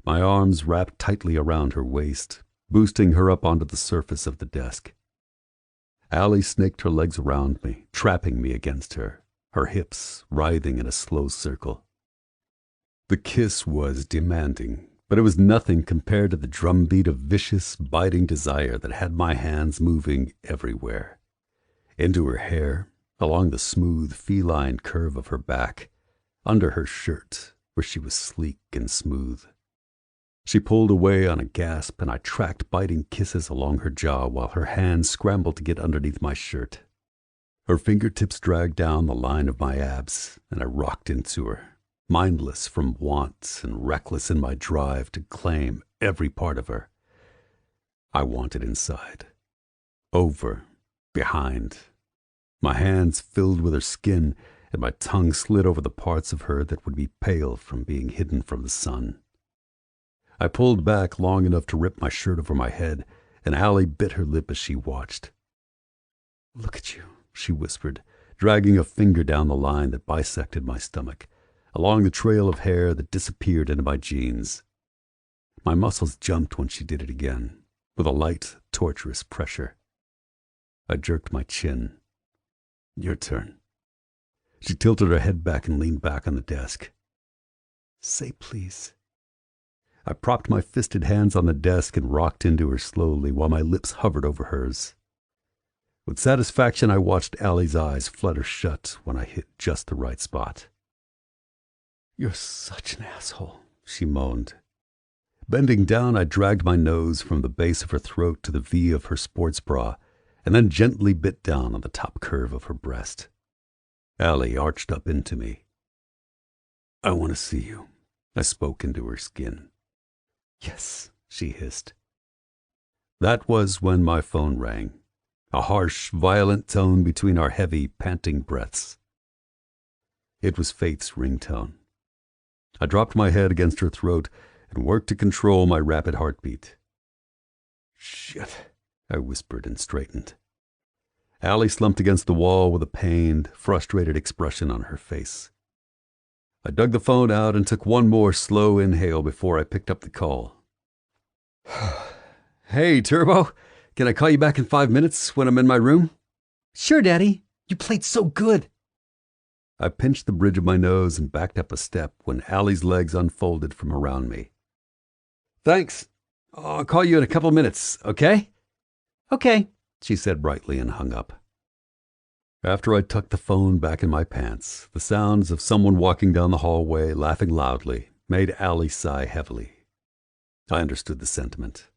My arms wrapped tightly around her waist, boosting her up onto the surface of the desk. Allie snaked her legs around me, trapping me against her, her hips writhing in a slow circle. The kiss was demanding, but it was nothing compared to the drumbeat of vicious, biting desire that had my hands moving everywhere. Into her hair, along the smooth, feline curve of her back, under her shirt, where she was sleek and smooth. She pulled away on a gasp, and I tracked biting kisses along her jaw while her hands scrambled to get underneath my shirt. Her fingertips dragged down the line of my abs, and I rocked into her, mindless from want and reckless in my drive to claim every part of her. I wanted inside, over, behind. My hands filled with her skin, and my tongue slid over the parts of her that would be pale from being hidden from the sun. I pulled back long enough to rip my shirt over my head, and Allie bit her lip as she watched. "Look at you," she whispered, dragging a finger down the line that bisected my stomach, along the trail of hair that disappeared into my jeans. My muscles jumped when she did it again, with a light, torturous pressure. I jerked my chin. "Your turn." She tilted her head back and leaned back on the desk. "Say please." I propped my fisted hands on the desk and rocked into her slowly while my lips hovered over hers. With satisfaction, I watched Allie's eyes flutter shut when I hit just the right spot. "You're such an asshole," she moaned. Bending down, I dragged my nose from the base of her throat to the V of her sports bra, and then gently bit down on the top curve of her breast. Allie arched up into me. "I want to see you," I spoke into her skin. "Yes," she hissed. That was when my phone rang, a harsh, violent tone between our heavy, panting breaths. It was Faith's ringtone. I dropped my head against her throat and worked to control my rapid heartbeat. Shit, I whispered and straightened. Allie slumped against the wall with a pained, frustrated expression on her face. I dug the phone out and took one more slow inhale before I picked up the call. Hey, Turbo, can I call you back in 5 minutes when I'm in my room? Sure, Daddy. You played so good. I pinched the bridge of my nose and backed up a step when Allie's legs unfolded from around me. Thanks. I'll call you in a couple minutes, okay? Okay, she said brightly and hung up. After I tucked the phone back in my pants, the sounds of someone walking down the hallway, laughing loudly, made Allie sigh heavily. I understood the sentiment.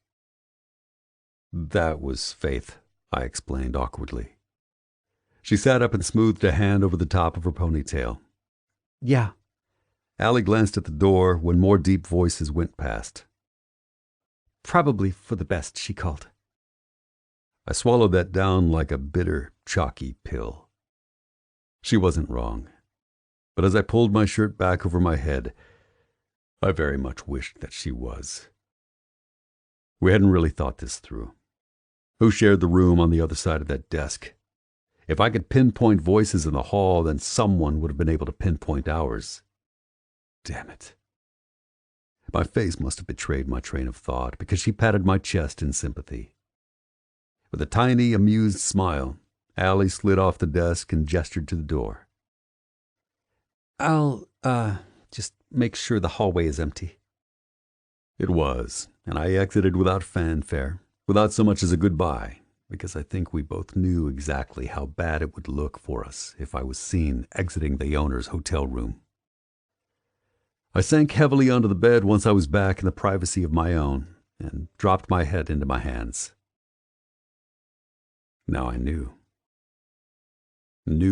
That was Faith, I explained awkwardly. She sat up and smoothed a hand over the top of her ponytail. Yeah. Allie glanced at the door when more deep voices went past. Probably for the best, she called. I swallowed that down like a bitter, chalky pill. She wasn't wrong. But as I pulled my shirt back over my head, I very much wished that she was. We hadn't really thought this through. Who shared the room on the other side of that desk? If I could pinpoint voices in the hall, then someone would have been able to pinpoint ours. Damn it. My face must have betrayed my train of thought because she patted my chest in sympathy. With a tiny, amused smile, Allie slid off the desk and gestured to the door. I'll, just make sure the hallway is empty. It was, and I exited without fanfare, without so much as a goodbye, because I think we both knew exactly how bad it would look for us if I was seen exiting the owner's hotel room. I sank heavily onto the bed once I was back in the privacy of my own and dropped my head into my hands. Now I knew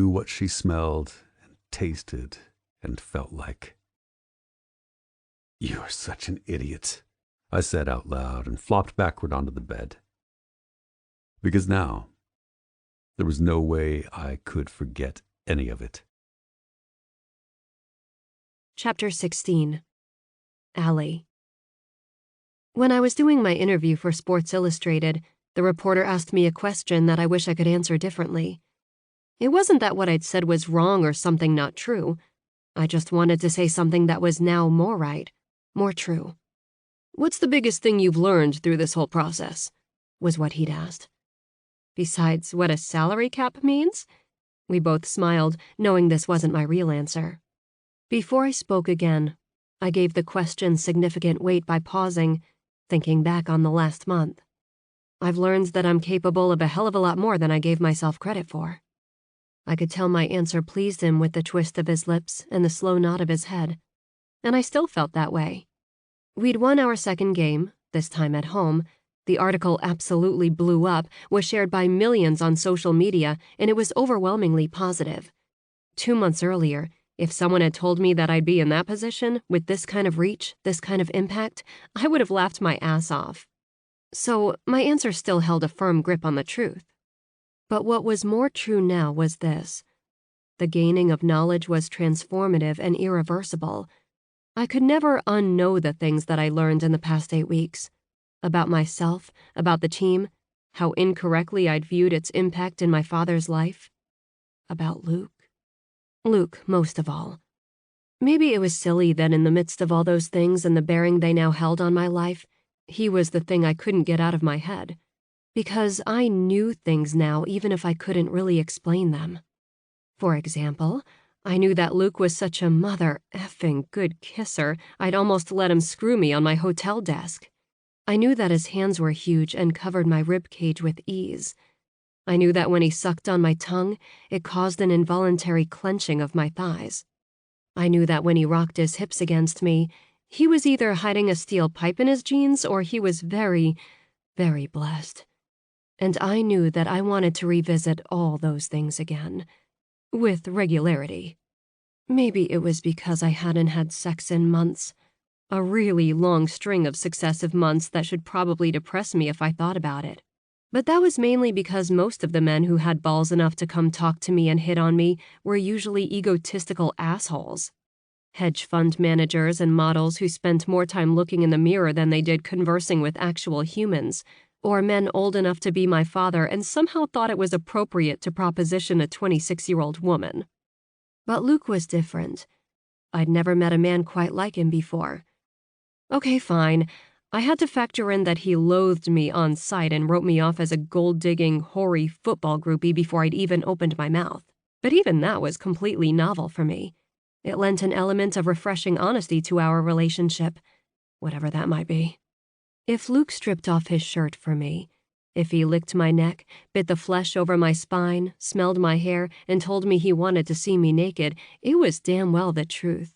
what she smelled and tasted and felt like. "You're such an idiot," I said out loud and flopped backward onto the bed. Because now, there was no way I could forget any of it. Chapter 16. Allie. When I was doing my interview for Sports Illustrated, the reporter asked me a question that I wish I could answer differently. It wasn't that what I'd said was wrong or something not true. I just wanted to say something that was now more right, more true. "What's the biggest thing you've learned through this whole process?" was what he'd asked. Besides what a salary cap means? We both smiled, knowing this wasn't my real answer. Before I spoke again, I gave the question significant weight by pausing, thinking back on the last month. I've learned that I'm capable of a hell of a lot more than I gave myself credit for. I could tell my answer pleased him with the twist of his lips and the slow nod of his head, and I still felt that way. We'd won our second game, this time at home. The article absolutely blew up, was shared by millions on social media, and it was overwhelmingly positive. 2 months earlier, if someone had told me that I'd be in that position, with this kind of reach, this kind of impact, I would have laughed my ass off. So my answer still held a firm grip on the truth. But what was more true now was this. The gaining of knowledge was transformative and irreversible. I could never unknow the things that I learned in the past 8 weeks. About myself, about the team, how incorrectly I'd viewed its impact in my father's life. About Luke. Luke, most of all. Maybe it was silly that in the midst of all those things and the bearing they now held on my life, he was the thing I couldn't get out of my head. Because I knew things now even if I couldn't really explain them. For example, I knew that Luke was such a mother effing good kisser, I'd almost let him screw me on my hotel desk. I knew that his hands were huge and covered my rib cage with ease. I knew that when he sucked on my tongue, it caused an involuntary clenching of my thighs. I knew that when he rocked his hips against me, he was either hiding a steel pipe in his jeans or he was very, very blessed. And I knew that I wanted to revisit all those things again. With regularity. Maybe it was because I hadn't had sex in months. A really long string of successive months that should probably depress me if I thought about it. But that was mainly because most of the men who had balls enough to come talk to me and hit on me were usually egotistical assholes. Hedge fund managers and models who spent more time looking in the mirror than they did conversing with actual humans, or men old enough to be my father and somehow thought it was appropriate to proposition a 26-year-old woman. But Luke was different. I'd never met a man quite like him before. Okay, fine. I had to factor in that he loathed me on sight and wrote me off as a gold-digging, hoary football groupie before I'd even opened my mouth. But even that was completely novel for me. It lent an element of refreshing honesty to our relationship, whatever that might be. If Luke stripped off his shirt for me, if he licked my neck, bit the flesh over my spine, smelled my hair, and told me he wanted to see me naked, it was damn well the truth.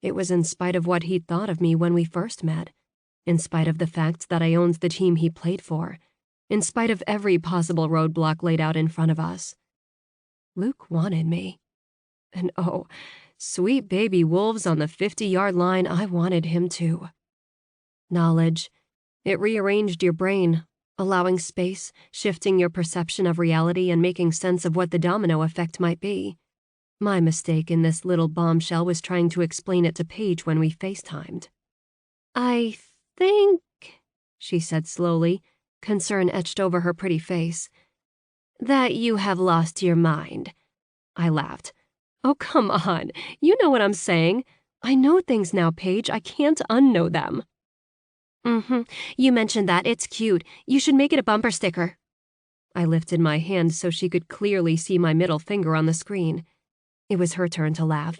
It was in spite of what he'd thought of me when we first met, in spite of the fact that I owned the team he played for, in spite of every possible roadblock laid out in front of us. Luke wanted me. And oh, sweet baby wolves on the 50-yard line, I wanted him too. Knowledge. It rearranged your brain, allowing space, shifting your perception of reality and making sense of what the domino effect might be. My mistake in this little bombshell was trying to explain it to Paige when we FaceTimed. I think, she said slowly, concern etched over her pretty face, that you have lost your mind. I laughed. Oh, come on. You know what I'm saying. I know things now, Paige. I can't unknow them. You mentioned that. It's cute. You should make it a bumper sticker. I lifted my hand so she could clearly see my middle finger on the screen. It was her turn to laugh.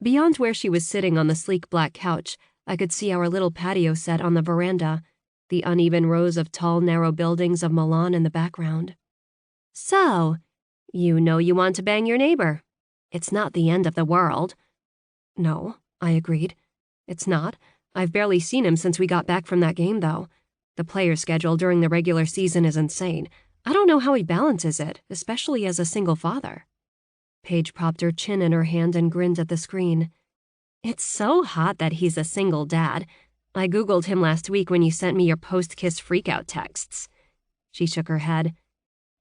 Beyond where she was sitting on the sleek black couch, I could see our little patio set on the veranda, the uneven rows of tall, narrow buildings of Milan in the background. So, you know you want to bang your neighbor. It's not the end of the world. No, I agreed. It's not. I've barely seen him since we got back from that game, though. The player schedule during the regular season is insane. I don't know how he balances it, especially as a single father. Paige propped her chin in her hand and grinned at the screen. It's so hot that he's a single dad. I Googled him last week when you sent me your post-kiss freakout texts. She shook her head.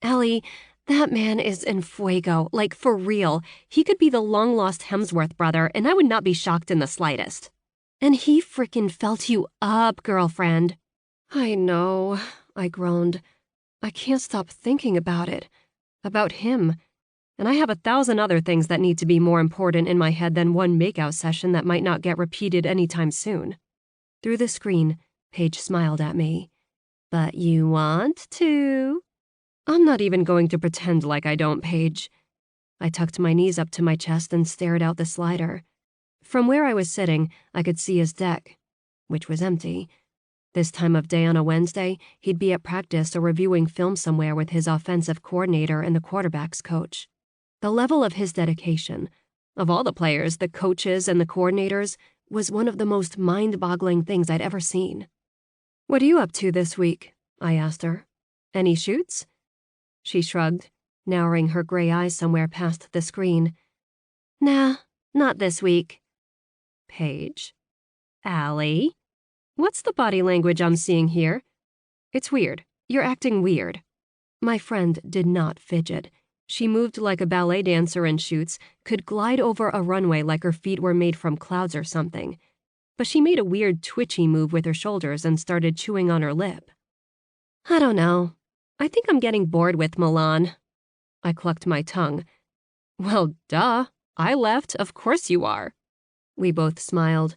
Ellie, that man is en fuego, like for real. He could be the long-lost Hemsworth brother, and I would not be shocked in the slightest. And he frickin' felt you up, girlfriend. I know, I groaned. I can't stop thinking about it. About him. And I have 1,000 other things that need to be more important in my head than one makeout session that might not get repeated anytime soon. Through the screen, Paige smiled at me. But you want to? I'm not even going to pretend like I don't, Paige. I tucked my knees up to my chest and stared out the slider. From where I was sitting, I could see his deck, which was empty. This time of day on a Wednesday, he'd be at practice or reviewing film somewhere with his offensive coordinator and the quarterback's coach. The level of his dedication, of all the players, the coaches, and the coordinators, was one of the most mind-boggling things I'd ever seen. What are you up to this week? I asked her. Any shoots? She shrugged, narrowing her gray eyes somewhere past the screen. Nah, not this week. Paige. Allie. What's the body language I'm seeing here? It's weird. You're acting weird. My friend did not fidget. She moved like a ballet dancer in shoots, could glide over a runway like her feet were made from clouds or something. But she made a weird twitchy move with her shoulders and started chewing on her lip. I don't know. I think I'm getting bored with Milan. I clucked my tongue. Well, duh. I left. Of course you are. We both smiled.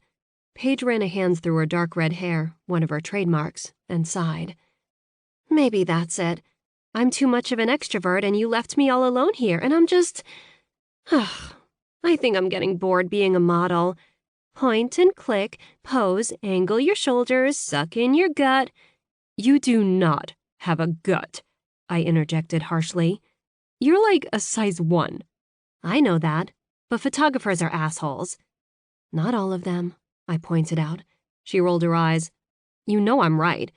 Paige ran a hand through her dark red hair, one of her trademarks, and sighed. Maybe that's it. I'm too much of an extrovert and you left me all alone here and I'm just... I think I'm getting bored being a model. Point and click, pose, angle your shoulders, suck in your gut. You do not have a gut, I interjected harshly. You're like a size 1. I know that, but photographers are assholes. Not all of them, I pointed out. She rolled her eyes. You know I'm right.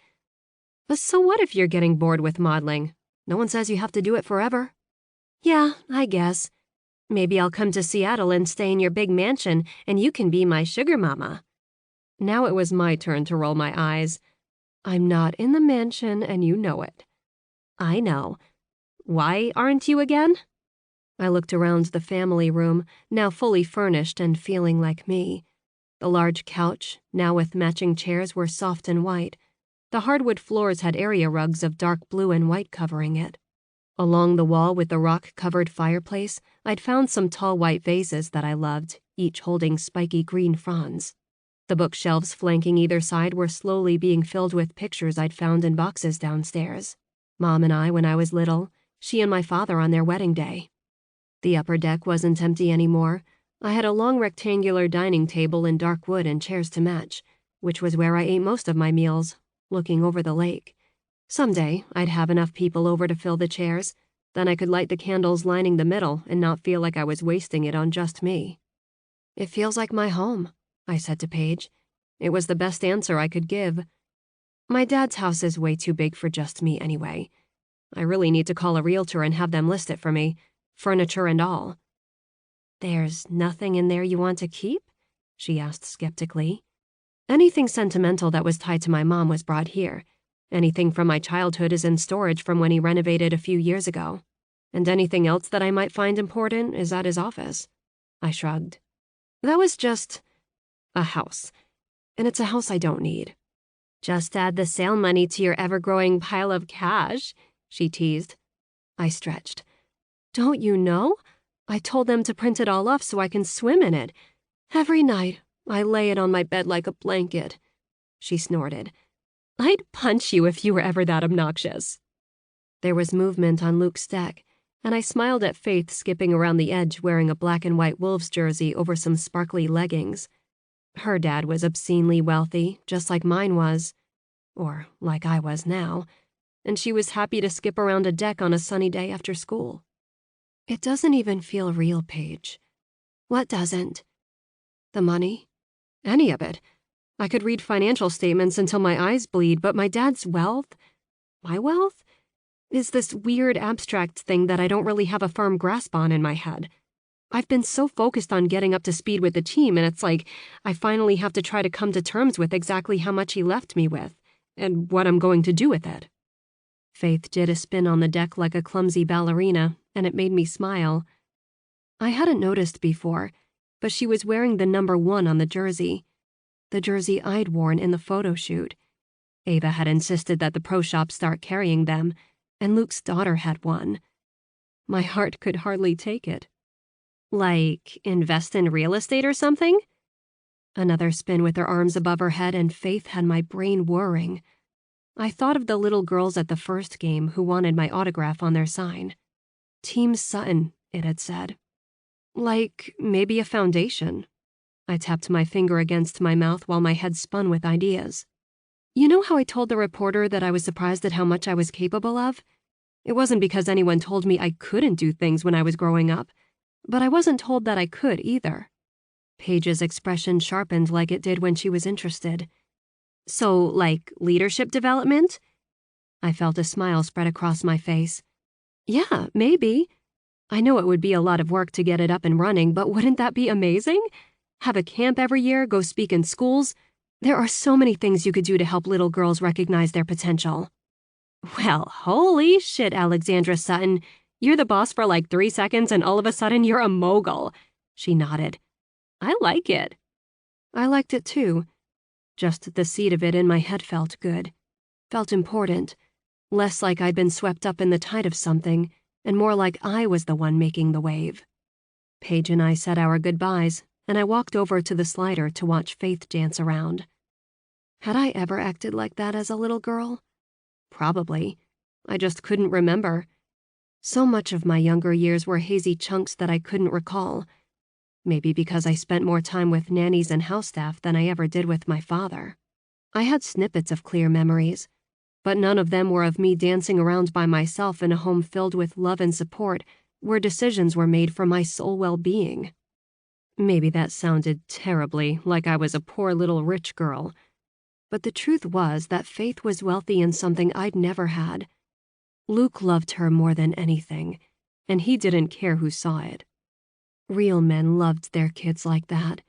But so what if you're getting bored with modeling? No one says you have to do it forever. Yeah, I guess. Maybe I'll come to Seattle and stay in your big mansion, and you can be my sugar mama. Now it was my turn to roll my eyes. I'm not in the mansion, and you know it. I know. Why aren't you again? I looked around the family room, now fully furnished and feeling like me. The large couch, now with matching chairs, were soft and white. The hardwood floors had area rugs of dark blue and white covering it. Along the wall with the rock-covered fireplace, I'd found some tall white vases that I loved, each holding spiky green fronds. The bookshelves flanking either side were slowly being filled with pictures I'd found in boxes downstairs. Mom and I when I was little, she and my father on their wedding day. The upper deck wasn't empty anymore. I had a long rectangular dining table in dark wood and chairs to match, which was where I ate most of my meals, looking over the lake. Someday, I'd have enough people over to fill the chairs. Then I could light the candles lining the middle and not feel like I was wasting it on just me. "It feels like my home," I said to Paige. It was the best answer I could give. My dad's house is way too big for just me anyway. I really need to call a realtor and have them list it for me, furniture and all. "There's nothing in there you want to keep?" she asked skeptically. Anything sentimental that was tied to my mom was brought here. Anything from my childhood is in storage from when he renovated a few years ago. And anything else that I might find important is at his office. I shrugged. That was just a house. And it's a house I don't need. "Just add the sale money to your ever-growing pile of cash," she teased. I stretched. "Don't you know? I told them to print it all off so I can swim in it. Every night, I lay it on my bed like a blanket." She snorted. "I'd punch you if you were ever that obnoxious." There was movement on Luke's deck, and I smiled at Faith skipping around the edge wearing a black and white Wolves jersey over some sparkly leggings. Her dad was obscenely wealthy, just like mine was. Or like I was now. And she was happy to skip around a deck on a sunny day after school. "It doesn't even feel real, Paige." "What doesn't?" "The money. Any of it. I could read financial statements until my eyes bleed, but my dad's wealth, my wealth, is this weird abstract thing that I don't really have a firm grasp on in my head. I've been so focused on getting up to speed with the team, and it's like I finally have to try to come to terms with exactly how much he left me with, and what I'm going to do with it." Faith did a spin on the deck like a clumsy ballerina, and it made me smile. I hadn't noticed before, but she was wearing the number 1 on the jersey I'd worn in the photo shoot. Ava had insisted that the pro shop start carrying them, and Luke's daughter had one. My heart could hardly take it. "Like, invest in real estate or something?" Another spin with her arms above her head, and Faith had my brain whirring. I thought of the little girls at the first game who wanted my autograph on their sign. Team Sutton, it had said. Like, maybe a foundation. I tapped my finger against my mouth while my head spun with ideas. You know how I told the reporter that I was surprised at how much I was capable of? It wasn't because anyone told me I couldn't do things when I was growing up, but I wasn't told that I could either. Paige's expression sharpened like it did when she was interested. "So, like, leadership development?" I felt a smile spread across my face. "Yeah, maybe. I know it would be a lot of work to get it up and running, but wouldn't that be amazing? Have a camp every year, go speak in schools. There are so many things you could do to help little girls recognize their potential." "Well, holy shit, Alexandra Sutton. You're the boss for like 3 seconds and all of a sudden you're a mogul." She nodded. "I like it." I liked it too. Just the seed of it in my head felt good. Felt important. Less like I'd been swept up in the tide of something, and more like I was the one making the wave. Paige and I said our goodbyes, and I walked over to the slider to watch Faith dance around. Had I ever acted like that as a little girl? Probably. I just couldn't remember. So much of my younger years were hazy chunks that I couldn't recall. Maybe because I spent more time with nannies and house staff than I ever did with my father. I had snippets of clear memories, but none of them were of me dancing around by myself in a home filled with love and support, where decisions were made for my sole well-being. Maybe that sounded terribly like I was a poor little rich girl, but the truth was that Faith was wealthy in something I'd never had. Luke loved her more than anything, and he didn't care who saw it. Real men loved their kids like that.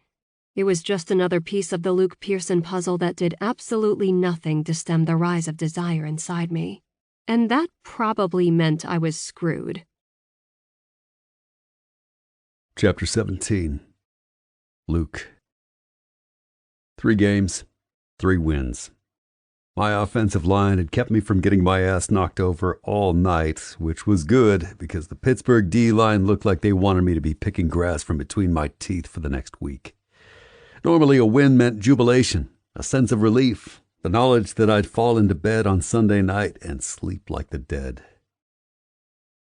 It was just another piece of the Luke Pearson puzzle that did absolutely nothing to stem the rise of desire inside me. And that probably meant I was screwed. Chapter 17. Luke. 3 games, 3 wins. My offensive line had kept me from getting my ass knocked over all night, which was good because the Pittsburgh D-line looked like they wanted me to be picking grass from between my teeth for the next week. Normally a win meant jubilation, a sense of relief, the knowledge that I'd fall into bed on Sunday night and sleep like the dead.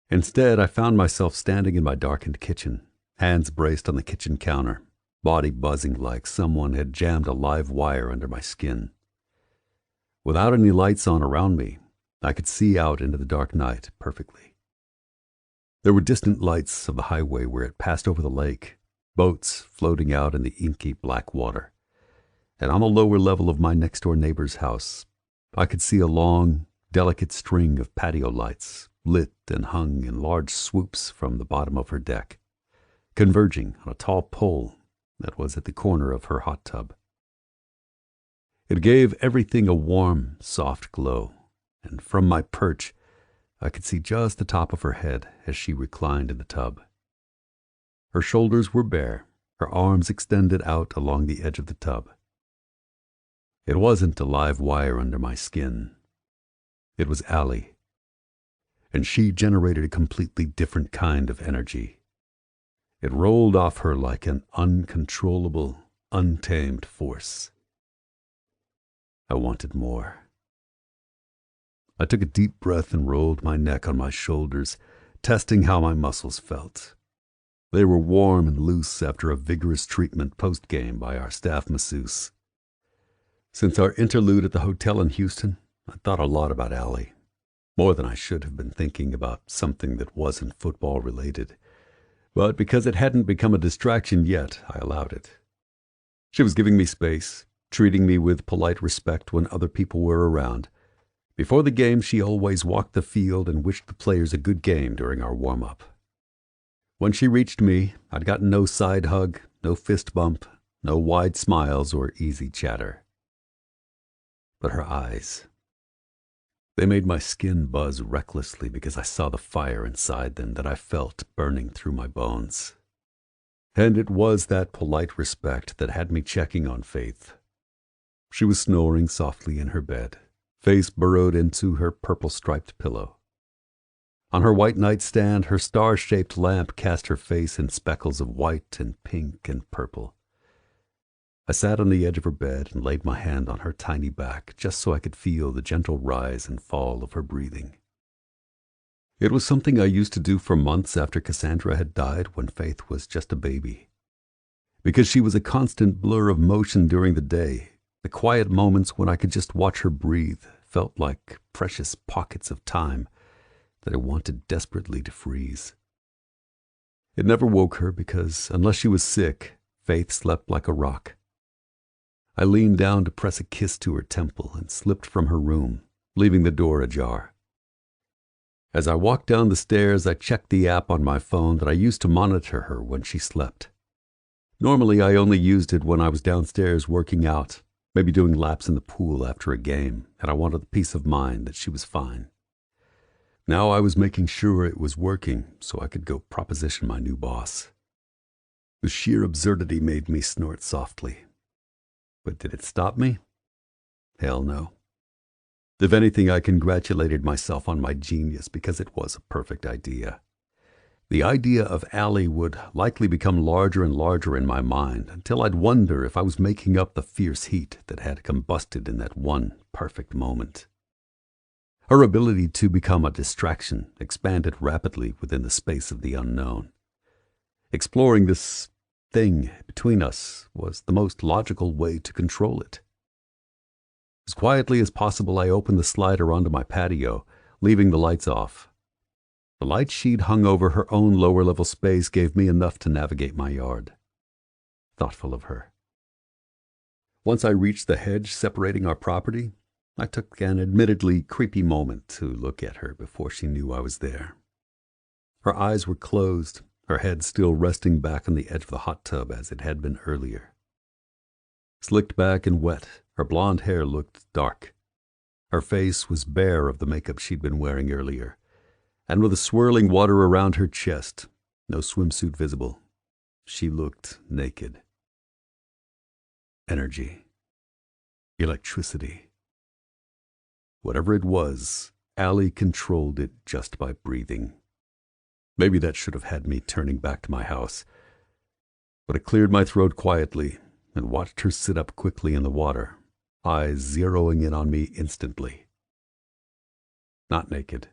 Instead, I found myself standing in my darkened kitchen, hands braced on the kitchen counter, body buzzing like someone had jammed a live wire under my skin. Without any lights on around me, I could see out into the dark night perfectly. There were distant lights of the highway where it passed over the lake, boats floating out in the inky black water. And on the lower level of my next-door neighbor's house, I could see a long, delicate string of patio lights lit and hung in large swoops from the bottom of her deck, converging on a tall pole that was at the corner of her hot tub. It gave everything a warm, soft glow, and from my perch, I could see just the top of her head as she reclined in the tub. Her shoulders were bare, her arms extended out along the edge of the tub. It wasn't a live wire under my skin. It was Allie, and she generated a completely different kind of energy. It rolled off her like an uncontrollable, untamed force. I wanted more. I took a deep breath and rolled my neck on my shoulders, testing how my muscles felt. They were warm and loose after a vigorous treatment post-game by our staff masseuse. Since our interlude at the hotel in Houston, I thought a lot about Allie, more than I should have been thinking about something that wasn't football-related. But because it hadn't become a distraction yet, I allowed it. She was giving me space, treating me with polite respect when other people were around. Before the game, she always walked the field and wished the players a good game during our warm-up. When she reached me, I'd gotten no side hug, no fist bump, no wide smiles or easy chatter. But her eyes, they made my skin buzz recklessly because I saw the fire inside them that I felt burning through my bones. And it was that polite respect that had me checking on Faith. She was snoring softly in her bed, face burrowed into her purple-striped pillow. On her white nightstand, her star-shaped lamp cast her face in speckles of white and pink and purple. I sat on the edge of her bed and laid my hand on her tiny back just so I could feel the gentle rise and fall of her breathing. It was something I used to do for months after Cassandra had died when Faith was just a baby. Because she was a constant blur of motion during the day, the quiet moments when I could just watch her breathe felt like precious pockets of time that I wanted desperately to freeze. It never woke her because, unless she was sick, Faith slept like a rock. I leaned down to press a kiss to her temple and slipped from her room, leaving the door ajar. As I walked down the stairs, I checked the app on my phone that I used to monitor her when she slept. Normally, I only used it when I was downstairs working out, maybe doing laps in the pool after a game, and I wanted the peace of mind that she was fine. Now I was making sure it was working so I could go proposition my new boss. The sheer absurdity made me snort softly. But did it stop me? Hell no. If anything, I congratulated myself on my genius because it was a perfect idea. The idea of Allie would likely become larger and larger in my mind until I'd wonder if I was making up the fierce heat that had combusted in that one perfect moment. Her ability to become a distraction expanded rapidly within the space of the unknown. Exploring this thing between us was the most logical way to control it. As quietly as possible, I opened the slider onto my patio, leaving the lights off. The light she'd hung over her own lower-level space gave me enough to navigate my yard. Thoughtful of her. Once I reached the hedge separating our property, I took an admittedly creepy moment to look at her before she knew I was there. Her eyes were closed, her head still resting back on the edge of the hot tub as it had been earlier. Slicked back and wet, her blonde hair looked dark. Her face was bare of the makeup she'd been wearing earlier, and with the swirling water around her chest, no swimsuit visible, she looked naked. Energy. Electricity. Whatever it was, Allie controlled it just by breathing. Maybe that should have had me turning back to my house. But I cleared my throat quietly and watched her sit up quickly in the water, eyes zeroing in on me instantly. Not naked.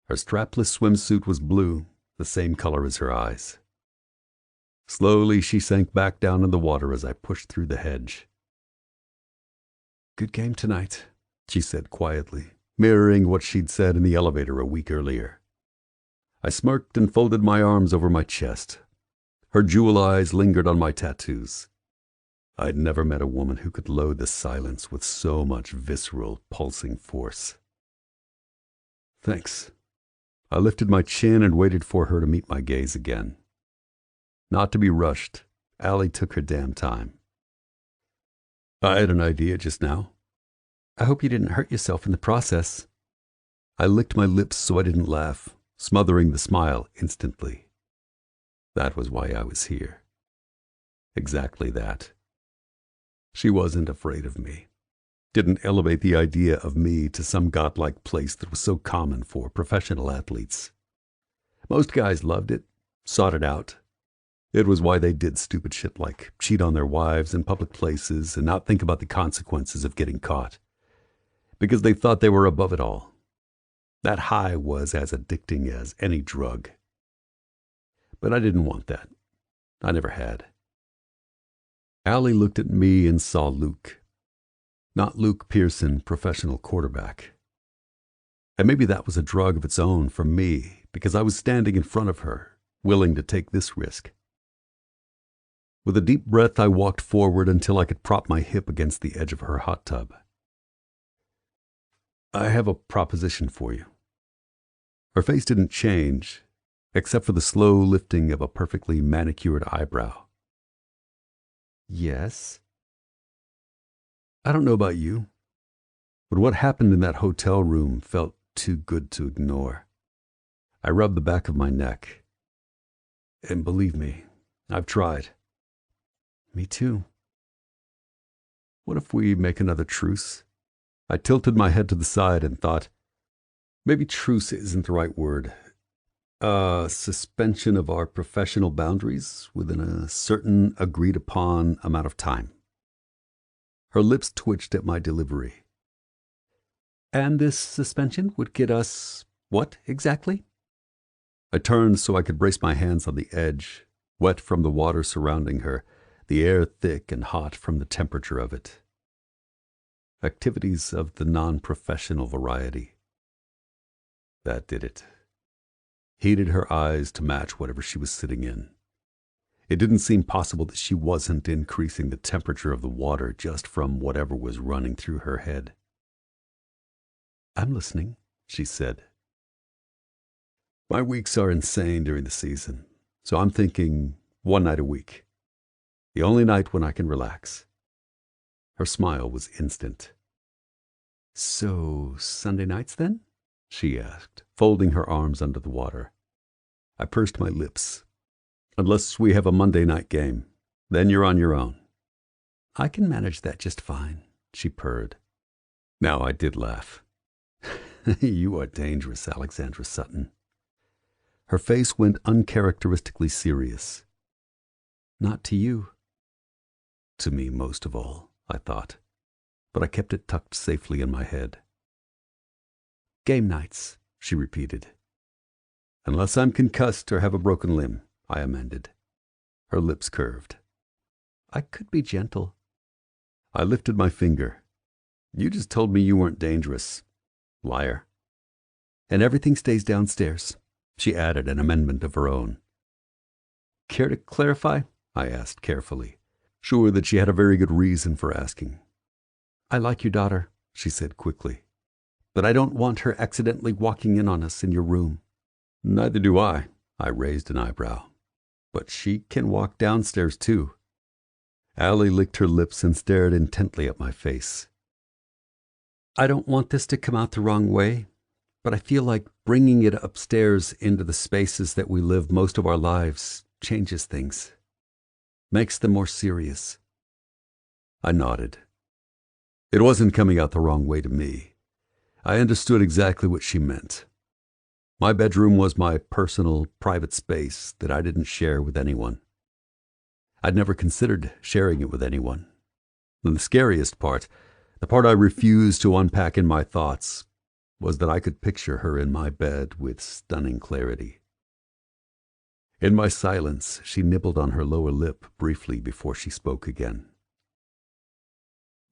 Her strapless swimsuit was blue, the same color as her eyes. Slowly she sank back down in the water as I pushed through the hedge. "Good game tonight," she said quietly, mirroring what she'd said in the elevator a week earlier. I smirked and folded my arms over my chest. Her jewel eyes lingered on my tattoos. I'd never met a woman who could load the silence with so much visceral, pulsing force. "Thanks." I lifted my chin and waited for her to meet my gaze again. Not to be rushed, Allie took her damn time. "I had an idea just now." "I hope you didn't hurt yourself in the process." I licked my lips so I didn't laugh, smothering the smile instantly. That was why I was here. Exactly that. She wasn't afraid of me. Didn't elevate the idea of me to some godlike place that was so common for professional athletes. Most guys loved it, sought it out. It was why they did stupid shit like cheat on their wives in public places and not think about the consequences of getting caught. Because they thought they were above it all. That high was as addicting as any drug. But I didn't want that. I never had. Allie looked at me and saw Luke. Not Luke Pearson, professional quarterback. And maybe that was a drug of its own for me, because I was standing in front of her, willing to take this risk. With a deep breath, I walked forward until I could prop my hip against the edge of her hot tub. "I have a proposition for you." Her face didn't change, except for the slow lifting of a perfectly manicured eyebrow. "Yes?" "I don't know about you, but what happened in that hotel room felt too good to ignore." I rubbed the back of my neck. "And believe me, I've tried." "Me too." "What if we make another truce?" I tilted my head to the side and thought, maybe truce isn't the right word. Suspension of our professional boundaries within a certain agreed-upon amount of time. Her lips twitched at my delivery. "And this suspension would get us what exactly?" I turned so I could brace my hands on the edge, wet from the water surrounding her, the air thick and hot from the temperature of it. Activities of the non-professional variety. That did it. Heated her eyes to match whatever she was sitting in. It didn't seem possible that she wasn't increasing the temperature of the water just from whatever was running through her head. "I'm listening," she said. "My weeks are insane during the season, so I'm thinking one night a week. The only night when I can relax." Her smile was instant. "So, Sunday nights then?" she asked, folding her arms under the water. I pursed my lips. "Unless we have a Monday night game. Then you're on your own." "I can manage that just fine," she purred. Now I did laugh. "You are dangerous, Alexandra Sutton." Her face went uncharacteristically serious. "Not to you." To me most of all, I thought, but I kept it tucked safely in my head. "Game nights," she repeated. "Unless I'm concussed or have a broken limb," I amended. Her lips curved. "I could be gentle." I lifted my finger. "You just told me you weren't dangerous. Liar." "And everything stays downstairs," she added, an amendment of her own. "Care to clarify?" I asked carefully, sure that she had a very good reason for asking. "I like your daughter," she said quickly, "but I don't want her accidentally walking in on us in your room." "Neither do I." I raised an eyebrow. "But she can walk downstairs too." Allie licked her lips and stared intently at my face. "I don't want this to come out the wrong way, but I feel like bringing it upstairs into the spaces that we live most of our lives changes things, makes them more serious." I nodded. It wasn't coming out the wrong way to me. I understood exactly what she meant. My bedroom was my personal, private space that I didn't share with anyone. I'd never considered sharing it with anyone. And the scariest part, the part I refused to unpack in my thoughts, was that I could picture her in my bed with stunning clarity. In my silence, she nibbled on her lower lip briefly before she spoke again.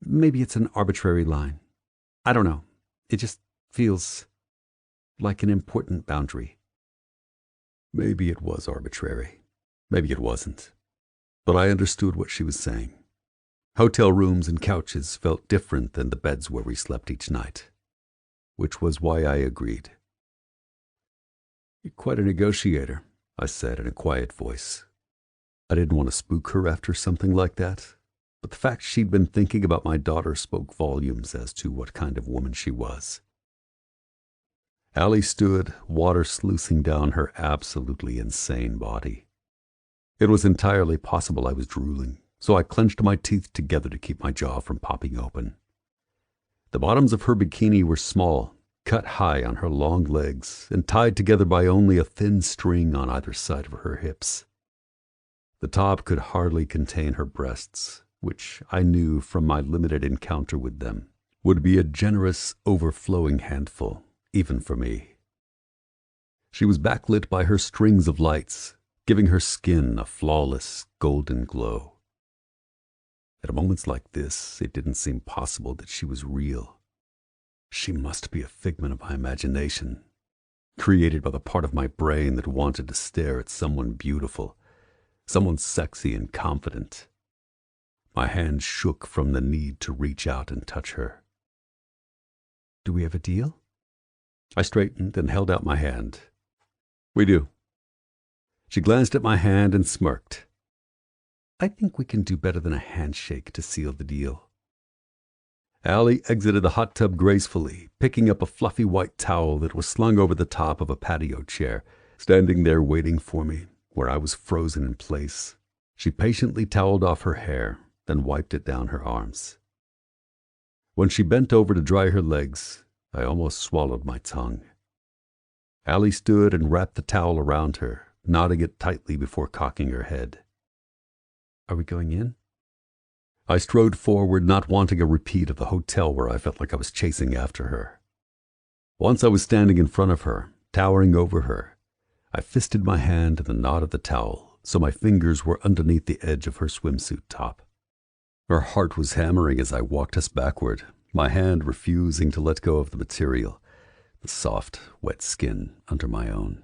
Maybe it's an arbitrary line. I don't know. It just feels like an important boundary. Maybe it was arbitrary. Maybe it wasn't. But I understood what she was saying. Hotel rooms and couches felt different than the beds where we slept each night, which was why I agreed. You're quite a negotiator, I said in a quiet voice. I didn't want to spook her after something like that, but the fact she'd been thinking about my daughter spoke volumes as to what kind of woman she was. Allie stood, water sluicing down her absolutely insane body. It was entirely possible I was drooling, so I clenched my teeth together to keep my jaw from popping open. The bottoms of her bikini were small, cut high on her long legs, and tied together by only a thin string on either side of her hips. The top could hardly contain her breasts, which I knew from my limited encounter with them would be a generous, overflowing handful, even for me. She was backlit by her strings of lights, giving her skin a flawless, golden glow. At moments like this, it didn't seem possible that she was real. She must be a figment of my imagination, created by the part of my brain that wanted to stare at someone beautiful, someone sexy and confident. My hand shook from the need to reach out and touch her. Do we have a deal? I straightened and held out my hand. We do. She glanced at my hand and smirked. I think we can do better than a handshake to seal the deal. Allie exited the hot tub gracefully, picking up a fluffy white towel that was slung over the top of a patio chair, standing there waiting for me, where I was frozen in place. She patiently toweled off her hair, then wiped it down her arms. When she bent over to dry her legs, I almost swallowed my tongue. Allie stood and wrapped the towel around her, knotting it tightly before cocking her head. Are we going in? I strode forward, not wanting a repeat of the hotel where I felt like I was chasing after her. Once I was standing in front of her, towering over her, I fisted my hand in the knot of the towel so my fingers were underneath the edge of her swimsuit top. Her heart was hammering as I walked us backward, my hand refusing to let go of the material, the soft, wet skin under my own.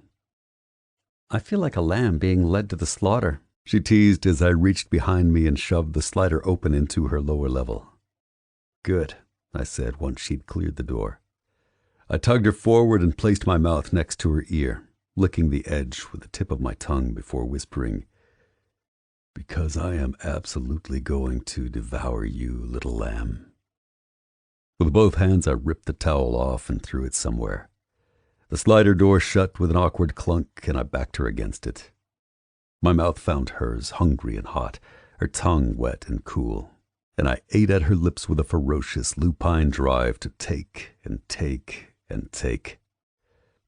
I feel like a lamb being led to the slaughter, she teased as I reached behind me and shoved the slider open into her lower level. Good, I said once she'd cleared the door. I tugged her forward and placed my mouth next to her ear, licking the edge with the tip of my tongue before whispering, because I am absolutely going to devour you, little lamb. With both hands I ripped the towel off and threw it somewhere. The slider door shut with an awkward clunk and I backed her against it. My mouth found hers, hungry and hot, her tongue wet and cool, and I ate at her lips with a ferocious lupine drive to take and take and take.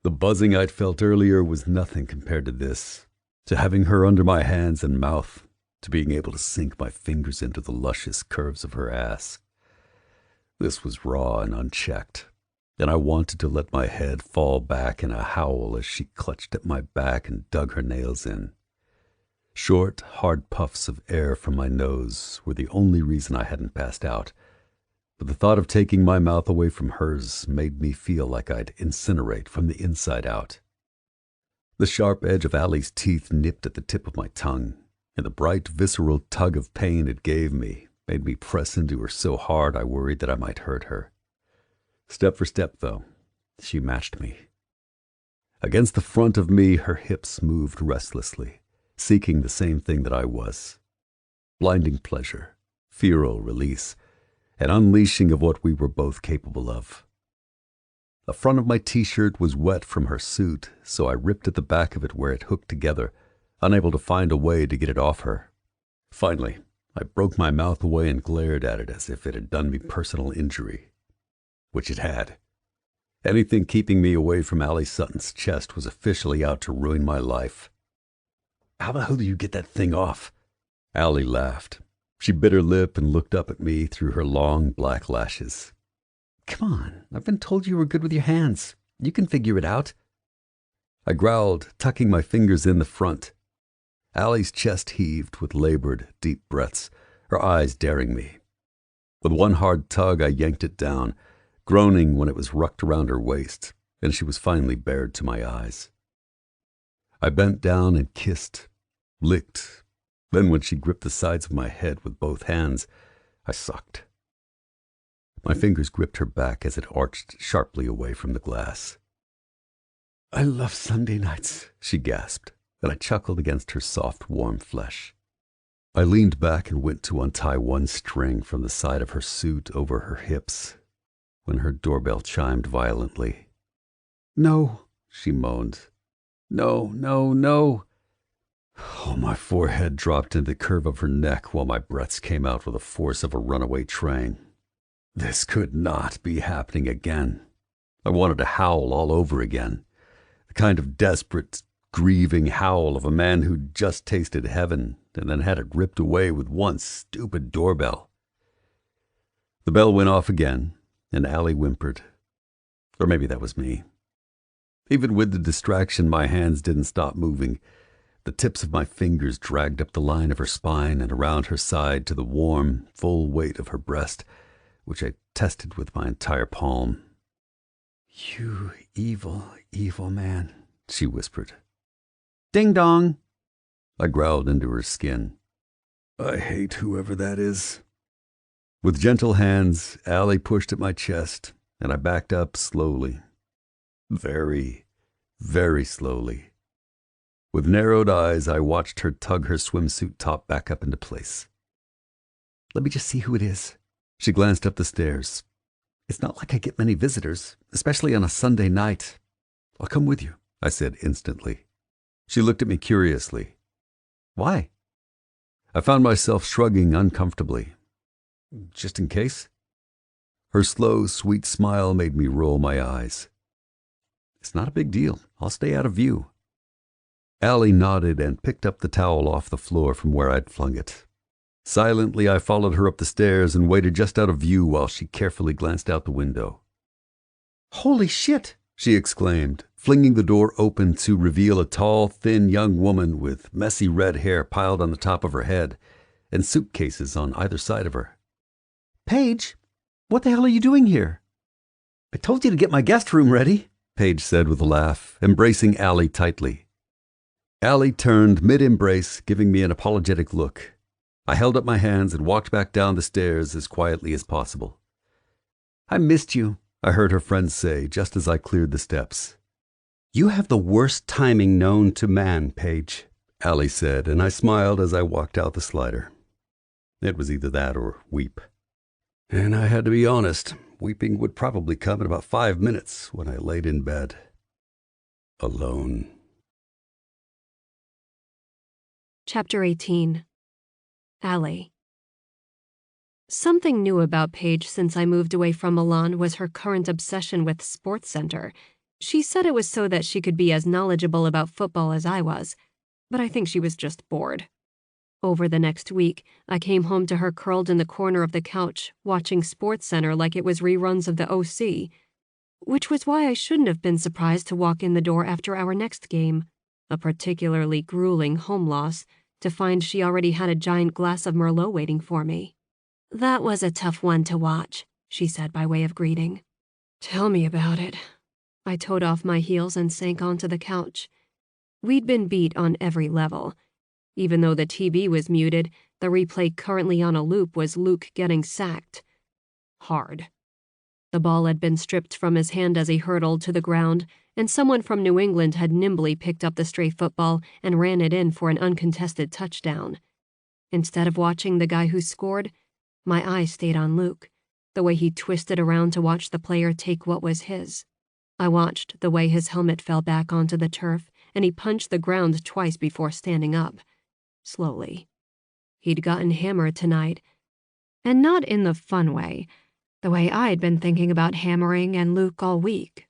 The buzzing I'd felt earlier was nothing compared to this, to having her under my hands and mouth, to being able to sink my fingers into the luscious curves of her ass. This was raw and unchecked, and I wanted to let my head fall back in a howl as she clutched at my back and dug her nails in. Short, hard puffs of air from my nose were the only reason I hadn't passed out, but the thought of taking my mouth away from hers made me feel like I'd incinerate from the inside out. The sharp edge of Allie's teeth nipped at the tip of my tongue, and the bright, visceral tug of pain it gave me made me press into her so hard I worried that I might hurt her. Step for step, though, she matched me. Against the front of me, her hips moved restlessly, seeking the same thing that I was. Blinding pleasure, feral release, an unleashing of what we were both capable of. The front of my t-shirt was wet from her suit, so I ripped at the back of it where it hooked together, unable to find a way to get it off her. Finally, I broke my mouth away and glared at it as if it had done me personal injury, which it had. Anything keeping me away from Allie Sutton's chest was officially out to ruin my life. How the hell do you get that thing off? Allie laughed. She bit her lip and looked up at me through her long black lashes. Come on, I've been told you were good with your hands. You can figure it out. I growled, tucking my fingers in the front. Allie's chest heaved with labored, deep breaths, her eyes daring me. With one hard tug, I yanked it down, groaning when it was rucked around her waist, and she was finally bared to my eyes. I bent down and kissed, licked. Then when she gripped the sides of my head with both hands, I sucked. My fingers gripped her back as it arched sharply away from the glass. I love Sunday nights, she gasped, and I chuckled against her soft, warm flesh. I leaned back and went to untie one string from the side of her suit over her hips when her doorbell chimed violently. No, she moaned. No, no, no. Oh, my forehead dropped into the curve of her neck while my breaths came out with the force of a runaway train. This could not be happening again. I wanted to howl all over again. The kind of desperate, grieving howl of a man who'd just tasted heaven and then had it ripped away with one stupid doorbell. The bell went off again, and Allie whimpered. Or maybe that was me. Even with the distraction, my hands didn't stop moving. The tips of my fingers dragged up the line of her spine and around her side to the warm, full weight of her breast, which I tested with my entire palm. You evil, evil man, she whispered. Ding dong! I growled into her skin. I hate whoever that is. With gentle hands, Allie pushed at my chest, and I backed up slowly. Very, very slowly. With narrowed eyes, I watched her tug her swimsuit top back up into place. Let me just see who it is. She glanced up the stairs. It's not like I get many visitors, especially on a Sunday night. I'll come with you, I said instantly. She looked at me curiously. Why? I found myself shrugging uncomfortably. Just in case? Her slow, sweet smile made me roll my eyes. It's not a big deal. I'll stay out of view. Allie nodded and picked up the towel off the floor from where I'd flung it. Silently, I followed her up the stairs and waited just out of view while she carefully glanced out the window. Holy shit! She exclaimed, flinging the door open to reveal a tall, thin young woman with messy red hair piled on the top of her head and suitcases on either side of her. Paige, what the hell are you doing here? I told you to get my guest room ready, Paige said with a laugh, embracing Allie tightly. Allie turned mid-embrace, giving me an apologetic look. I held up my hands and walked back down the stairs as quietly as possible. I missed you, I heard her friend say just as I cleared the steps. You have the worst timing known to man, Paige, Allie said, and I smiled as I walked out the slider. It was either that or weep. And I had to be honest, weeping would probably come in about 5 minutes when I laid in bed. Alone. Chapter 18. Allie. Something new about Paige since I moved away from Milan was her current obsession with SportsCenter. She said it was so that she could be as knowledgeable about football as I was, but I think she was just bored. Over the next week, I came home to her curled in the corner of the couch, watching SportsCenter like it was reruns of the OC, which was why I shouldn't have been surprised to walk in the door after our next game, a particularly grueling home loss, to find she already had a giant glass of Merlot waiting for me. That was a tough one to watch, she said by way of greeting. Tell me about it. I toed off my heels and sank onto the couch. We'd been beat on every level. Even though the TV was muted, the replay currently on a loop was Luke getting sacked. Hard. The ball had been stripped from his hand as he hurtled to the ground, and someone from New England had nimbly picked up the stray football and ran it in for an uncontested touchdown. Instead of watching the guy who scored, my eyes stayed on Luke, the way he twisted around to watch the player take what was his. I watched the way his helmet fell back onto the turf, and he punched the ground twice before standing up. Slowly. He'd gotten hammered tonight, and not in the fun way, the way I'd been thinking about hammering and Luke all week.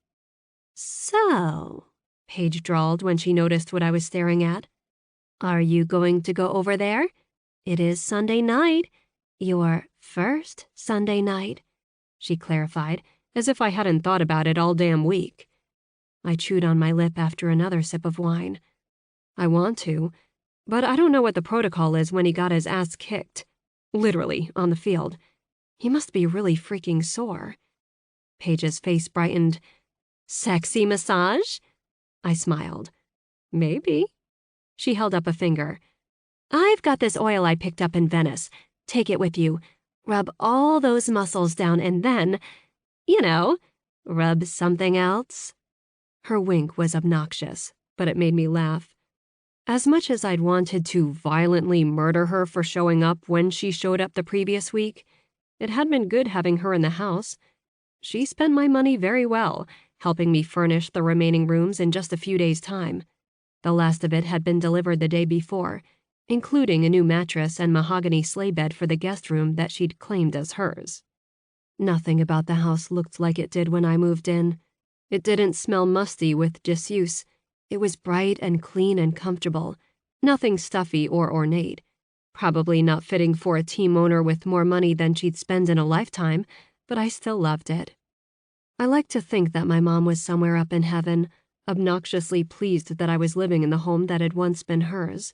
So, Paige drawled when she noticed what I was staring at. Are you going to go over there? It is Sunday night. Your first Sunday night, she clarified, as if I hadn't thought about it all damn week. I chewed on my lip after another sip of wine. I want to, but I don't know what the protocol is when he got his ass kicked. Literally, on the field. He must be really freaking sore. Paige's face brightened. Sexy massage? I smiled. Maybe. She held up a finger. I've got this oil I picked up in Venice. Take it with you. Rub all those muscles down and then, rub something else. Her wink was obnoxious, but it made me laugh. As much as I'd wanted to violently murder her for showing up when she showed up the previous week, it had been good having her in the house. She spent my money very well, helping me furnish the remaining rooms in just a few days' time. The last of it had been delivered the day before, including a new mattress and mahogany sleigh bed for the guest room that she'd claimed as hers. Nothing about the house looked like it did when I moved in. It didn't smell musty with disuse. It was bright and clean and comfortable, nothing stuffy or ornate. Probably not fitting for a team owner with more money than she'd spend in a lifetime, but I still loved it. I like to think that my mom was somewhere up in heaven, obnoxiously pleased that I was living in the home that had once been hers.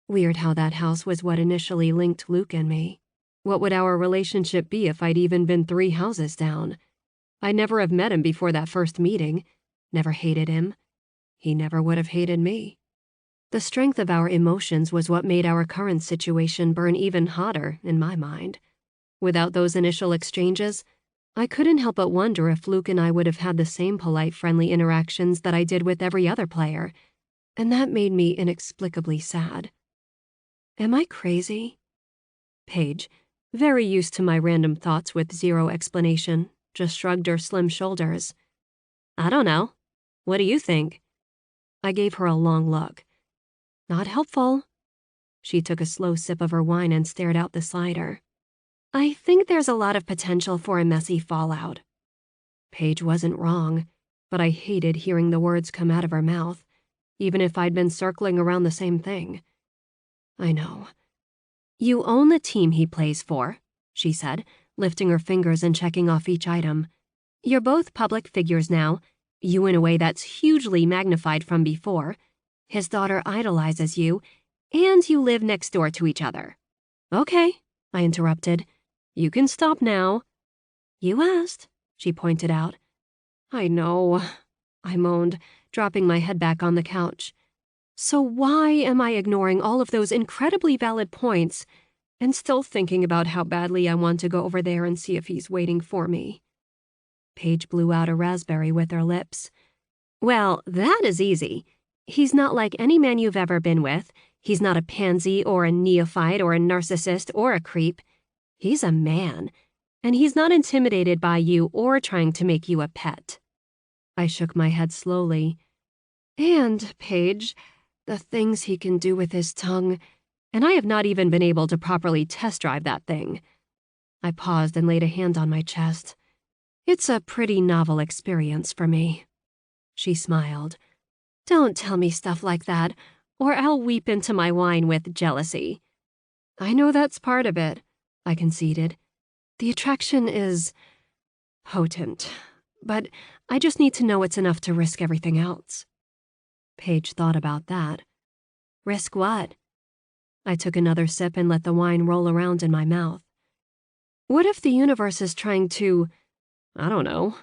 Weird how that house was what initially linked Luke and me. What would our relationship be if I'd even been 3 houses down? I'd never have met him before that first meeting, never hated him. He never would have hated me. The strength of our emotions was what made our current situation burn even hotter in my mind. Without those initial exchanges, I couldn't help but wonder if Luke and I would have had the same polite, friendly interactions that I did with every other player, and that made me inexplicably sad. Am I crazy? Paige, very used to my random thoughts with zero explanation, just shrugged her slim shoulders. I don't know. What do you think? I gave her a long look. Not helpful. She took a slow sip of her wine and stared out the slider. I think there's a lot of potential for a messy fallout. Paige wasn't wrong, but I hated hearing the words come out of her mouth, even if I'd been circling around the same thing. I know. You own the team he plays for, she said, lifting her fingers and checking off each item. You're both public figures now, you in a way that's hugely magnified from before. His daughter idolizes you, and you live next door to each other. Okay, I interrupted. You can stop now. You asked, she pointed out. I know, I moaned, dropping my head back on the couch. So why am I ignoring all of those incredibly valid points and still thinking about how badly I want to go over there and see if he's waiting for me? Paige blew out a raspberry with her lips. Well, that is easy. He's not like any man you've ever been with. He's not a pansy or a neophyte or a narcissist or a creep. He's a man, and he's not intimidated by you or trying to make you a pet. I shook my head slowly. And, Paige, the things he can do with his tongue, and I have not even been able to properly test drive that thing. I paused and laid a hand on my chest. It's a pretty novel experience for me. She smiled. Don't tell me stuff like that, or I'll weep into my wine with jealousy. I know that's part of it, I conceded. The attraction is potent, but I just need to know it's enough to risk everything else. Paige thought about that. Risk what? I took another sip and let the wine roll around in my mouth. What if the universe is trying to, I don't know,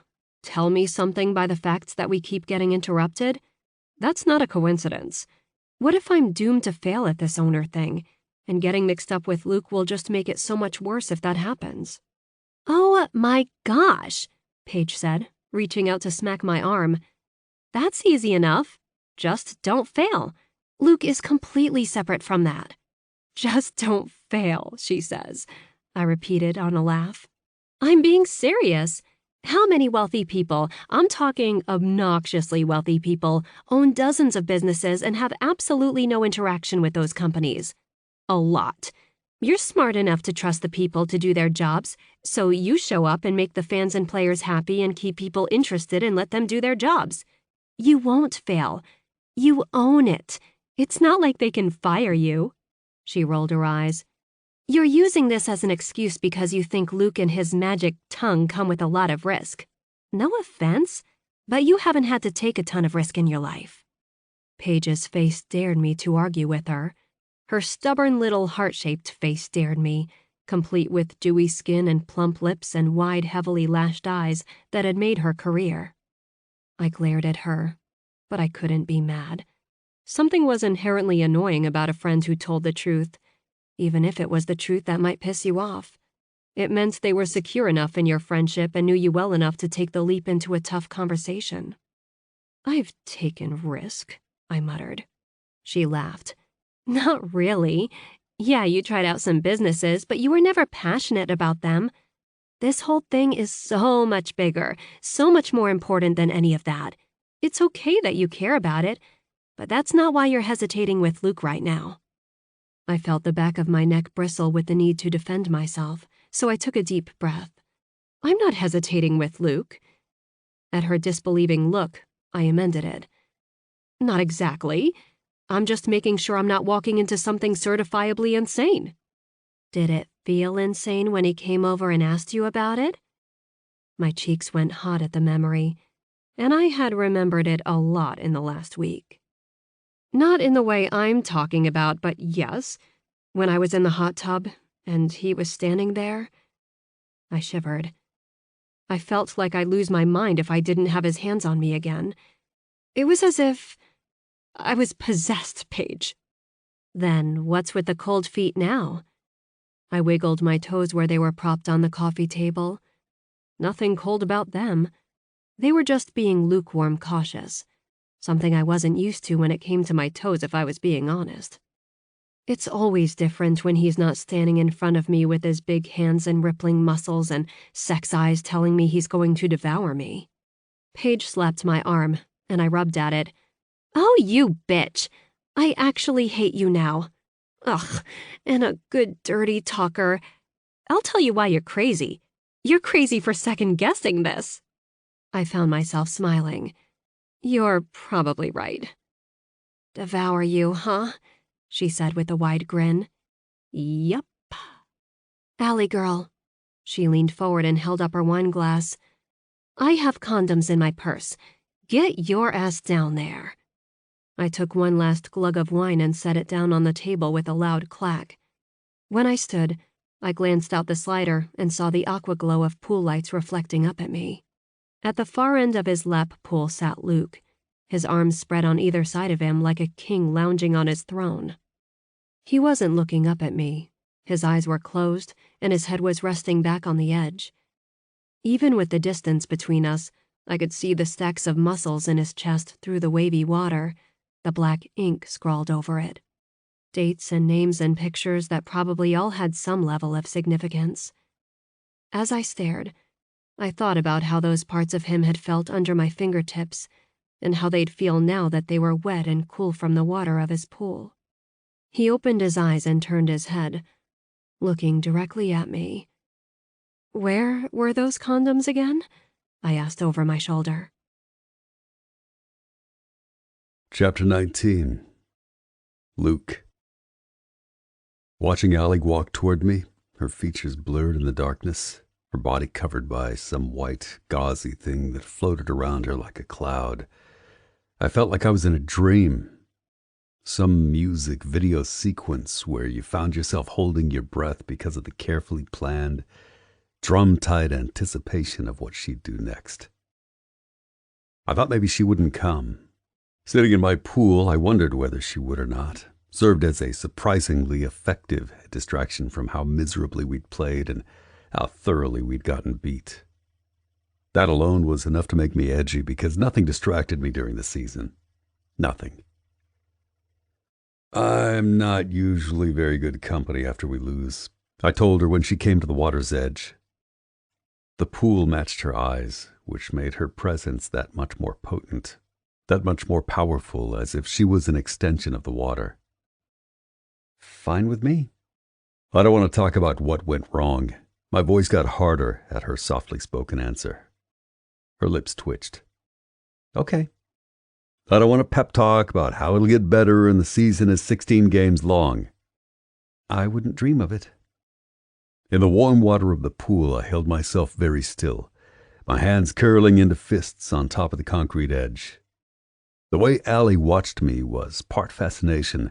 tell me something by the facts that we keep getting interrupted? That's not a coincidence. What if I'm doomed to fail at this owner thing, and getting mixed up with Luke will just make it so much worse if that happens? Oh my gosh, Paige said, reaching out to smack my arm. That's easy enough. Just don't fail. Luke is completely separate from that. Just don't fail, she says, I repeated on a laugh. I'm being serious. How many wealthy people, I'm talking obnoxiously wealthy people, own dozens of businesses and have absolutely no interaction with those companies? A lot. You're smart enough to trust the people to do their jobs, so you show up and make the fans and players happy and keep people interested and let them do their jobs. You won't fail. You own it. It's not like they can fire you. She rolled her eyes. You're using this as an excuse because you think Luke and his magic tongue come with a lot of risk. No offense, but you haven't had to take a ton of risk in your life. Paige's face dared me to argue with her. Her stubborn little heart-shaped face dared me, complete with dewy skin and plump lips and wide, heavily lashed eyes that had made her career. I glared at her, but I couldn't be mad. Something was inherently annoying about a friend who told the truth, even if it was the truth that might piss you off. It meant they were secure enough in your friendship and knew you well enough to take the leap into a tough conversation. I've taken risk, I muttered. She laughed. Not really. Yeah, you tried out some businesses, but you were never passionate about them. This whole thing is so much bigger, so much more important than any of that. It's okay that you care about it, but that's not why you're hesitating with Luke right now. I felt the back of my neck bristle with the need to defend myself, so I took a deep breath. I'm not hesitating with Luke. At her disbelieving look, I amended it. Not exactly. I'm just making sure I'm not walking into something certifiably insane. Did it feel insane when he came over and asked you about it? My cheeks went hot at the memory, and I had remembered it a lot in the last week. Not in the way I'm talking about, but yes, when I was in the hot tub and he was standing there. I shivered. I felt like I'd lose my mind if I didn't have his hands on me again. It was as if I was possessed, Paige. Then what's with the cold feet now? I wiggled my toes where they were propped on the coffee table. Nothing cold about them. They were just being lukewarm cautious, something I wasn't used to when it came to my toes if I was being honest. It's always different when he's not standing in front of me with his big hands and rippling muscles and sex eyes telling me he's going to devour me. Paige slapped my arm, and I rubbed at it. Oh, you bitch. I actually hate you now. Ugh, and a good dirty talker. I'll tell you why you're crazy. You're crazy for second-guessing this. I found myself smiling. You're probably right. Devour you, huh? She said with a wide grin. Yup. Allie girl. She leaned forward and held up her wine glass. I have condoms in my purse. Get your ass down there. I took one last glug of wine and set it down on the table with a loud clack. When I stood, I glanced out the slider and saw the aqua glow of pool lights reflecting up at me. At the far end of his lap pool sat Luke, his arms spread on either side of him like a king lounging on his throne. He wasn't looking up at me. His eyes were closed, and his head was resting back on the edge. Even with the distance between us, I could see the stacks of muscles in his chest through the wavy water, the black ink scrawled over it. Dates and names and pictures that probably all had some level of significance. As I stared, I thought about how those parts of him had felt under my fingertips, and how they'd feel now that they were wet and cool from the water of his pool. He opened his eyes and turned his head, looking directly at me. Where were those condoms again? I asked over my shoulder. Chapter 19. Luke. Watching Allie walk toward me, her features blurred in the darkness, her body covered by some white, gauzy thing that floated around her like a cloud, I felt like I was in a dream. Some music video sequence where you found yourself holding your breath because of the carefully planned, drum-tight anticipation of what she'd do next. I thought maybe she wouldn't come. Sitting in my pool, I wondered whether she would or not. Served as a surprisingly effective distraction from how miserably we'd played and how thoroughly we'd gotten beat. That alone was enough to make me edgy because nothing distracted me during the season. Nothing. I'm not usually very good company after we lose, I told her when she came to the water's edge. The pool matched her eyes, which made her presence that much more potent, that much more powerful, as if she was an extension of the water. Fine with me. I don't want to talk about what went wrong. My voice got harder at her softly spoken answer. Her lips twitched. Okay. I don't want a pep talk about how it'll get better and the season is 16 games long. I wouldn't dream of it. In the warm water of the pool, I held myself very still, my hands curling into fists on top of the concrete edge. The way Allie watched me was part fascination,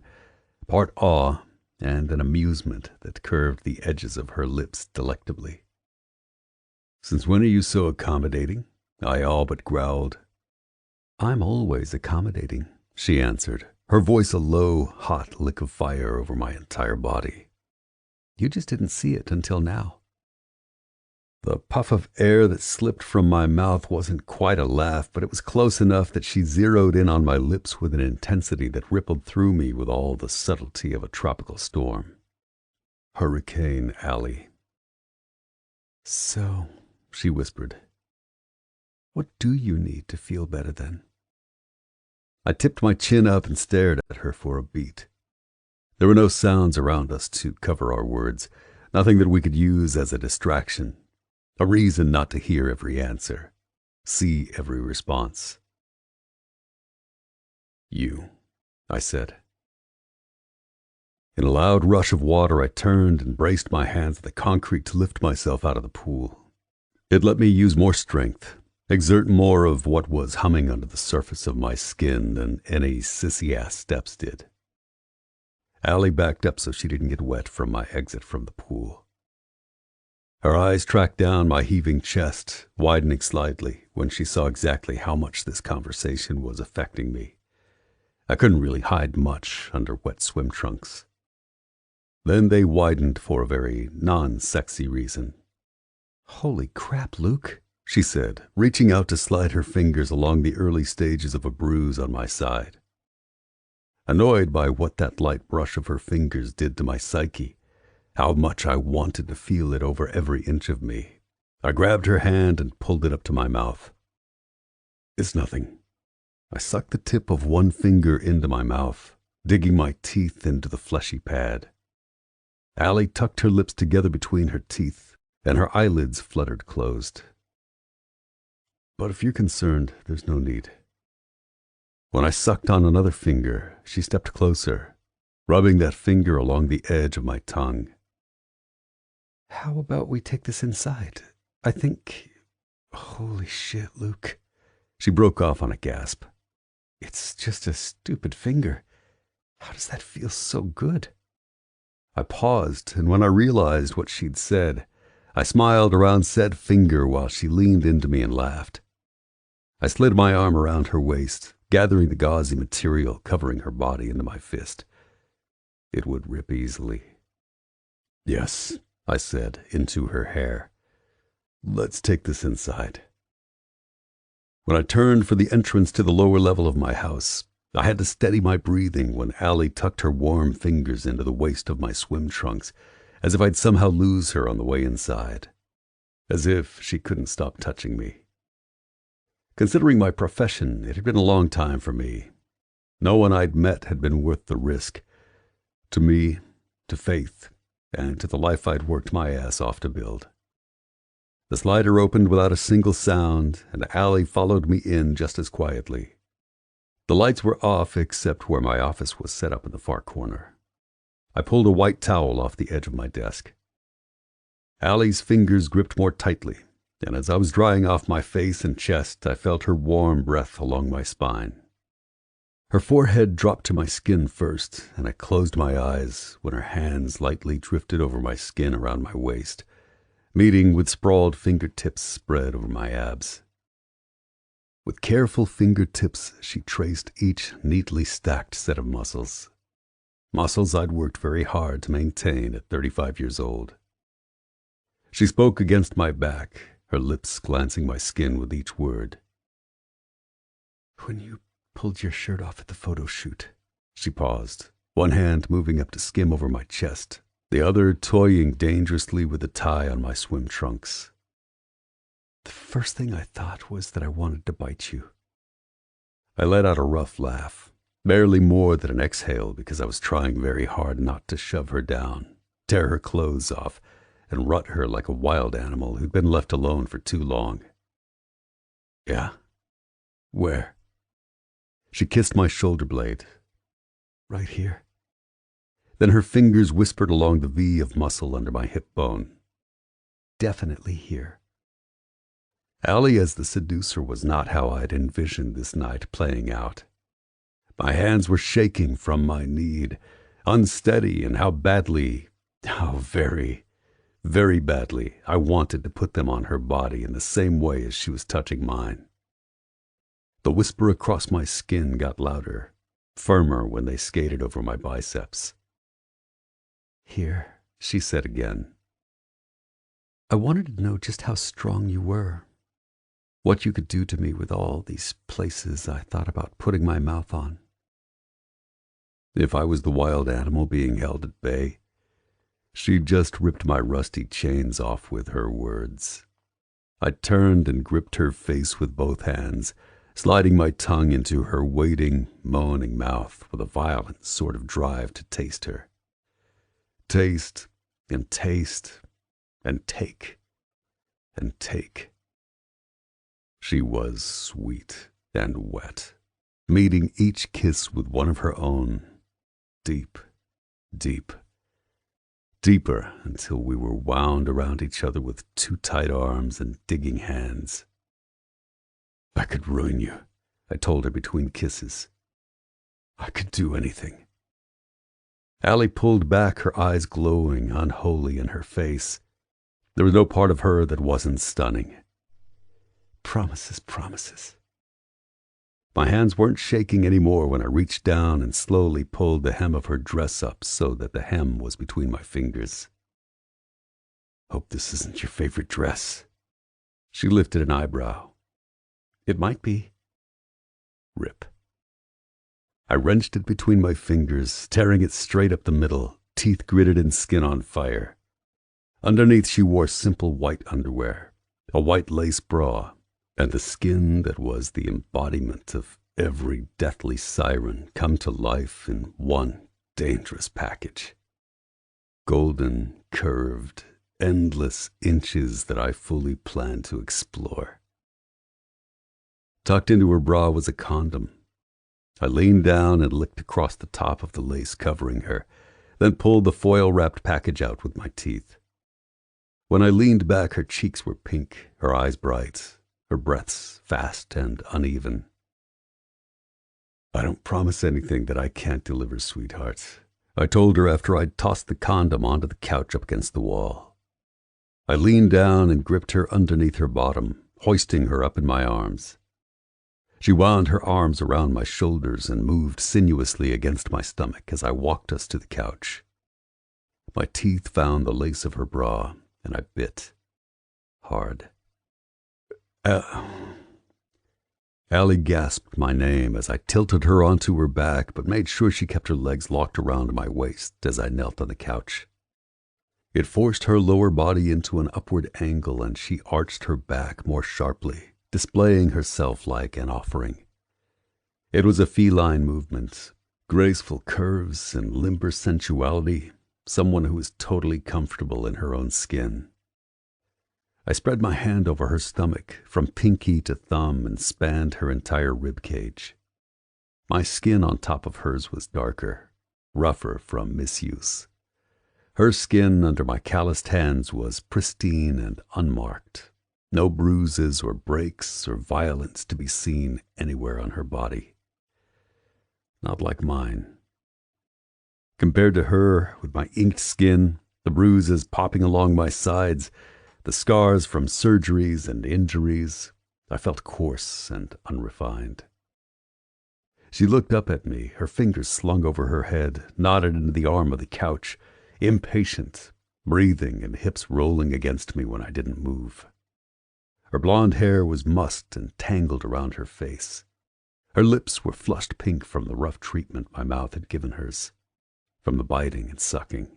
part awe, and an amusement that curved the edges of her lips delectably. Since when are you so accommodating? I all but growled. I'm always accommodating, she answered, her voice a low, hot lick of fire over my entire body. You just didn't see it until now. The puff of air that slipped from my mouth wasn't quite a laugh, but it was close enough that she zeroed in on my lips with an intensity that rippled through me with all the subtlety of a tropical storm. Hurricane Allie. So, she whispered, what do you need to feel better then? I tipped my chin up and stared at her for a beat. There were no sounds around us to cover our words, nothing that we could use as a distraction, a reason not to hear every answer, see every response. You, I said. In a loud rush of water, I turned and braced my hands at the concrete to lift myself out of the pool. It let me use more strength, exert more of what was humming under the surface of my skin than any sissy-ass steps did. Allie backed up so she didn't get wet from my exit from the pool. Her eyes tracked down my heaving chest, widening slightly when she saw exactly how much this conversation was affecting me. I couldn't really hide much under wet swim trunks. Then they widened for a very non-sexy reason. Holy crap, Luke, she said, reaching out to slide her fingers along the early stages of a bruise on my side. Annoyed by what that light brush of her fingers did to my psyche, how much I wanted to feel it over every inch of me, I grabbed her hand and pulled it up to my mouth. It's nothing. I sucked the tip of one finger into my mouth, digging my teeth into the fleshy pad. Allie tucked her lips together between her teeth, and her eyelids fluttered closed. But if you're concerned, there's no need. When I sucked on another finger, she stepped closer, rubbing that finger along the edge of my tongue. How about we take this inside? I think... Holy shit, Luke. She broke off on a gasp. It's just a stupid finger. How does that feel so good? I paused, and when I realized what she'd said, I smiled around said finger while she leaned into me and laughed. I slid my arm around her waist, gathering the gauzy material covering her body into my fist. It would rip easily. Yes, I said, into her hair. Let's take this inside. When I turned for the entrance to the lower level of my house, I had to steady my breathing when Allie tucked her warm fingers into the waist of my swim trunks, as if I'd somehow lose her on the way inside, as if she couldn't stop touching me. Considering my profession, it had been a long time for me. No one I'd met had been worth the risk. To me, to Faith, and to the life I'd worked my ass off to build. The slider opened without a single sound, and Allie followed me in just as quietly. The lights were off except where my office was set up in the far corner. I pulled a white towel off the edge of my desk. Allie's fingers gripped more tightly, and as I was drying off my face and chest, I felt her warm breath along my spine. Her forehead dropped to my skin first, and I closed my eyes when her hands lightly drifted over my skin around my waist, meeting with sprawled fingertips spread over my abs. With careful fingertips, she traced each neatly stacked set of muscles. Muscles I'd worked very hard to maintain at 35 years old. She spoke against my back, her lips glancing my skin with each word. When you pulled your shirt off at the photo shoot, she paused, one hand moving up to skim over my chest, the other toying dangerously with the tie on my swim trunks. The first thing I thought was that I wanted to bite you. I let out a rough laugh, barely more than an exhale because I was trying very hard not to shove her down, tear her clothes off, and rut her like a wild animal who'd been left alone for too long. Yeah? Where? She kissed my shoulder blade. Right here. Then her fingers whispered along the V of muscle under my hip bone. Definitely here. Allie as the seducer was not how I'd envisioned this night playing out. My hands were shaking from my need, unsteady, and how very, very badly I wanted to put them on her body in the same way as she was touching mine. The whisper across my skin got louder, firmer when they skated over my biceps. Here, she said again. I wanted to know just how strong you were, what you could do to me with all these places I thought about putting my mouth on. If I was the wild animal being held at bay, she'd just ripped my rusty chains off with her words. I turned and gripped her face with both hands, sliding my tongue into her waiting, moaning mouth with a violent sort of drive to taste her. Taste and taste and take and take. She was sweet and wet, meeting each kiss with one of her own, deep, deep, deeper until we were wound around each other with two tight arms and digging hands. I could ruin you, I told her between kisses. I could do anything. Allie pulled back, her eyes glowing, unholy in her face. There was no part of her that wasn't stunning. Promises, promises. My hands weren't shaking anymore when I reached down and slowly pulled the hem of her dress up so that the hem was between my fingers. Hope this isn't your favorite dress. She lifted an eyebrow. It might be. Rip. I wrenched it between my fingers, tearing it straight up the middle, teeth gritted and skin on fire. Underneath she wore simple white underwear, a white lace bra, and the skin that was the embodiment of every deathly siren come to life in one dangerous package. Golden, curved, endless inches that I fully planned to explore. Tucked into her bra was a condom. I leaned down and licked across the top of the lace covering her, then pulled the foil-wrapped package out with my teeth. When I leaned back, her cheeks were pink, her eyes bright, her breaths fast and uneven. I don't promise anything that I can't deliver, sweetheart, I told her after I'd tossed the condom onto the couch up against the wall. I leaned down and gripped her underneath her bottom, hoisting her up in my arms. She wound her arms around my shoulders and moved sinuously against my stomach as I walked us to the couch. My teeth found the lace of her bra, and I bit. Hard. Allie gasped my name as I tilted her onto her back, but made sure she kept her legs locked around my waist as I knelt on the couch. It forced her lower body into an upward angle, and she arched her back more sharply, displaying herself like an offering. It was a feline movement, graceful curves and limber sensuality, someone who was totally comfortable in her own skin. I spread my hand over her stomach, from pinky to thumb, and spanned her entire rib cage. My skin on top of hers was darker, rougher from misuse. Her skin under my calloused hands was pristine and unmarked. No bruises or breaks or violence to be seen anywhere on her body. Not like mine. Compared to her, with my inked skin, the bruises popping along my sides, the scars from surgeries and injuries, I felt coarse and unrefined. She looked up at me, her fingers slung over her head, nodded into the arm of the couch, impatient, breathing and hips rolling against me when I didn't move. Her blonde hair was mussed and tangled around her face. Her lips were flushed pink from the rough treatment my mouth had given hers, from the biting and sucking.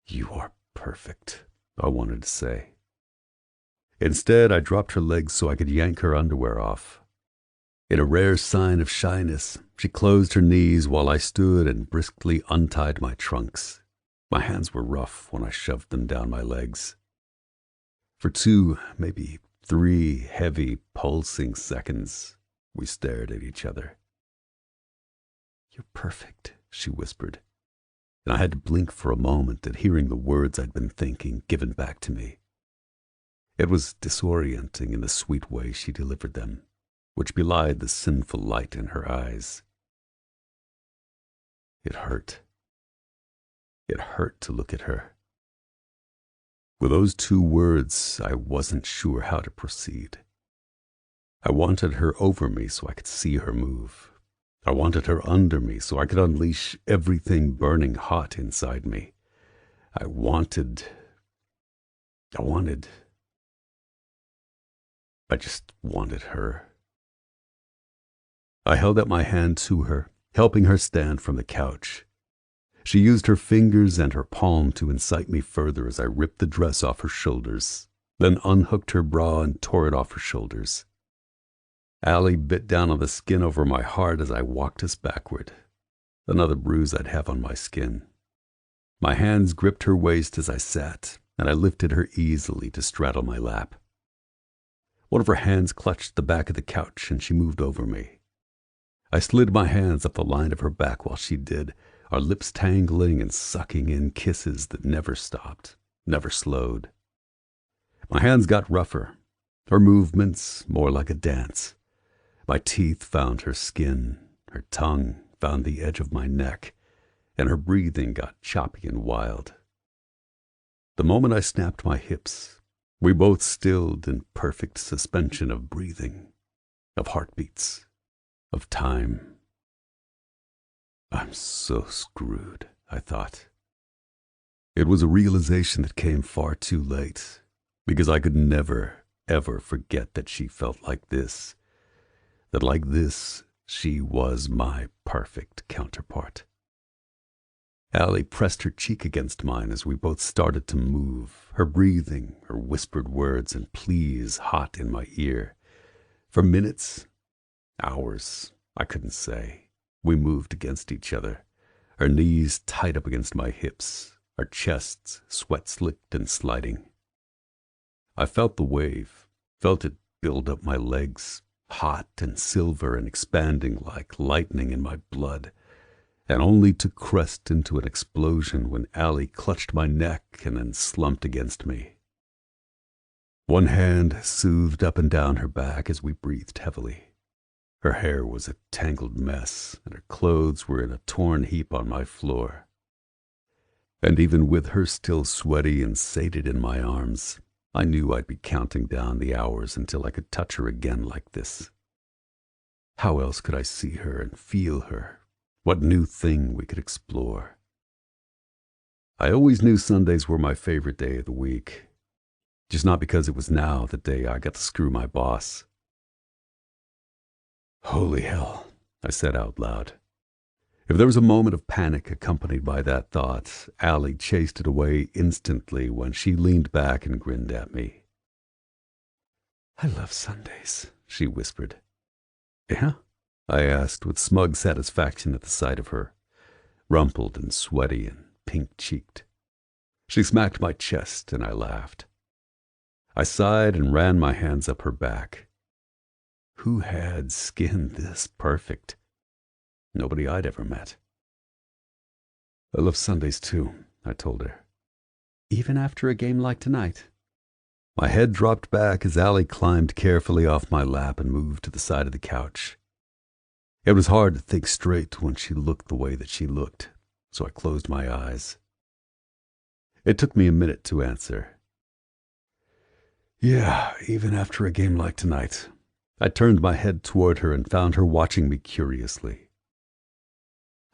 You are perfect, I wanted to say. Instead, I dropped her legs so I could yank her underwear off. In a rare sign of shyness, she closed her knees while I stood and briskly untied my trunks, My hands were rough when I shoved them down my legs. For 2, maybe 3 heavy, pulsing seconds, we stared at each other. "You're perfect," she whispered, and I had to blink for a moment at hearing the words I'd been thinking given back to me. It was disorienting in the sweet way she delivered them, which belied the sinful light in her eyes. It hurt. It hurt to look at her. With those 2 words, I wasn't sure how to proceed. I wanted her over me so I could see her move. I wanted her under me so I could unleash everything burning hot inside me. I just wanted her. I held out my hand to her, helping her stand from the couch. She used her fingers and her palm to incite me further as I ripped the dress off her shoulders, then unhooked her bra and tore it off her shoulders. Allie bit down on the skin over my heart as I walked us backward, another bruise I'd have on my skin. My hands gripped her waist as I sat, and I lifted her easily to straddle my lap. One of her hands clutched the back of the couch, and she moved over me. I slid my hands up the line of her back while she did, our lips tangling and sucking in kisses that never stopped, never slowed. My hands got rougher, her movements more like a dance. My teeth found her skin, her tongue found the edge of my neck, and her breathing got choppy and wild. The moment I snapped my hips, we both stilled in perfect suspension of breathing, of heartbeats, of time. I'm so screwed, I thought. It was a realization that came far too late, because I could never, ever forget that she felt like this, that like this she was my perfect counterpart. Allie pressed her cheek against mine as we both started to move, her breathing, her whispered words and pleas hot in my ear. For minutes, hours, I couldn't say. We moved against each other, our knees tight up against my hips, our chests sweat-slicked and sliding. I felt the wave, felt it build up my legs, hot and silver and expanding like lightning in my blood, and only to crest into an explosion when Allie clutched my neck and then slumped against me. One hand soothed up and down her back as we breathed heavily. Her hair was a tangled mess, and her clothes were in a torn heap on my floor. And even with her still sweaty and sated in my arms, I knew I'd be counting down the hours until I could touch her again like this. How else could I see her and feel her? What new thing we could explore? I always knew Sundays were my favorite day of the week, just not because it was now the day I got to screw my boss. Holy hell, I said out loud. If there was a moment of panic accompanied by that thought, Allie chased it away instantly when she leaned back and grinned at me. I love Sundays, she whispered. Yeah? I asked with smug satisfaction at the sight of her, rumpled and sweaty and pink-cheeked. She smacked my chest and I laughed. I sighed and ran my hands up her back. Who had skin this perfect? Nobody I'd ever met. I love Sundays too, I told her. Even after a game like tonight? My head dropped back as Allie climbed carefully off my lap and moved to the side of the couch. It was hard to think straight when she looked the way that she looked, so I closed my eyes. It took me a minute to answer. Yeah, even after a game like tonight. I turned my head toward her and found her watching me curiously.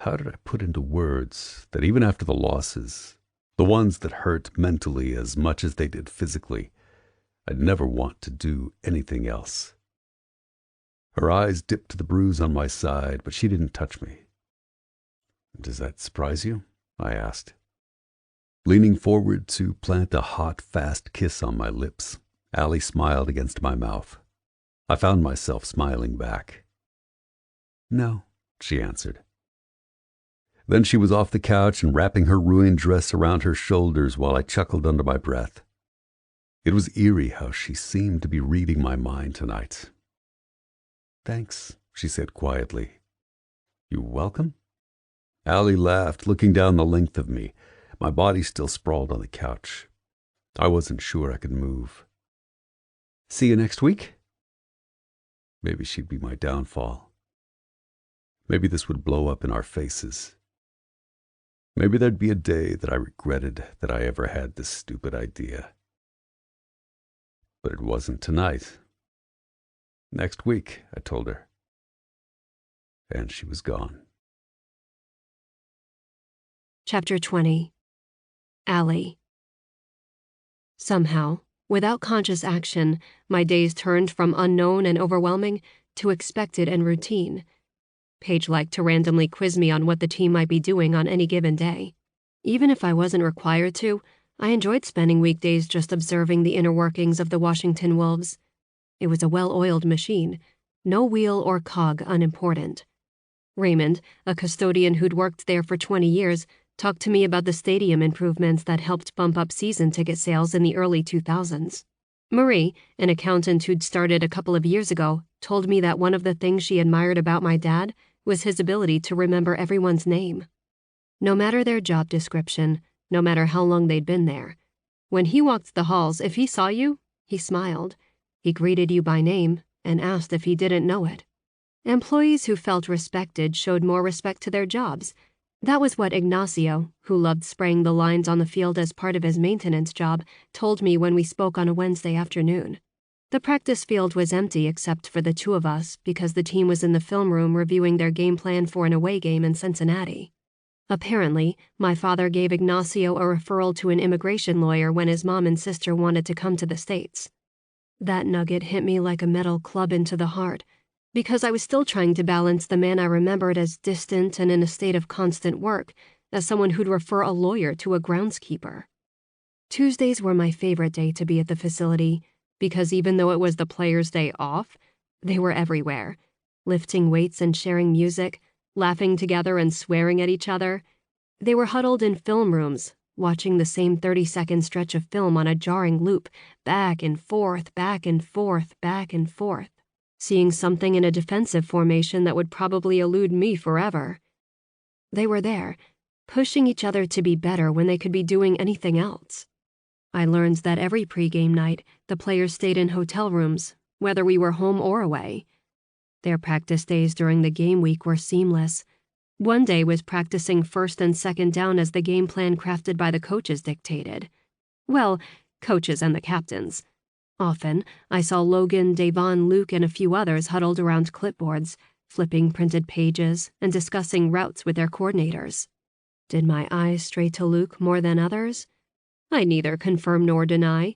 How did I put into words that even after the losses, the ones that hurt mentally as much as they did physically, I'd never want to do anything else? Her eyes dipped to the bruise on my side, but she didn't touch me. Does that surprise you? I asked. Leaning forward to plant a hot, fast kiss on my lips, Allie smiled against my mouth. I found myself smiling back. No, she answered. Then she was off the couch and wrapping her ruined dress around her shoulders while I chuckled under my breath. It was eerie how she seemed to be reading my mind tonight. "Thanks," she said quietly. "You're welcome." Allie laughed, looking down the length of me, my body still sprawled on the couch. I wasn't sure I could move. "See you next week?" Maybe she'd be my downfall. Maybe this would blow up in our faces. Maybe there'd be a day that I regretted that I ever had this stupid idea. But it wasn't tonight. "Next week," I told her. And she was gone. Chapter 20. Allie. Somehow, without conscious action, my days turned from unknown and overwhelming to expected and routine. Paige liked to randomly quiz me on what the team might be doing on any given day. Even if I wasn't required to, I enjoyed spending weekdays just observing the inner workings of the Washington Wolves. It was a well-oiled machine, no wheel or cog unimportant. Raymond, a custodian who'd worked there for 20 years, talked to me about the stadium improvements that helped bump up season ticket sales in the early 2000s. Marie, an accountant who'd started a couple of years ago, told me that one of the things she admired about my dad was his ability to remember everyone's name. No matter their job description, no matter how long they'd been there, when he walked the halls, if he saw you, he smiled. He greeted you by name and asked if he didn't know it. Employees who felt respected showed more respect to their jobs. That was what Ignacio, who loved spraying the lines on the field as part of his maintenance job, told me when we spoke on a Wednesday afternoon. The practice field was empty except for the two of us because the team was in the film room reviewing their game plan for an away game in Cincinnati. Apparently, my father gave Ignacio a referral to an immigration lawyer when his mom and sister wanted to come to the States. That nugget hit me like a metal club into the heart, because I was still trying to balance the man I remembered as distant and in a state of constant work as someone who'd refer a lawyer to a groundskeeper. Tuesdays were my favorite day to be at the facility because even though it was the players' day off, they were everywhere, lifting weights and sharing music, laughing together and swearing at each other. They were huddled in film rooms, watching the same 30-second stretch of film on a jarring loop, back and forth, back and forth, back and forth, seeing something in a defensive formation that would probably elude me forever. They were there, pushing each other to be better when they could be doing anything else. I learned that every pregame night, the players stayed in hotel rooms, whether we were home or away. Their practice days during the game week were seamless. One day was practicing first and second down as the game plan crafted by the coaches dictated. Well, coaches and the captains. Often, I saw Logan, Davon, Luke, and a few others huddled around clipboards, flipping printed pages and discussing routes with their coordinators. Did my eyes stray to Luke more than others? I neither confirm nor deny,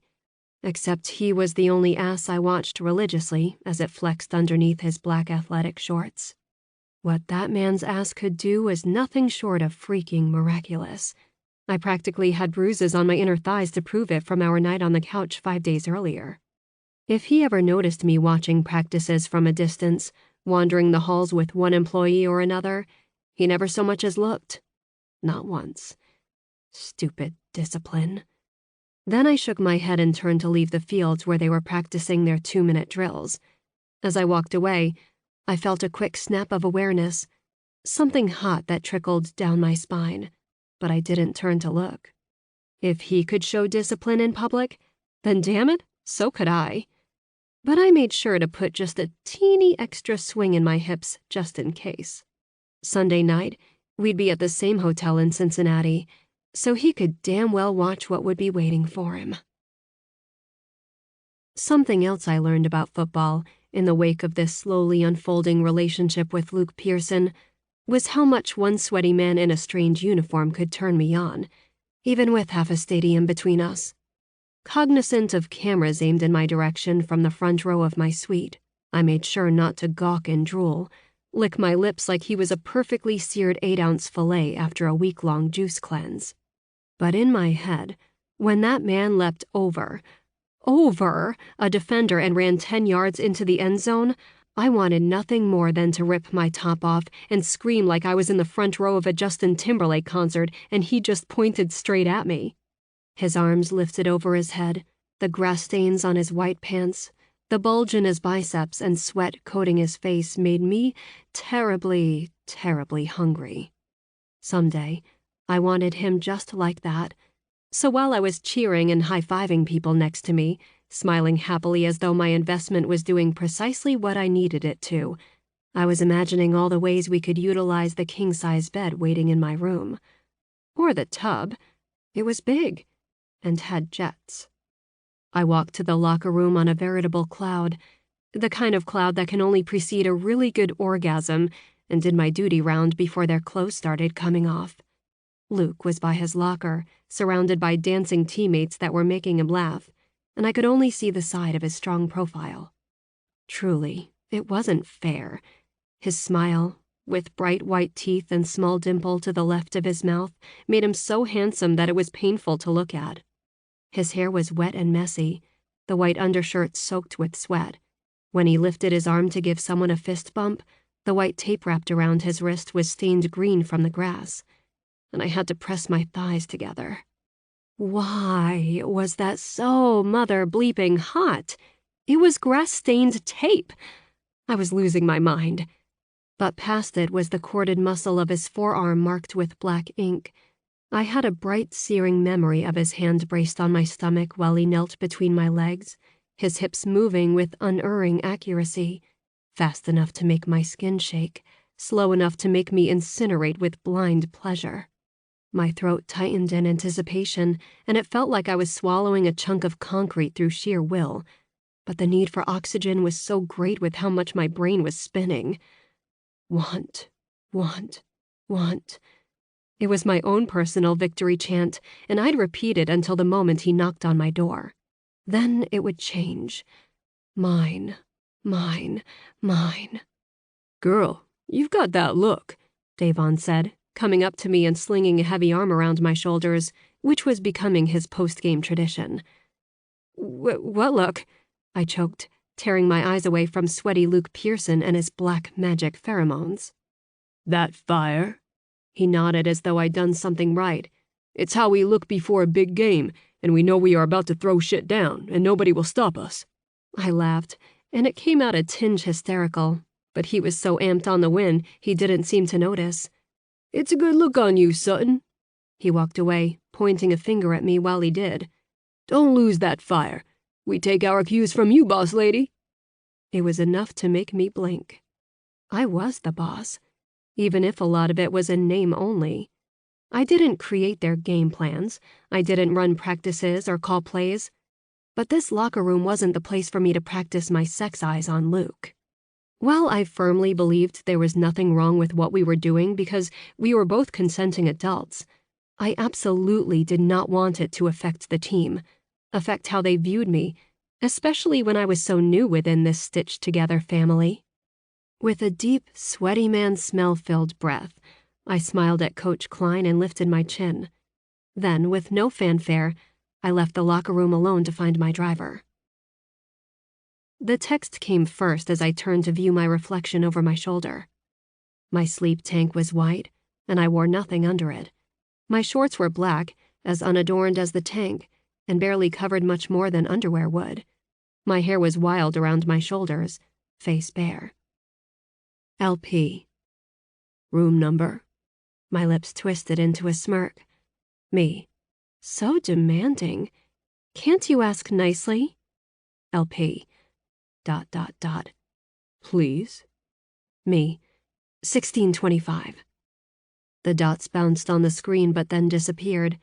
except he was the only ass I watched religiously as it flexed underneath his black athletic shorts. What that man's ass could do was nothing short of freaking miraculous. I practically had bruises on my inner thighs to prove it from our night on the couch 5 days earlier. If he ever noticed me watching practices from a distance, wandering the halls with one employee or another, he never so much as looked. Not once. Stupid discipline. Then I shook my head and turned to leave the fields where they were practicing their 2-minute drills. As I walked away, I felt a quick snap of awareness, something hot that trickled down my spine, but I didn't turn to look. If he could show discipline in public, then damn it, so could I. But I made sure to put just a teeny extra swing in my hips just in case. Sunday night, we'd be at the same hotel in Cincinnati, so he could damn well watch what would be waiting for him. Something else I learned about football in the wake of this slowly unfolding relationship with Luke Pearson was how much one sweaty man in a strange uniform could turn me on, even with half a stadium between us. Cognizant of cameras aimed in my direction from the front row of my suite, I made sure not to gawk and drool, lick my lips like he was a perfectly seared 8-ounce fillet after a week-long juice cleanse. But in my head, when that man leapt over a defender and ran 10 yards into the end zone, I wanted nothing more than to rip my top off and scream like I was in the front row of a Justin Timberlake concert and he just pointed straight at me. His arms lifted over his head, the grass stains on his white pants, the bulge in his biceps and sweat coating his face made me terribly, terribly hungry. Someday, I wanted him just like that. So while I was cheering and high-fiving people next to me, smiling happily as though my investment was doing precisely what I needed it to, I was imagining all the ways we could utilize the king-size bed waiting in my room. Or the tub. It was big and had jets. I walked to the locker room on a veritable cloud, the kind of cloud that can only precede a really good orgasm, and did my duty round before their clothes started coming off. Luke was by his locker, surrounded by dancing teammates that were making him laugh, and I could only see the side of his strong profile. Truly, it wasn't fair. His smile, with bright white teeth and small dimple to the left of his mouth, made him so handsome that it was painful to look at. His hair was wet and messy, the white undershirt soaked with sweat. When he lifted his arm to give someone a fist bump, the white tape wrapped around his wrist was stained green from the grass, and I had to press my thighs together. Why was that so mother-bleeping hot? It was grass-stained tape. I was losing my mind. But past it was the corded muscle of his forearm marked with black ink. I had a bright, searing memory of his hand braced on my stomach while he knelt between my legs, his hips moving with unerring accuracy, fast enough to make my skin shake, slow enough to make me incinerate with blind pleasure. My throat tightened in anticipation, and it felt like I was swallowing a chunk of concrete through sheer will, but the need for oxygen was so great with how much my brain was spinning. Want, want, want. It was my own personal victory chant, and I'd repeat it until the moment he knocked on my door. Then it would change. Mine, mine, mine. "Girl, you've got that look," Davon said, coming up to me and slinging a heavy arm around my shoulders, which was becoming his post-game tradition. What look?" I choked, tearing my eyes away from sweaty Luke Pearson and his black magic pheromones. "That fire?" He nodded as though I'd done something right. "It's how we look before a big game, and we know we are about to throw shit down, and nobody will stop us." I laughed, and it came out a tinge hysterical, but he was so amped on the win he didn't seem to notice. "It's a good look on you, Sutton." He walked away, pointing a finger at me while he did. "Don't lose that fire. We take our cues from you, boss lady." It was enough to make me blink. I was the boss, even if a lot of it was in name only. I didn't create their game plans. I didn't run practices or call plays. But this locker room wasn't the place for me to practice my sex eyes on Luke. While I firmly believed there was nothing wrong with what we were doing because we were both consenting adults, I absolutely did not want it to affect the team, affect how they viewed me, especially when I was so new within this stitched-together family. With a deep, sweaty man smell-filled breath, I smiled at Coach Klein and lifted my chin. Then, with no fanfare, I left the locker room alone to find my driver. The text came first as I turned to view my reflection over my shoulder. My sleep tank was white, and I wore nothing under it. My shorts were black, as unadorned as the tank, and barely covered much more than underwear would. My hair was wild around my shoulders, face bare. LP. Room number. My lips twisted into a smirk. Me. So demanding. Can't you ask nicely? LP. ... Please? Me. 1625. The dots bounced on the screen but then disappeared,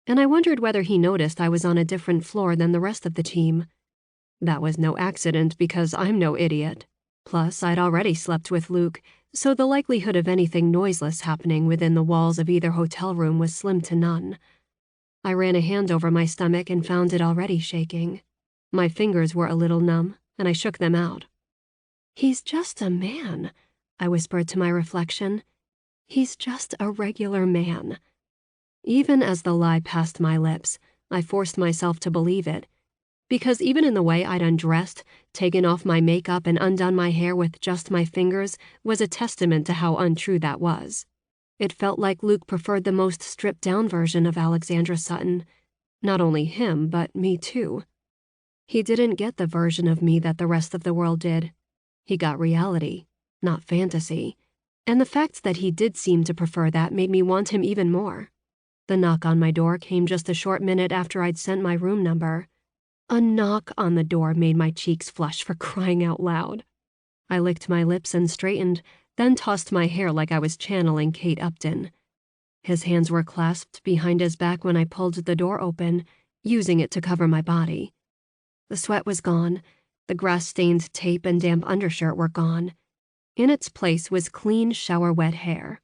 and I wondered whether he noticed I was on a different floor than the rest of the team. That was no accident because I'm no idiot. Plus, I'd already slept with Luke, so the likelihood of anything noiseless happening within the walls of either hotel room was slim to none. I ran a hand over my stomach and found it already shaking. My fingers were a little numb, and I shook them out. "He's just a man," I whispered to my reflection. "He's just a regular man." Even as the lie passed my lips, I forced myself to believe it. Because even in the way I'd undressed, taken off my makeup and undone my hair with just my fingers was a testament to how untrue that was. It felt like Luke preferred the most stripped-down version of Alexandra Sutton. Not only him, but me too. He didn't get the version of me that the rest of the world did. He got reality, not fantasy. And the fact that he did seem to prefer that made me want him even more. The knock on my door came just a short minute after I'd sent my room number. A knock on the door made my cheeks flush, for crying out loud. I licked my lips and straightened, then tossed my hair like I was channeling Kate Upton. His hands were clasped behind his back when I pulled the door open, using it to cover my body. The sweat was gone. The grass-stained tape and damp undershirt were gone. In its place was clean, shower-wet hair.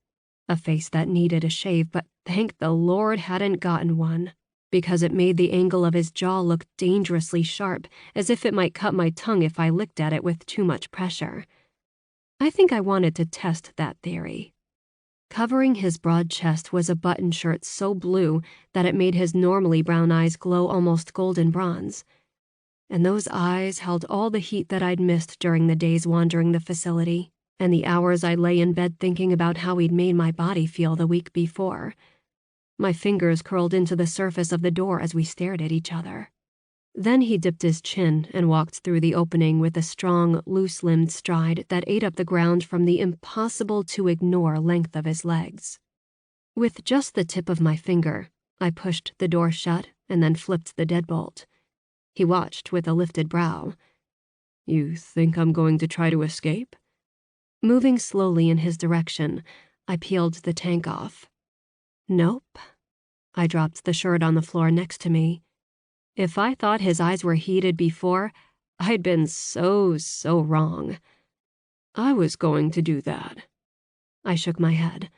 A face that needed a shave, but thank the Lord hadn't gotten one, because it made the angle of his jaw look dangerously sharp, as if it might cut my tongue if I licked at it with too much pressure. I think I wanted to test that theory. Covering his broad chest was a button shirt so blue that it made his normally brown eyes glow almost golden bronze. And those eyes held all the heat that I'd missed during the days wandering the facility, and the hours I lay in bed thinking about how he'd made my body feel the week before. My fingers curled into the surface of the door as we stared at each other. Then he dipped his chin and walked through the opening with a strong, loose-limbed stride that ate up the ground from the impossible-to-ignore length of his legs. With just the tip of my finger, I pushed the door shut and then flipped the deadbolt. He watched with a lifted brow. "You think I'm going to try to escape?" Moving slowly in his direction, I peeled the tank off. Nope. I dropped the shirt on the floor next to me. If I thought his eyes were heated before, I'd been so wrong. I was going to do that. I shook my head.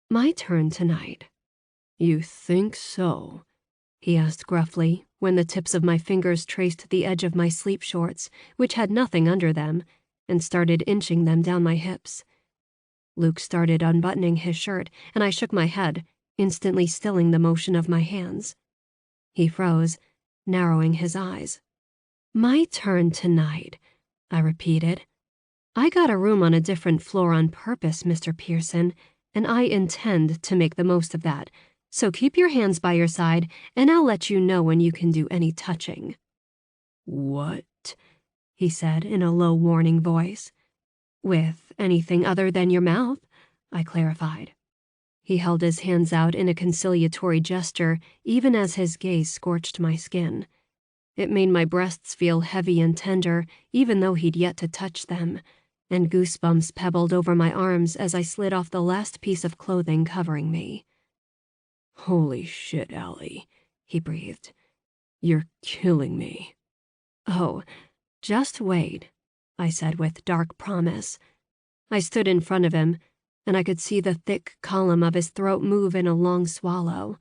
My turn tonight. "You think so?" he asked gruffly, when the tips of my fingers traced the edge of my sleep shorts, which had nothing under them, and started inching them down my hips. Luke started unbuttoning his shirt, and I shook my head, instantly stilling the motion of my hands. He froze, narrowing his eyes. "My turn tonight," I repeated. "I got a room on a different floor on purpose, Mr. Pearson, and I intend to make the most of that. So keep your hands by your side, and I'll let you know when you can do any touching." "What?" he said in a low, warning voice. "With anything other than your mouth," I clarified. He held his hands out in a conciliatory gesture, even as his gaze scorched my skin. It made my breasts feel heavy and tender, even though he'd yet to touch them, and goosebumps pebbled over my arms as I slid off the last piece of clothing covering me. "Holy shit, Allie," he breathed. "You're killing me." "Oh, just wait," I said with dark promise. I stood in front of him, and I could see the thick column of his throat move in a long swallow.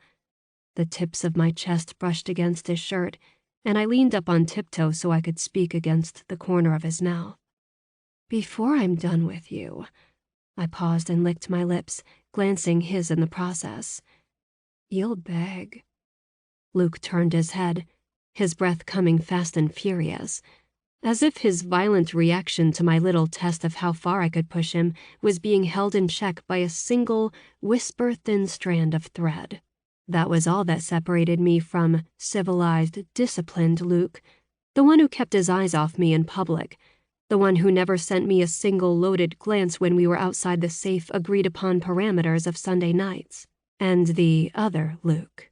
The tips of my chest brushed against his shirt, and I leaned up on tiptoe so I could speak against the corner of his mouth. "Before I'm done with you," I paused and licked my lips, glancing his in the process. "You'll beg." Luke turned his head, his breath coming fast and furious, as if his violent reaction to my little test of how far I could push him was being held in check by a single, whisper-thin strand of thread. That was all that separated me from civilized, disciplined Luke, the one who kept his eyes off me in public, the one who never sent me a single loaded glance when we were outside the safe, agreed-upon parameters of Sunday nights. And the other Luke.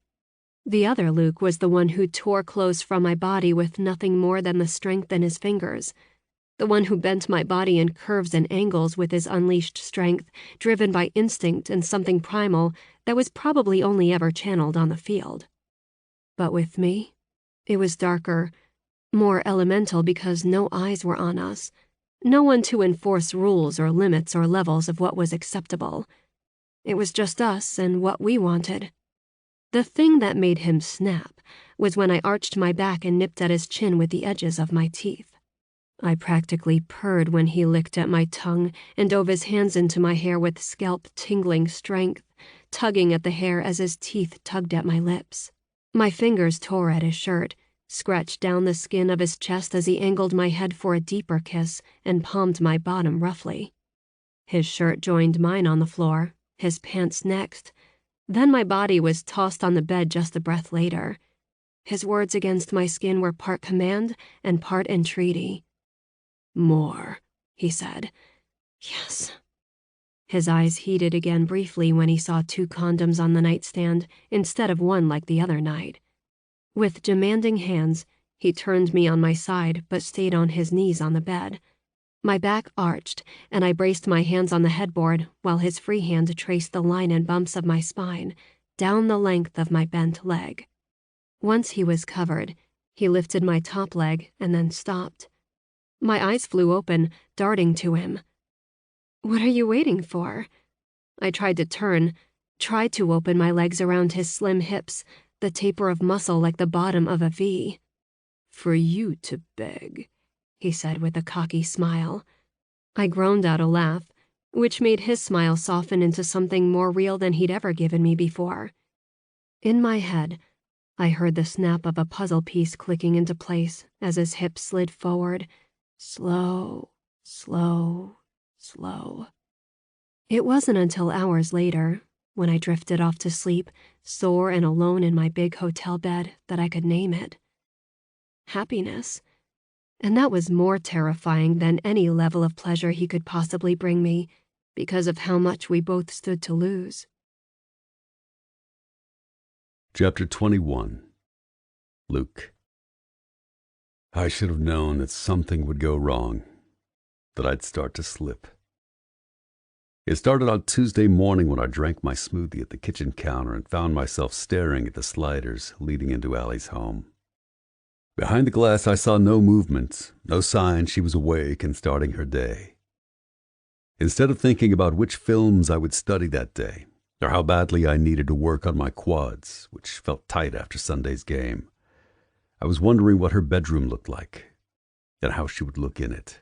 The other Luke was the one who tore clothes from my body with nothing more than the strength in his fingers, the one who bent my body in curves and angles with his unleashed strength, driven by instinct and something primal that was probably only ever channeled on the field. But with me, it was darker, more elemental because no eyes were on us, no one to enforce rules or limits or levels of what was acceptable. It was just us and what we wanted. The thing that made him snap was when I arched my back and nipped at his chin with the edges of my teeth. I practically purred when he licked at my tongue and dove his hands into my hair with scalp-tingling strength, tugging at the hair as his teeth tugged at my lips. My fingers tore at his shirt, scratched down the skin of his chest as he angled my head for a deeper kiss and palmed my bottom roughly. His shirt joined mine on the floor, his pants next. Then my body was tossed on the bed just a breath later. His words against my skin were part command and part entreaty. "More," he said. "Yes." His eyes heated again briefly when he saw 2 condoms on the nightstand instead of 1 like the other night. With demanding hands, he turned me on my side but stayed on his knees on the bed. My back arched, and I braced my hands on the headboard while his free hand traced the line and bumps of my spine down the length of my bent leg. Once he was covered, he lifted my top leg and then stopped. My eyes flew open, darting to him. "What are you waiting for?" I tried to turn, tried to open my legs around his slim hips, the taper of muscle like the bottom of a V. "For you to beg," he said with a cocky smile. I groaned out a laugh, which made his smile soften into something more real than he'd ever given me before. In my head, I heard the snap of a puzzle piece clicking into place as his hips slid forward, slow, slow, slow. It wasn't until hours later, when I drifted off to sleep, sore and alone in my big hotel bed, that I could name it. Happiness. And that was more terrifying than any level of pleasure he could possibly bring me, because of how much we both stood to lose. Chapter 21. Luke. I should have known that something would go wrong, that I'd start to slip. It started on Tuesday morning when I drank my smoothie at the kitchen counter and found myself staring at the sliders leading into Allie's home. Behind the glass I saw no movement, no sign she was awake and starting her day. Instead of thinking about which films I would study that day, or how badly I needed to work on my quads, which felt tight after Sunday's game, I was wondering what her bedroom looked like, and how she would look in it.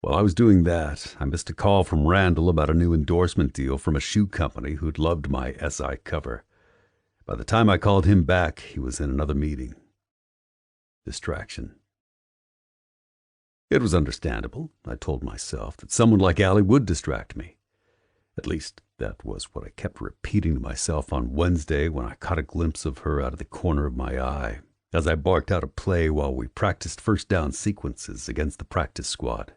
While I was doing that, I missed a call from Randall about a new endorsement deal from a shoe company who'd loved my SI cover. By the time I called him back, he was in another meeting. Distraction. It was understandable, I told myself, that someone like Allie would distract me. At least, that was what I kept repeating to myself on Wednesday when I caught a glimpse of her out of the corner of my eye, as I barked out a play while we practiced first down sequences against the practice squad.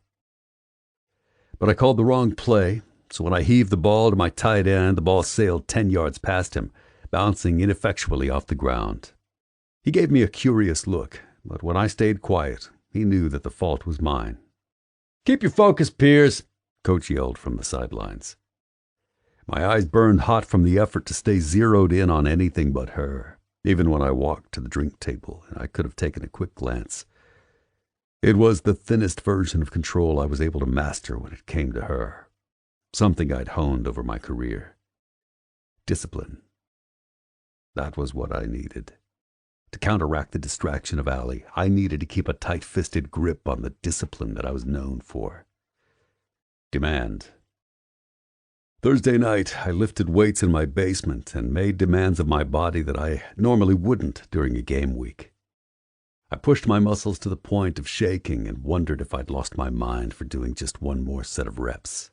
But I called the wrong play, so when I heaved the ball to my tight end, the ball sailed 10 yards past him, bouncing ineffectually off the ground. He gave me a curious look, but when I stayed quiet, he knew that the fault was mine. "Keep your focus, Piers," Coach yelled from the sidelines. My eyes burned hot from the effort to stay zeroed in on anything but her, even when I walked to the drink table and I could have taken a quick glance. It was the thinnest version of control I was able to master when it came to her, something I'd honed over my career. Discipline. That was what I needed. To counteract the distraction of Allie, I needed to keep a tight-fisted grip on the discipline that I was known for. Demand. Thursday night, I lifted weights in my basement and made demands of my body that I normally wouldn't during a game week. I pushed my muscles to the point of shaking and wondered if I'd lost my mind for doing just one more set of reps.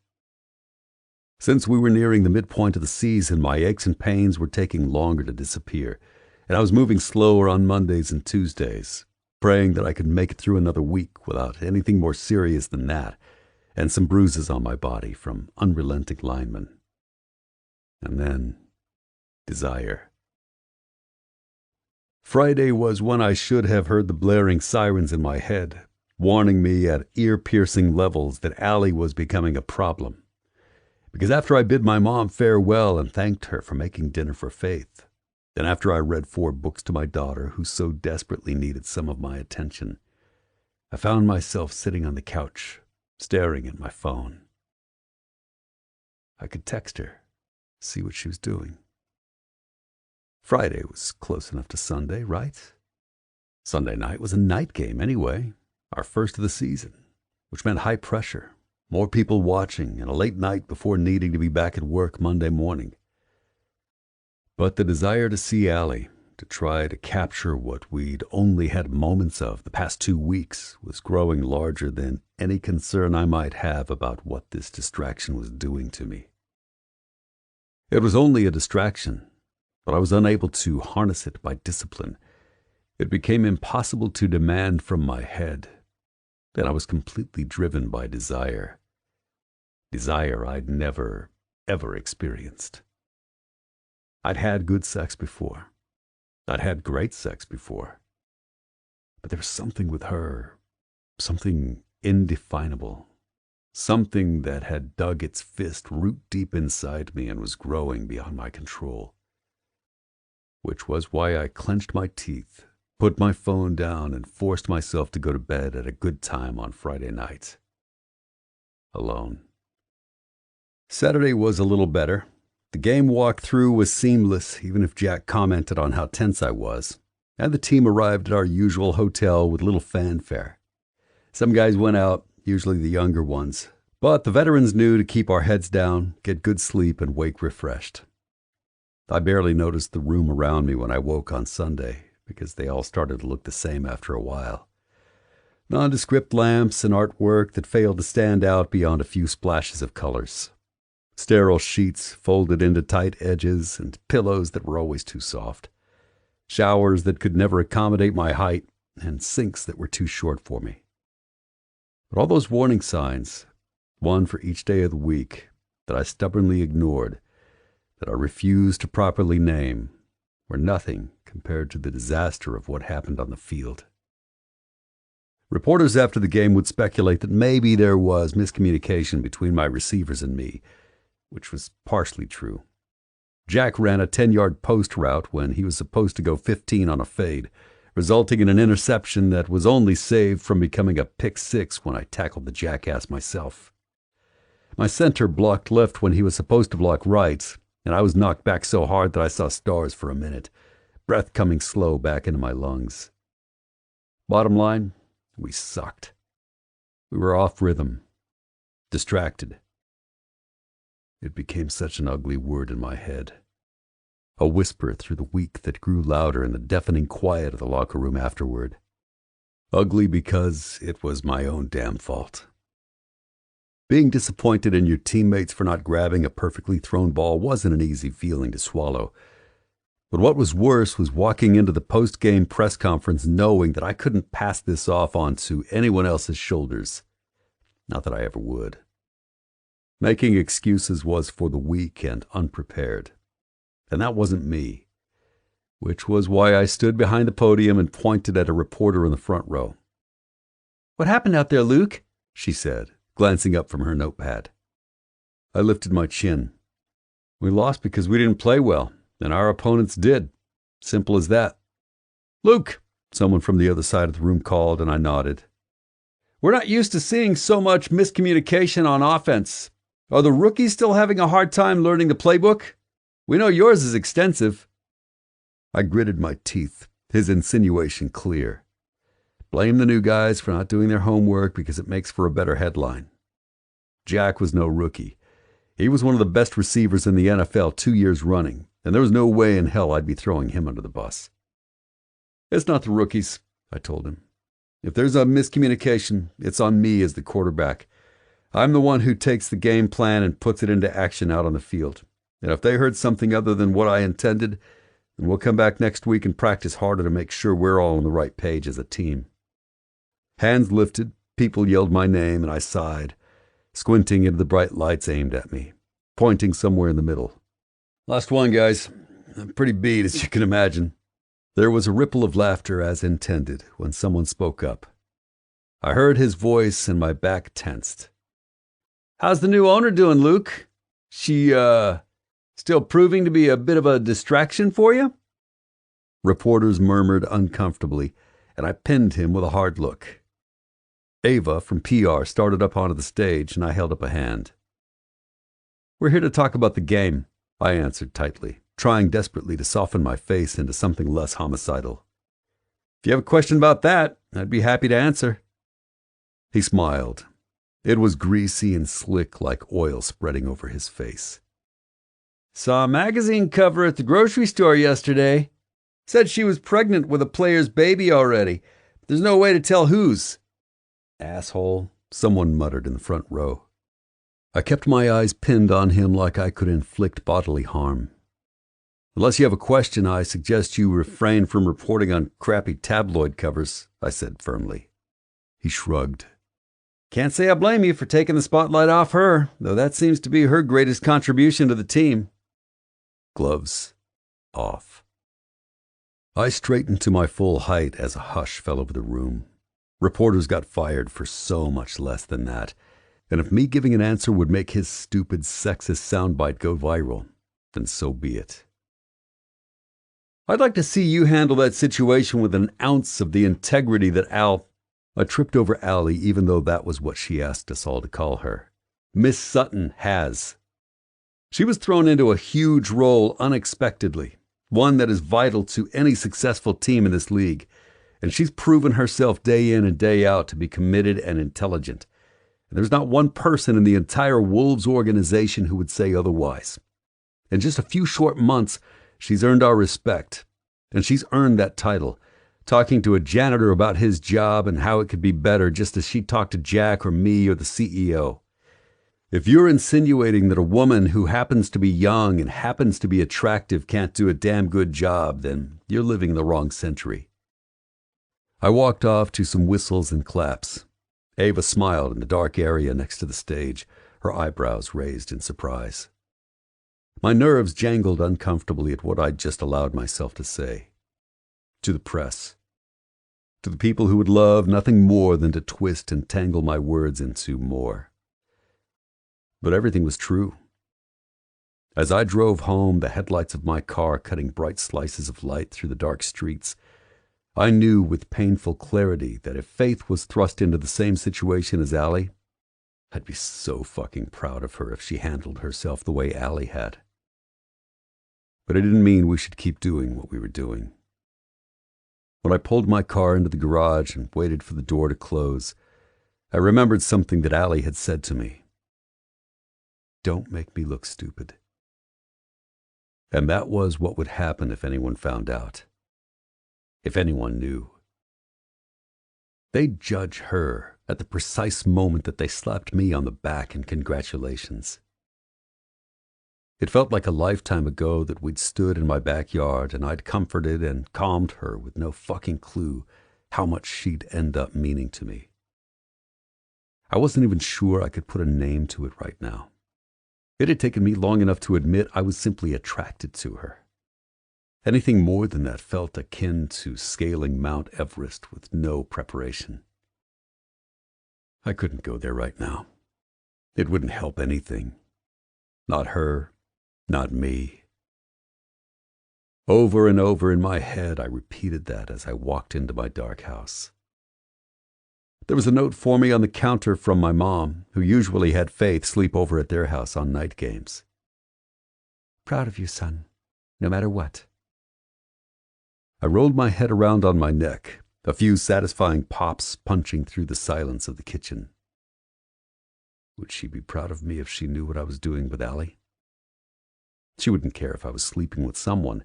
Since we were nearing the midpoint of the season, my aches and pains were taking longer to disappear, and I was moving slower on Mondays and Tuesdays, praying that I could make it through another week without anything more serious than that, and some bruises on my body from unrelenting linemen. And then, desire. Friday was when I should have heard the blaring sirens in my head, warning me at ear-piercing levels that Allie was becoming a problem. Because after I bid my mom farewell and thanked her for making dinner for Faith, then after I read 4 books to my daughter who so desperately needed some of my attention, I found myself sitting on the couch, staring at my phone. I could text her, see what she was doing. Friday was close enough to Sunday, right? Sunday night was a night game anyway, our first of the season, which meant high pressure, more people watching, and a late night before needing to be back at work Monday morning. But the desire to see Allie, to try to capture what we'd only had moments of the past 2 weeks was growing larger than any concern I might have about what this distraction was doing to me. It was only a distraction, but I was unable to harness it by discipline. It became impossible to demand from my head, and I was completely driven by desire. Desire I'd never, ever experienced. I'd had good sex before. I'd had great sex before. But there was something with her, something indefinable, something that had dug its fist root deep inside me and was growing beyond my control. Which was why I clenched my teeth, put my phone down, and forced myself to go to bed at a good time on Friday night. Alone. Saturday was a little better. The game walk-through was seamless, even if Jack commented on how tense I was, and the team arrived at our usual hotel with little fanfare. Some guys went out, usually the younger ones, but the veterans knew to keep our heads down, get good sleep, and wake refreshed. I barely noticed the room around me when I woke on Sunday, because they all started to look the same after a while. Nondescript lamps and artwork that failed to stand out beyond a few splashes of colors. Sterile sheets folded into tight edges and pillows that were always too soft. Showers that could never accommodate my height and sinks that were too short for me. But all those warning signs, one for each day of the week, that I stubbornly ignored, that I refused to properly name, were nothing compared to the disaster of what happened on the field. Reporters after the game would speculate that maybe there was miscommunication between my receivers and me, which was partially true. Jack ran a 10-yard post route when he was supposed to go 15 on a fade, resulting in an interception that was only saved from becoming a pick six when I tackled the jackass myself. My center blocked left when he was supposed to block right, and I was knocked back so hard that I saw stars for a minute, breath coming slow back into my lungs. Bottom line, we sucked. We were off rhythm, distracted. It became such an ugly word in my head. A whisper through the week that grew louder in the deafening quiet of the locker room afterward. Ugly because it was my own damn fault. Being disappointed in your teammates for not grabbing a perfectly thrown ball wasn't an easy feeling to swallow. But what was worse was walking into the post-game press conference knowing that I couldn't pass this off onto anyone else's shoulders. Not that I ever would. Making excuses was for the weak and unprepared. And that wasn't me, which was why I stood behind the podium and pointed at a reporter in the front row. "What happened out there, Luke?" she said, glancing up from her notepad. I lifted my chin. We lost because we didn't play well, and our opponents did. Simple as that. "Luke," someone from the other side of the room called, and I nodded. "We're not used to seeing so much miscommunication on offense. Are the rookies still having a hard time learning the playbook? We know yours is extensive." I gritted my teeth, his insinuation clear. Blame the new guys for not doing their homework because it makes for a better headline. Jack was no rookie. He was one of the best receivers in the NFL 2 years running, and there was no way in hell I'd be throwing him under the bus. "It's not the rookies," I told him. "If there's a miscommunication, it's on me as the quarterback. I'm the one who takes the game plan and puts it into action out on the field. And if they heard something other than what I intended, then we'll come back next week and practice harder to make sure we're all on the right page as a team." Hands lifted, people yelled my name, and I sighed, squinting into the bright lights aimed at me, pointing somewhere in the middle. "Last one, guys. I'm pretty beat, as you can imagine." There was a ripple of laughter as intended when someone spoke up. I heard his voice and my back tensed. "How's the new owner doing, Luke? She, still proving to be a bit of a distraction for you?" Reporters murmured uncomfortably, and I pinned him with a hard look. Ava from PR started up onto the stage, and I held up a hand. "We're here to talk about the game," I answered tightly, trying desperately to soften my face into something less homicidal. "If you have a question about that, I'd be happy to answer." He smiled. It was greasy and slick like oil spreading over his face. "Saw a magazine cover at the grocery store yesterday. Said she was pregnant with a player's baby already. There's no way to tell whose. Asshole, someone muttered in the front row. I kept my eyes pinned on him like I could inflict bodily harm. Unless you have a question, I suggest you refrain from reporting on crappy tabloid covers, I said firmly. He shrugged. Can't say I blame you for taking the spotlight off her, though that seems to be her greatest contribution to the team. Gloves off. I straightened to my full height as a hush fell over the room. Reporters got fired for so much less than that, and if me giving an answer would make his stupid, sexist soundbite go viral, then so be it. I'd like to see you handle that situation with an ounce of the integrity that I tripped over Allie, even though that was what she asked us all to call her. Miss Sutton has. She was thrown into a huge role unexpectedly, one that is vital to any successful team in this league, and she's proven herself day in and day out to be committed and intelligent. And there's not one person in the entire Wolves organization who would say otherwise. In just a few short months, she's earned our respect, and she's earned that title, talking to a janitor about his job and how it could be better just as she talked to Jack or me or the CEO. If you're insinuating that a woman who happens to be young and happens to be attractive can't do a damn good job, then you're living in the wrong century. I walked off to some whistles and claps. Ava smiled in the dark area next to the stage, her eyebrows raised in surprise. My nerves jangled uncomfortably at what I'd just allowed myself to say. To the press. To the people who would love nothing more than to twist and tangle my words into more. But everything was true. As I drove home, the headlights of my car cutting bright slices of light through the dark streets, I knew with painful clarity that if Faith was thrust into the same situation as Allie, I'd be so fucking proud of her if she handled herself the way Allie had. But it didn't mean we should keep doing what we were doing. When I pulled my car into the garage and waited for the door to close, I remembered something that Allie had said to me. Don't make me look stupid. And that was what would happen if anyone found out. If anyone knew. They'd judge her at the precise moment that they slapped me on the back in congratulations. It felt like a lifetime ago that we'd stood in my backyard and I'd comforted and calmed her with no fucking clue how much she'd end up meaning to me. I wasn't even sure I could put a name to it right now. It had taken me long enough to admit I was simply attracted to her. Anything more than that felt akin to scaling Mount Everest with no preparation. I couldn't go there right now. It wouldn't help anything. Not her, not me. Over and over in my head, I repeated that as I walked into my dark house. There was a note for me on the counter from my mom, who usually had Faith sleep over at their house on night games. Proud of you, son, no matter what. I rolled my head around on my neck, a few satisfying pops punching through the silence of the kitchen. Would she be proud of me if she knew what I was doing with Allie? She wouldn't care if I was sleeping with someone,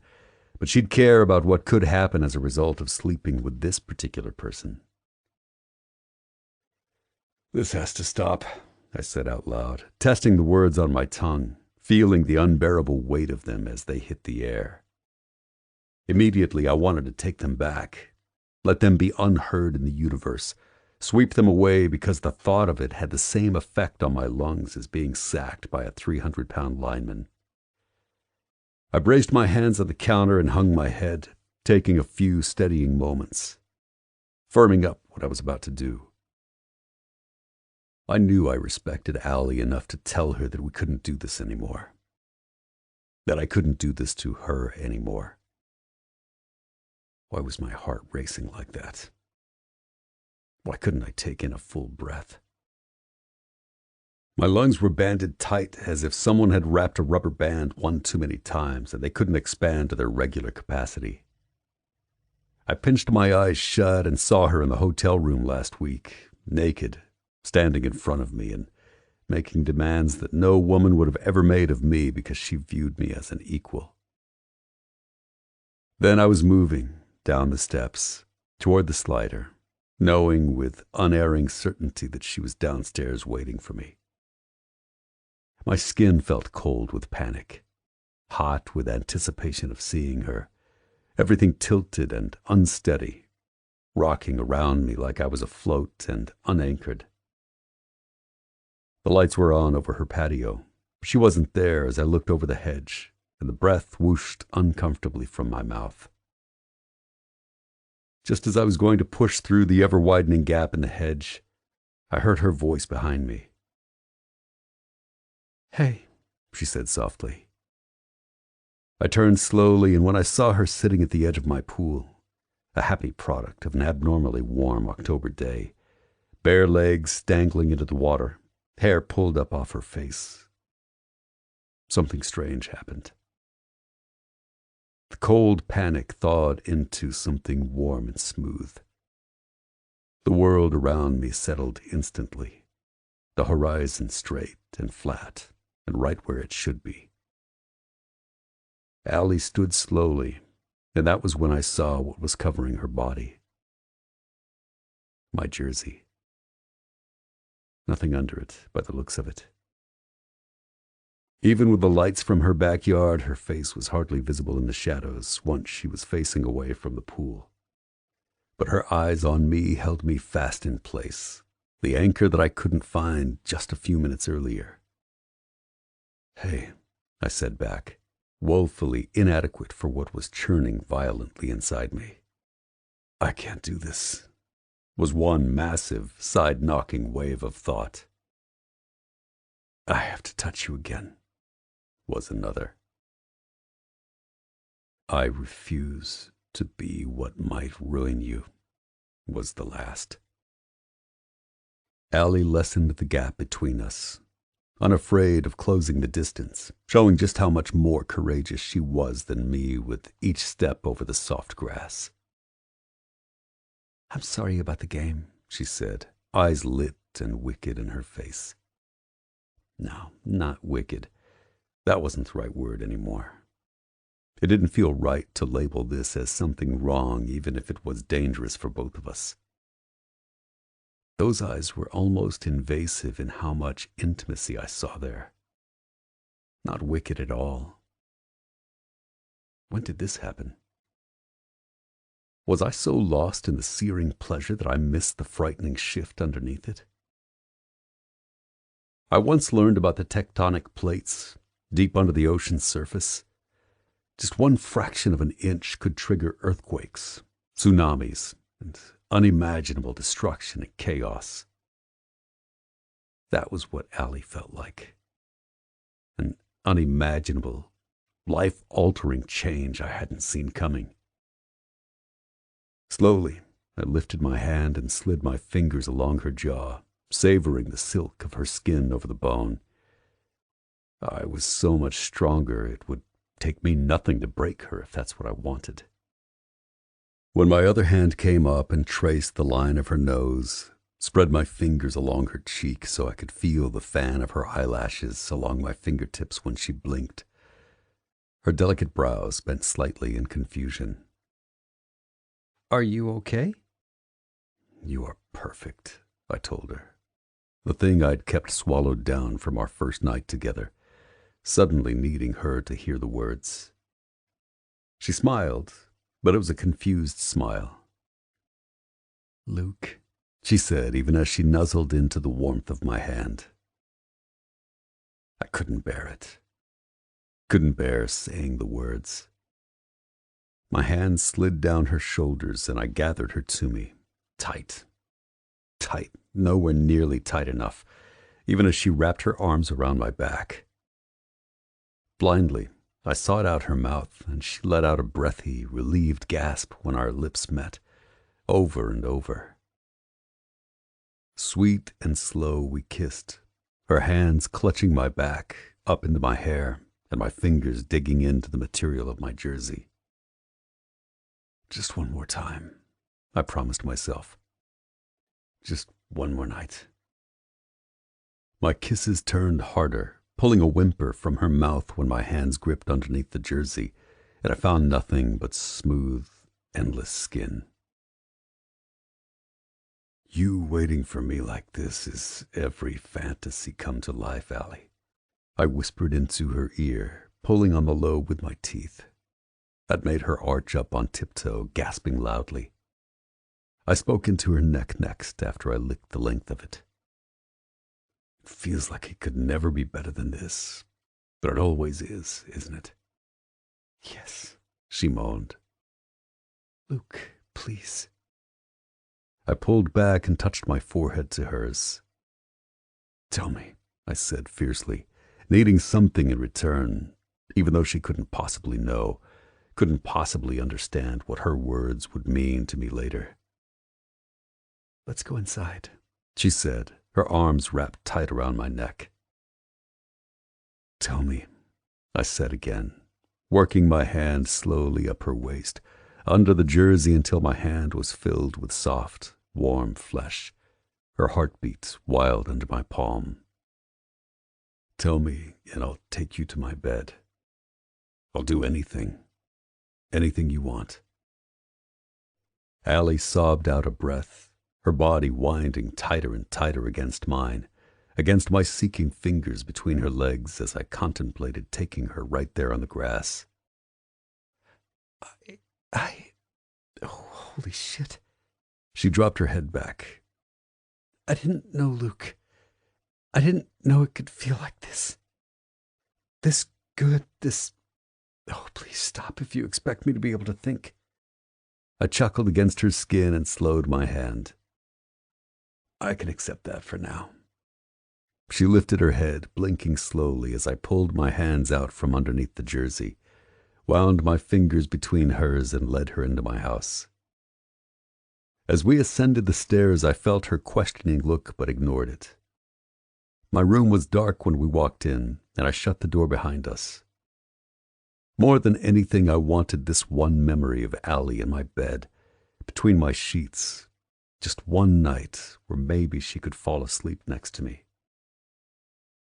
but she'd care about what could happen as a result of sleeping with this particular person. This has to stop, I said out loud, testing the words on my tongue, feeling the unbearable weight of them as they hit the air. Immediately, I wanted to take them back, let them be unheard in the universe, sweep them away because the thought of it had the same effect on my lungs as being sacked by a 300-pound lineman. I braced my hands on the counter and hung my head, taking a few steadying moments, firming up what I was about to do. I knew I respected Allie enough to tell her that we couldn't do this anymore, that I couldn't do this to her anymore. Why was my heart racing like that? Why couldn't I take in a full breath? My lungs were banded tight as if someone had wrapped a rubber band one too many times and they couldn't expand to their regular capacity. I pinched my eyes shut and saw her in the hotel room last week, naked, standing in front of me and making demands that no woman would have ever made of me because she viewed me as an equal. Then I was moving down the steps toward the slider, knowing with unerring certainty that she was downstairs waiting for me. My skin felt cold with panic, hot with anticipation of seeing her, everything tilted and unsteady, rocking around me like I was afloat and unanchored. The lights were on over her patio. She wasn't there as I looked over the hedge, and the breath whooshed uncomfortably from my mouth. Just as I was going to push through the ever-widening gap in the hedge, I heard her voice behind me. "Hey," she said softly. I turned slowly, and when I saw her sitting at the edge of my pool, a happy product of an abnormally warm October day, bare legs dangling into the water, hair pulled up off her face, something strange happened. The cold panic thawed into something warm and smooth. The world around me settled instantly, the horizon straight and flat and right where it should be. Allie stood slowly, and that was when I saw what was covering her body. My jersey. Nothing under it, by the looks of it. Even with the lights from her backyard, her face was hardly visible in the shadows once she was facing away from the pool. But her eyes on me held me fast in place, the anchor that I couldn't find just a few minutes earlier. "Hey," I said back, woefully inadequate for what was churning violently inside me. "I can't do this," was one massive, side-knocking wave of thought. "I have to touch you again," was another. "I refuse to be what might ruin you," was the last. Allie lessened the gap between us, unafraid of closing the distance, showing just how much more courageous she was than me with each step over the soft grass. "I'm sorry about the game," she said, eyes lit and wicked in her face. No, not wicked. That wasn't the right word anymore. It didn't feel right to label this as something wrong, even if it was dangerous for both of us. Those eyes were almost invasive in how much intimacy I saw there. Not wicked at all. When did this happen? Was I so lost in the searing pleasure that I missed the frightening shift underneath it? I once learned about the tectonic plates deep under the ocean's surface. Just one fraction of an inch could trigger earthquakes, tsunamis, and unimaginable destruction and chaos. That was what Allie felt like. An unimaginable, life-altering change I hadn't seen coming. Slowly, I lifted my hand and slid my fingers along her jaw, savoring the silk of her skin over the bone. I was so much stronger it would take me nothing to break her if that's what I wanted. When my other hand came up and traced the line of her nose, spread my fingers along her cheek so I could feel the fan of her eyelashes along my fingertips when she blinked, her delicate brows bent slightly in confusion. "Are you okay?" "You are perfect," I told her. The thing I'd kept swallowed down from our first night together, suddenly needing her to hear the words. She smiled, but it was a confused smile. "Luke," she said, even as she nuzzled into the warmth of my hand. I couldn't bear it. Couldn't bear saying the words. My hand slid down her shoulders and I gathered her to me, tight, nowhere nearly tight enough, even as she wrapped her arms around my back. Blindly, I sought out her mouth, and she let out a breathy, relieved gasp when our lips met, over and over. Sweet and slow we kissed, her hands clutching my back, up into my hair, and my fingers digging into the material of my jersey. Just one more time, I promised myself. Just one more night. My kisses turned harder, pulling a whimper from her mouth when my hands gripped underneath the jersey, and I found nothing but smooth, endless skin. You waiting for me like this is every fantasy come to life, Allie. I whispered into her ear, pulling on the lobe with my teeth. That made her arch up on tiptoe, gasping loudly. I spoke into her neck next after I licked the length of it. It feels like it could never be better than this, but it always is, isn't it? Yes, she moaned. Luke, please. I pulled back and touched my forehead to hers. Tell me, I said fiercely, needing something in return, even though she couldn't possibly know, couldn't possibly understand what her words would mean to me later. Let's go inside, she said, her arms wrapped tight around my neck. Tell me, I said again, working my hand slowly up her waist, under the jersey until my hand was filled with soft, warm flesh, her heartbeat wild under my palm. Tell me, and I'll take you to my bed. I'll do anything you want. Allie sobbed out a breath, her body winding tighter and tighter against mine, against my seeking fingers between her legs as I contemplated taking her right there on the grass. Oh, holy shit. She dropped her head back. I didn't know, Luke. I didn't know it could feel like this. This good, this... Oh, please stop if you expect me to be able to think. I chuckled against her skin and slowed my hand. I can accept that for now. She lifted her head, blinking slowly as I pulled my hands out from underneath the jersey, wound my fingers between hers and led her into my house. As we ascended the stairs, I felt her questioning look but ignored it. My room was dark when we walked in, and I shut the door behind us. More than anything, I wanted this one memory of Allie in my bed, between my sheets, just one night where maybe she could fall asleep next to me.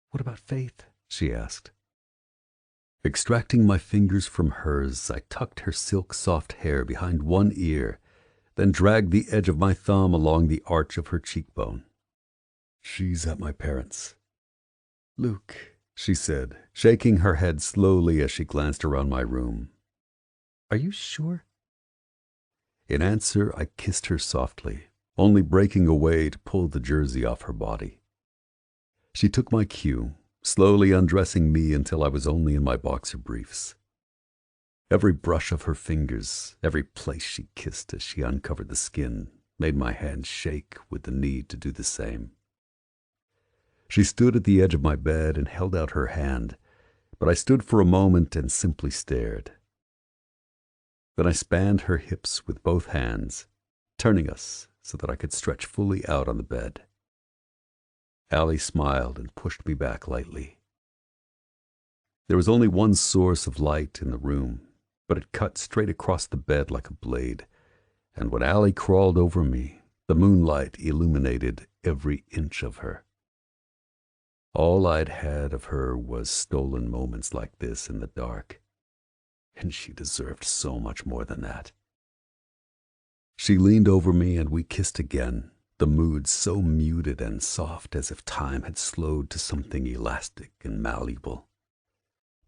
What about Faith? She asked. Extracting my fingers from hers, I tucked her silk-soft hair behind one ear, then dragged the edge of my thumb along the arch of her cheekbone. She's at my parents'. Luke, she said, shaking her head slowly as she glanced around my room. Are you sure? In answer, I kissed her softly, only breaking away to pull the jersey off her body. She took my cue, slowly undressing me until I was only in my boxer briefs. Every brush of her fingers, every place she kissed as she uncovered the skin, made my hands shake with the need to do the same. She stood at the edge of my bed and held out her hand, but I stood for a moment and simply stared. Then I spanned her hips with both hands, turning us so that I could stretch fully out on the bed. Allie smiled and pushed me back lightly. There was only one source of light in the room, but it cut straight across the bed like a blade, and when Allie crawled over me, the moonlight illuminated every inch of her. All I'd had of her was stolen moments like this in the dark, and she deserved so much more than that. She leaned over me and we kissed again, the mood so muted and soft as if time had slowed to something elastic and malleable.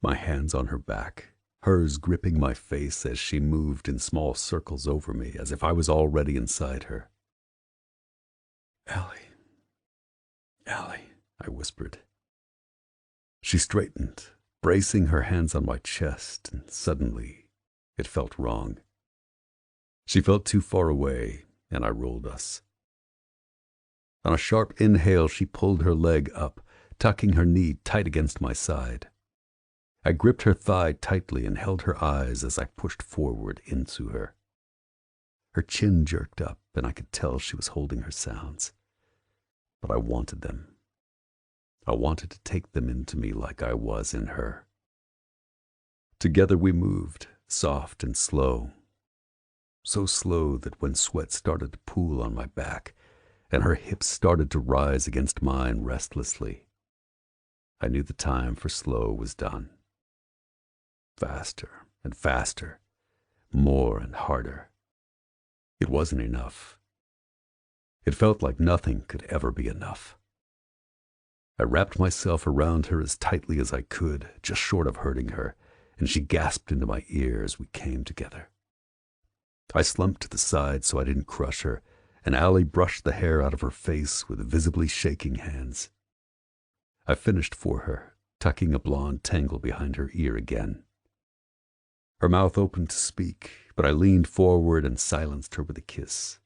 My hands on her back, hers gripping my face as she moved in small circles over me as if I was already inside her. Allie, I whispered. She straightened, bracing her hands on my chest, and suddenly it felt wrong. She felt too far away, and I rolled us. On a sharp inhale, she pulled her leg up, tucking her knee tight against my side. I gripped her thigh tightly and held her eyes as I pushed forward into her. Her chin jerked up, and I could tell she was holding her sounds. But I wanted them. I wanted to take them into me like I was in her. Together we moved, soft and slow. So slow that when sweat started to pool on my back, and her hips started to rise against mine restlessly, I knew the time for slow was done. Faster and faster, more and harder. It wasn't enough. It felt like nothing could ever be enough. I wrapped myself around her as tightly as I could, just short of hurting her, and she gasped into my ear as we came together. I slumped to the side so I didn't crush her, and Allie brushed the hair out of her face with visibly shaking hands. I finished for her, tucking a blonde tangle behind her ear again. Her mouth opened to speak, but I leaned forward and silenced her with a kiss.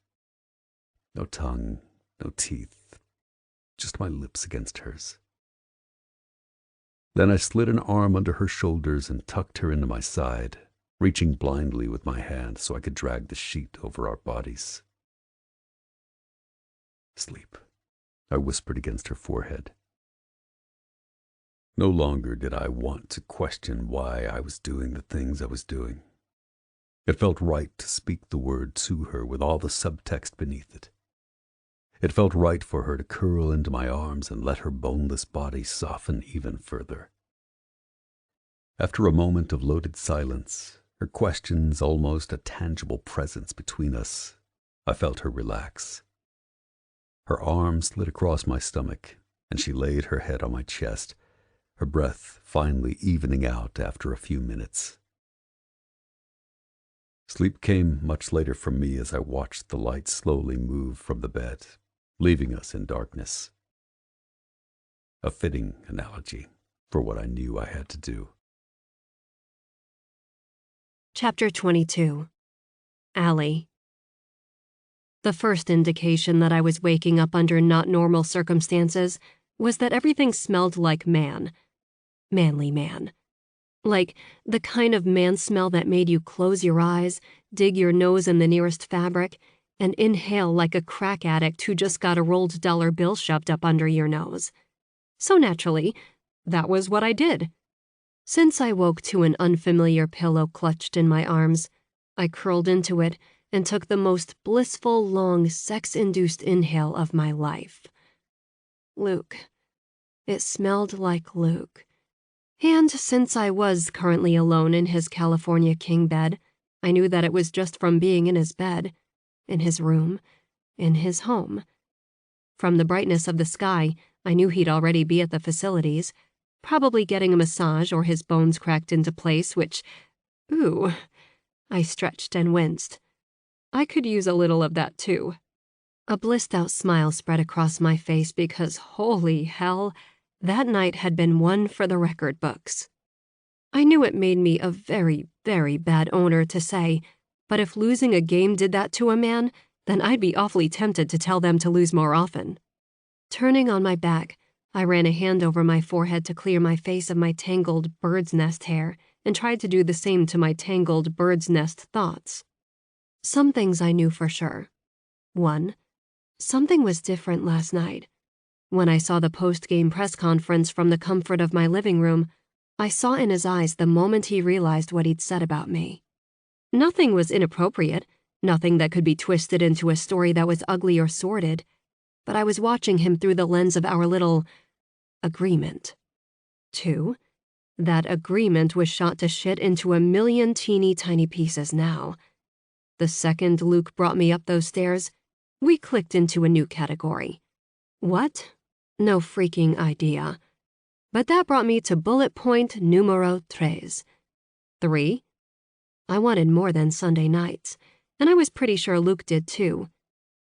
No tongue, no teeth, just my lips against hers. Then I slid an arm under her shoulders and tucked her into my side, reaching blindly with my hand so I could drag the sheet over our bodies. Sleep, I whispered against her forehead. No longer did I want to question why I was doing the things I was doing. It felt right to speak the word to her with all the subtext beneath it. It felt right for her to curl into my arms and let her boneless body soften even further. After a moment of loaded silence, her questions almost a tangible presence between us, I felt her relax. Her arm slid across my stomach, and she laid her head on my chest, her breath finally evening out after a few minutes. Sleep came much later for me as I watched the light slowly move from the bed, leaving us in darkness. A fitting analogy for what I knew I had to do. Chapter 22. Allie. The first indication that I was waking up under not normal circumstances was that everything smelled like man. Manly man. Like the kind of man smell that made you close your eyes, dig your nose in the nearest fabric, and inhale like a crack addict who just got a rolled dollar bill shoved up under your nose. So naturally, that was what I did. Since I woke to an unfamiliar pillow clutched in my arms, I curled into it and took the most blissful, long, sex-induced inhale of my life. Luke. It smelled like Luke. And since I was currently alone in his California king bed, I knew that it was just from being in his bed, in his room, in his home. From the brightness of the sky, I knew he'd already be at the facilities, probably getting a massage or his bones cracked into place, which, ooh, I stretched and winced. I could use a little of that too. A blissed-out smile spread across my face because, holy hell, that night had been one for the record books. I knew it made me a very, very bad owner to say, but if losing a game did that to a man, then I'd be awfully tempted to tell them to lose more often. Turning on my back, I ran a hand over my forehead to clear my face of my tangled bird's nest hair and tried to do the same to my tangled bird's nest thoughts. Some things I knew for sure. 1. Something was different last night. When I saw the post-game press conference from the comfort of my living room, I saw in his eyes the moment he realized what he'd said about me. Nothing was inappropriate, nothing that could be twisted into a story that was ugly or sordid, but I was watching him through the lens of our little agreement. 2. That agreement was shot to shit into a million teeny tiny pieces now. The second Luke brought me up those stairs, we clicked into a new category. What? No freaking idea. But that brought me to bullet point numero 3. 3. I wanted more than Sunday nights, and I was pretty sure Luke did too.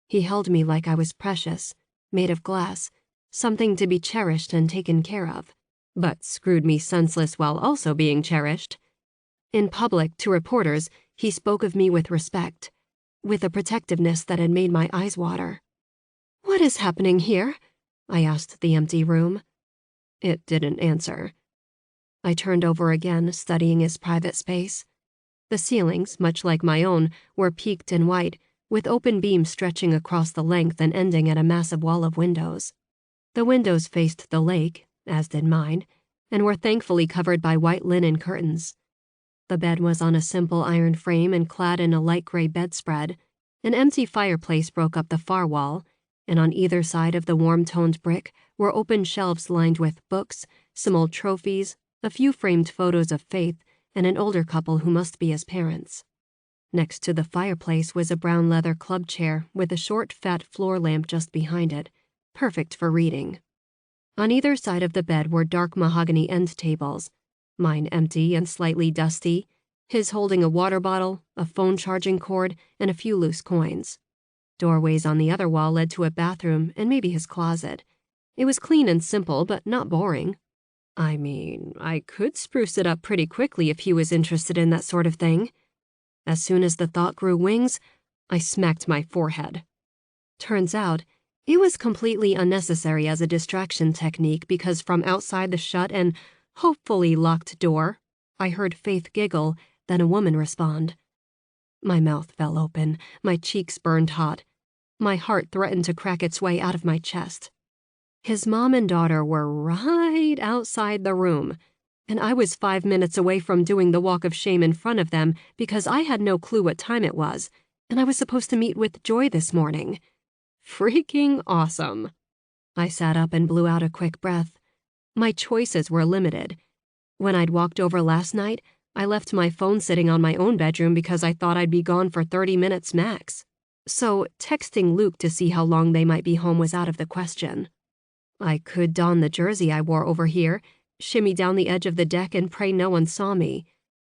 He held me like I was precious, made of glass, something to be cherished and taken care of, but screwed me senseless while also being cherished. In public, to reporters, he spoke of me with respect, with a protectiveness that had made my eyes water. "What is happening here?" I asked the empty room. It didn't answer. I turned over again, studying his private space. The ceilings, much like my own, were peaked and white, with open beams stretching across the length and ending at a massive wall of windows. The windows faced the lake, as did mine, and were thankfully covered by white linen curtains. The bed was on a simple iron frame and clad in a light gray bedspread. An empty fireplace broke up the far wall, and on either side of the warm-toned brick were open shelves lined with books, some old trophies, a few framed photos of Faith, and an older couple who must be his parents. Next to the fireplace was a brown leather club chair with a short, fat floor lamp just behind it, perfect for reading. On either side of the bed were dark mahogany end tables, mine empty and slightly dusty, his holding a water bottle, a phone charging cord, and a few loose coins. Doorways on the other wall led to a bathroom and maybe his closet. It was clean and simple, but not boring. I mean, I could spruce it up pretty quickly if he was interested in that sort of thing. As soon as the thought grew wings, I smacked my forehead. Turns out, it was completely unnecessary as a distraction technique because from outside the shut and hopefully locked door, I heard Faith giggle, then a woman respond. My mouth fell open, my cheeks burned hot. My heart threatened to crack its way out of my chest. His mom and daughter were right outside the room, and I was 5 minutes away from doing the walk of shame in front of them because I had no clue what time it was, and I was supposed to meet with Joy this morning. Freaking awesome. I sat up and blew out a quick breath. My choices were limited. When I'd walked over last night, I left my phone sitting on my own bedroom because I thought I'd be gone for 30 minutes max. So texting Luke to see how long they might be home was out of the question. I could don the jersey I wore over here, shimmy down the edge of the deck and pray no one saw me.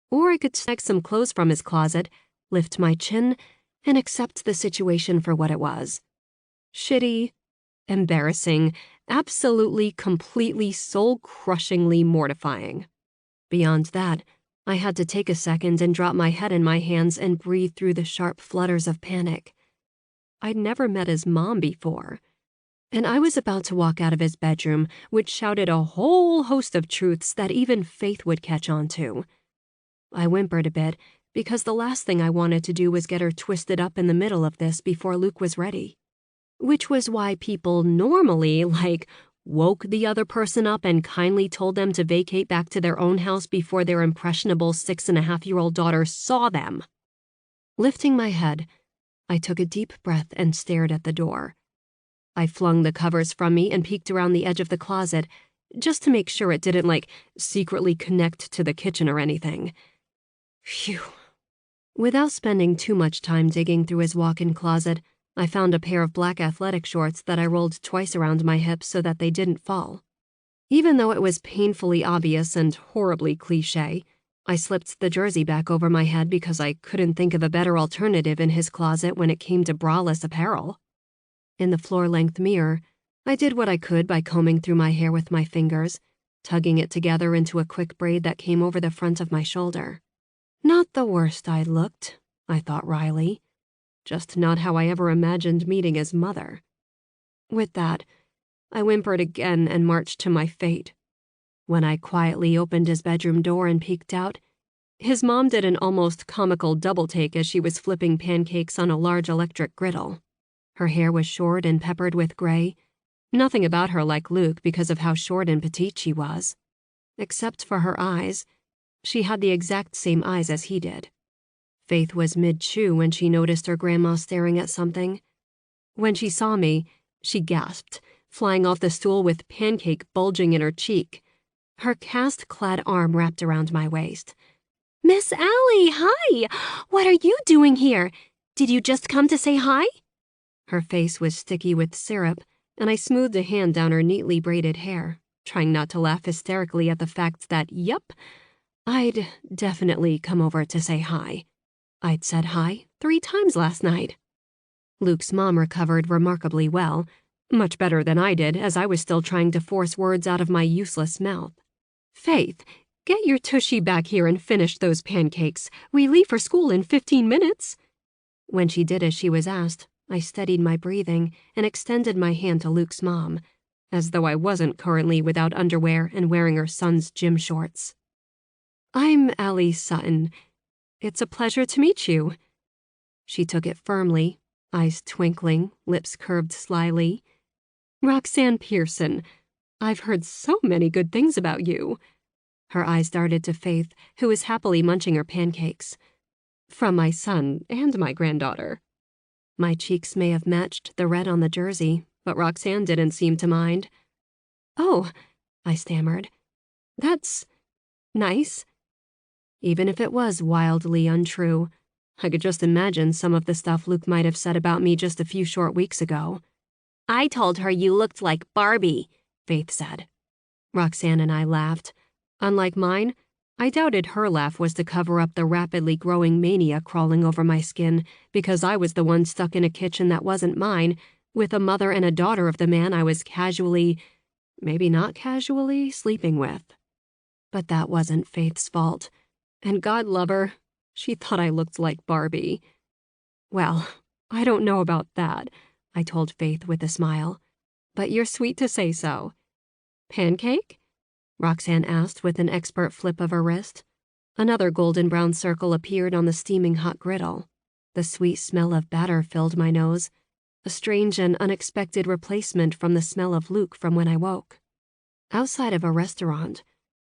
Or I could snag some clothes from his closet, lift my chin, and accept the situation for what it was. Shitty, embarrassing, absolutely, completely, soul-crushingly mortifying. Beyond that, I had to take a second and drop my head in my hands and breathe through the sharp flutters of panic. I'd never met his mom before, and I was about to walk out of his bedroom, which shouted a whole host of truths that even Faith would catch on to. I whimpered a bit, because the last thing I wanted to do was get her twisted up in the middle of this before Luke was ready. Which was why people normally, woke the other person up and kindly told them to vacate back to their own house before their impressionable 6.5-year-old daughter saw them. Lifting my head, I took a deep breath and stared at the door. I flung the covers from me and peeked around the edge of the closet, just to make sure it didn't, secretly connect to the kitchen or anything. Phew. Without spending too much time digging through his walk-in closet, I found a pair of black athletic shorts that I rolled twice around my hips so that they didn't fall. Even though it was painfully obvious and horribly cliché, I slipped the jersey back over my head because I couldn't think of a better alternative in his closet when it came to braless apparel. In the floor-length mirror, I did what I could by combing through my hair with my fingers, tugging it together into a quick braid that came over the front of my shoulder. Not the worst I looked, I thought wryly. Just not how I ever imagined meeting his mother. With that, I whimpered again and marched to my fate. When I quietly opened his bedroom door and peeked out, his mom did an almost comical double-take as she was flipping pancakes on a large electric griddle. Her hair was short and peppered with gray, nothing about her like Luke because of how short and petite she was. Except for her eyes, she had the exact same eyes as he did. Faith was mid-chew when she noticed her grandma staring at something. When she saw me, she gasped, flying off the stool with pancake bulging in her cheek. Her cast-clad arm wrapped around my waist. "Miss Allie, hi! What are you doing here? Did you just come to say hi?" Her face was sticky with syrup, and I smoothed a hand down her neatly braided hair, trying not to laugh hysterically at the fact that, yup, I'd definitely come over to say hi. I'd said hi 3 times last night. Luke's mom recovered remarkably well, much better than I did, as I was still trying to force words out of my useless mouth. "Faith, get your tushy back here and finish those pancakes. We leave for school in 15 minutes. When she did as she was asked, I steadied my breathing and extended my hand to Luke's mom, as though I wasn't currently without underwear and wearing her son's gym shorts. "I'm Allie Sutton. It's a pleasure to meet you." She took it firmly, eyes twinkling, lips curved slyly. "Roxanne Pearson. I've heard so many good things about you." Her eyes darted to Faith, who was happily munching her pancakes. "From my son and my granddaughter." My cheeks may have matched the red on the jersey, but Roxanne didn't seem to mind. "Oh," I stammered. "That's nice." Even if it was wildly untrue, I could just imagine some of the stuff Luke might have said about me just a few short weeks ago. I told her you looked like Barbie, Faith said. Roxanne and I laughed. Unlike mine, I doubted her laugh was to cover up the rapidly growing mania crawling over my skin because I was the one stuck in a kitchen that wasn't mine with a mother and a daughter of the man I was casually, maybe not casually, sleeping with. But that wasn't Faith's fault. And God love her, she thought I looked like Barbie. Well, I don't know about that, I told Faith with a smile. But you're sweet to say so. Pancake? Roxanne asked with an expert flip of her wrist. Another golden brown circle appeared on the steaming hot griddle. The sweet smell of batter filled my nose, a strange and unexpected replacement from the smell of Luke from when I woke. Outside of a restaurant,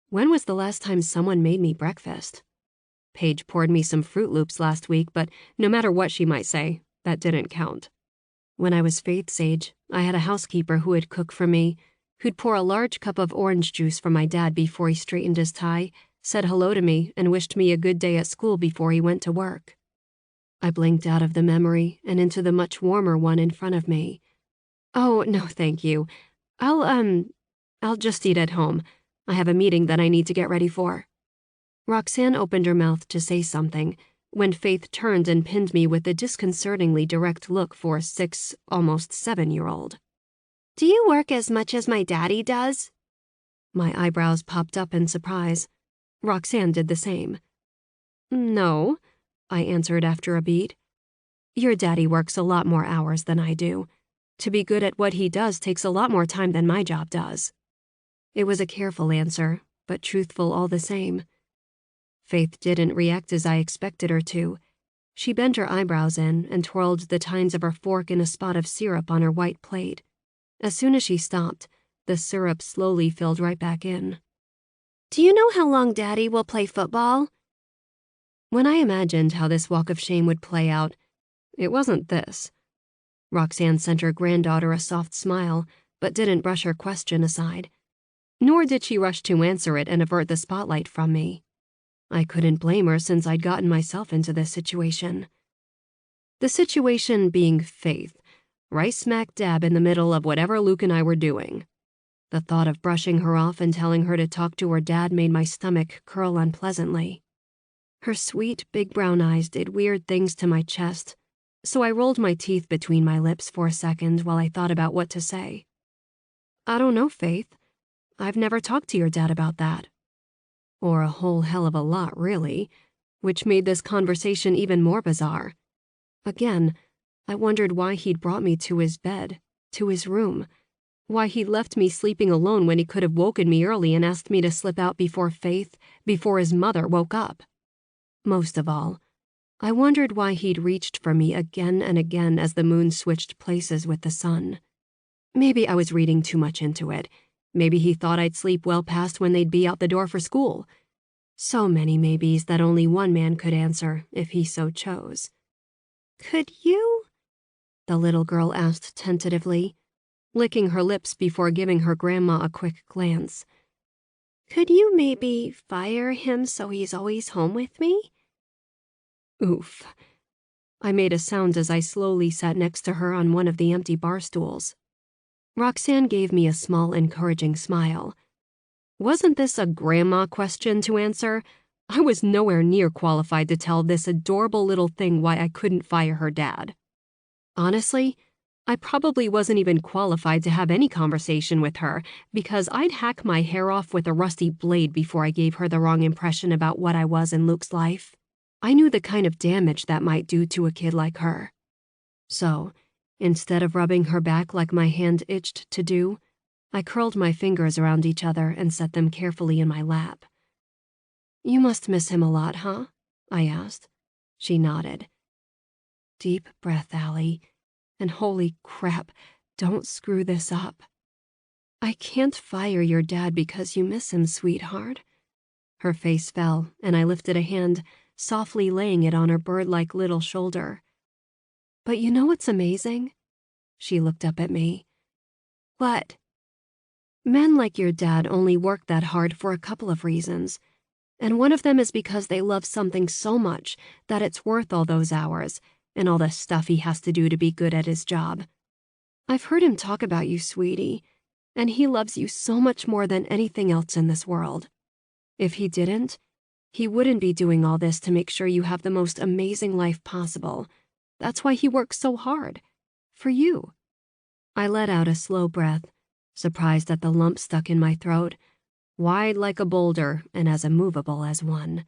when was the last time someone made me breakfast? Paige poured me some Fruit Loops last week, but no matter what she might say, that didn't count. When I was Faith's age, I had a housekeeper who would cook for me, who'd pour a large cup of orange juice for my dad before he straightened his tie, said hello to me, and wished me a good day at school before he went to work. I blinked out of the memory and into the much warmer one in front of me. Oh, no, thank you. I'll just eat at home. I have a meeting that I need to get ready for. Roxanne opened her mouth to say something when Faith turned and pinned me with a disconcertingly direct look for a 6, almost 7-year-old. Do you work as much as my daddy does? My eyebrows popped up in surprise. Roxanne did the same. No, I answered after a beat. Your daddy works a lot more hours than I do. To be good at what he does takes a lot more time than my job does. It was a careful answer, but truthful all the same. Faith didn't react as I expected her to. She bent her eyebrows in and twirled the tines of her fork in a spot of syrup on her white plate. As soon as she stopped, the syrup slowly filled right back in. Do you know how long Daddy will play football? When I imagined how this walk of shame would play out, it wasn't this. Roxanne sent her granddaughter a soft smile, but didn't brush her question aside. Nor did she rush to answer it and avert the spotlight from me. I couldn't blame her since I'd gotten myself into this situation. The situation being Faith, right smack dab in the middle of whatever Luke and I were doing. The thought of brushing her off and telling her to talk to her dad made my stomach curl unpleasantly. Her sweet, big brown eyes did weird things to my chest, so I rolled my teeth between my lips for a second while I thought about what to say. I don't know, Faith. I've never talked to your dad about that. Or a whole hell of a lot, really, which made this conversation even more bizarre. Again, I wondered why he'd brought me to his bed, to his room, why he left me sleeping alone when he could have woken me early and asked me to slip out before Faith, before his mother woke up. Most of all, I wondered why he'd reached for me again and again as the moon switched places with the sun. Maybe I was reading too much into it. Maybe he thought I'd sleep well past when they'd be out the door for school. So many maybes that only one man could answer if he so chose. Could you? The little girl asked tentatively, licking her lips before giving her grandma a quick glance. Could you maybe fire him so he's always home with me? Oof. I made a sound as I slowly sat next to her on one of the empty bar stools. Roxanne gave me a small, encouraging smile. Wasn't this a grandma question to answer? I was nowhere near qualified to tell this adorable little thing why I couldn't fire her dad. Honestly, I probably wasn't even qualified to have any conversation with her because I'd hack my hair off with a rusty blade before I gave her the wrong impression about what I was in Luke's life. I knew the kind of damage that might do to a kid like her. So, instead of rubbing her back like my hand itched to do, I curled my fingers around each other and set them carefully in my lap. You must miss him a lot, huh? I asked. She nodded. Deep breath, Allie. And holy crap, don't screw this up. I can't fire your dad because you miss him, sweetheart. Her face fell, and I lifted a hand, softly laying it on her bird-like little shoulder. But you know what's amazing? She looked up at me. What? Men like your dad only work that hard for a couple of reasons. And one of them is because they love something so much that it's worth all those hours and all the stuff he has to do to be good at his job. I've heard him talk about you, sweetie, and he loves you so much more than anything else in this world. If he didn't, he wouldn't be doing all this to make sure you have the most amazing life possible. That's why he works so hard. For you. I let out a slow breath, surprised at the lump stuck in my throat, wide like a boulder and as immovable as one.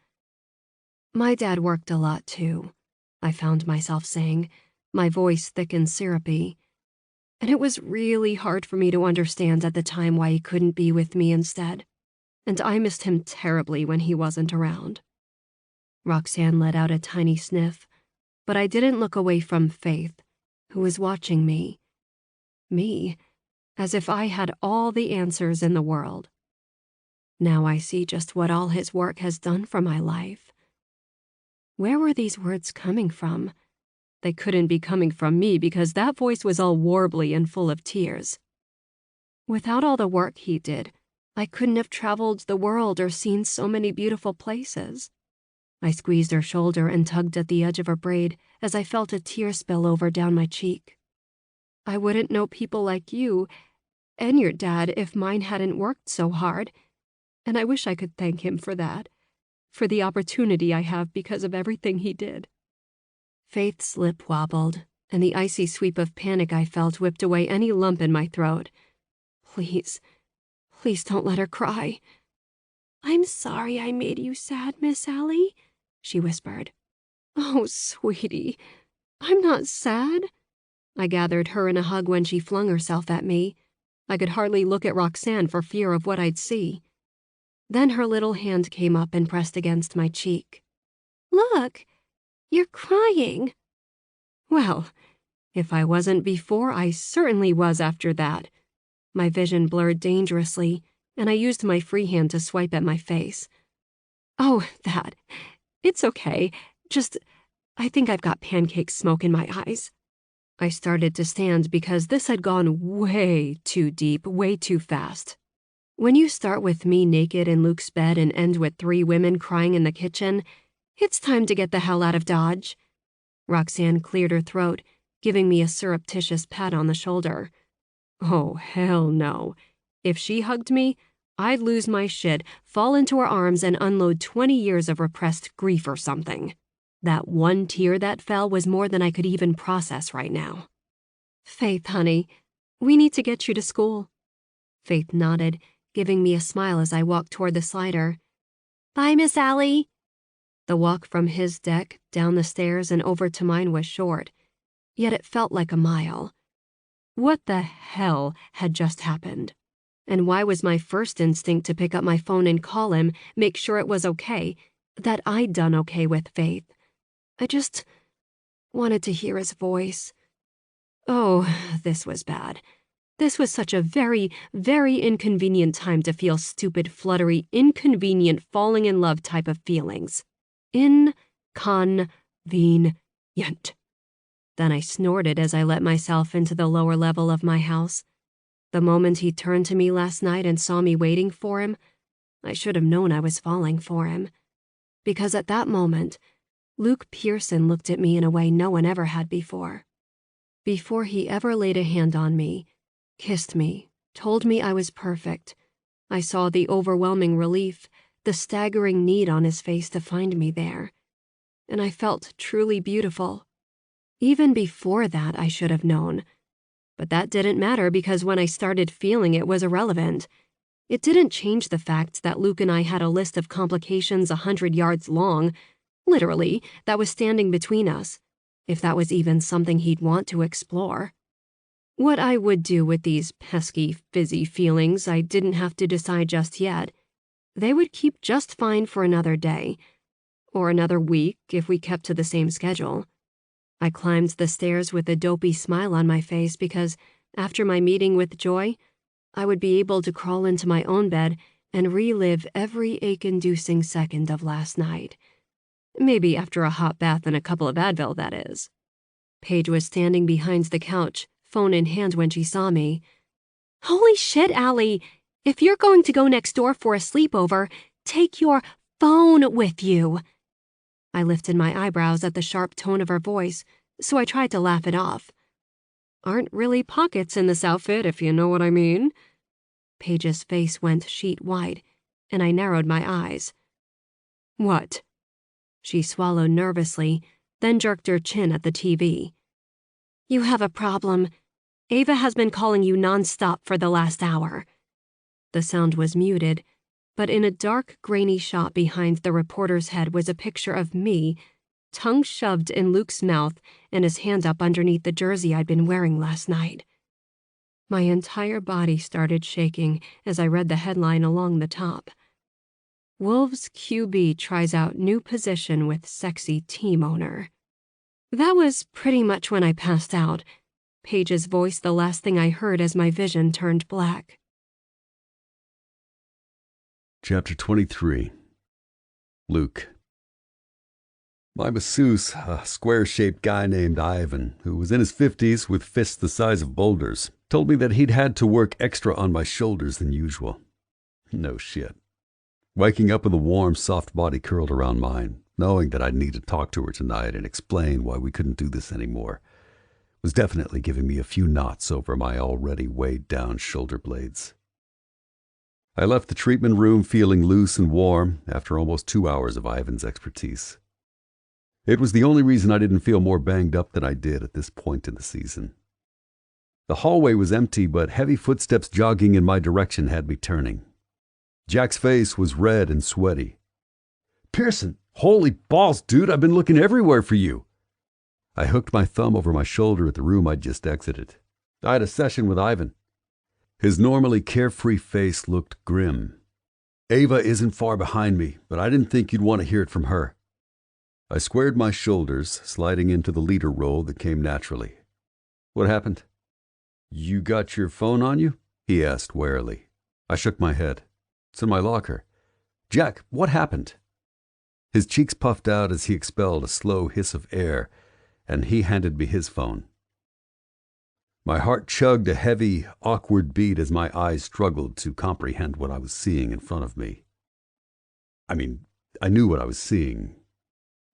My dad worked a lot too, I found myself saying, my voice thick and syrupy. And it was really hard for me to understand at the time why he couldn't be with me instead. And I missed him terribly when he wasn't around. Roxanne let out a tiny sniff, but I didn't look away from Faith, who was watching me. Me, as if I had all the answers in the world. Now I see just what all his work has done for my life. Where were these words coming from? They couldn't be coming from me because that voice was all warbly and full of tears. Without all the work he did, I couldn't have traveled the world or seen so many beautiful places. I squeezed her shoulder and tugged at the edge of her braid as I felt a tear spill over down my cheek. I wouldn't know people like you and your dad if mine hadn't worked so hard, and I wish I could thank him for that, for the opportunity I have because of everything he did. Faith's lip wobbled, and the icy sweep of panic I felt whipped away any lump in my throat. Please don't let her cry. I'm sorry I made you sad, Miss Allie, she whispered. Oh, sweetie, I'm not sad. I gathered her in a hug when she flung herself at me. I could hardly look at Roxanne for fear of what I'd see. Then her little hand came up and pressed against my cheek. Look, you're crying. Well, if I wasn't before, I certainly was after that. My vision blurred dangerously, and I used my free hand to swipe at my face. Oh, that. It's okay. Just, I think I've got pancake smoke in my eyes. I started to stand because this had gone way too deep, way too fast. When you start with me naked in Luke's bed and end with 3 women crying in the kitchen, it's time to get the hell out of Dodge. Roxanne cleared her throat, giving me a surreptitious pat on the shoulder. Oh, hell no. If she hugged me, I'd lose my shit, fall into her arms, and unload 20 years of repressed grief or something. That one tear that fell was more than I could even process right now. Faith, honey, we need to get you to school. Faith nodded, giving me a smile as I walked toward the slider. Bye, Miss Allie. The walk from his deck, down the stairs, and over to mine was short, yet it felt like a mile. What the hell had just happened? And why was my first instinct to pick up my phone and call him, make sure it was okay, that I'd done okay with Faith? I just wanted to hear his voice. Oh, this was bad. This was such a very, very inconvenient time to feel stupid, fluttery, inconvenient, falling in love type of feelings. Inconvenient. Then I snorted as I let myself into the lower level of my house. The moment he turned to me last night and saw me waiting for him, I should have known I was falling for him. Because at that moment, Luke Pearson looked at me in a way no one ever had before. Before he ever laid a hand on me, kissed me, told me I was perfect, I saw the overwhelming relief, the staggering need on his face to find me there. And I felt truly beautiful. Even before that, I should have known. But that didn't matter because when I started feeling it was irrelevant. It didn't change the fact that Luke and I had a list of complications 100 yards long, literally, that was standing between us, if that was even something he'd want to explore. What I would do with these pesky, fizzy feelings I didn't have to decide just yet. They would keep just fine for another day, or another week if we kept to the same schedule. I climbed the stairs with a dopey smile on my face because, after my meeting with Joy, I would be able to crawl into my own bed and relive every ache-inducing second of last night. Maybe after a hot bath and a couple of Advil, that is. Paige was standing behind the couch, phone in hand when she saw me. Holy shit, Allie! If you're going to go next door for a sleepover, take your phone with you." I lifted my eyebrows at the sharp tone of her voice, so I tried to laugh it off. "Aren't really pockets in this outfit, if you know what I mean." Paige's face went sheet white, and I narrowed my eyes. "What?" She swallowed nervously, then jerked her chin at the TV. "You have a problem. Ava has been calling you nonstop for the last hour." The sound was muted, but in a dark, grainy shot behind the reporter's head was a picture of me, tongue shoved in Luke's mouth and his hand up underneath the jersey I'd been wearing last night. My entire body started shaking as I read the headline along the top. "Wolves QB tries out new position with sexy team owner." That was pretty much when I passed out, Paige's voice the last thing I heard as my vision turned black. Chapter 23. Luke. My masseuse, a square-shaped guy named Ivan, who was in his 50s with fists the size of boulders, told me that he'd had to work extra on my shoulders than usual. No shit. Waking up with a warm, soft body curled around mine, knowing that I'd need to talk to her tonight and explain why we couldn't do this anymore, was definitely giving me a few knots over my already weighed-down shoulder blades. I left the treatment room feeling loose and warm after almost 2 hours of Ivan's expertise. It was the only reason I didn't feel more banged up than I did at this point in the season. The hallway was empty, but heavy footsteps jogging in my direction had me turning. Jack's face was red and sweaty. "Pearson, holy balls, dude, I've been looking everywhere for you." I hooked my thumb over my shoulder at the room I'd just exited. I had a session with Ivan. His normally carefree face looked grim. "Ava isn't far behind me, but I didn't think you'd want to hear it from her." I squared my shoulders, sliding into the leader role that came naturally. "What happened?" "You got your phone on you?" he asked warily. I shook my head. "It's in my locker." "Jack, what happened?" His cheeks puffed out as he expelled a slow hiss of air, and he handed me his phone. My heart chugged a heavy, awkward beat as my eyes struggled to comprehend what I was seeing in front of me. I knew what I was seeing.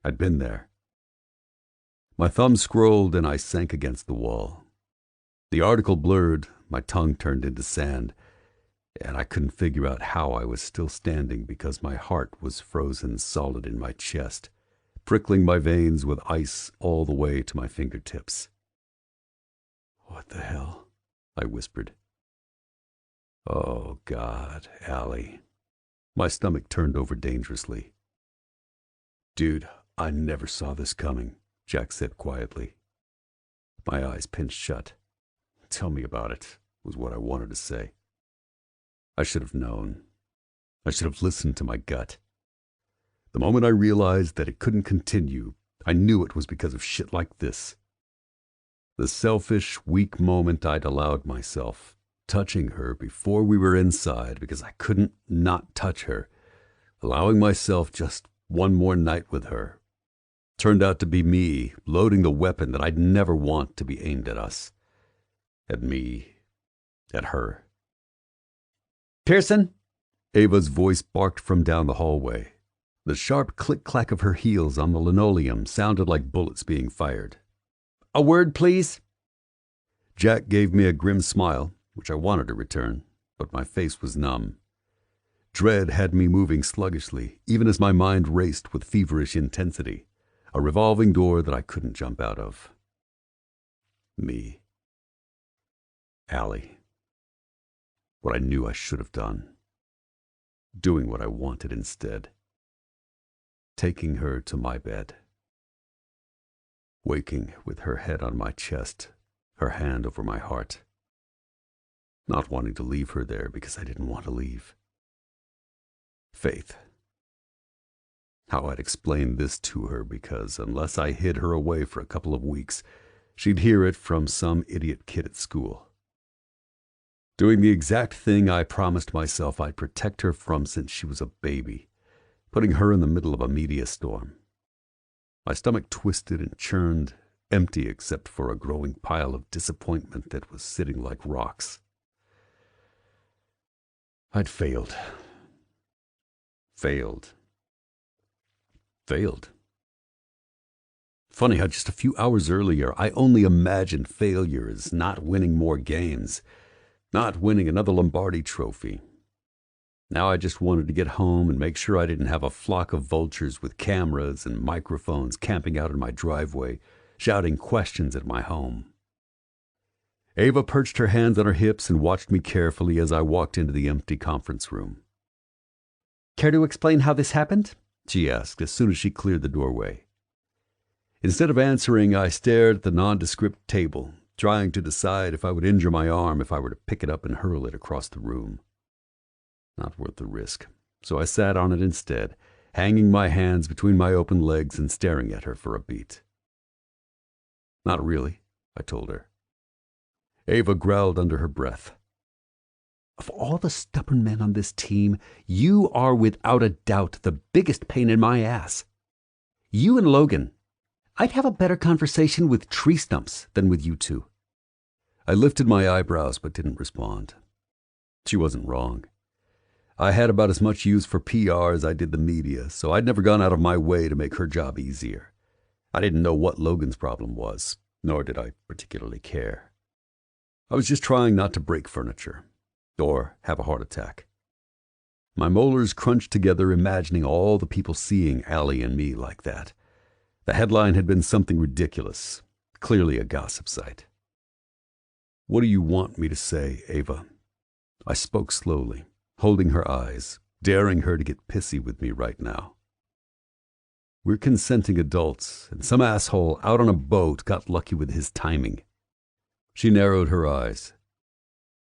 I'd been there. My thumb scrolled and I sank against the wall. The article blurred, my tongue turned into sand, and I couldn't figure out how I was still standing because my heart was frozen solid in my chest, prickling my veins with ice all the way to my fingertips. "What the hell?" I whispered. "Oh, God, Allie." My stomach turned over dangerously. "Dude, I never saw this coming," Jack said quietly. My eyes pinched shut. "Tell me about it," was what I wanted to say. I should have known. I should have listened to my gut. The moment I realized that it couldn't continue, I knew it was because of shit like this. The selfish, weak moment I'd allowed myself, touching her before we were inside because I couldn't not touch her, allowing myself just one more night with her, turned out to be me loading the weapon that I'd never want to be aimed at us. At me. At her. "Pearson!" Ava's voice barked from down the hallway. The sharp click-clack of her heels on the linoleum sounded like bullets being fired. "A word, please." Jack gave me a grim smile, which I wanted to return, but my face was numb. Dread had me moving sluggishly, even as my mind raced with feverish intensity, a revolving door that I couldn't jump out of. Me. Allie. What I knew I should have done. Doing what I wanted instead. Taking her to my bed. Waking with her head on my chest, her hand over my heart. Not wanting to leave her there because I didn't want to leave. Faith. How I'd explain this to her, because unless I hid her away for a couple of weeks, she'd hear it from some idiot kid at school. Doing the exact thing I promised myself I'd protect her from since she was a baby, putting her in the middle of a media storm. My stomach twisted and churned, empty except for a growing pile of disappointment that was sitting like rocks. I'd failed. Failed. Failed. Funny how just a few hours earlier I only imagined failure as not winning more games, not winning another Lombardi trophy. Now I just wanted to get home and make sure I didn't have a flock of vultures with cameras and microphones camping out in my driveway, shouting questions at my home. Ava perched her hands on her hips and watched me carefully as I walked into the empty conference room. Care to explain how this happened? She asked as soon as she cleared the doorway. Instead of answering, I stared at the nondescript table, trying to decide if I would injure my arm if I were to pick it up and hurl it across the room. Not worth the risk, so I sat on it instead, hanging my hands between my open legs and staring at her for a beat. Not really, I told her. Ava growled under her breath. Of all the stubborn men on this team, you are without a doubt the biggest pain in my ass. You and Logan. I'd have a better conversation with tree stumps than with you two. I lifted my eyebrows but didn't respond. She wasn't wrong. I had about as much use for PR as I did the media, so I'd never gone out of my way to make her job easier. I didn't know what Logan's problem was, nor did I particularly care. I was just trying not to break furniture or have a heart attack. My molars crunched together, imagining all the people seeing Allie and me like that. The headline had been something ridiculous, clearly a gossip site. What do you want me to say, Ava? I spoke slowly, holding her eyes, daring her to get pissy with me right now. We're consenting adults, and some asshole out on a boat got lucky with his timing. She narrowed her eyes.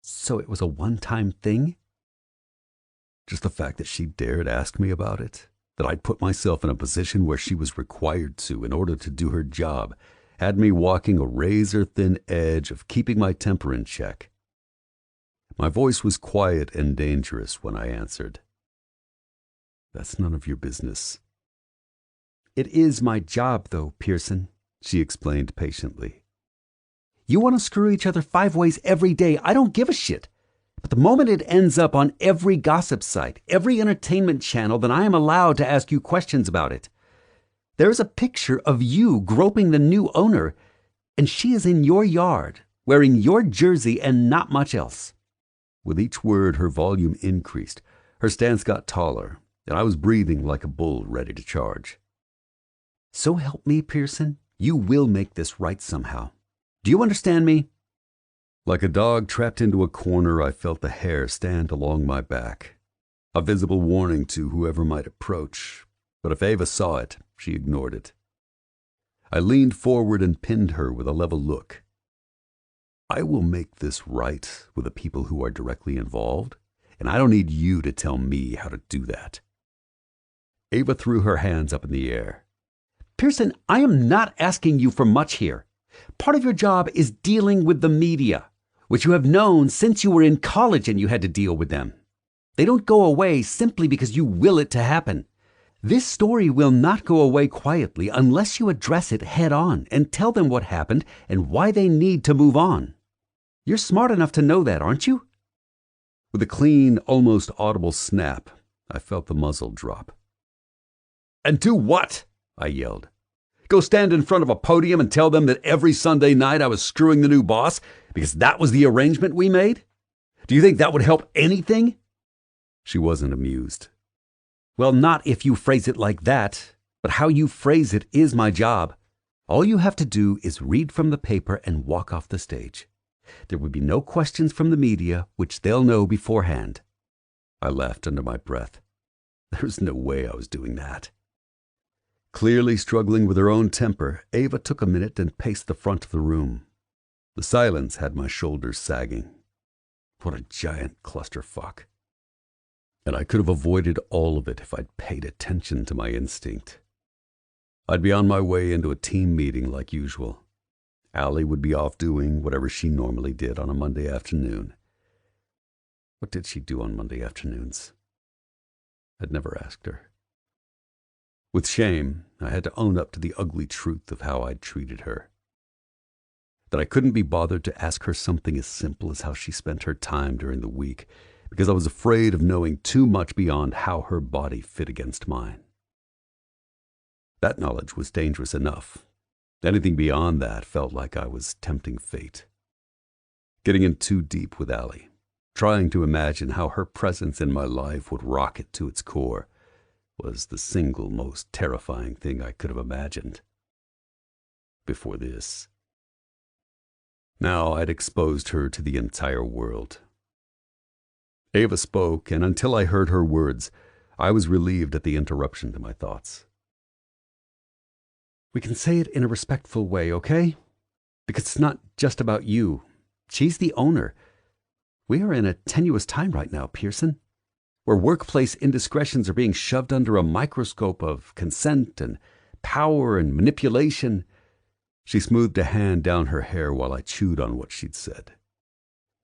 So it was a one-time thing? Just the fact that she dared ask me about it, that I'd put myself in a position where she was required to in order to do her job, had me walking a razor-thin edge of keeping my temper in check. My voice was quiet and dangerous when I answered. That's none of your business. It is my job, though, Pearson, she explained patiently. You want to screw each other 5 ways every day. I don't give a shit. But the moment it ends up on every gossip site, every entertainment channel, then I am allowed to ask you questions about it. There is a picture of you groping the new owner, and she is in your yard, wearing your jersey and not much else. With each word, her volume increased. Her stance got taller, and I was breathing like a bull ready to charge. So help me, Pearson, you will make this right somehow. Do you understand me? Like a dog trapped into a corner, I felt the hair stand along my back, a visible warning to whoever might approach, but if Ava saw it, she ignored it. I leaned forward and pinned her with a level look. I will make this right with the people who are directly involved, and I don't need you to tell me how to do that. Ava threw her hands up in the air. Pearson, I am not asking you for much here. Part of your job is dealing with the media, which you have known since you were in college and you had to deal with them. They don't go away simply because you will it to happen. This story will not go away quietly unless you address it head on and tell them what happened and why they need to move on. You're smart enough to know that, aren't you? With a clean, almost audible snap, I felt the muzzle drop. And do what? I yelled. Go stand in front of a podium and tell them that every Sunday night I was screwing the new boss because that was the arrangement we made? Do you think that would help anything? She wasn't amused. Well, not if you phrase it like that, but how you phrase it is my job. All you have to do is read from the paper and walk off the stage. There would be no questions from the media, which they'll know beforehand. I laughed under my breath. There's no way I was doing that. Clearly struggling with her own temper, Ava took a minute and paced the front of the room. The silence had my shoulders sagging. What a giant clusterfuck. And I could have avoided all of it if I'd paid attention to my instinct. I'd be on my way into a team meeting like usual. Allie would be off doing whatever she normally did on a Monday afternoon. What did she do on Monday afternoons? I'd never asked her. With shame, I had to own up to the ugly truth of how I'd treated her. That I couldn't be bothered to ask her something as simple as how she spent her time during the week, because I was afraid of knowing too much beyond how her body fit against mine. That knowledge was dangerous enough. Anything beyond that felt like I was tempting fate. Getting in too deep with Allie, trying to imagine how her presence in my life would rock it to its core, was the single most terrifying thing I could have imagined. Before this. Now I'd exposed her to the entire world. Ava spoke, and until I heard her words, I was relieved at the interruption to my thoughts. We can say it in a respectful way, okay? Because it's not just about you. She's the owner. We are in a tenuous time right now, Pearson, where workplace indiscretions are being shoved under a microscope of consent and power and manipulation. She smoothed a hand down her hair while I chewed on what she'd said.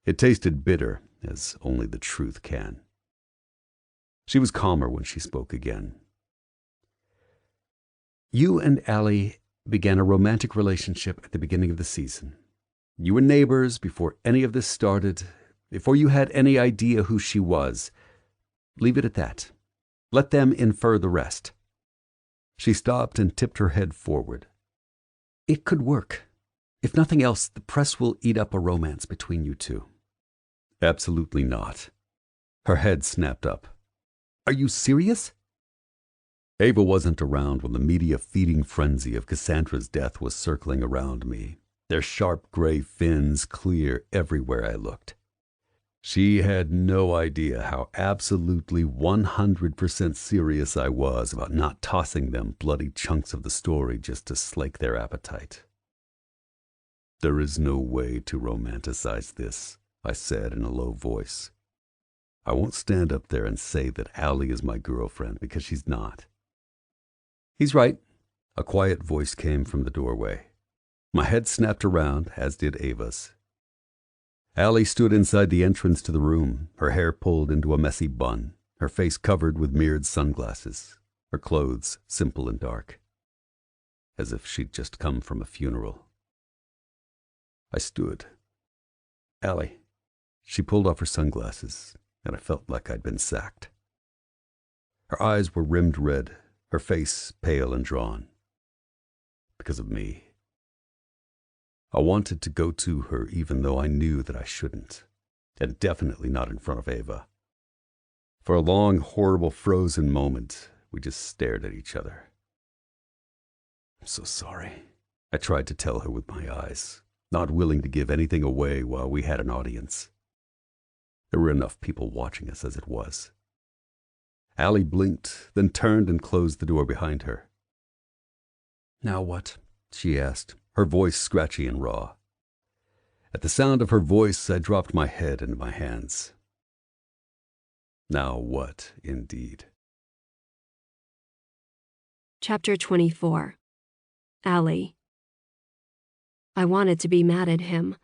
It tasted bitter, as only the truth can. She was calmer when she spoke again. You and Allie began a romantic relationship at the beginning of the season. You were neighbors before any of this started, before you had any idea who she was. Leave it at that. Let them infer the rest. She stopped and tipped her head forward. It could work. If nothing else, the press will eat up a romance between you two. Absolutely not. Her head snapped up. Are you serious? Ava wasn't around when the media feeding frenzy of Cassandra's death was circling around me, their sharp gray fins clear everywhere I looked. She had no idea how absolutely 100% serious I was about not tossing them bloody chunks of the story just to slake their appetite. There is no way to romanticize this, I said in a low voice. I won't stand up there and say that Allie is my girlfriend, because she's not. He's right. A quiet voice came from the doorway. My head snapped around, as did Ava's. Allie stood inside the entrance to the room, her hair pulled into a messy bun, her face covered with mirrored sunglasses, her clothes simple and dark, as if she'd just come from a funeral. I stood. Allie. She pulled off her sunglasses, and I felt like I'd been sacked. Her eyes were rimmed red, her face pale and drawn. Because of me. I wanted to go to her even though I knew that I shouldn't, and definitely not in front of Ava. For a long, horrible, frozen moment, we just stared at each other. I'm so sorry, I tried to tell her with my eyes, not willing to give anything away while we had an audience. There were enough people watching us as it was. Allie blinked, then turned and closed the door behind her. Now what? She asked, her voice scratchy and raw. At the sound of her voice, I dropped my head into my hands. Now what, indeed? Chapter 24. Allie. I wanted to be mad at him.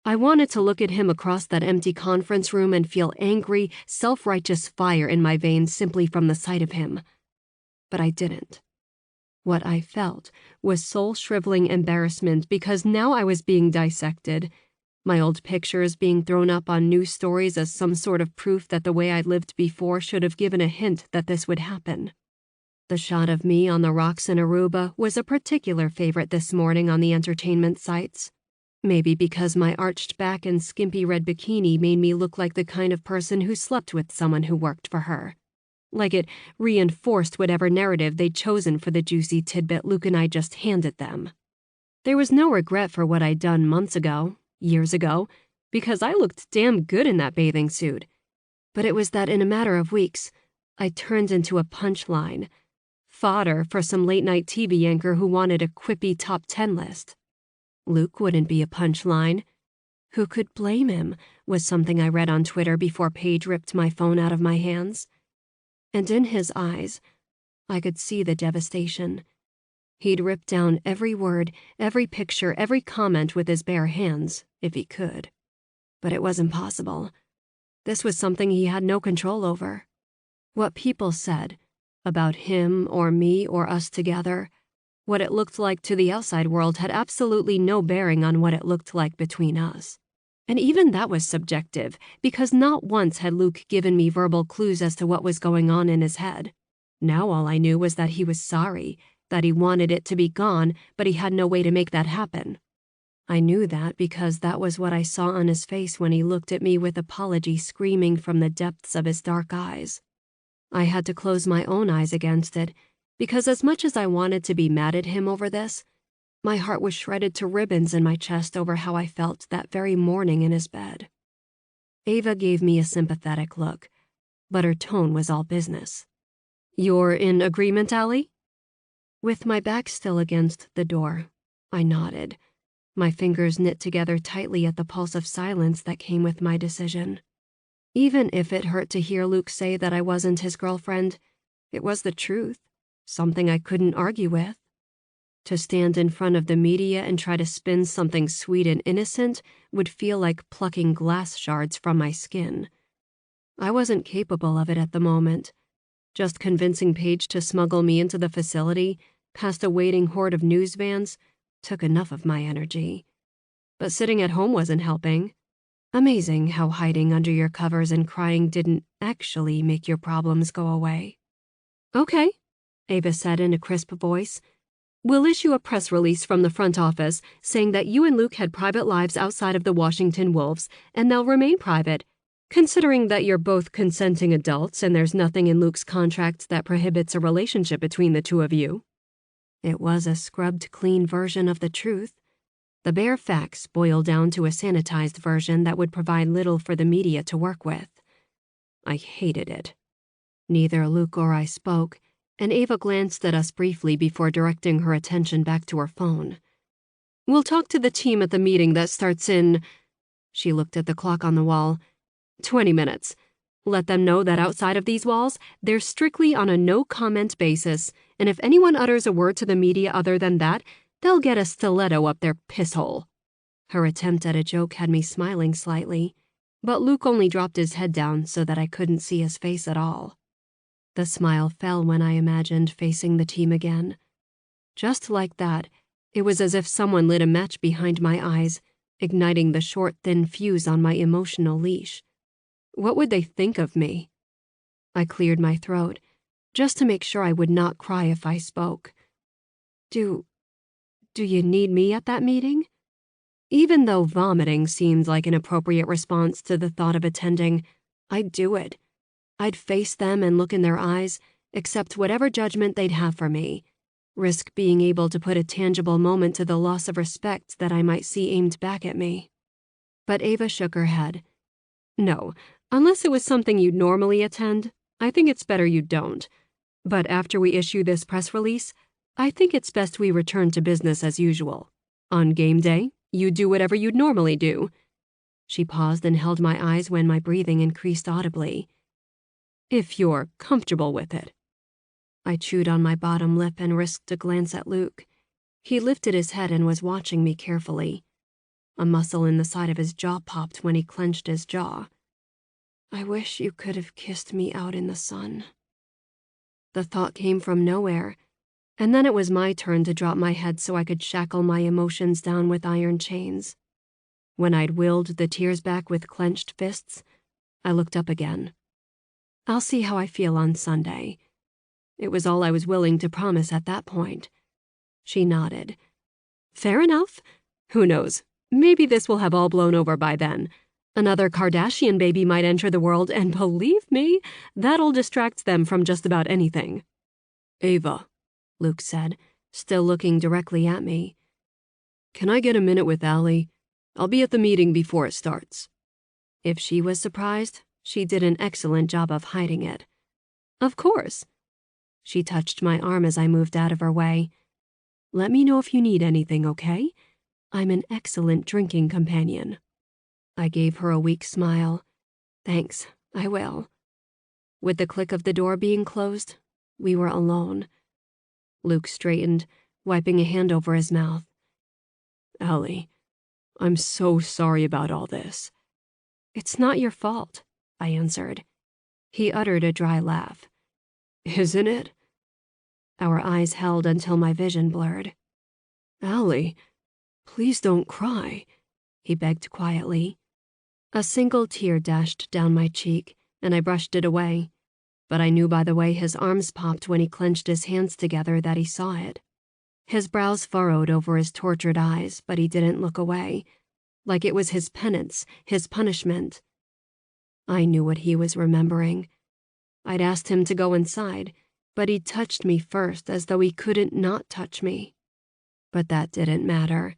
I wanted to look at him across that empty conference room and feel angry, self-righteous fire in my veins simply from the sight of him. But I didn't. What I felt was soul-shriveling embarrassment because now I was being dissected, my old pictures being thrown up on news stories as some sort of proof that the way I'd lived before should have given a hint that this would happen. The shot of me on the rocks in Aruba was a particular favorite this morning on the entertainment sites. Maybe because my arched back and skimpy red bikini made me look like the kind of person who slept with someone who worked for her. Like it reinforced whatever narrative they'd chosen for the juicy tidbit Luke and I just handed them. There was no regret for what I'd done months ago, years ago, because I looked damn good in that bathing suit. But it was that in a matter of weeks, I turned into a punchline, fodder for some late-night TV anchor who wanted a quippy top 10 list. Luke wouldn't be a punchline. Who could blame him, was something I read on Twitter before Paige ripped my phone out of my hands. And in his eyes, I could see the devastation. He'd rip down every word, every picture, every comment with his bare hands, if he could. But it wasn't possible. This was something he had no control over. What people said, about him or me or us together, what it looked like to the outside world had absolutely no bearing on what it looked like between us. And even that was subjective, because not once had Luke given me verbal clues as to what was going on in his head. Now all I knew was that he was sorry, that he wanted it to be gone, but he had no way to make that happen. I knew that because that was what I saw on his face when he looked at me with apology screaming from the depths of his dark eyes. I had to close my own eyes against it, because as much as I wanted to be mad at him over this, my heart was shredded to ribbons in my chest over how I felt that very morning in his bed. Ava gave me a sympathetic look, but her tone was all business. "You're in agreement, Allie?" With my back still against the door, I nodded, my fingers knit together tightly at the pulse of silence that came with my decision. Even if it hurt to hear Luke say that I wasn't his girlfriend, it was the truth, something I couldn't argue with. To stand in front of the media and try to spin something sweet and innocent would feel like plucking glass shards from my skin. I wasn't capable of it at the moment. Just convincing Paige to smuggle me into the facility, past a waiting horde of news vans, took enough of my energy. But sitting at home wasn't helping. Amazing how hiding under your covers and crying didn't actually make your problems go away. "Okay," Ava said in a crisp voice. "We'll issue a press release from the front office saying that you and Luke had private lives outside of the Washington Wolves, and they'll remain private, considering that you're both consenting adults and there's nothing in Luke's contract that prohibits a relationship between the two of you." It was a scrubbed clean version of the truth. The bare facts boiled down to a sanitized version that would provide little for the media to work with. I hated it. Neither Luke or I spoke, and Ava glanced at us briefly before directing her attention back to her phone. "We'll talk to the team at the meeting that starts in," she looked at the clock on the wall, 20 minutes. Let them know that outside of these walls, they're strictly on a no-comment basis, and if anyone utters a word to the media other than that, they'll get a stiletto up their pisshole." Her attempt at a joke had me smiling slightly, but Luke only dropped his head down so that I couldn't see his face at all. The smile fell when I imagined facing the team again. Just like that, it was as if someone lit a match behind my eyes, igniting the short, thin fuse on my emotional leash. What would they think of me? I cleared my throat, just to make sure I would not cry if I spoke. Do you need me at that meeting?" Even though vomiting seemed like an appropriate response to the thought of attending, I'd do it. I'd face them and look in their eyes, accept whatever judgment they'd have for me, risk being able to put a tangible moment to the loss of respect that I might see aimed back at me. But Ava shook her head. "No, unless it was something you'd normally attend, I think it's better you don't. But after we issue this press release, I think it's best we return to business as usual. On game day, you do whatever you'd normally do." She paused and held my eyes when my breathing increased audibly. "If you're comfortable with it." I chewed on my bottom lip and risked a glance at Luke. He lifted his head and was watching me carefully. A muscle in the side of his jaw popped when he clenched his jaw. "I wish you could have kissed me out in the sun." The thought came from nowhere, and then it was my turn to drop my head so I could shackle my emotions down with iron chains. When I'd willed the tears back with clenched fists, I looked up again. "I'll see how I feel on Sunday." It was all I was willing to promise at that point. She nodded. "Fair enough. Who knows? Maybe this will have all blown over by then. Another Kardashian baby might enter the world, and believe me, that'll distract them from just about anything." "Ava," Luke said, still looking directly at me. "Can I get a minute with Allie? I'll be at the meeting before it starts." If she was surprised, she did an excellent job of hiding it. "Of course." She touched my arm as I moved out of her way. "Let me know if you need anything, okay? I'm an excellent drinking companion." I gave her a weak smile. "Thanks, I will." With the click of the door being closed, we were alone. Luke straightened, wiping a hand over his mouth. "Allie, I'm so sorry about all this." "It's not your fault," I answered. He uttered a dry laugh. "Isn't it?" Our eyes held until my vision blurred. "Allie, please don't cry," he begged quietly. A single tear dashed down my cheek, and I brushed it away, but I knew by the way his arms popped when he clenched his hands together that he saw it. His brows furrowed over his tortured eyes, but he didn't look away, like it was his penance, his punishment. I knew what he was remembering. I'd asked him to go inside, but he touched me first as though he couldn't not touch me. But that didn't matter.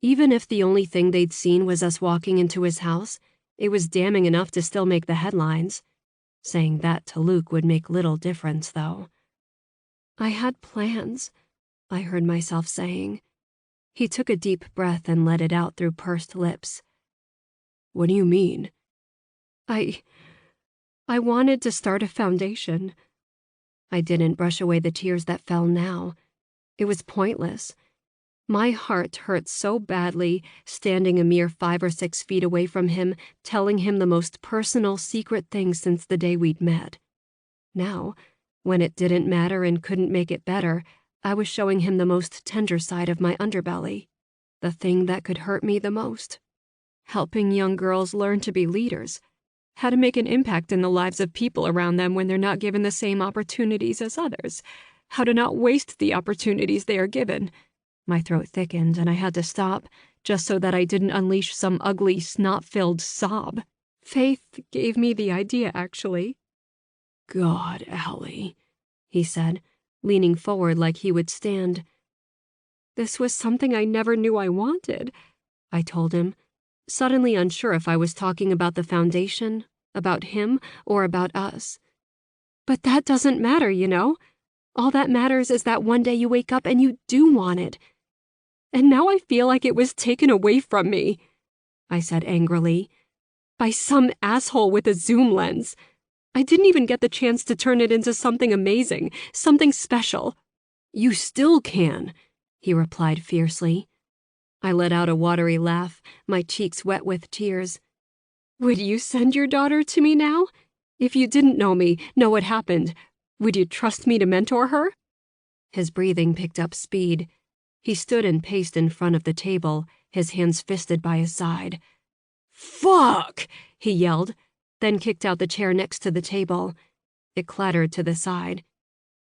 Even if the only thing they'd seen was us walking into his house, it was damning enough to still make the headlines. Saying that to Luke would make little difference, though. I had plans, I heard myself saying. He took a deep breath and let it out through pursed lips. What do you mean? I wanted to start a foundation. I didn't brush away the tears that fell now. It was pointless. My heart hurt so badly, standing a mere 5 or 6 feet away from him, telling him the most personal, secret thing since the day we'd met. Now, when it didn't matter and couldn't make it better, I was showing him the most tender side of my underbelly, the thing that could hurt me the most. Helping young girls learn to be leaders, how to make an impact in the lives of people around them when they're not given the same opportunities as others, how to not waste the opportunities they are given. My throat thickened and I had to stop, just so that I didn't unleash some ugly, snot-filled sob. Faith gave me the idea, actually. God, Allie, he said, leaning forward like he would stand. This was something I never knew I wanted, I told him, suddenly unsure if I was talking about the foundation, about him, or about us. But that doesn't matter, you know. All that matters is that one day you wake up and you do want it. And now I feel like it was taken away from me, I said angrily, by some asshole with a zoom lens. I didn't even get the chance to turn it into something amazing, something special. You still can, he replied fiercely. I let out a watery laugh, my cheeks wet with tears. Would you send your daughter to me now? If you didn't know me, know what happened, would you trust me to mentor her? His breathing picked up speed. He stood and paced in front of the table, his hands fisted by his side. Fuck! He yelled, then kicked out the chair next to the table. It clattered to the side.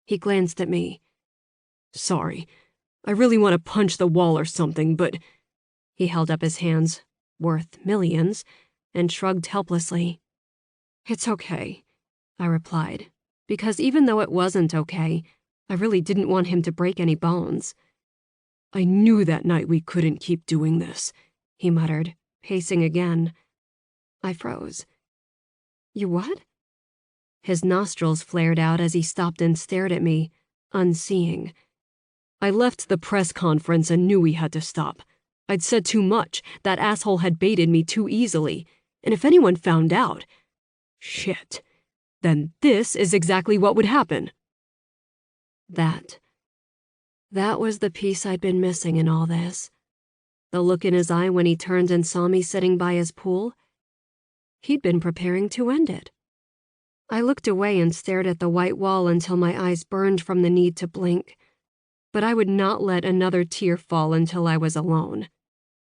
He glanced at me. Sorry, I really want to punch the wall or something, but... He held up his hands, worth millions, and shrugged helplessly. It's okay, I replied, because even though it wasn't okay, I really didn't want him to break any bones. I knew that night we couldn't keep doing this, he muttered, pacing again. I froze. You what? His nostrils flared out as he stopped and stared at me, unseeing. I left the press conference and knew we had to stop. I'd said too much, that asshole had baited me too easily, and if anyone found out... Shit. Then this is exactly what would happen. That was the piece I'd been missing in all this. The look in his eye when he turned and saw me sitting by his pool. He'd been preparing to end it. I looked away and stared at the white wall until my eyes burned from the need to blink. But I would not let another tear fall until I was alone.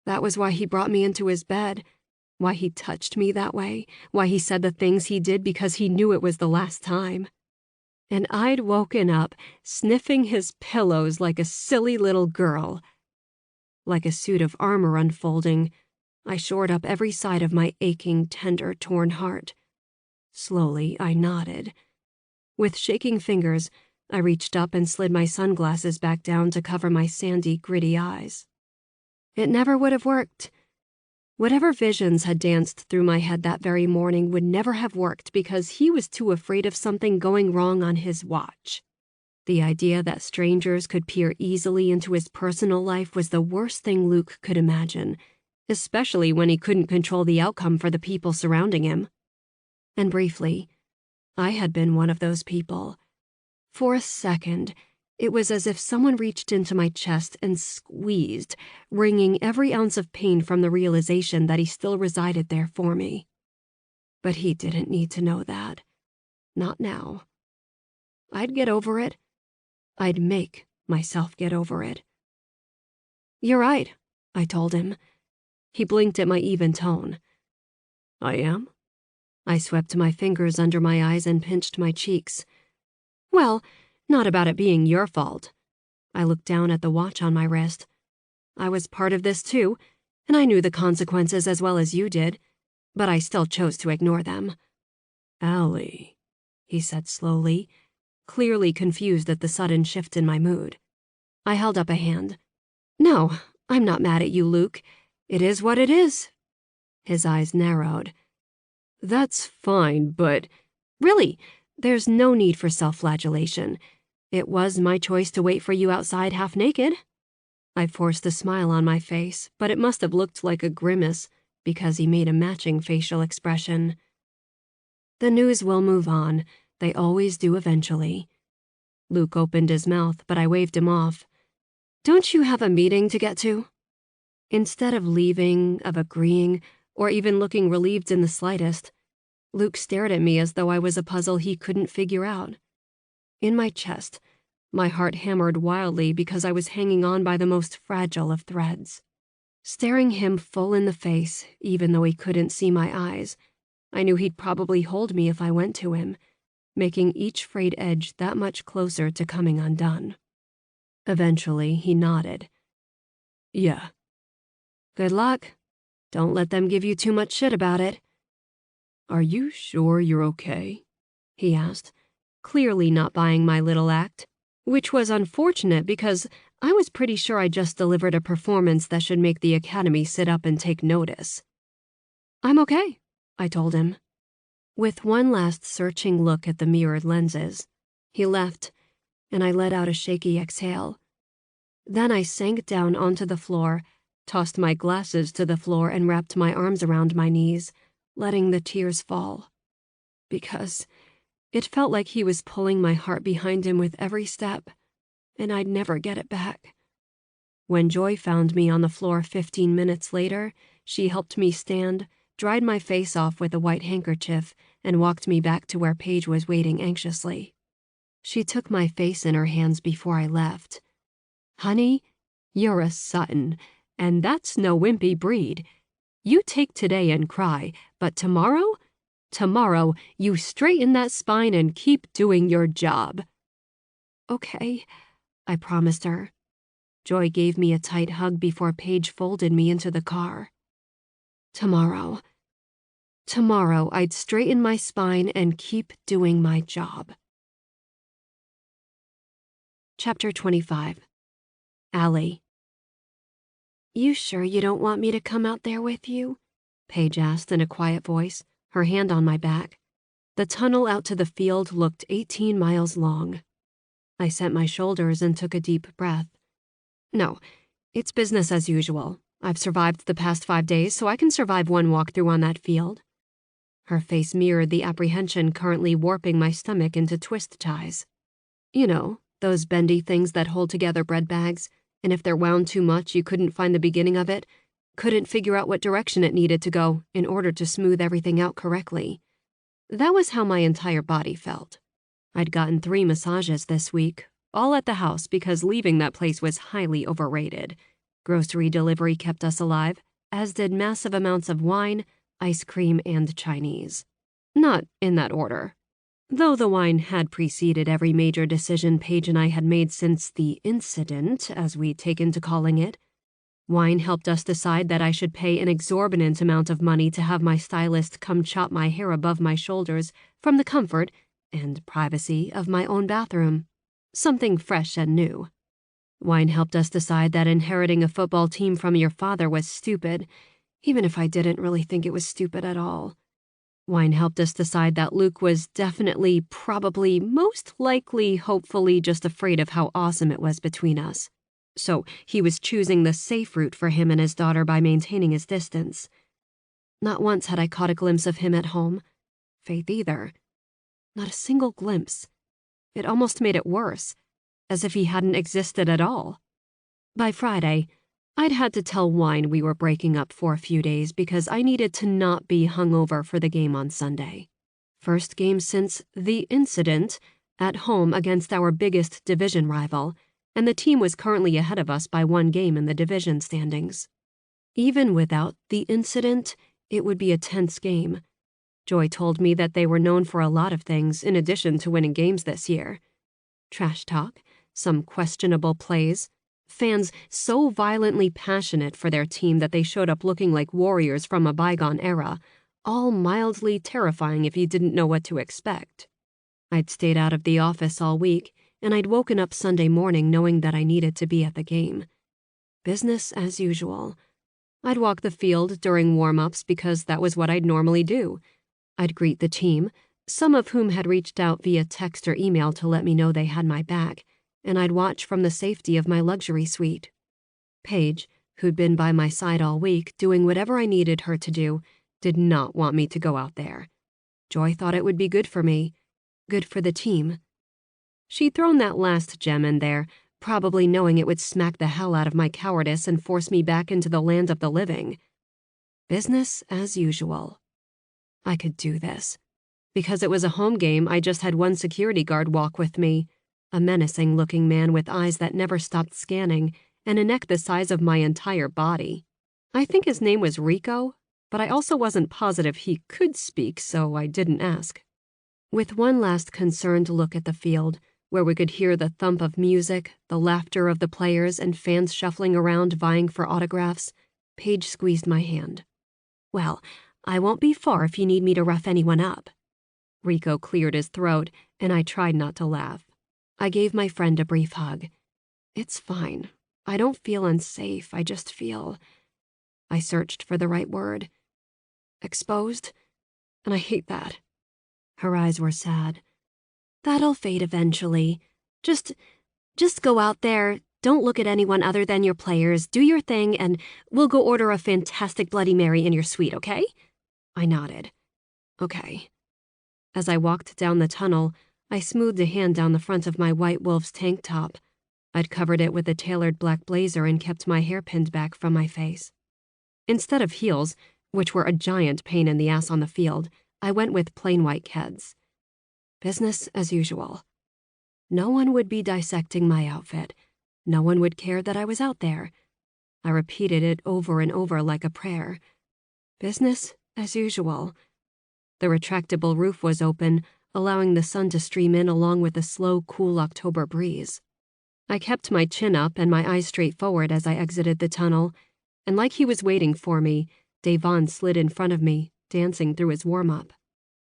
That was why he brought me into his bed, why he touched me that way, why he said the things he did because he knew it was the last time. And I'd woken up, sniffing his pillows like a silly little girl. Like a suit of armor unfolding, I shored up every side of my aching, tender, torn heart. Slowly, I nodded. With shaking fingers, I reached up and slid my sunglasses back down to cover my sandy, gritty eyes. It never would have worked. Whatever visions had danced through my head that very morning would never have worked because he was too afraid of something going wrong on his watch. The idea that strangers could peer easily into his personal life was the worst thing Luke could imagine, especially when he couldn't control the outcome for the people surrounding him. And briefly, I had been one of those people. For a second, it was as if someone reached into my chest and squeezed, wringing every ounce of pain from the realization that he still resided there for me. But he didn't need to know that. Not now. I'd get over it. I'd make myself get over it. You're right, I told him. He blinked at my even tone. I am? I swept my fingers under my eyes and pinched my cheeks. Well, not about it being your fault. I looked down at the watch on my wrist. I was part of this too, and I knew the consequences as well as you did, but I still chose to ignore them. Allie, he said slowly, clearly confused at the sudden shift in my mood. I held up a hand. No, I'm not mad at you, Luke. It is what it is. His eyes narrowed. That's fine, but... Really, there's no need for self-flagellation. It was my choice to wait for you outside half naked. I forced a smile on my face, but it must have looked like a grimace because he made a matching facial expression. The news will move on. They always do eventually. Luke opened his mouth, but I waved him off. Don't you have a meeting to get to? Instead of leaving, of agreeing, or even looking relieved in the slightest, Luke stared at me as though I was a puzzle he couldn't figure out. In my chest, my heart hammered wildly because I was hanging on by the most fragile of threads. Staring him full in the face, even though he couldn't see my eyes, I knew he'd probably hold me if I went to him, making each frayed edge that much closer to coming undone. Eventually, he nodded. Yeah. Good luck. Don't let them give you too much shit about it. Are you sure you're okay? He asked, clearly not buying my little act, which was unfortunate because I was pretty sure I just delivered a performance that should make the Academy sit up and take notice. I'm okay, I told him. With one last searching look at the mirrored lenses, he left, and I let out a shaky exhale. Then I sank down onto the floor, tossed my glasses to the floor, and wrapped my arms around my knees, letting the tears fall. Because it felt like he was pulling my heart behind him with every step, and I'd never get it back. When Joy found me on the floor 15 minutes later, she helped me stand, dried my face off with a white handkerchief, and walked me back to where Paige was waiting anxiously. She took my face in her hands before I left. Honey, you're a Sutton, and that's no wimpy breed. You take today and cry, but tomorrow you straighten that spine and keep doing your job. Okay, I promised her. Joy gave me a tight hug before Paige folded me into the car. Tomorrow I'd straighten my spine and keep doing my job. Chapter 25. Allie. You sure you don't want me to come out there with you? Paige asked in a quiet voice, her hand on my back. The tunnel out to the field looked 18 miles long. I sent my shoulders and took a deep breath. No, it's business as usual. I've survived the past 5 days, so I can survive one walkthrough on that field. Her face mirrored the apprehension currently warping my stomach into twist ties. You know, those bendy things that hold together bread bags, and if they're wound too much, you couldn't find the beginning of it, couldn't figure out what direction it needed to go in order to smooth everything out correctly. That was how my entire body felt. I'd gotten 3 massages this week, all at the house because leaving that place was highly overrated. Grocery delivery kept us alive, as did massive amounts of wine, ice cream, and Chinese. Not in that order. Though the wine had preceded every major decision Paige and I had made since the incident, as we'd taken to calling it. Wine helped us decide that I should pay an exorbitant amount of money to have my stylist come chop my hair above my shoulders from the comfort and privacy of my own bathroom. Something fresh and new. Wine helped us decide that inheriting a football team from your father was stupid, even if I didn't really think it was stupid at all. Wine helped us decide that Luke was definitely, probably, most likely, hopefully just afraid of how awesome it was between us. So he was choosing the safe route for him and his daughter by maintaining his distance. Not once had I caught a glimpse of him at home. Faith either. Not a single glimpse. It almost made it worse, as if he hadn't existed at all. By Friday, I'd had to tell Wine we were breaking up for a few days because I needed to not be hungover for the game on Sunday. First game since the incident, at home against our biggest division rival, and the team was currently ahead of us by 1 game in the division standings. Even without the incident, it would be a tense game. Joy told me that they were known for a lot of things in addition to winning games this year. Trash talk, some questionable plays, fans so violently passionate for their team that they showed up looking like warriors from a bygone era, all mildly terrifying if you didn't know what to expect. I'd stayed out of the office all week, and I'd woken up Sunday morning knowing that I needed to be at the game. Business as usual. I'd walk the field during warm-ups because that was what I'd normally do. I'd greet the team, some of whom had reached out via text or email to let me know they had my back, and I'd watch from the safety of my luxury suite. Paige, who'd been by my side all week doing whatever I needed her to do, did not want me to go out there. Joy thought it would be good for me, good for the team. She'd thrown that last gem in there, probably knowing it would smack the hell out of my cowardice and force me back into the land of the living. Business as usual. I could do this. Because it was a home game, I just had one security guard walk with me, a menacing-looking man with eyes that never stopped scanning and a neck the size of my entire body. I think his name was Rico, but I also wasn't positive he could speak, so I didn't ask. With one last concerned look at the field, where we could hear the thump of music, the laughter of the players, and fans shuffling around vying for autographs, Paige squeezed my hand. "Well, I won't be far if you need me to rough anyone up." Rico cleared his throat, and I tried not to laugh. I gave my friend a brief hug. "It's fine. I don't feel unsafe. I just feel..." I searched for the right word. "Exposed? And I hate that." Her eyes were sad. "That'll fade eventually. Just go out there, don't look at anyone other than your players, do your thing, and we'll go order a fantastic Bloody Mary in your suite, okay?" I nodded. "Okay." As I walked down the tunnel, I smoothed a hand down the front of my White Wolf's tank top. I'd covered it with a tailored black blazer and kept my hair pinned back from my face. Instead of heels, which were a giant pain in the ass on the field, I went with plain white Keds. Business as usual. No one would be dissecting my outfit. No one would care that I was out there. I repeated it over and over like a prayer. Business as usual. The retractable roof was open, allowing the sun to stream in along with the slow, cool October breeze. I kept my chin up and my eyes straight forward as I exited the tunnel, and like he was waiting for me, Davon slid in front of me, dancing through his warm-up.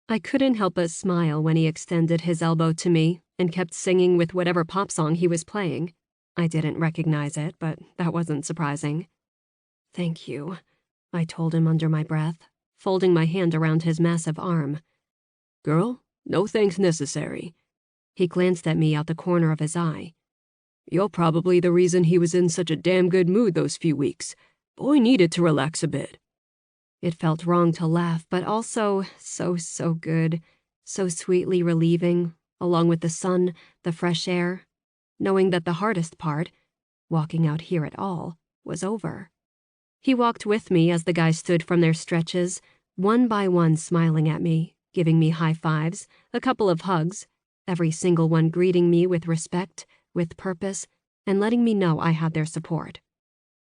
I couldn't help but smile when he extended his elbow to me and kept singing with whatever pop song he was playing. I didn't recognize it, but that wasn't surprising. "Thank you," I told him under my breath, folding my hand around his massive arm. "Girl, no thanks necessary." He glanced at me out the corner of his eye. "You're probably the reason he was in such a damn good mood those few weeks. Boy needed to relax a bit." It felt wrong to laugh, but also so good, so sweetly relieving, along with the sun, the fresh air, knowing that the hardest part, walking out here at all, was over. He walked with me as the guys stood from their stretches, one by one smiling at me, giving me high fives, a couple of hugs, every single one greeting me with respect, with purpose, and letting me know I had their support.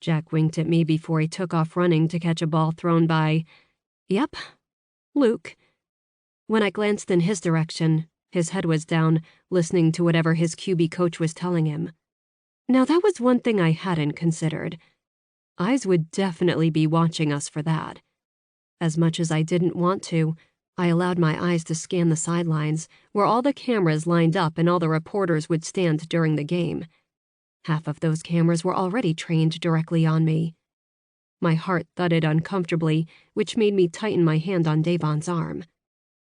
Jack winked at me before he took off running to catch a ball thrown by, yep, Luke. When I glanced in his direction, his head was down, listening to whatever his QB coach was telling him. Now that was one thing I hadn't considered. Eyes would definitely be watching us for that. As much as I didn't want to, I allowed my eyes to scan the sidelines, where all the cameras lined up and all the reporters would stand during the game. Half of those cameras were already trained directly on me. My heart thudded uncomfortably, which made me tighten my hand on Davon's arm.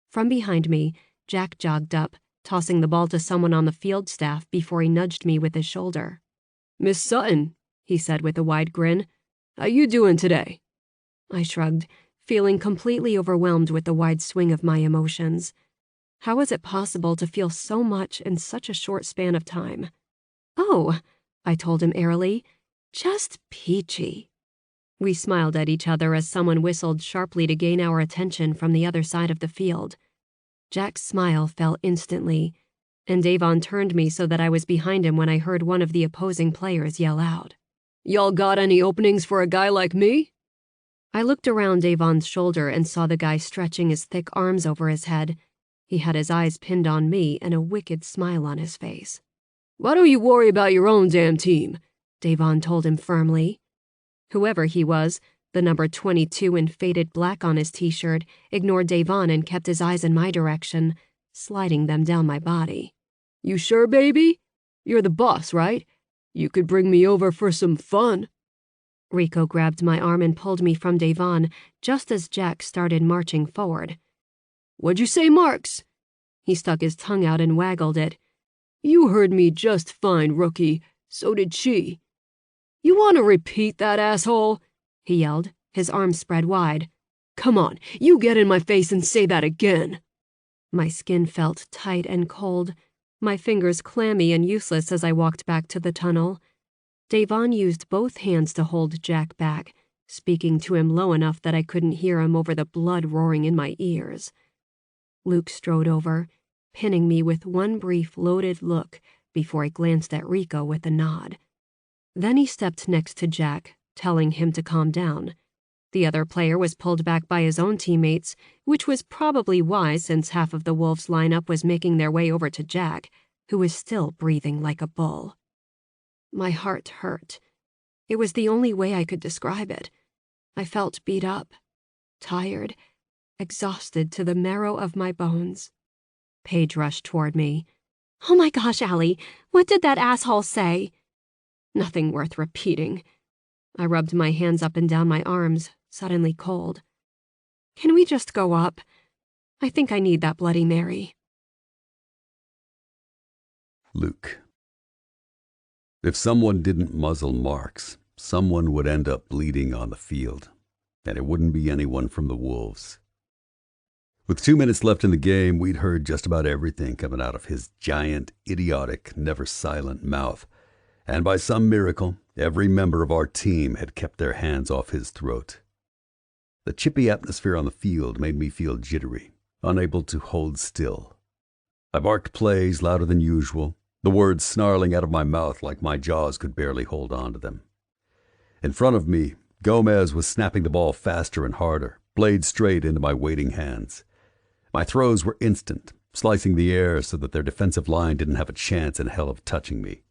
From behind me, Jack jogged up, tossing the ball to someone on the field staff before he nudged me with his shoulder. "Miss Sutton," he said with a wide grin, "how you doing today?" I shrugged, feeling completely overwhelmed with the wide swing of my emotions. How was it possible to feel so much in such a short span of time? "Oh," I told him airily, "just peachy." We smiled at each other as someone whistled sharply to gain our attention from the other side of the field. Jack's smile fell instantly, and Davon turned me so that I was behind him when I heard one of the opposing players yell out, "Y'all got any openings for a guy like me?" I looked around Davon's shoulder and saw the guy stretching his thick arms over his head. He had his eyes pinned on me and a wicked smile on his face. "Why don't you worry about your own damn team?" Davon told him firmly. Whoever he was, the number 22 in faded black on his t-shirt, ignored Davon and kept his eyes in my direction, sliding them down my body. "You sure, baby? You're the boss, right? You could bring me over for some fun." Rico grabbed my arm and pulled me from Davon just as Jack started marching forward. "What'd you say, Marks?" He stuck his tongue out and waggled it. "You heard me just fine, rookie. So did she." "You want to repeat that, asshole?" he yelled, his arms spread wide. "Come on, you get in my face and say that again." My skin felt tight and cold, my fingers clammy and useless as I walked back to the tunnel. Davon used both hands to hold Jack back, speaking to him low enough that I couldn't hear him over the blood roaring in my ears. Luke strode over, pinning me with one brief loaded look before he glanced at Rico with a nod. Then he stepped next to Jack, telling him to calm down. The other player was pulled back by his own teammates, which was probably wise since half of the Wolves' lineup was making their way over to Jack, who was still breathing like a bull. My heart hurt. It was the only way I could describe it. I felt beat up, tired, exhausted to the marrow of my bones. Paige rushed toward me. "Oh my gosh, Allie, what did that asshole say?" "Nothing worth repeating." I rubbed my hands up and down my arms, suddenly cold. "Can we just go up? I think I need that Bloody Mary." Luke. If someone didn't muzzle Marks, someone would end up bleeding on the field, and it wouldn't be anyone from the Wolves. With 2 minutes left in the game, we'd heard just about everything coming out of his giant, idiotic, never-silent mouth, and by some miracle, every member of our team had kept their hands off his throat. The chippy atmosphere on the field made me feel jittery, unable to hold still. I barked plays louder than usual, the words snarling out of my mouth like my jaws could barely hold on to them. In front of me, Gomez was snapping the ball faster and harder, blade straight into my waiting hands. My throws were instant, slicing the air so that their defensive line didn't have a chance in hell of touching me.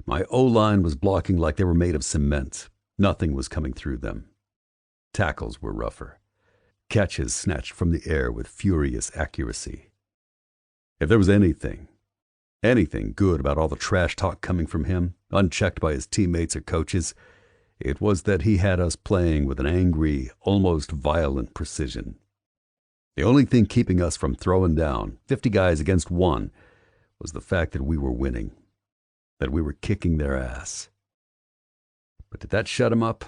My O-line was blocking like they were made of cement. Nothing was coming through them. Tackles were rougher. Catches snatched from the air with furious accuracy. If there was anything good about all the trash talk coming from him, unchecked by his teammates or coaches, it was that he had us playing with an angry, almost violent precision. The only thing keeping us from throwing down 50 guys against one was the fact that we were winning, that we were kicking their ass. But did that shut him up?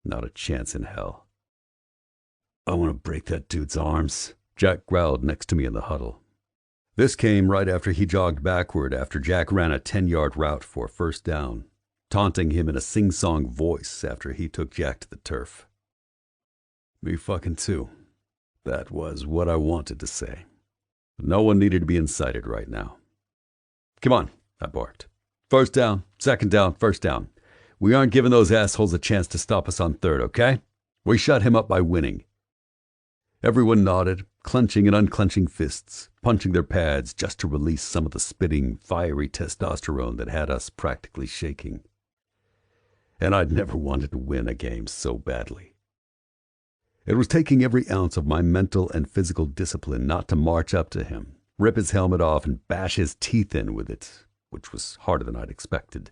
Not a chance in hell. "I want to break that dude's arms," Jack growled next to me in the huddle. This came right after he jogged backward after Jack ran a 10-yard route for a first down, taunting him in a sing-song voice after he took Jack to the turf. Me fucking too. That was what I wanted to say. But no one needed to be incited right now. "Come on," I barked. "First down, second down, first down. We aren't giving those assholes a chance to stop us on third, okay? We shut him up by winning." Everyone nodded, clenching and unclenching fists, punching their pads just to release some of the spitting, fiery testosterone that had us practically shaking. And I'd never wanted to win a game so badly. It was taking every ounce of my mental and physical discipline not to march up to him, rip his helmet off, and bash his teeth in with it, which was harder than I'd expected.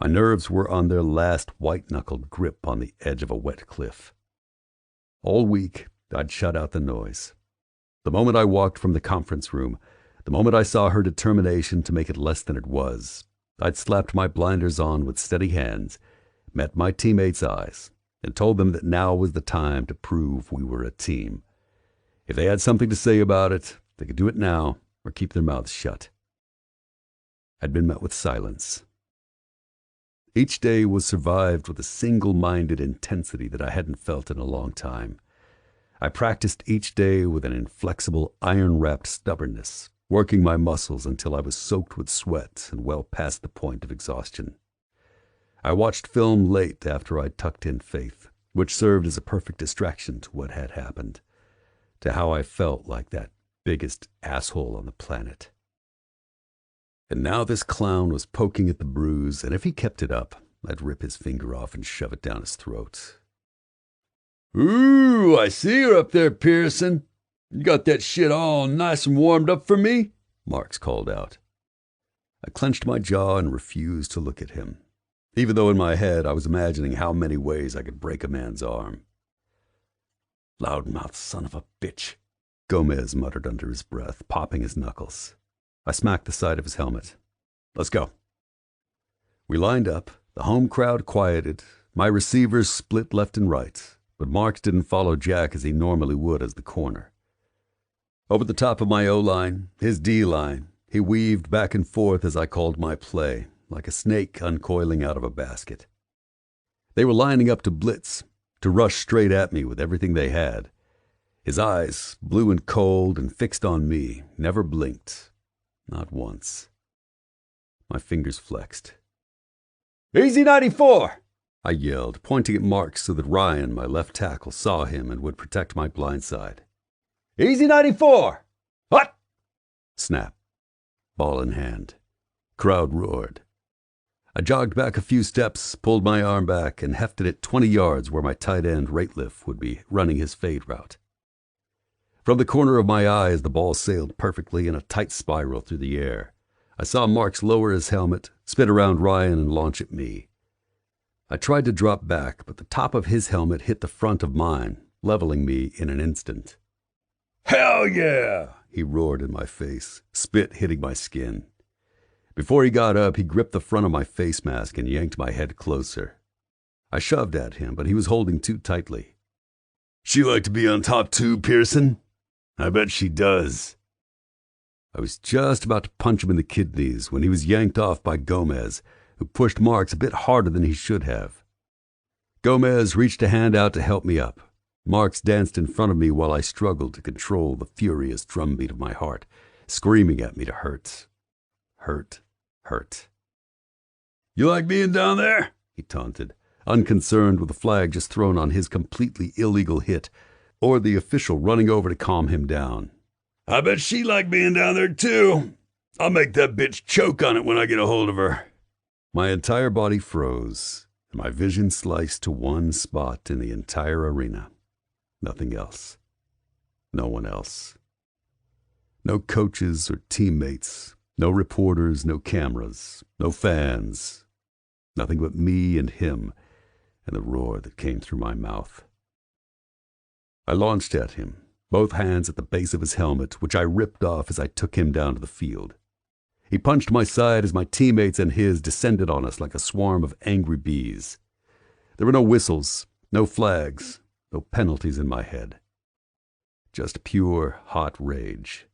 My nerves were on their last white-knuckled grip on the edge of a wet cliff. All week, I'd shut out the noise. The moment I walked from the conference room, the moment I saw her determination to make it less than it was, I'd slapped my blinders on with steady hands, met my teammates' eyes, and told them that now was the time to prove we were a team. If they had something to say about it, they could do it now or keep their mouths shut. I'd been met with silence. Each day was survived with a single-minded intensity that I hadn't felt in a long time. I practiced each day with an inflexible, iron-wrapped stubbornness, working my muscles until I was soaked with sweat and well past the point of exhaustion. I watched film late after I tucked in Faith, which served as a perfect distraction to what had happened, to how I felt like that biggest asshole on the planet. And now this clown was poking at the bruise, and if he kept it up, I'd rip his finger off and shove it down his throat. "Ooh, I see you're up there, Pearson. You got that shit all nice and warmed up for me?" Marks called out. I clenched my jaw and refused to look at him, even though in my head I was imagining how many ways I could break a man's arm. "Loudmouth son of a bitch," Gomez muttered under his breath, popping his knuckles. I smacked the side of his helmet. "Let's go." We lined up, the home crowd quieted, my receivers split left and right, but Marks didn't follow Jack as he normally would as the corner. Over the top of my O-line, his D-line, he weaved back and forth as I called my play, like a snake uncoiling out of a basket. They were lining up to blitz, to rush straight at me with everything they had. His eyes, blue and cold and fixed on me, never blinked. Not once. My fingers flexed. "Easy 94!" I yelled, pointing at Marks so that Ryan, my left tackle, saw him and would protect my blind side. "Easy 94! Hot!" Snap. Ball in hand. Crowd roared. I jogged back a few steps, pulled my arm back, and hefted it 20 yards where my tight end Rateliff would be running his fade route. From the corner of my eye as the ball sailed perfectly in a tight spiral through the air, I saw Marks lower his helmet, spin around Ryan, and launch at me. I tried to drop back, but the top of his helmet hit the front of mine, leveling me in an instant. "Hell yeah!" he roared in my face, spit hitting my skin. Before he got up, he gripped the front of my face mask and yanked my head closer. I shoved at him, but he was holding too tightly. "She like to be on top too, Pearson? I bet she does." I was just about to punch him in the kidneys when he was yanked off by Gomez, who pushed Marks a bit harder than he should have. Gomez reached a hand out to help me up. Marks danced in front of me while I struggled to control the furious drumbeat of my heart, screaming at me to hurt. Hurt. Hurt. "You like being down there?" he taunted, unconcerned with the flag just thrown on his completely illegal hit, or the official running over to calm him down. "I bet she like being down there too. I'll make that bitch choke on it when I get a hold of her." My entire body froze, and my vision sliced to one spot in the entire arena. Nothing else. No one else. No coaches or teammates. No reporters, no cameras, no fans. Nothing but me and him and the roar that came through my mouth. I launched at him, both hands at the base of his helmet, which I ripped off as I took him down to the field. He punched my side as my teammates and his descended on us like a swarm of angry bees. There were no whistles, no flags, no penalties in my head. Just pure, hot rage.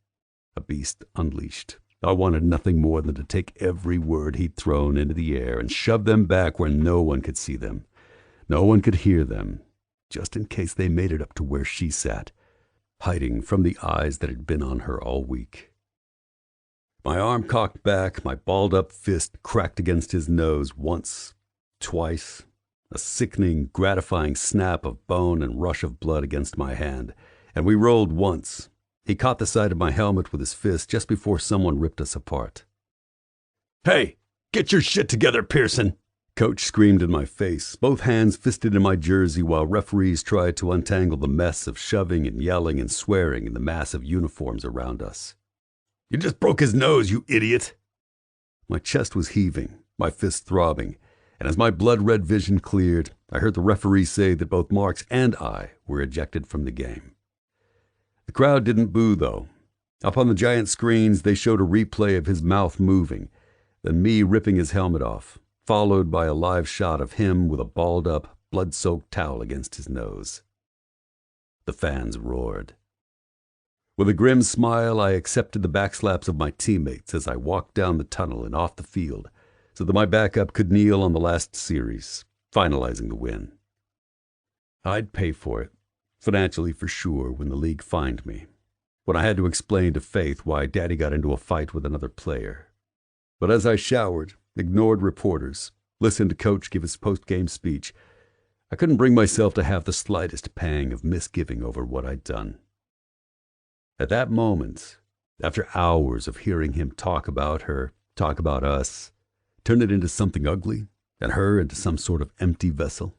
A beast unleashed. I wanted nothing more than to take every word he'd thrown into the air and shove them back where no one could see them. No one could hear them, just in case they made it up to where she sat, hiding from the eyes that had been on her all week. My arm cocked back, my balled-up fist cracked against his nose once, twice, a sickening, gratifying snap of bone and rush of blood against my hand, and we rolled once. He caught the side of my helmet with his fist just before someone ripped us apart. "Hey, get your shit together, Pearson!" Coach screamed in my face, both hands fisted in my jersey while referees tried to untangle the mess of shoving and yelling and swearing in the mass of uniforms around us. "You just broke his nose, you idiot!" My chest was heaving, my fist throbbing, and as my blood-red vision cleared, I heard the referee say that both Marks and I were ejected from the game. The crowd didn't boo, though. Up on the giant screens, they showed a replay of his mouth moving, then me ripping his helmet off, followed by a live shot of him with a balled-up, blood-soaked towel against his nose. The fans roared. With a grim smile, I accepted the backslaps of my teammates as I walked down the tunnel and off the field so that my backup could kneel on the last series, finalizing the win. I'd pay for it. Financially for sure when the league fined me, when I had to explain to Faith why Daddy got into a fight with another player. But as I showered, ignored reporters, listened to Coach give his post-game speech, I couldn't bring myself to have the slightest pang of misgiving over what I'd done. At that moment, after hours of hearing him talk about her, talk about us, turn it into something ugly, and her into some sort of empty vessel,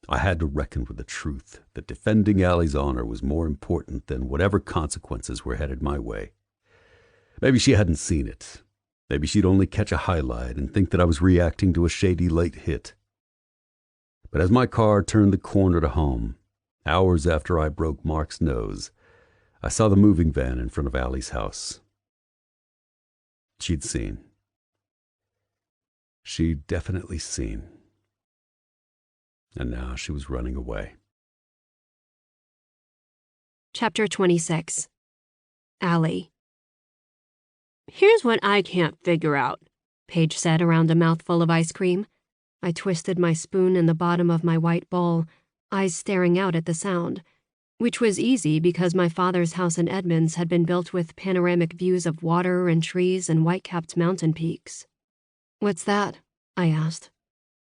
I had to reckon with the truth that defending Allie's honor was more important than whatever consequences were headed my way. Maybe she hadn't seen it. Maybe she'd only catch a highlight and think that I was reacting to a shady late hit. But as my car turned the corner to home, hours after I broke Mark's nose, I saw the moving van in front of Allie's house. She'd seen. She'd definitely seen. And now she was running away. Chapter 26. Allie. "Here's what I can't figure out," Paige said around a mouthful of ice cream. I twisted my spoon in the bottom of my white bowl, eyes staring out at the sound, which was easy because my father's house in Edmonds had been built with panoramic views of water and trees and white-capped mountain peaks. "What's that?" I asked.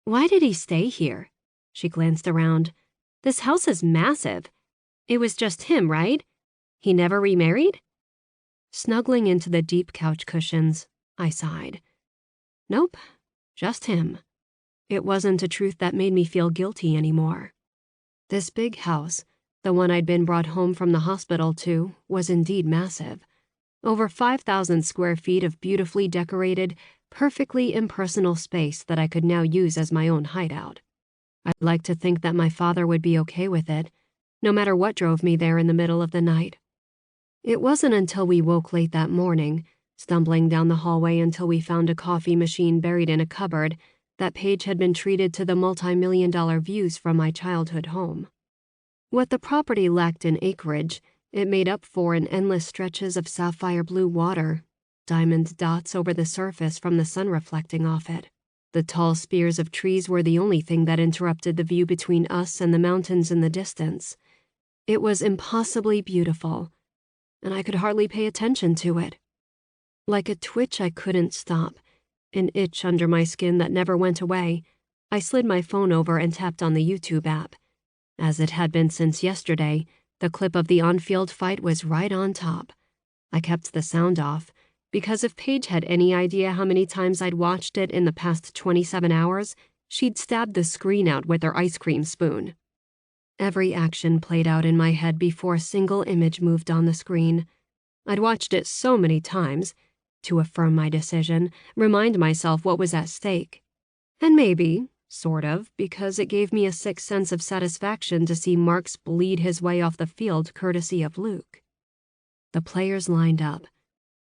"Why did he stay here?" She glanced around. "This house is massive. It was just him, right? He never remarried?" Snuggling into the deep couch cushions, I sighed. Nope, just him. It wasn't a truth that made me feel guilty anymore. This big house, the one I'd been brought home from the hospital to, was indeed massive. Over 5,000 square feet of beautifully decorated, perfectly impersonal space that I could now use as my own hideout. I'd like to think that my father would be okay with it, no matter what drove me there in the middle of the night. It wasn't until we woke late that morning, stumbling down the hallway until we found a coffee machine buried in a cupboard, that Paige had been treated to the multi-million-dollar views from my childhood home. What the property lacked in acreage, it made up for in endless stretches of sapphire blue water, diamond dots over the surface from the sun reflecting off it. The tall spears of trees were the only thing that interrupted the view between us and the mountains in the distance. It was impossibly beautiful, and I could hardly pay attention to it. Like a twitch I couldn't stop, an itch under my skin that never went away, I slid my phone over and tapped on the YouTube app. As it had been since yesterday, the clip of the on-field fight was right on top. I kept the sound off, because if Paige had any idea how many times I'd watched it in the past 27 hours, she'd stabbed the screen out with her ice cream spoon. Every action played out in my head before a single image moved on the screen. I'd watched it so many times, to affirm my decision, remind myself what was at stake. And maybe, sort of, because it gave me a sick sense of satisfaction to see Marks bleed his way off the field courtesy of Luke. The players lined up.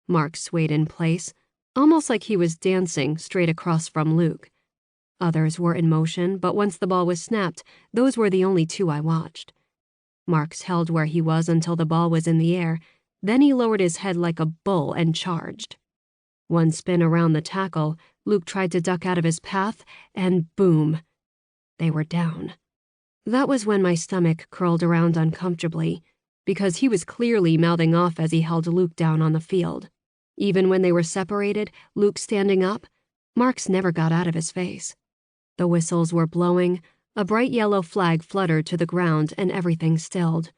Mark swayed in place, almost like he was dancing straight across from Luke. Others were in motion, but once the ball was snapped, those were the only two I watched. Marks held where he was until the ball was in the air, then he lowered his head like a bull and charged. One spin around the tackle, Luke tried to duck out of his path, and boom! They were down. That was when my stomach curled around uncomfortably, because he was clearly mouthing off as he held Luke down on the field. Even when they were separated, Luke standing up, Marks never got out of his face. The whistles were blowing, a bright yellow flag fluttered to the ground, and everything stilled.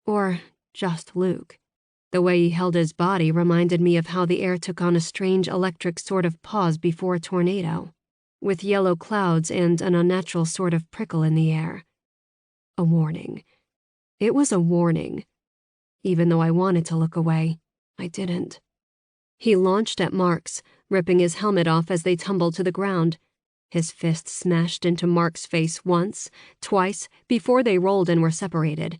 Or just Luke. The way he held his body reminded me of how the air took on a strange electric sort of pause before a tornado, with yellow clouds and an unnatural sort of prickle in the air. A warning. It was a warning. Even though I wanted to look away, I didn't. He launched at Marks, ripping his helmet off as they tumbled to the ground. His fist smashed into Mark's face once, twice, before they rolled and were separated.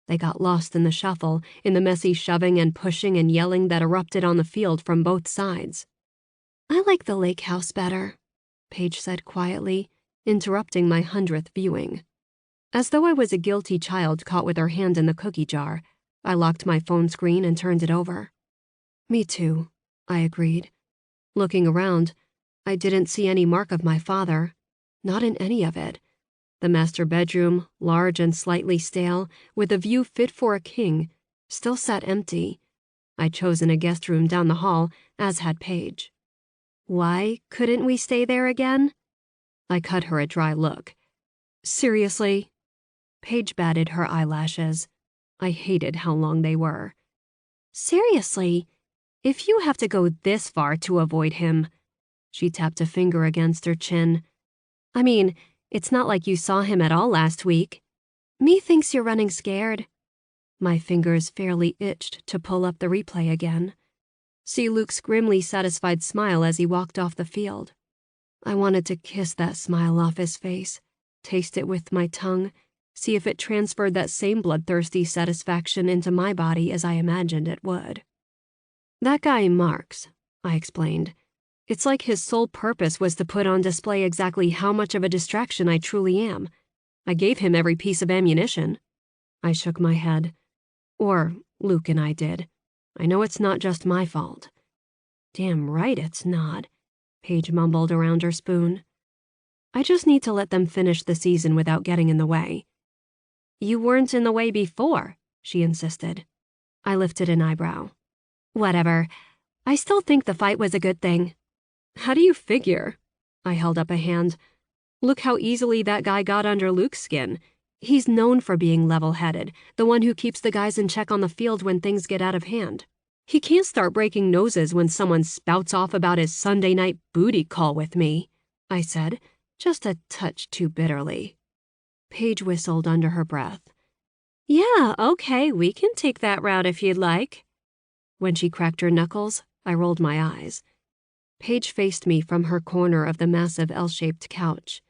They got lost in the shuffle, in the messy shoving and pushing and yelling that erupted on the field from both sides. "I like the lake house better," Paige said quietly, interrupting my 100th viewing. As though I was a guilty child caught with her hand in the cookie jar, I locked my phone screen and turned it over. "Me too," I agreed. Looking around, I didn't see any mark of my father, not in any of it. The master bedroom, large and slightly stale, with a view fit for a king, still sat empty. I'd chosen a guest room down the hall, as had Paige. Why couldn't we stay there again? I cut her a dry look. Seriously? Paige batted her eyelashes. I hated how long they were. Seriously? If you have to go this far to avoid him. She tapped a finger against her chin. I mean, it's not like you saw him at all last week. Me thinks you're running scared. My fingers fairly itched to pull up the replay again. See Luke's grimly satisfied smile as he walked off the field. I wanted to kiss that smile off his face, taste it with my tongue, see if it transferred that same bloodthirsty satisfaction into my body as I imagined it would. That guy Marks, I explained. It's like his sole purpose was to put on display exactly how much of a distraction I truly am. I gave him every piece of ammunition. I shook my head. Or Luke and I did. I know it's not just my fault. Damn right it's not, Paige mumbled around her spoon. I just need to let them finish the season without getting in the way. You weren't in the way before, she insisted. I lifted an eyebrow. Whatever. I still think the fight was a good thing. How do you figure? I held up a hand. Look how easily that guy got under Luke's skin. He's known for being level-headed, the one who keeps the guys in check on the field when things get out of hand. He can't start breaking noses when someone spouts off about his Sunday night booty call with me, I said, just a touch too bitterly. Paige whistled under her breath. Yeah, okay, we can take that route if you'd like. When she cracked her knuckles, I rolled my eyes. Paige faced me from her corner of the massive L-shaped couch.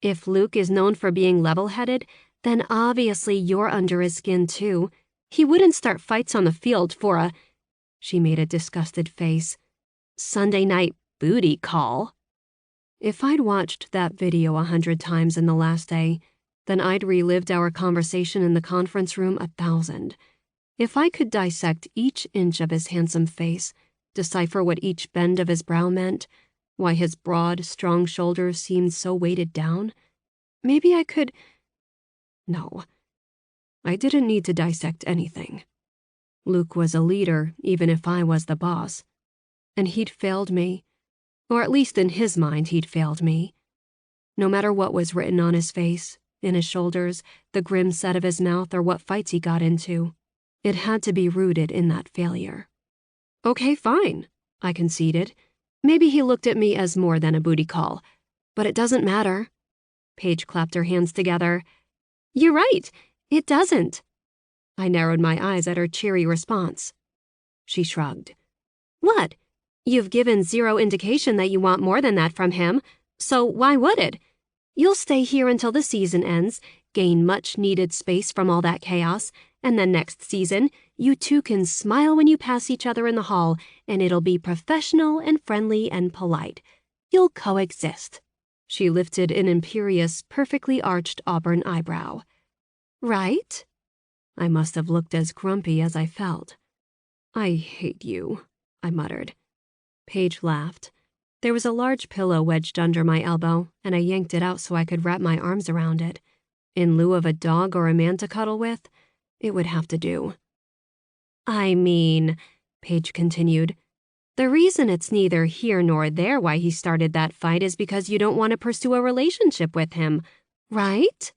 If Luke is known for being level-headed, then obviously you're under his skin too. He wouldn't start fights on the field for a... She made a disgusted face. Sunday night booty call. If I'd watched that video 100 times in the last day, then I'd relived our conversation in the conference room 1,000. If I could dissect each inch of his handsome face, decipher what each bend of his brow meant, why his broad, strong shoulders seemed so weighted down, maybe I could... No, I didn't need to dissect anything. Luke was a leader, even if I was the boss. And he'd failed me. Or at least in his mind he'd failed me. No matter what was written on his face, in his shoulders, the grim set of his mouth, or what fights he got into, it had to be rooted in that failure. Okay, fine, I conceded. Maybe he looked at me as more than a booty call, but it doesn't matter. Paige clapped her hands together. You're right, it doesn't. I narrowed my eyes at her cheery response. She shrugged. What? You've given zero indication that you want more than that from him, so why would it? You'll stay here until the season ends, gain much-needed space from all that chaos, and then next season, you two can smile when you pass each other in the hall, and it'll be professional and friendly and polite. You'll coexist. She lifted an imperious, perfectly arched auburn eyebrow. Right? I must have looked as grumpy as I felt. I hate you, I muttered. Paige laughed. There was a large pillow wedged under my elbow, and I yanked it out so I could wrap my arms around it. In lieu of a dog or a man to cuddle with, it would have to do. I mean, Paige continued, the reason it's neither here nor there why he started that fight is because you don't want to pursue a relationship with him, right?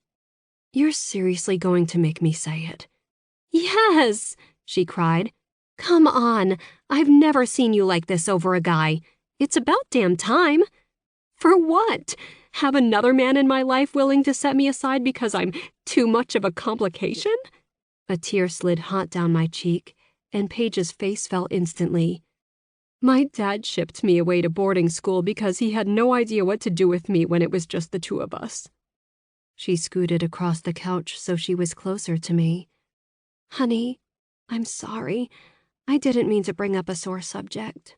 You're seriously going to make me say it. Yes, she cried. Come on, I've never seen you like this over a guy. It's about damn time. For what? Have another man in my life willing to set me aside because I'm too much of a complication? A tear slid hot down my cheek, and Paige's face fell instantly. My dad shipped me away to boarding school because he had no idea what to do with me when it was just the two of us. She scooted across the couch so she was closer to me. Honey, I'm sorry. I didn't mean to bring up a sore subject.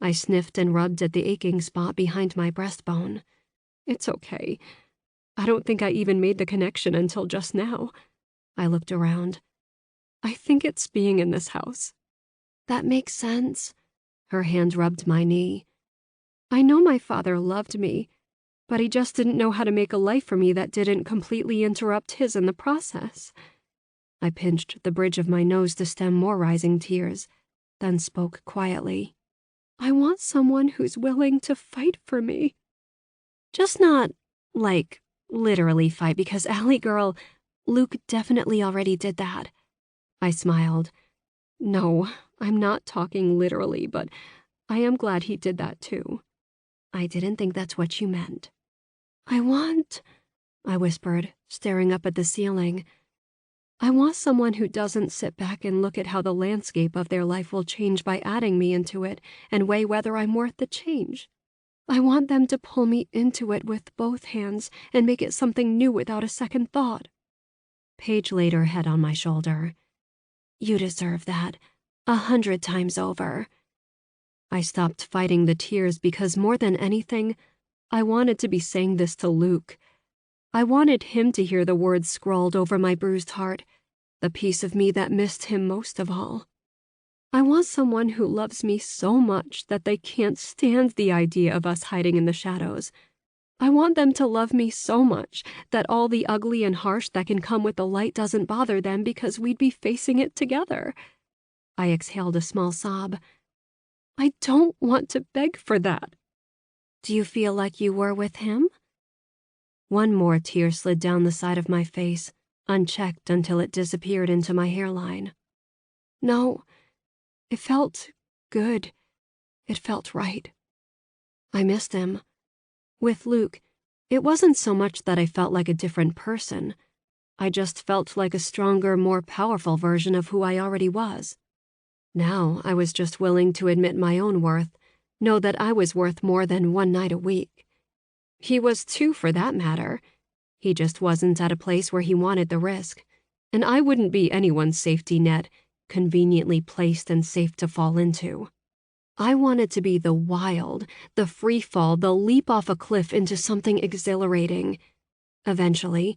I sniffed and rubbed at the aching spot behind my breastbone. It's okay. I don't think I even made the connection until just now. I looked around. I think it's being in this house. That makes sense. Her hand rubbed my knee. I know my father loved me, but he just didn't know how to make a life for me that didn't completely interrupt his in the process. I pinched the bridge of my nose to stem more rising tears, then spoke quietly. I want someone who's willing to fight for me. Just not, like, literally fight because Allie girl, Luke definitely already did that. I smiled. No, I'm not talking literally, but I am glad he did that too. I didn't think that's what you meant. I whispered, staring up at the ceiling. I want someone who doesn't sit back and look at how the landscape of their life will change by adding me into it and weigh whether I'm worth the change. I want them to pull me into it with both hands and make it something new without a second thought. Paige laid her head on my shoulder. You deserve that, 100 times over. I stopped fighting the tears because more than anything, I wanted to be saying this to Luke. I wanted him to hear the words scrawled over my bruised heart, the piece of me that missed him most of all. I want someone who loves me so much that they can't stand the idea of us hiding in the shadows. I want them to love me so much that all the ugly and harsh that can come with the light doesn't bother them because we'd be facing it together. I exhaled a small sob. I don't want to beg for that. Do you feel like you were with him? One more tear slid down the side of my face, unchecked until it disappeared into my hairline. No. It felt good. It felt right. I missed him. With Luke, it wasn't so much that I felt like a different person. I just felt like a stronger, more powerful version of who I already was. Now I was just willing to admit my own worth, know that I was worth more than one night a week. He was too, for that matter. He just wasn't at a place where he wanted the risk, and I wouldn't be anyone's safety net, conveniently placed and safe to fall into. I wanted to be the wild, the free fall, the leap off a cliff into something exhilarating. Eventually,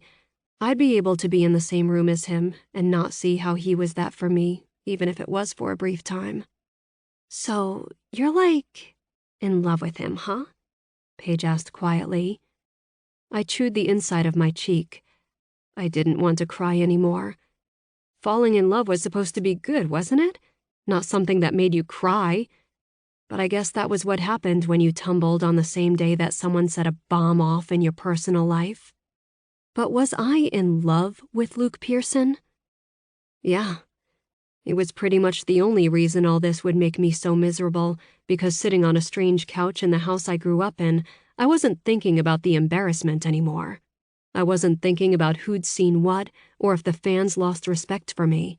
I'd be able to be in the same room as him and not see how he was that for me, even if it was for a brief time. So, you're like, in love with him, huh? Paige asked quietly. I chewed the inside of my cheek. I didn't want to cry anymore. Falling in love was supposed to be good, wasn't it? Not something that made you cry. But I guess that was what happened when you tumbled on the same day that someone set a bomb off in your personal life. But was I in love with Luke Pearson? Yeah. It was pretty much the only reason all this would make me so miserable, because sitting on a strange couch in the house I grew up in, I wasn't thinking about the embarrassment anymore. I wasn't thinking about who'd seen what, or if the fans lost respect for me.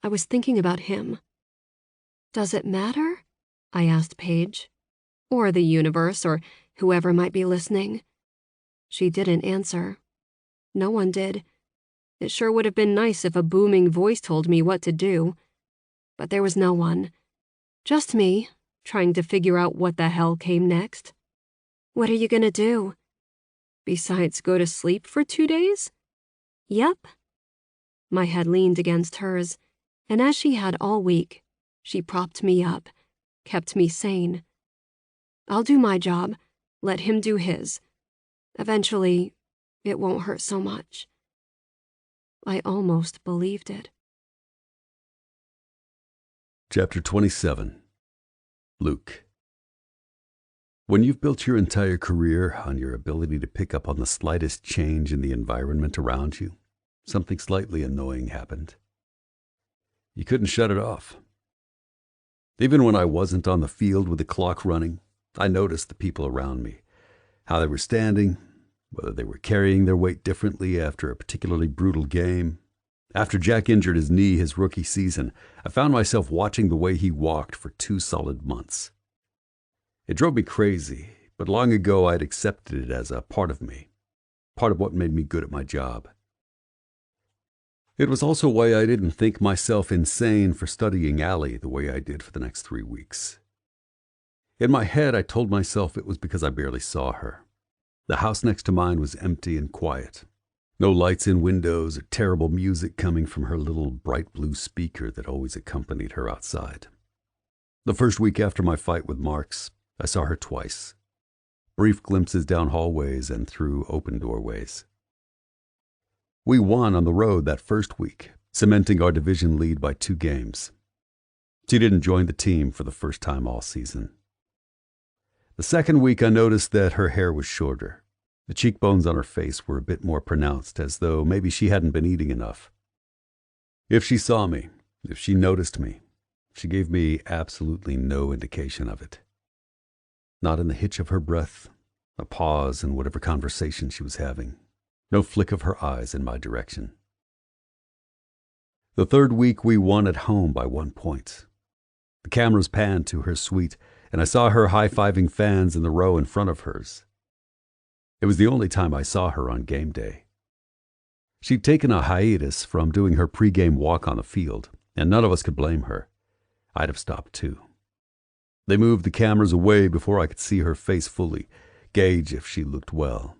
I was thinking about him. Does it matter? I asked Paige. Or the universe, or whoever might be listening. She didn't answer. No one did. It sure would have been nice if a booming voice told me what to do. But there was no one. Just me, trying to figure out what the hell came next. What are you gonna do? Besides go to sleep for 2 days? Yep. My head leaned against hers, and as she had all week, she propped me up, kept me sane. I'll do my job, let him do his. Eventually, it won't hurt so much. I almost believed it. Chapter 27. Luke. When you've built your entire career on your ability to pick up on the slightest change in the environment around you, something slightly annoying happened. You couldn't shut it off. Even when I wasn't on the field with the clock running, I noticed the people around me, how they were standing, whether they were carrying their weight differently after a particularly brutal game. After Jack injured his knee his rookie season, I found myself watching the way he walked for 2 solid months. It drove me crazy, but long ago I'd accepted it as a part of me, part of what made me good at my job. It was also why I didn't think myself insane for studying Allie the way I did for the next 3 weeks. In my head, I told myself it was because I barely saw her. The house next to mine was empty and quiet. No lights in windows or terrible music coming from her little bright blue speaker that always accompanied her outside. The first week after my fight with Marks, I saw her twice. Brief glimpses down hallways and through open doorways. We won on the road that first week, cementing our division lead by 2 games. She didn't join the team for the first time all season. The second week I noticed that her hair was shorter. The cheekbones on her face were a bit more pronounced, as though maybe she hadn't been eating enough. If she saw me, if she noticed me, she gave me absolutely no indication of it. Not in the hitch of her breath, a pause in whatever conversation she was having, no flick of her eyes in my direction. The third week we won at home by 1 point. The cameras panned to her suite, and I saw her high-fiving fans in the row in front of hers. It was the only time I saw her on game day. She'd taken a hiatus from doing her pregame walk on the field, and none of us could blame her. I'd have stopped too. They moved the cameras away before I could see her face fully, gauge if she looked well,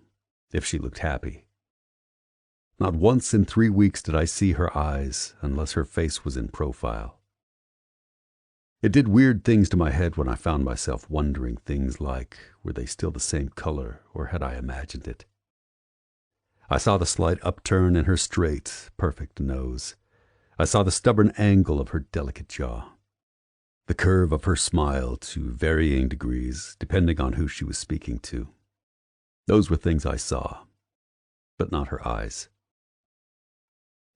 if she looked happy. Not once in 3 weeks did I see her eyes unless her face was in profile. It did weird things to my head when I found myself wondering things like, were they still the same color, or had I imagined it? I saw the slight upturn in her straight, perfect nose. I saw the stubborn angle of her delicate jaw, the curve of her smile to varying degrees, depending on who she was speaking to. Those were things I saw, but not her eyes.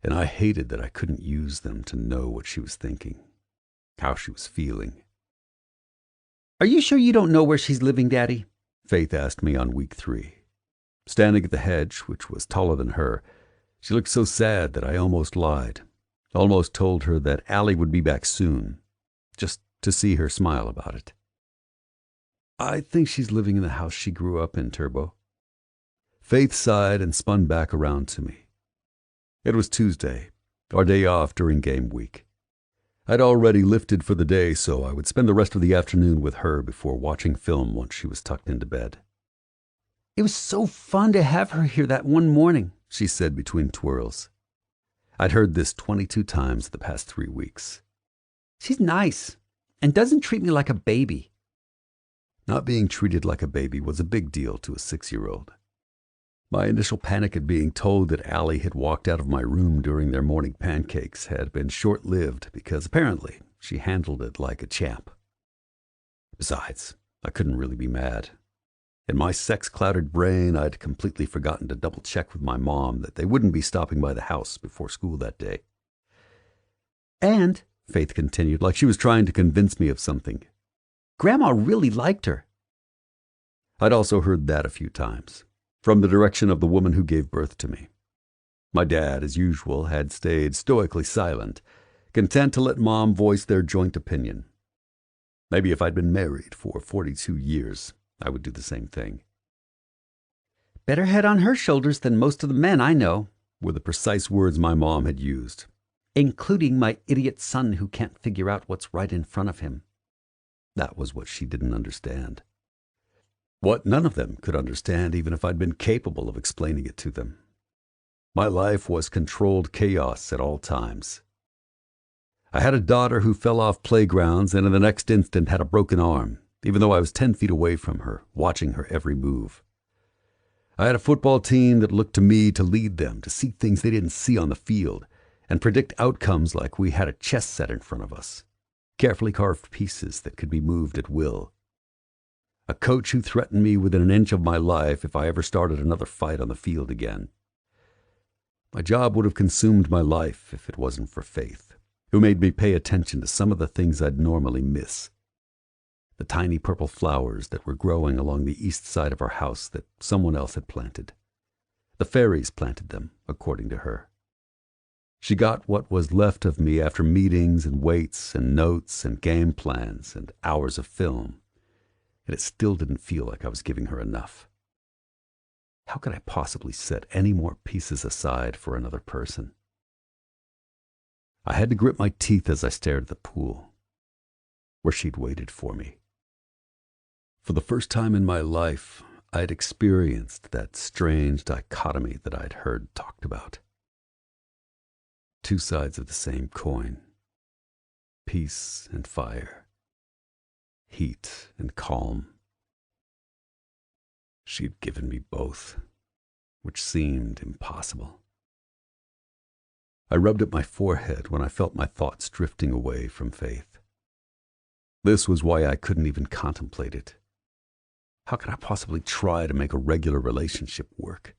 And I hated that I couldn't use them to know what she was thinking, how she was feeling. "Are you sure you don't know where she's living, Daddy?" Faith asked me on week 3. Standing at the hedge, which was taller than her, she looked so sad that I almost lied, almost told her that Allie would be back soon, just to see her smile about it. "I think she's living in the house she grew up in, Turbo." Faith sighed and spun back around to me. It was Tuesday, our day off during game week. I'd already lifted for the day, so I would spend the rest of the afternoon with her before watching film once she was tucked into bed. "It was so fun to have her here that one morning," she said between twirls. I'd heard this 22 times the past 3 weeks. "She's nice and doesn't treat me like a baby." Not being treated like a baby was a big deal to a 6-year-old. My initial panic at being told that Allie had walked out of my room during their morning pancakes had been short-lived because apparently she handled it like a champ. Besides, I couldn't really be mad. In my sex-clouded brain, I'd completely forgotten to double-check with my mom that they wouldn't be stopping by the house before school that day. "And," Faith continued, like she was trying to convince me of something, "Grandma really liked her." I'd also heard that a few times, from the direction of the woman who gave birth to me. My dad, as usual, had stayed stoically silent, content to let Mom voice their joint opinion. Maybe if I'd been married for 42 years, I would do the same thing. "Better head on her shoulders than most of the men I know," were the precise words my mom had used. "Including my idiot son who can't figure out what's right in front of him." That was what she didn't understand. What none of them could understand, even if I'd been capable of explaining it to them. My life was controlled chaos at all times. I had a daughter who fell off playgrounds and in the next instant had a broken arm, even though I was 10 feet away from her, watching her every move. I had a football team that looked to me to lead them, to see things they didn't see on the field, and predict outcomes like we had a chess set in front of us, carefully carved pieces that could be moved at will. A coach who threatened me within an inch of my life if I ever started another fight on the field again. My job would have consumed my life if it wasn't for Faith, who made me pay attention to some of the things I'd normally miss. The tiny purple flowers that were growing along the east side of our house that someone else had planted. The fairies planted them, according to her. She got what was left of me after meetings and weights and notes and game plans and hours of film, and it still didn't feel like I was giving her enough. How could I possibly set any more pieces aside for another person? I had to grip my teeth as I stared at the pool, where she'd waited for me. For the first time in my life, I'd experienced that strange dichotomy that I'd heard talked about. Two sides of the same coin. Peace and fire. Heat and calm. She'd given me both, which seemed impossible. I rubbed at my forehead when I felt my thoughts drifting away from Faith. This was why I couldn't even contemplate it. How could I possibly try to make a regular relationship work?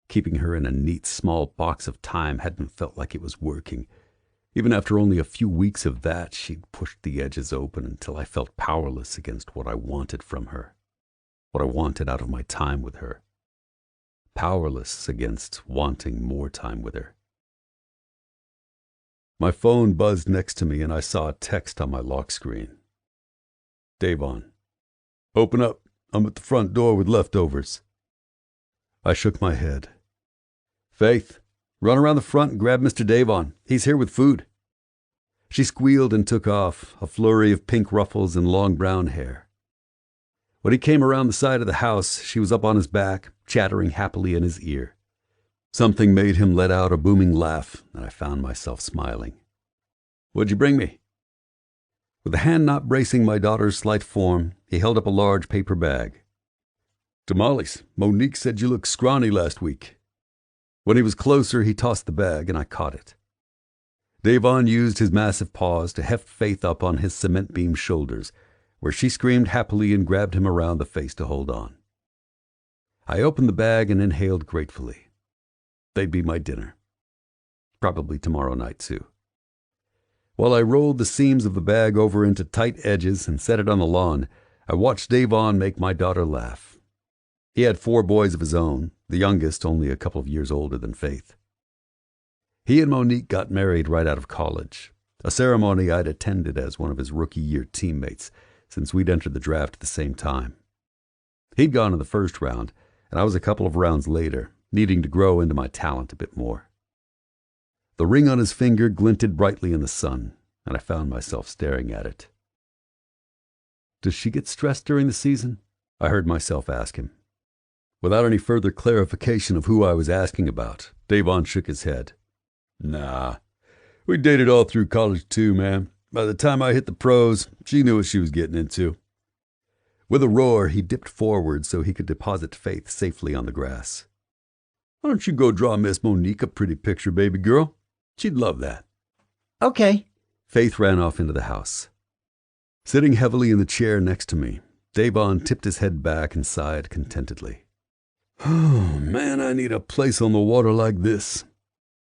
Keeping her in a neat, small box of time hadn't felt like it was working. Even after only a few weeks of that, she'd pushed the edges open until I felt powerless against what I wanted from her, what I wanted out of my time with her. Powerless against wanting more time with her. My phone buzzed next to me and I saw a text on my lock screen. Davon. Open up. I'm at the front door with leftovers. I shook my head. Faith, run around the front and grab Mr. Davon. He's here with food. She squealed and took off, a flurry of pink ruffles and long brown hair. When he came around the side of the house, she was up on his back, chattering happily in his ear. Something made him let out a booming laugh, and I found myself smiling. What'd you bring me? With a hand not bracing my daughter's slight form, he held up a large paper bag. Tamales. Monique said you looked scrawny last week. When he was closer, he tossed the bag, and I caught it. Davon used his massive paws to heft Faith up on his cement-beam shoulders, where she screamed happily and grabbed him around the face to hold on. I opened the bag and inhaled gratefully. They'd be my dinner. Probably tomorrow night, too. While I rolled the seams of the bag over into tight edges and set it on the lawn, I watched Davon make my daughter laugh. He had 4 boys of his own, the youngest only a couple of years older than Faith. He and Monique got married right out of college, a ceremony I'd attended as one of his rookie-year teammates, since we'd entered the draft at the same time. He'd gone in the first round, and I was a couple of rounds later, needing to grow into my talent a bit more. The ring on his finger glinted brightly in the sun, and I found myself staring at it. Does she get stressed during the season? I heard myself ask him. Without any further clarification of who I was asking about, Davon shook his head. Nah. We dated all through college too, man. By the time I hit the pros, she knew what she was getting into. With a roar, he dipped forward so he could deposit Faith safely on the grass. Why don't you go draw Miss Monique a pretty picture, baby girl? She'd love that. Okay. Faith ran off into the house. Sitting heavily in the chair next to me, Davon tipped his head back and sighed contentedly. Oh, man, I need a place on the water like this.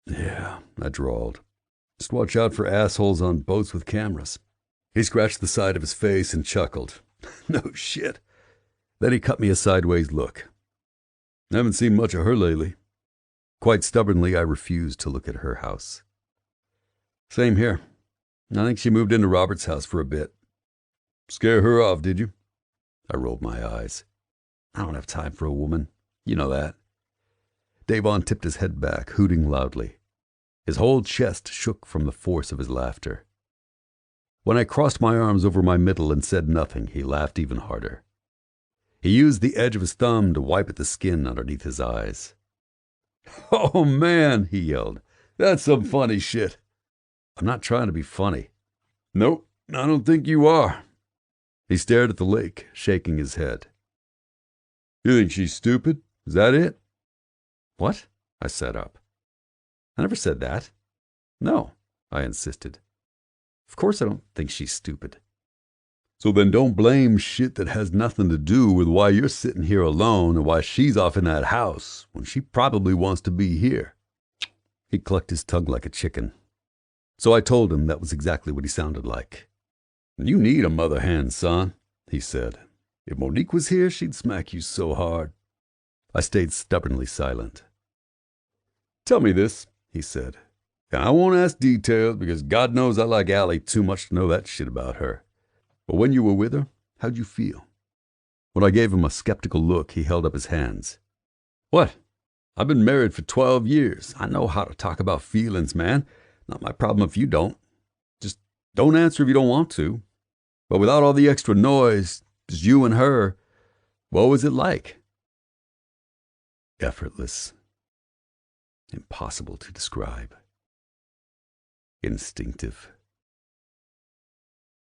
Yeah, I drawled. Just watch out for assholes on boats with cameras. He scratched the side of his face and chuckled. No shit. Then he cut me a sideways look. Haven't seen much of her lately. Quite stubbornly, I refused to look at her house. Same here. I think she moved into Robert's house for a bit. Scare her off, did you? I rolled my eyes. I don't have time for a woman. You know that. Davon tipped his head back, hooting loudly. His whole chest shook from the force of his laughter. When I crossed my arms over my middle and said nothing, he laughed even harder. He used the edge of his thumb to wipe at the skin underneath his eyes. Oh, man, he yelled. That's some funny shit. I'm not trying to be funny. Nope, I don't think you are. He stared at the lake, shaking his head. You think she's stupid? Is that it? What? I sat up. I never said that. No, I insisted. Of course I don't think she's stupid. So then don't blame shit that has nothing to do with why you're sitting here alone and why she's off in that house when she probably wants to be here. He clucked his tongue like a chicken. So I told him that was exactly what he sounded like. You need a mother hen, son, he said. If Monique was here, she'd smack you so hard. I stayed stubbornly silent. Tell me this, he said. And I won't ask details because God knows I like Allie too much to know that shit about her. But when you were with her, how'd you feel? When I gave him a skeptical look, he held up his hands. What? I've been married for 12 years. I know how to talk about feelings, man. Not my problem if you don't. Just don't answer if you don't want to. But without all the extra noise, just you and her, what was it like? Effortless. Impossible to describe. Instinctive.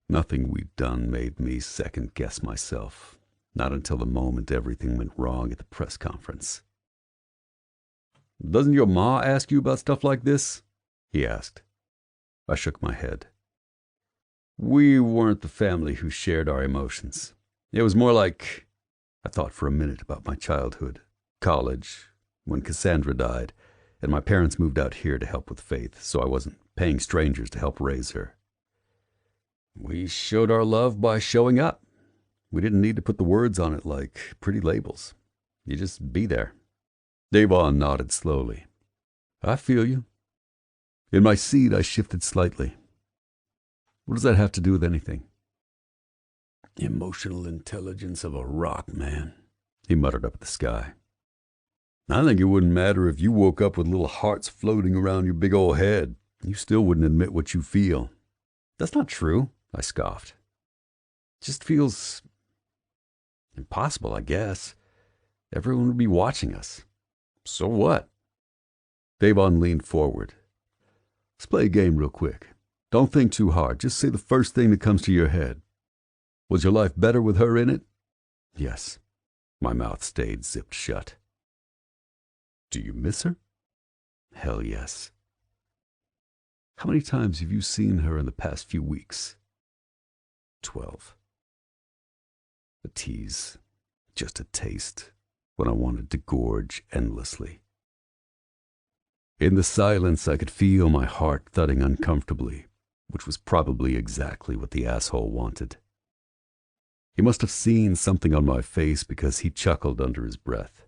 Nothing we'd done made me second-guess myself, not until the moment everything went wrong at the press conference. Doesn't your ma ask you about stuff like this? He asked. I shook my head. We weren't the family who shared our emotions. It was more like I thought for a minute about my childhood, college, when Cassandra died, and my parents moved out here to help with Faith, so I wasn't paying strangers to help raise her. We showed our love by showing up. We didn't need to put the words on it like pretty labels. You just be there. Davon nodded slowly. I feel you. In my seat, I shifted slightly. What does that have to do with anything? Emotional intelligence of a rock, man, he muttered up at the sky. I think it wouldn't matter if you woke up with little hearts floating around your big old head. You still wouldn't admit what you feel. That's not true, I scoffed. It just feels impossible, I guess. Everyone would be watching us. So what? Davon leaned forward. Let's play a game real quick. Don't think too hard. Just say the first thing that comes to your head. Was your life better with her in it? Yes. My mouth stayed zipped shut. Do you miss her? Hell yes. How many times have you seen her in the past few weeks? 12. A tease, just a taste, when I wanted to gorge endlessly. In the silence, I could feel my heart thudding uncomfortably, which was probably exactly what the asshole wanted. He must have seen something on my face because he chuckled under his breath.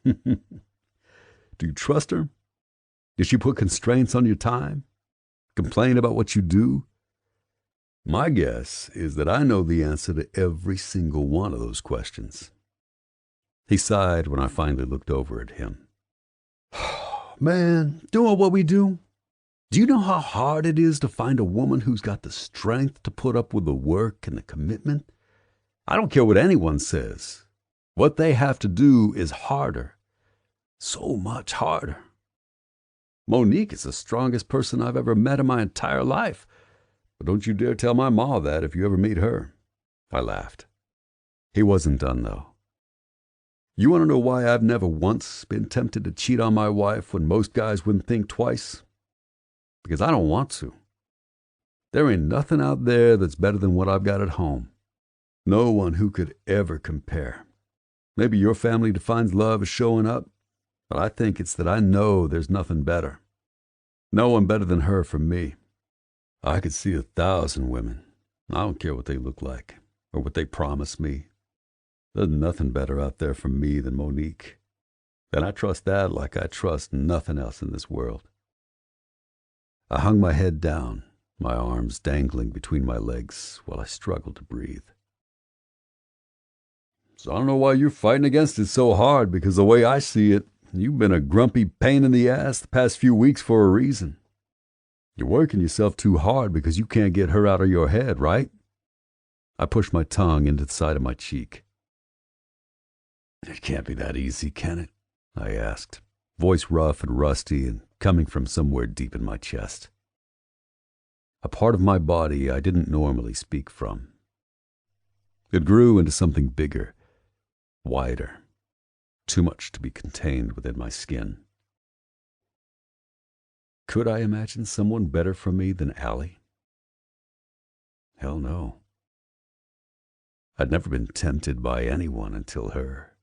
Do you trust her? Did she put constraints on your time? Complain about what you do? My guess is that I know the answer to every single one of those questions. He sighed when I finally looked over at him. Man, doing what we do? Do you know how hard it is to find a woman who's got the strength to put up with the work and the commitment? I don't care what anyone says. What they have to do is harder. So much harder. Monique is the strongest person I've ever met in my entire life. But don't you dare tell my ma that if you ever meet her. I laughed. He wasn't done, though. You want to know why I've never once been tempted to cheat on my wife when most guys wouldn't think twice? Because I don't want to. There ain't nothing out there that's better than what I've got at home. No one who could ever compare. Maybe your family defines love as showing up, but I think it's that I know there's nothing better. No one better than her for me. I could see 1,000 women. I don't care what they look like or what they promise me. There's nothing better out there for me than Monique. And I trust that like I trust nothing else in this world. I hung my head down, my arms dangling between my legs while I struggled to breathe. So I don't know why you're fighting against it so hard, because the way I see it, you've been a grumpy pain in the ass the past few weeks for a reason. You're working yourself too hard because you can't get her out of your head, right? I pushed my tongue into the side of my cheek. It can't be that easy, can it? I asked, voice rough and rusty and coming from somewhere deep in my chest. A part of my body I didn't normally speak from. It grew into something bigger, wider, too much to be contained within my skin. Could I imagine someone better for me than Allie? Hell no. I'd never been tempted by anyone until her.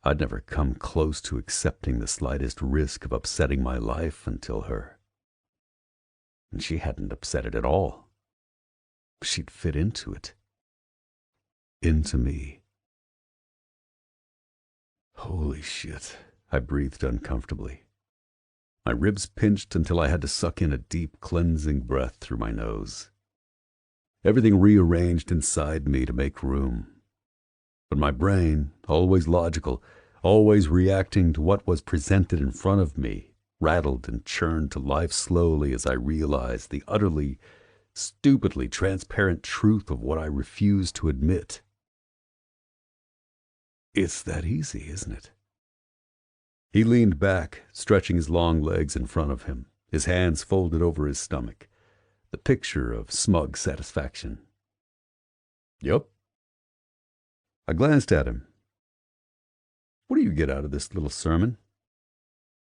I'd never come close to accepting the slightest risk of upsetting my life until her. And she hadn't upset it at all. She'd fit into it. Into me. Holy shit, I breathed uncomfortably. My ribs pinched until I had to suck in a deep, cleansing breath through my nose. Everything rearranged inside me to make room. But my brain, always logical, always reacting to what was presented in front of me, rattled and churned to life slowly as I realized the utterly, stupidly transparent truth of what I refused to admit. It's that easy, isn't it? He leaned back, stretching his long legs in front of him, his hands folded over his stomach, the picture of smug satisfaction. Yup. I glanced at him. What do you get out of this little sermon?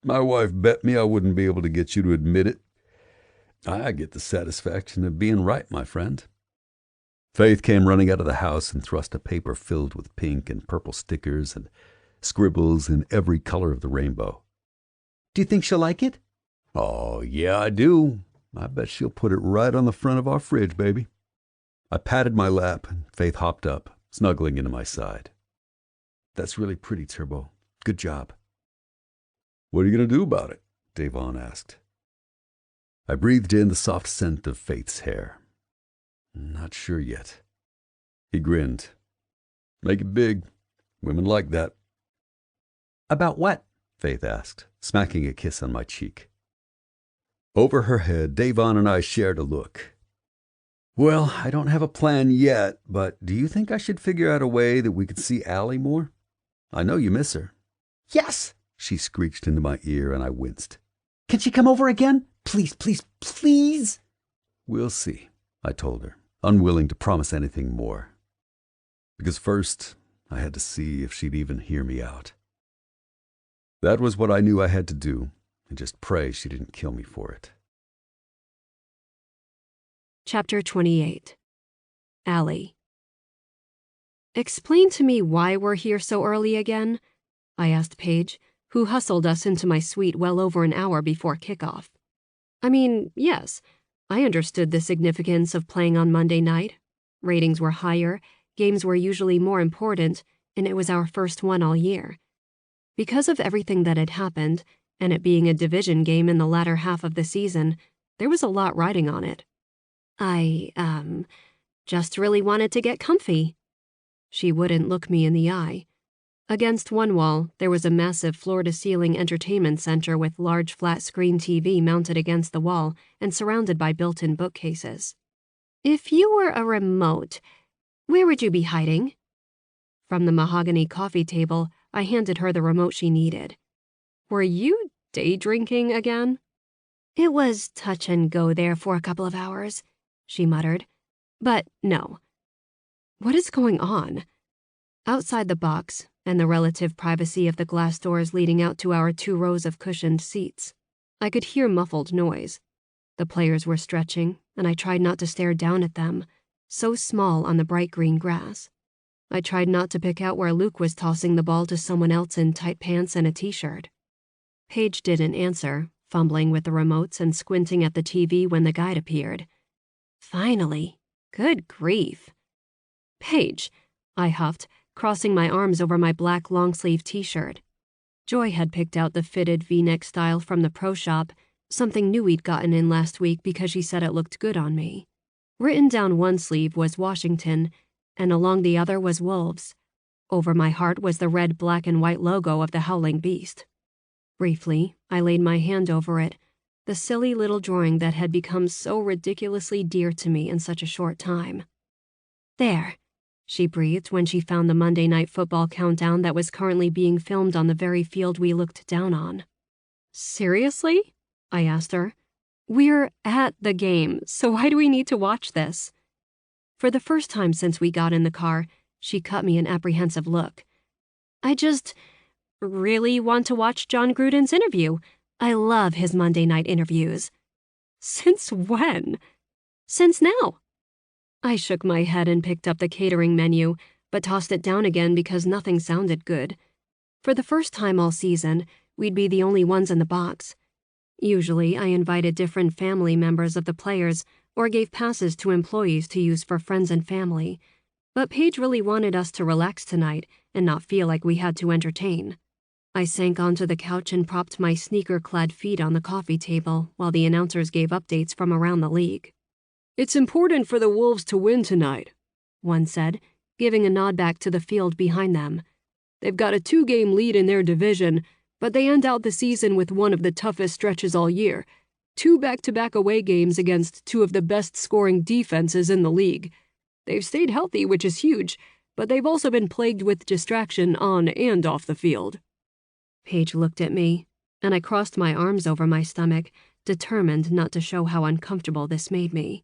My wife bet me I wouldn't be able to get you to admit it. I get the satisfaction of being right, my friend. Faith came running out of the house and thrust a paper filled with pink and purple stickers and scribbles in every color of the rainbow. Do you think she'll like it? Oh, yeah, I do. I bet she'll put it right on the front of our fridge, baby. I patted my lap, and Faith hopped up, snuggling into my side. That's really pretty, Turbo. Good job. What are you going to do about it? Davon asked. I breathed in the soft scent of Faith's hair. Not sure yet. He grinned. Make it big. Women like that. About what? Faith asked, smacking a kiss on my cheek. Over her head, Davon and I shared a look. Well, I don't have a plan yet, but do you think I should figure out a way that we could see Allie more? I know you miss her. Yes, she screeched into my ear, and I winced. Can she come over again? Please, please, please. We'll see, I told her, unwilling to promise anything more. Because first, I had to see if she'd even hear me out. That was what I knew I had to do, and just pray she didn't kill me for it. Chapter 28. Allie. Explain to me why we're here so early again, I asked Paige, who hustled us into my suite well over an hour before kickoff. I mean, yes, I understood the significance of playing on Monday night. Ratings were higher, games were usually more important, and it was our first one all year. Because of everything that had happened, and it being a division game in the latter half of the season, there was a lot riding on it. I, just really wanted to get comfy. She wouldn't look me in the eye. Against one wall, there was a massive floor-to-ceiling entertainment center with large flat-screen TV mounted against the wall and surrounded by built-in bookcases. If you were a remote, where would you be hiding? From the mahogany coffee table, I handed her the remote she needed. Were you day drinking again? It was touch and go there for a couple of hours, she muttered. But no. What is going on? Outside the box, and the relative privacy of the glass doors leading out to our 2 rows of cushioned seats, I could hear muffled noise. The players were stretching, and I tried not to stare down at them, so small on the bright green grass. I tried not to pick out where Luke was tossing the ball to someone else in tight pants and a t-shirt. Paige didn't answer, fumbling with the remotes and squinting at the TV when the guide appeared. Finally. Good grief. Paige, I huffed, crossing my arms over my black long-sleeve t-shirt. Joy had picked out the fitted V-neck style from the pro shop, something new we'd gotten in last week because she said it looked good on me. Written down one sleeve was Washington, and along the other was Wolves. Over my heart was the red, black, and white logo of the Howling Beast. Briefly, I laid my hand over it, the silly little drawing that had become so ridiculously dear to me in such a short time. There, she breathed when she found the Monday Night Football countdown that was currently being filmed on the very field we looked down on. Seriously? I asked her. We're at the game, so why do we need to watch this? For the first time since we got in the car, she cut me an apprehensive look. I just really want to watch John Gruden's interview. I love his Monday night interviews. Since when? Since now. I shook my head and picked up the catering menu, but tossed it down again because nothing sounded good. For the first time all season, we'd be the only ones in the box. Usually, I invited different family members of the players or gave passes to employees to use for friends and family. But Paige really wanted us to relax tonight and not feel like we had to entertain. I sank onto the couch and propped my sneaker-clad feet on the coffee table while the announcers gave updates from around the league. It's important for the Wolves to win tonight, one said, giving a nod back to the field behind them. They've got a 2-game lead in their division, but they end out the season with one of the toughest stretches all year. 2 back-to-back away games against 2 of the best-scoring defenses in the league. They've stayed healthy, which is huge, but they've also been plagued with distraction on and off the field. Paige looked at me, and I crossed my arms over my stomach, determined not to show how uncomfortable this made me.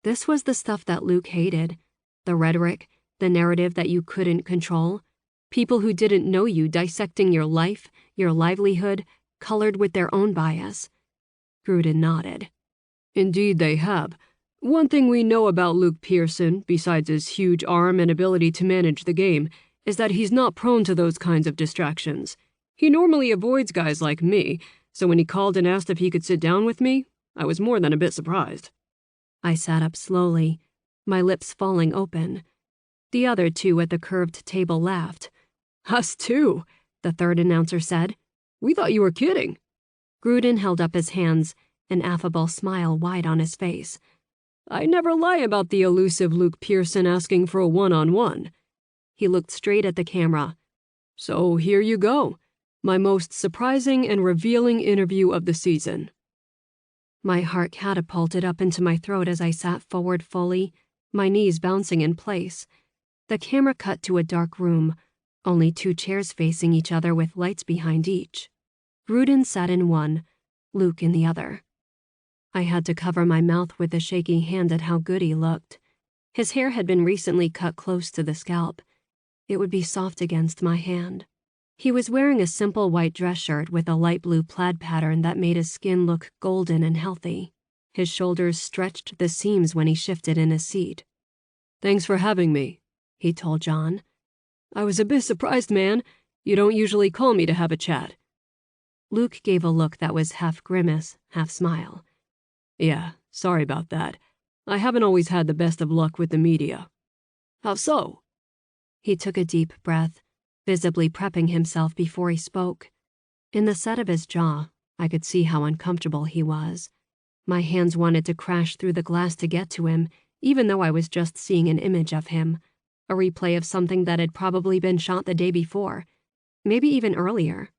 This was the stuff that Luke hated. The rhetoric, the narrative that you couldn't control. People who didn't know you dissecting your life, your livelihood, colored with their own bias. Gruden nodded. Indeed they have. One thing we know about Luke Pearson, besides his huge arm and ability to manage the game, is that he's not prone to those kinds of distractions. He normally avoids guys like me, so when he called and asked if he could sit down with me, I was more than a bit surprised. I sat up slowly, my lips falling open. The other two at the curved table laughed. Us too, the third announcer said. We thought you were kidding. Gruden held up his hands, an affable smile wide on his face. I never lie about the elusive Luke Pearson asking for a one-on-one. He looked straight at the camera. So here you go, my most surprising and revealing interview of the season. My heart catapulted up into my throat as I sat forward fully, my knees bouncing in place. The camera cut to a dark room, only 2 chairs facing each other with lights behind each. Gruden sat in one, Luke in the other. I had to cover my mouth with a shaking hand at how good he looked. His hair had been recently cut close to the scalp. It would be soft against my hand. He was wearing a simple white dress shirt with a light blue plaid pattern that made his skin look golden and healthy. His shoulders stretched the seams when he shifted in his seat. Thanks for having me, he told John. I was a bit surprised, man. You don't usually call me to have a chat. Luke gave a look that was half grimace, half smile. Yeah, sorry about that. I haven't always had the best of luck with the media. How so? He took a deep breath, visibly prepping himself before he spoke. In the set of his jaw, I could see how uncomfortable he was. My hands wanted to crash through the glass to get to him, even though I was just seeing an image of him, a replay of something that had probably been shot the day before, maybe even earlier.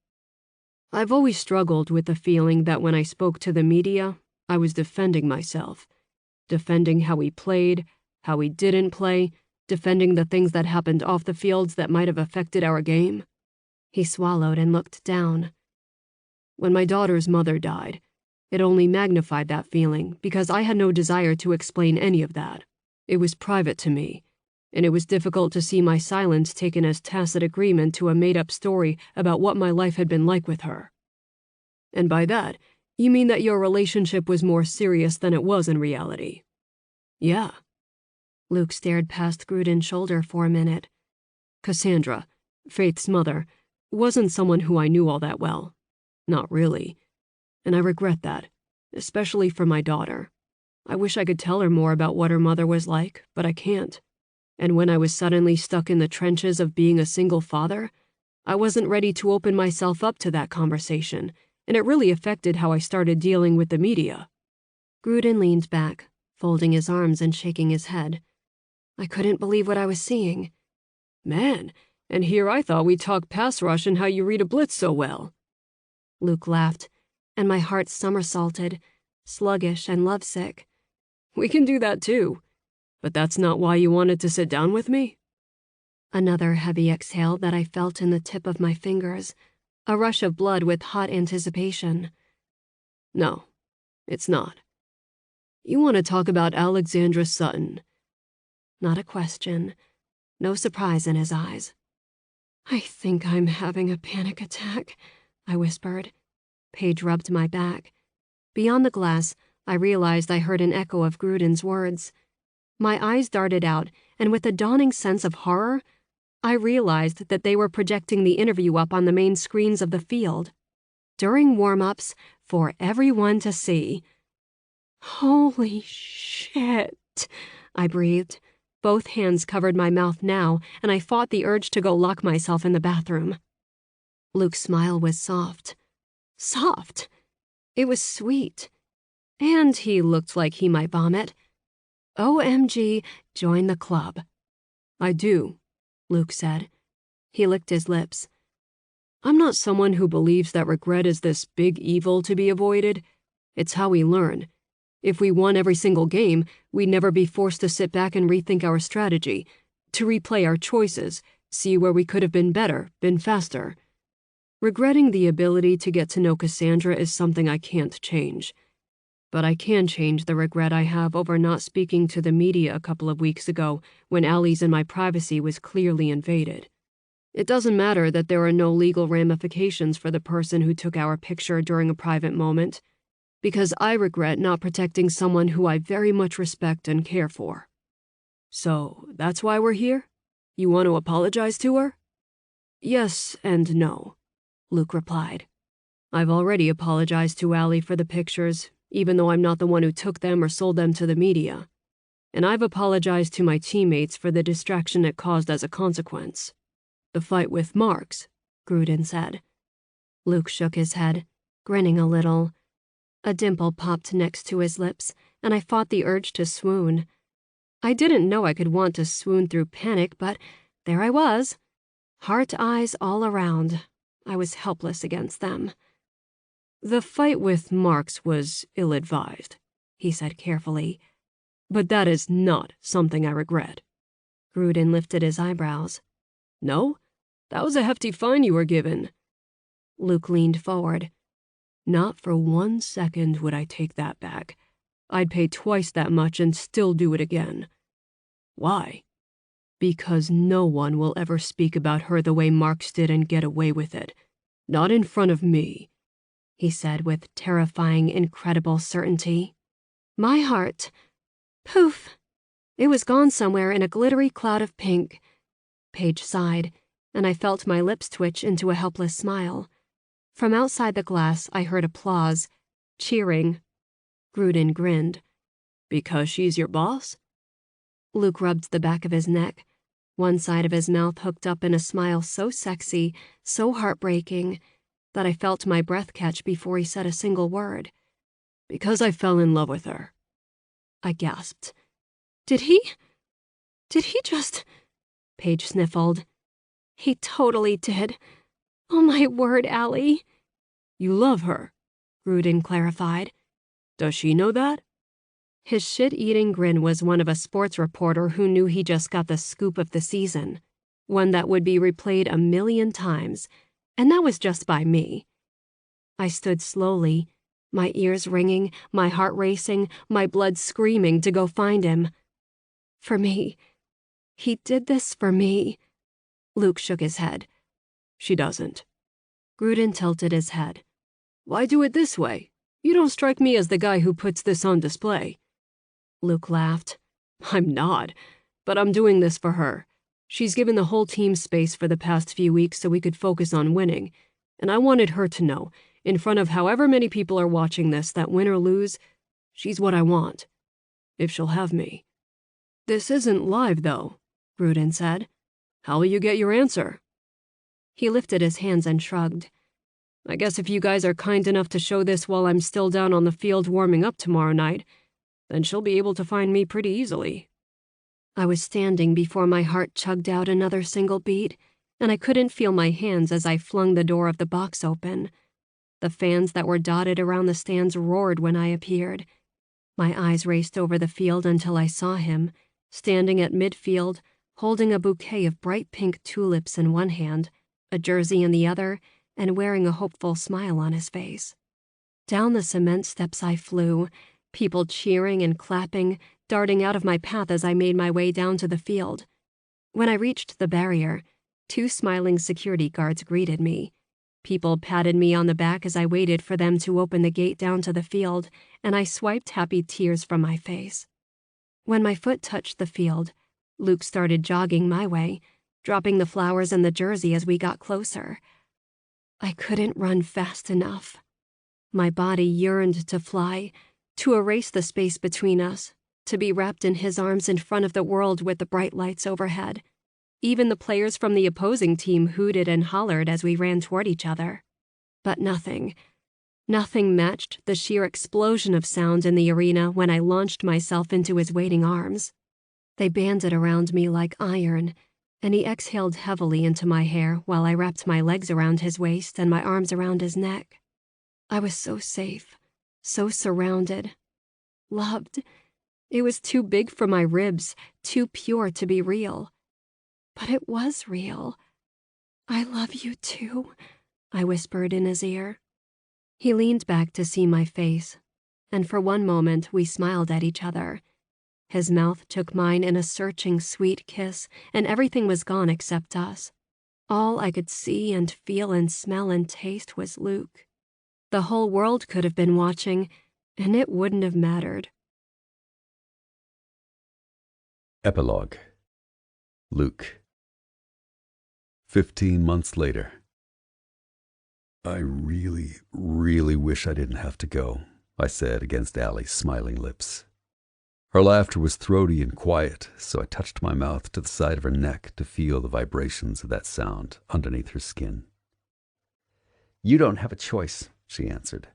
I've always struggled with the feeling that when I spoke to the media, I was defending myself. Defending how we played, how we didn't play, defending the things that happened off the fields that might have affected our game. He swallowed and looked down. When my daughter's mother died, it only magnified that feeling because I had no desire to explain any of that. It was private to me, and it was difficult to see my silence taken as tacit agreement to a made-up story about what my life had been like with her. And by that, you mean that your relationship was more serious than it was in reality? Yeah. Luke stared past Gruden's shoulder for a minute. Cassandra, Faith's mother, wasn't someone who I knew all that well. Not really. And I regret that, especially for my daughter. I wish I could tell her more about what her mother was like, but I can't. And when I was suddenly stuck in the trenches of being a single father, I wasn't ready to open myself up to that conversation, and it really affected how I started dealing with the media. Gruden leaned back, folding his arms and shaking his head. I couldn't believe what I was seeing. Man, and here I thought we'd talk pass rush and how you read a blitz so well. Luke laughed, and my heart somersaulted, sluggish and lovesick. We can do that too. But that's not why you wanted to sit down with me? Another heavy exhale that I felt in the tip of my fingers, a rush of blood with hot anticipation. No, it's not. You want to talk about Alexandra Sutton. Not a question, no surprise in his eyes. I think I'm having a panic attack, I whispered. Paige rubbed my back. Beyond the glass, I realized I heard an echo of Gruden's words. My eyes darted out, and with a dawning sense of horror, I realized that they were projecting the interview up on the main screens of the field. During warm-ups, for everyone to see. Holy shit, I breathed. Both hands covered my mouth now, and I fought the urge to go lock myself in the bathroom. Luke's smile was soft. Soft. It was sweet. And he looked like he might vomit. OMG, join the club. I do, Luke said. He licked his lips. I'm not someone who believes that regret is this big evil to be avoided. It's how we learn. If we won every single game, we'd never be forced to sit back and rethink our strategy, to replay our choices, see where we could have been better, been faster. Regretting the ability to get to know Cassandra is something I can't change. But I can change the regret I have over not speaking to the media a couple of weeks ago when Allie's and my privacy was clearly invaded. It doesn't matter that there are no legal ramifications for the person who took our picture during a private moment. Because I regret not protecting someone who I very much respect and care for. So, that's why we're here? You want to apologize to her? Yes and no, Luke replied. I've already apologized to Allie for the pictures, even though I'm not the one who took them or sold them to the media. And I've apologized to my teammates for the distraction it caused as a consequence. The fight with Marks, Gruden said. Luke shook his head, grinning a little. A dimple popped next to his lips, and I fought the urge to swoon. I didn't know I could want to swoon through panic, but there I was. Heart eyes all around. I was helpless against them. The fight with Marks was ill-advised, he said carefully. But that is not something I regret. Gruden lifted his eyebrows. No? That was a hefty fine you were given. Luke leaned forward. Not for 1 second would I take that back. I'd pay twice that much and still do it again. Why? Because no one will ever speak about her the way Marks did and get away with it. Not in front of me, he said with terrifying, incredible certainty. My heart, poof, it was gone somewhere in a glittery cloud of pink. Paige sighed, and I felt my lips twitch into a helpless smile. From outside the glass, I heard applause, cheering. Gruden grinned. Because she's your boss? Luke rubbed the back of his neck, one side of his mouth hooked up in a smile so sexy, so heartbreaking, that I felt my breath catch before he said a single word. Because I fell in love with her. I gasped. Did he just... Paige sniffled. He totally did. Oh my word, Allie. You love her, Gruden clarified. Does she know that? His shit-eating grin was one of a sports reporter who knew he just got the scoop of the season, one that would be replayed 1,000,000 times, and that was just by me. I stood slowly, my ears ringing, my heart racing, my blood screaming to go find him. For me. He did this for me. Luke shook his head. She doesn't. Gruden tilted his head. Why do it this way? You don't strike me as the guy who puts this on display. Luke laughed. I'm not, but I'm doing this for her. She's given the whole team space for the past few weeks so we could focus on winning, and I wanted her to know, in front of however many people are watching this, that win or lose, she's what I want. If she'll have me. This isn't live, though, Gruden said. How will you get your answer? He lifted his hands and shrugged. I guess if you guys are kind enough to show this while I'm still down on the field warming up tomorrow night, then she'll be able to find me pretty easily. I was standing before my heart chugged out another single beat, and I couldn't feel my hands as I flung the door of the box open. The fans that were dotted around the stands roared when I appeared. My eyes raced over the field until I saw him, standing at midfield, holding a bouquet of bright pink tulips in one hand, a jersey in the other, and wearing a hopeful smile on his face. Down the cement steps I flew, people cheering and clapping, darting out of my path as I made my way down to the field. When I reached the barrier, 2 smiling security guards greeted me. People patted me on the back as I waited for them to open the gate down to the field, and I swiped happy tears from my face. When my foot touched the field, Luke started jogging my way, dropping the flowers and the jersey as we got closer. I couldn't run fast enough. My body yearned to fly, to erase the space between us, to be wrapped in his arms in front of the world with the bright lights overhead. Even the players from the opposing team hooted and hollered as we ran toward each other. But nothing matched the sheer explosion of sound in the arena when I launched myself into his waiting arms. They banded around me like iron, and he exhaled heavily into my hair while I wrapped my legs around his waist and my arms around his neck. I was so safe, so surrounded, loved. It was too big for my ribs, too pure to be real. But it was real. I love you too, I whispered in his ear. He leaned back to see my face, and for one moment we smiled at each other. His mouth took mine in a searching, sweet kiss, and everything was gone except us. All I could see and feel and smell and taste was Luke. The whole world could have been watching, and it wouldn't have mattered. Epilogue. Luke. 15 months later. I really, really wish I didn't have to go, I said against Allie's smiling lips. Her laughter was throaty and quiet, so I touched my mouth to the side of her neck to feel the vibrations of that sound underneath her skin. You don't have a choice, she answered.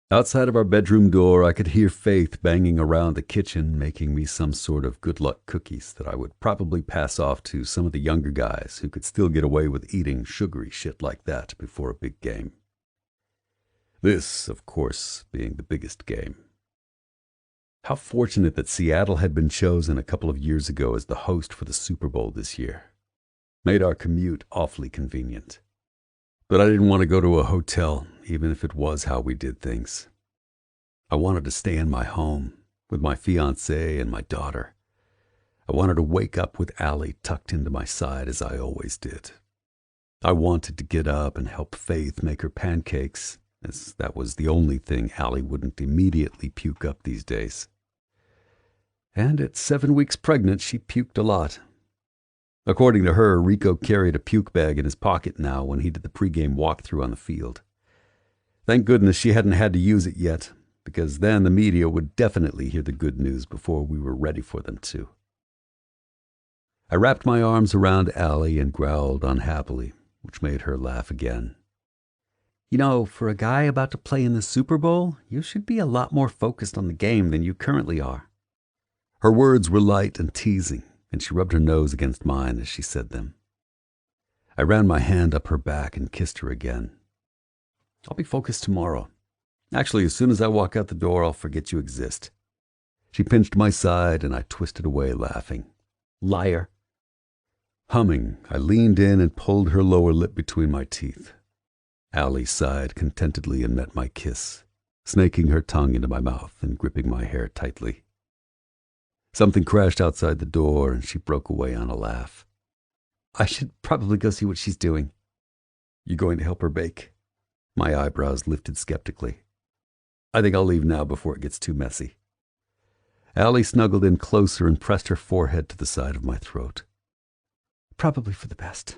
Outside of our bedroom door, I could hear Faith banging around the kitchen, making me some sort of good luck cookies that I would probably pass off to some of the younger guys who could still get away with eating sugary shit like that before a big game. This, of course, being the biggest game. How fortunate that Seattle had been chosen a couple of years ago as the host for the Super Bowl this year. Made our commute awfully convenient. But I didn't want to go to a hotel, even if it was how we did things. I wanted to stay in my home, with my fiancée and my daughter. I wanted to wake up with Allie tucked into my side as I always did. I wanted to get up and help Faith make her pancakes, as that was the only thing Allie wouldn't immediately puke up these days. And at 7 weeks pregnant, she puked a lot. According to her, Rico carried a puke bag in his pocket now when he did the pregame walkthrough on the field. Thank goodness she hadn't had to use it yet, because then the media would definitely hear the good news before we were ready for them to. I wrapped my arms around Allie and growled unhappily, which made her laugh again. You know, for a guy about to play in the Super Bowl, you should be a lot more focused on the game than you currently are. Her words were light and teasing, and she rubbed her nose against mine as she said them. I ran my hand up her back and kissed her again. I'll be focused tomorrow. Actually, as soon as I walk out the door, I'll forget you exist. She pinched my side, and I twisted away laughing. Liar. Humming, I leaned in and pulled her lower lip between my teeth. Allie sighed contentedly and met my kiss, snaking her tongue into my mouth and gripping my hair tightly. Something crashed outside the door, and she broke away on a laugh. I should probably go see what she's doing. You going to help her bake? My eyebrows lifted skeptically. I think I'll leave now before it gets too messy. Allie snuggled in closer and pressed her forehead to the side of my throat. Probably for the best.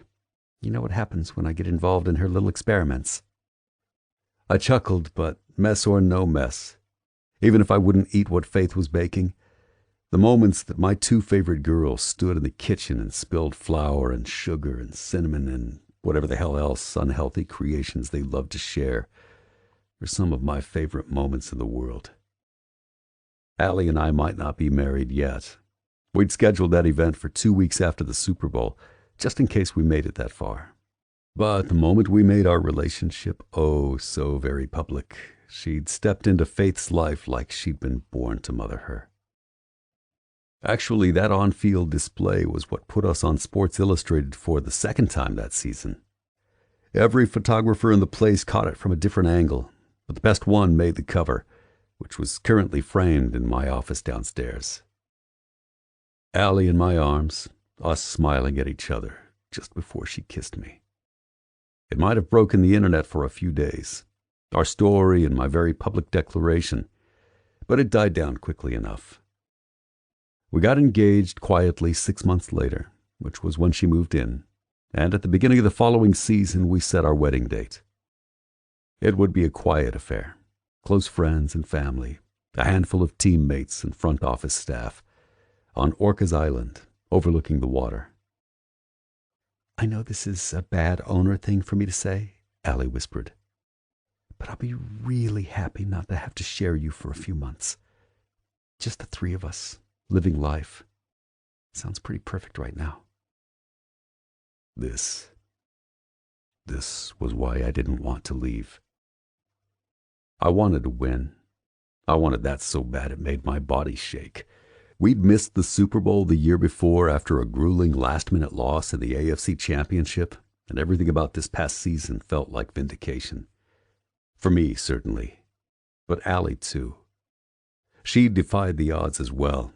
You know what happens when I get involved in her little experiments. I chuckled, but mess or no mess, even if I wouldn't eat what Faith was baking, the moments that my two favorite girls stood in the kitchen and spilled flour and sugar and cinnamon and whatever the hell else unhealthy creations they loved to share were some of my favorite moments in the world. Allie and I might not be married yet. We'd scheduled that event for 2 weeks after the Super Bowl, just in case we made it that far. But the moment we made our relationship oh so very public, she'd stepped into Faith's life like she'd been born to mother her. Actually, that on-field display was what put us on Sports Illustrated for the second time that season. Every photographer in the place caught it from a different angle, but the best one made the cover, which was currently framed in my office downstairs. Allie in my arms, us smiling at each other just before she kissed me. It might have broken the internet for a few days, our story and my very public declaration, but it died down quickly enough. We got engaged quietly 6 months later, which was when she moved in, and at the beginning of the following season we set our wedding date. It would be a quiet affair, close friends and family, a handful of teammates and front office staff, on Orcas Island, overlooking the water. I know this is a bad owner thing for me to say, Allie whispered, but I'll be really happy not to have to share you for a few months. Just the three of us. Living life. Sounds pretty perfect right now. This was why I didn't want to leave. I wanted to win. I wanted that so bad it made my body shake. We'd missed the Super Bowl the year before after a grueling last-minute loss in the AFC Championship, and everything about this past season felt like vindication. For me, certainly. But Allie, too. She defied the odds as well.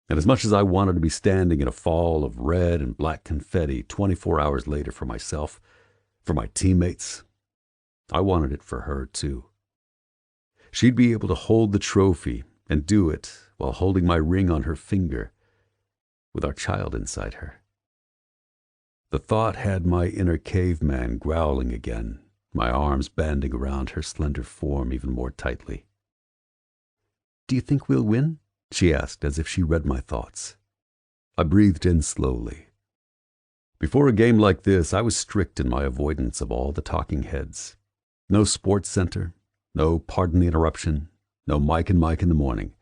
And as much as I wanted to be standing in a fall of red and black confetti 24 hours later for myself, for my teammates, I wanted it for her too. She'd be able to hold the trophy and do it while holding my ring on her finger, with our child inside her. The thought had my inner caveman growling again, my arms banding around her slender form even more tightly. "Do you think we'll win?" she asked, as if she read my thoughts. I breathed in slowly. Before a game like this, I was strict in my avoidance of all the talking heads. No sports center, no pardon the interruption, no Mike and Mike in the morning.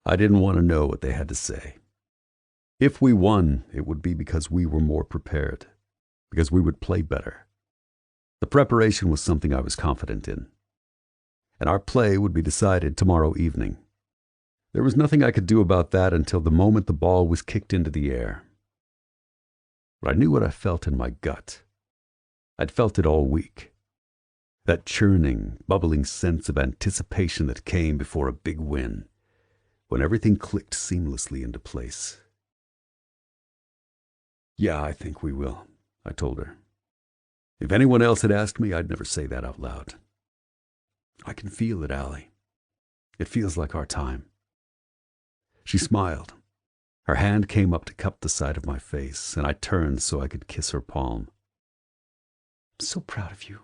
I didn't want to know what they had to say. If we won, it would be because we were more prepared, because we would play better. The preparation was something I was confident in, and our play would be decided tomorrow evening. There was nothing I could do about that until the moment the ball was kicked into the air. But I knew what I felt in my gut. I'd felt it all week. That churning, bubbling sense of anticipation that came before a big win, when everything clicked seamlessly into place. "Yeah, I think we will," I told her. If anyone else had asked me, I'd never say that out loud. "I can feel it, Allie. It feels like our time." She smiled. Her hand came up to cup the side of my face, and I turned so I could kiss her palm. "I'm so proud of you.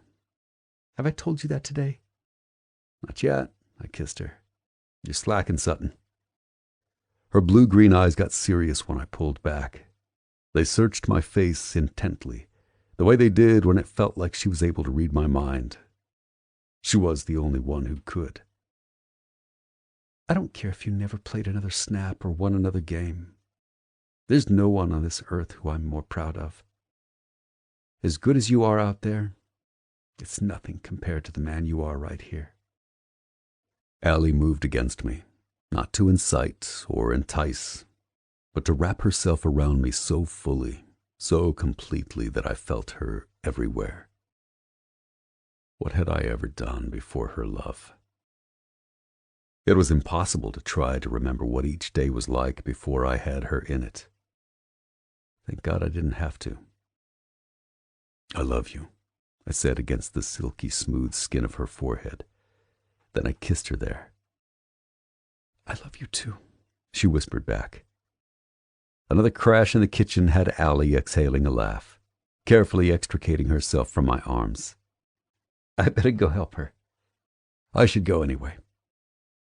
Have I told you that today?" "Not yet," I kissed her. "You're slacking, Sutton." Her blue-green eyes got serious when I pulled back. They searched my face intently, the way they did when it felt like she was able to read my mind. She was the only one who could. "I don't care if you never played another snap or won another game. There's no one on this earth who I'm more proud of. As good as you are out there, it's nothing compared to the man you are right here." Allie moved against me, not to incite or entice, but to wrap herself around me so fully, so completely that I felt her everywhere. What had I ever done before her love? It was impossible to try to remember what each day was like before I had her in it. Thank God I didn't have to. "I love you," I said against the silky smooth skin of her forehead. Then I kissed her there. "I love you too," she whispered back. Another crash in the kitchen had Allie exhaling a laugh, carefully extricating herself from my arms. "I better go help her." "I should go anyway."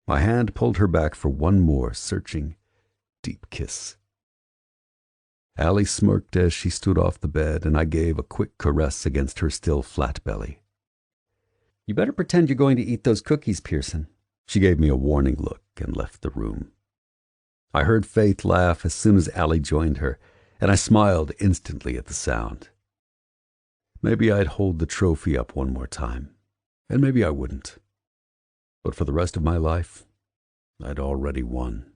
My hand pulled her back for one more searching, deep kiss. Allie smirked as she stood off the bed, and I gave a quick caress against her still flat belly. "You better pretend you're going to eat those cookies, Pearson." She gave me a warning look and left the room. I heard Faith laugh as soon as Allie joined her, and I smiled instantly at the sound. Maybe I'd hold the trophy up one more time, and maybe I wouldn't. But for the rest of my life, I'd already won.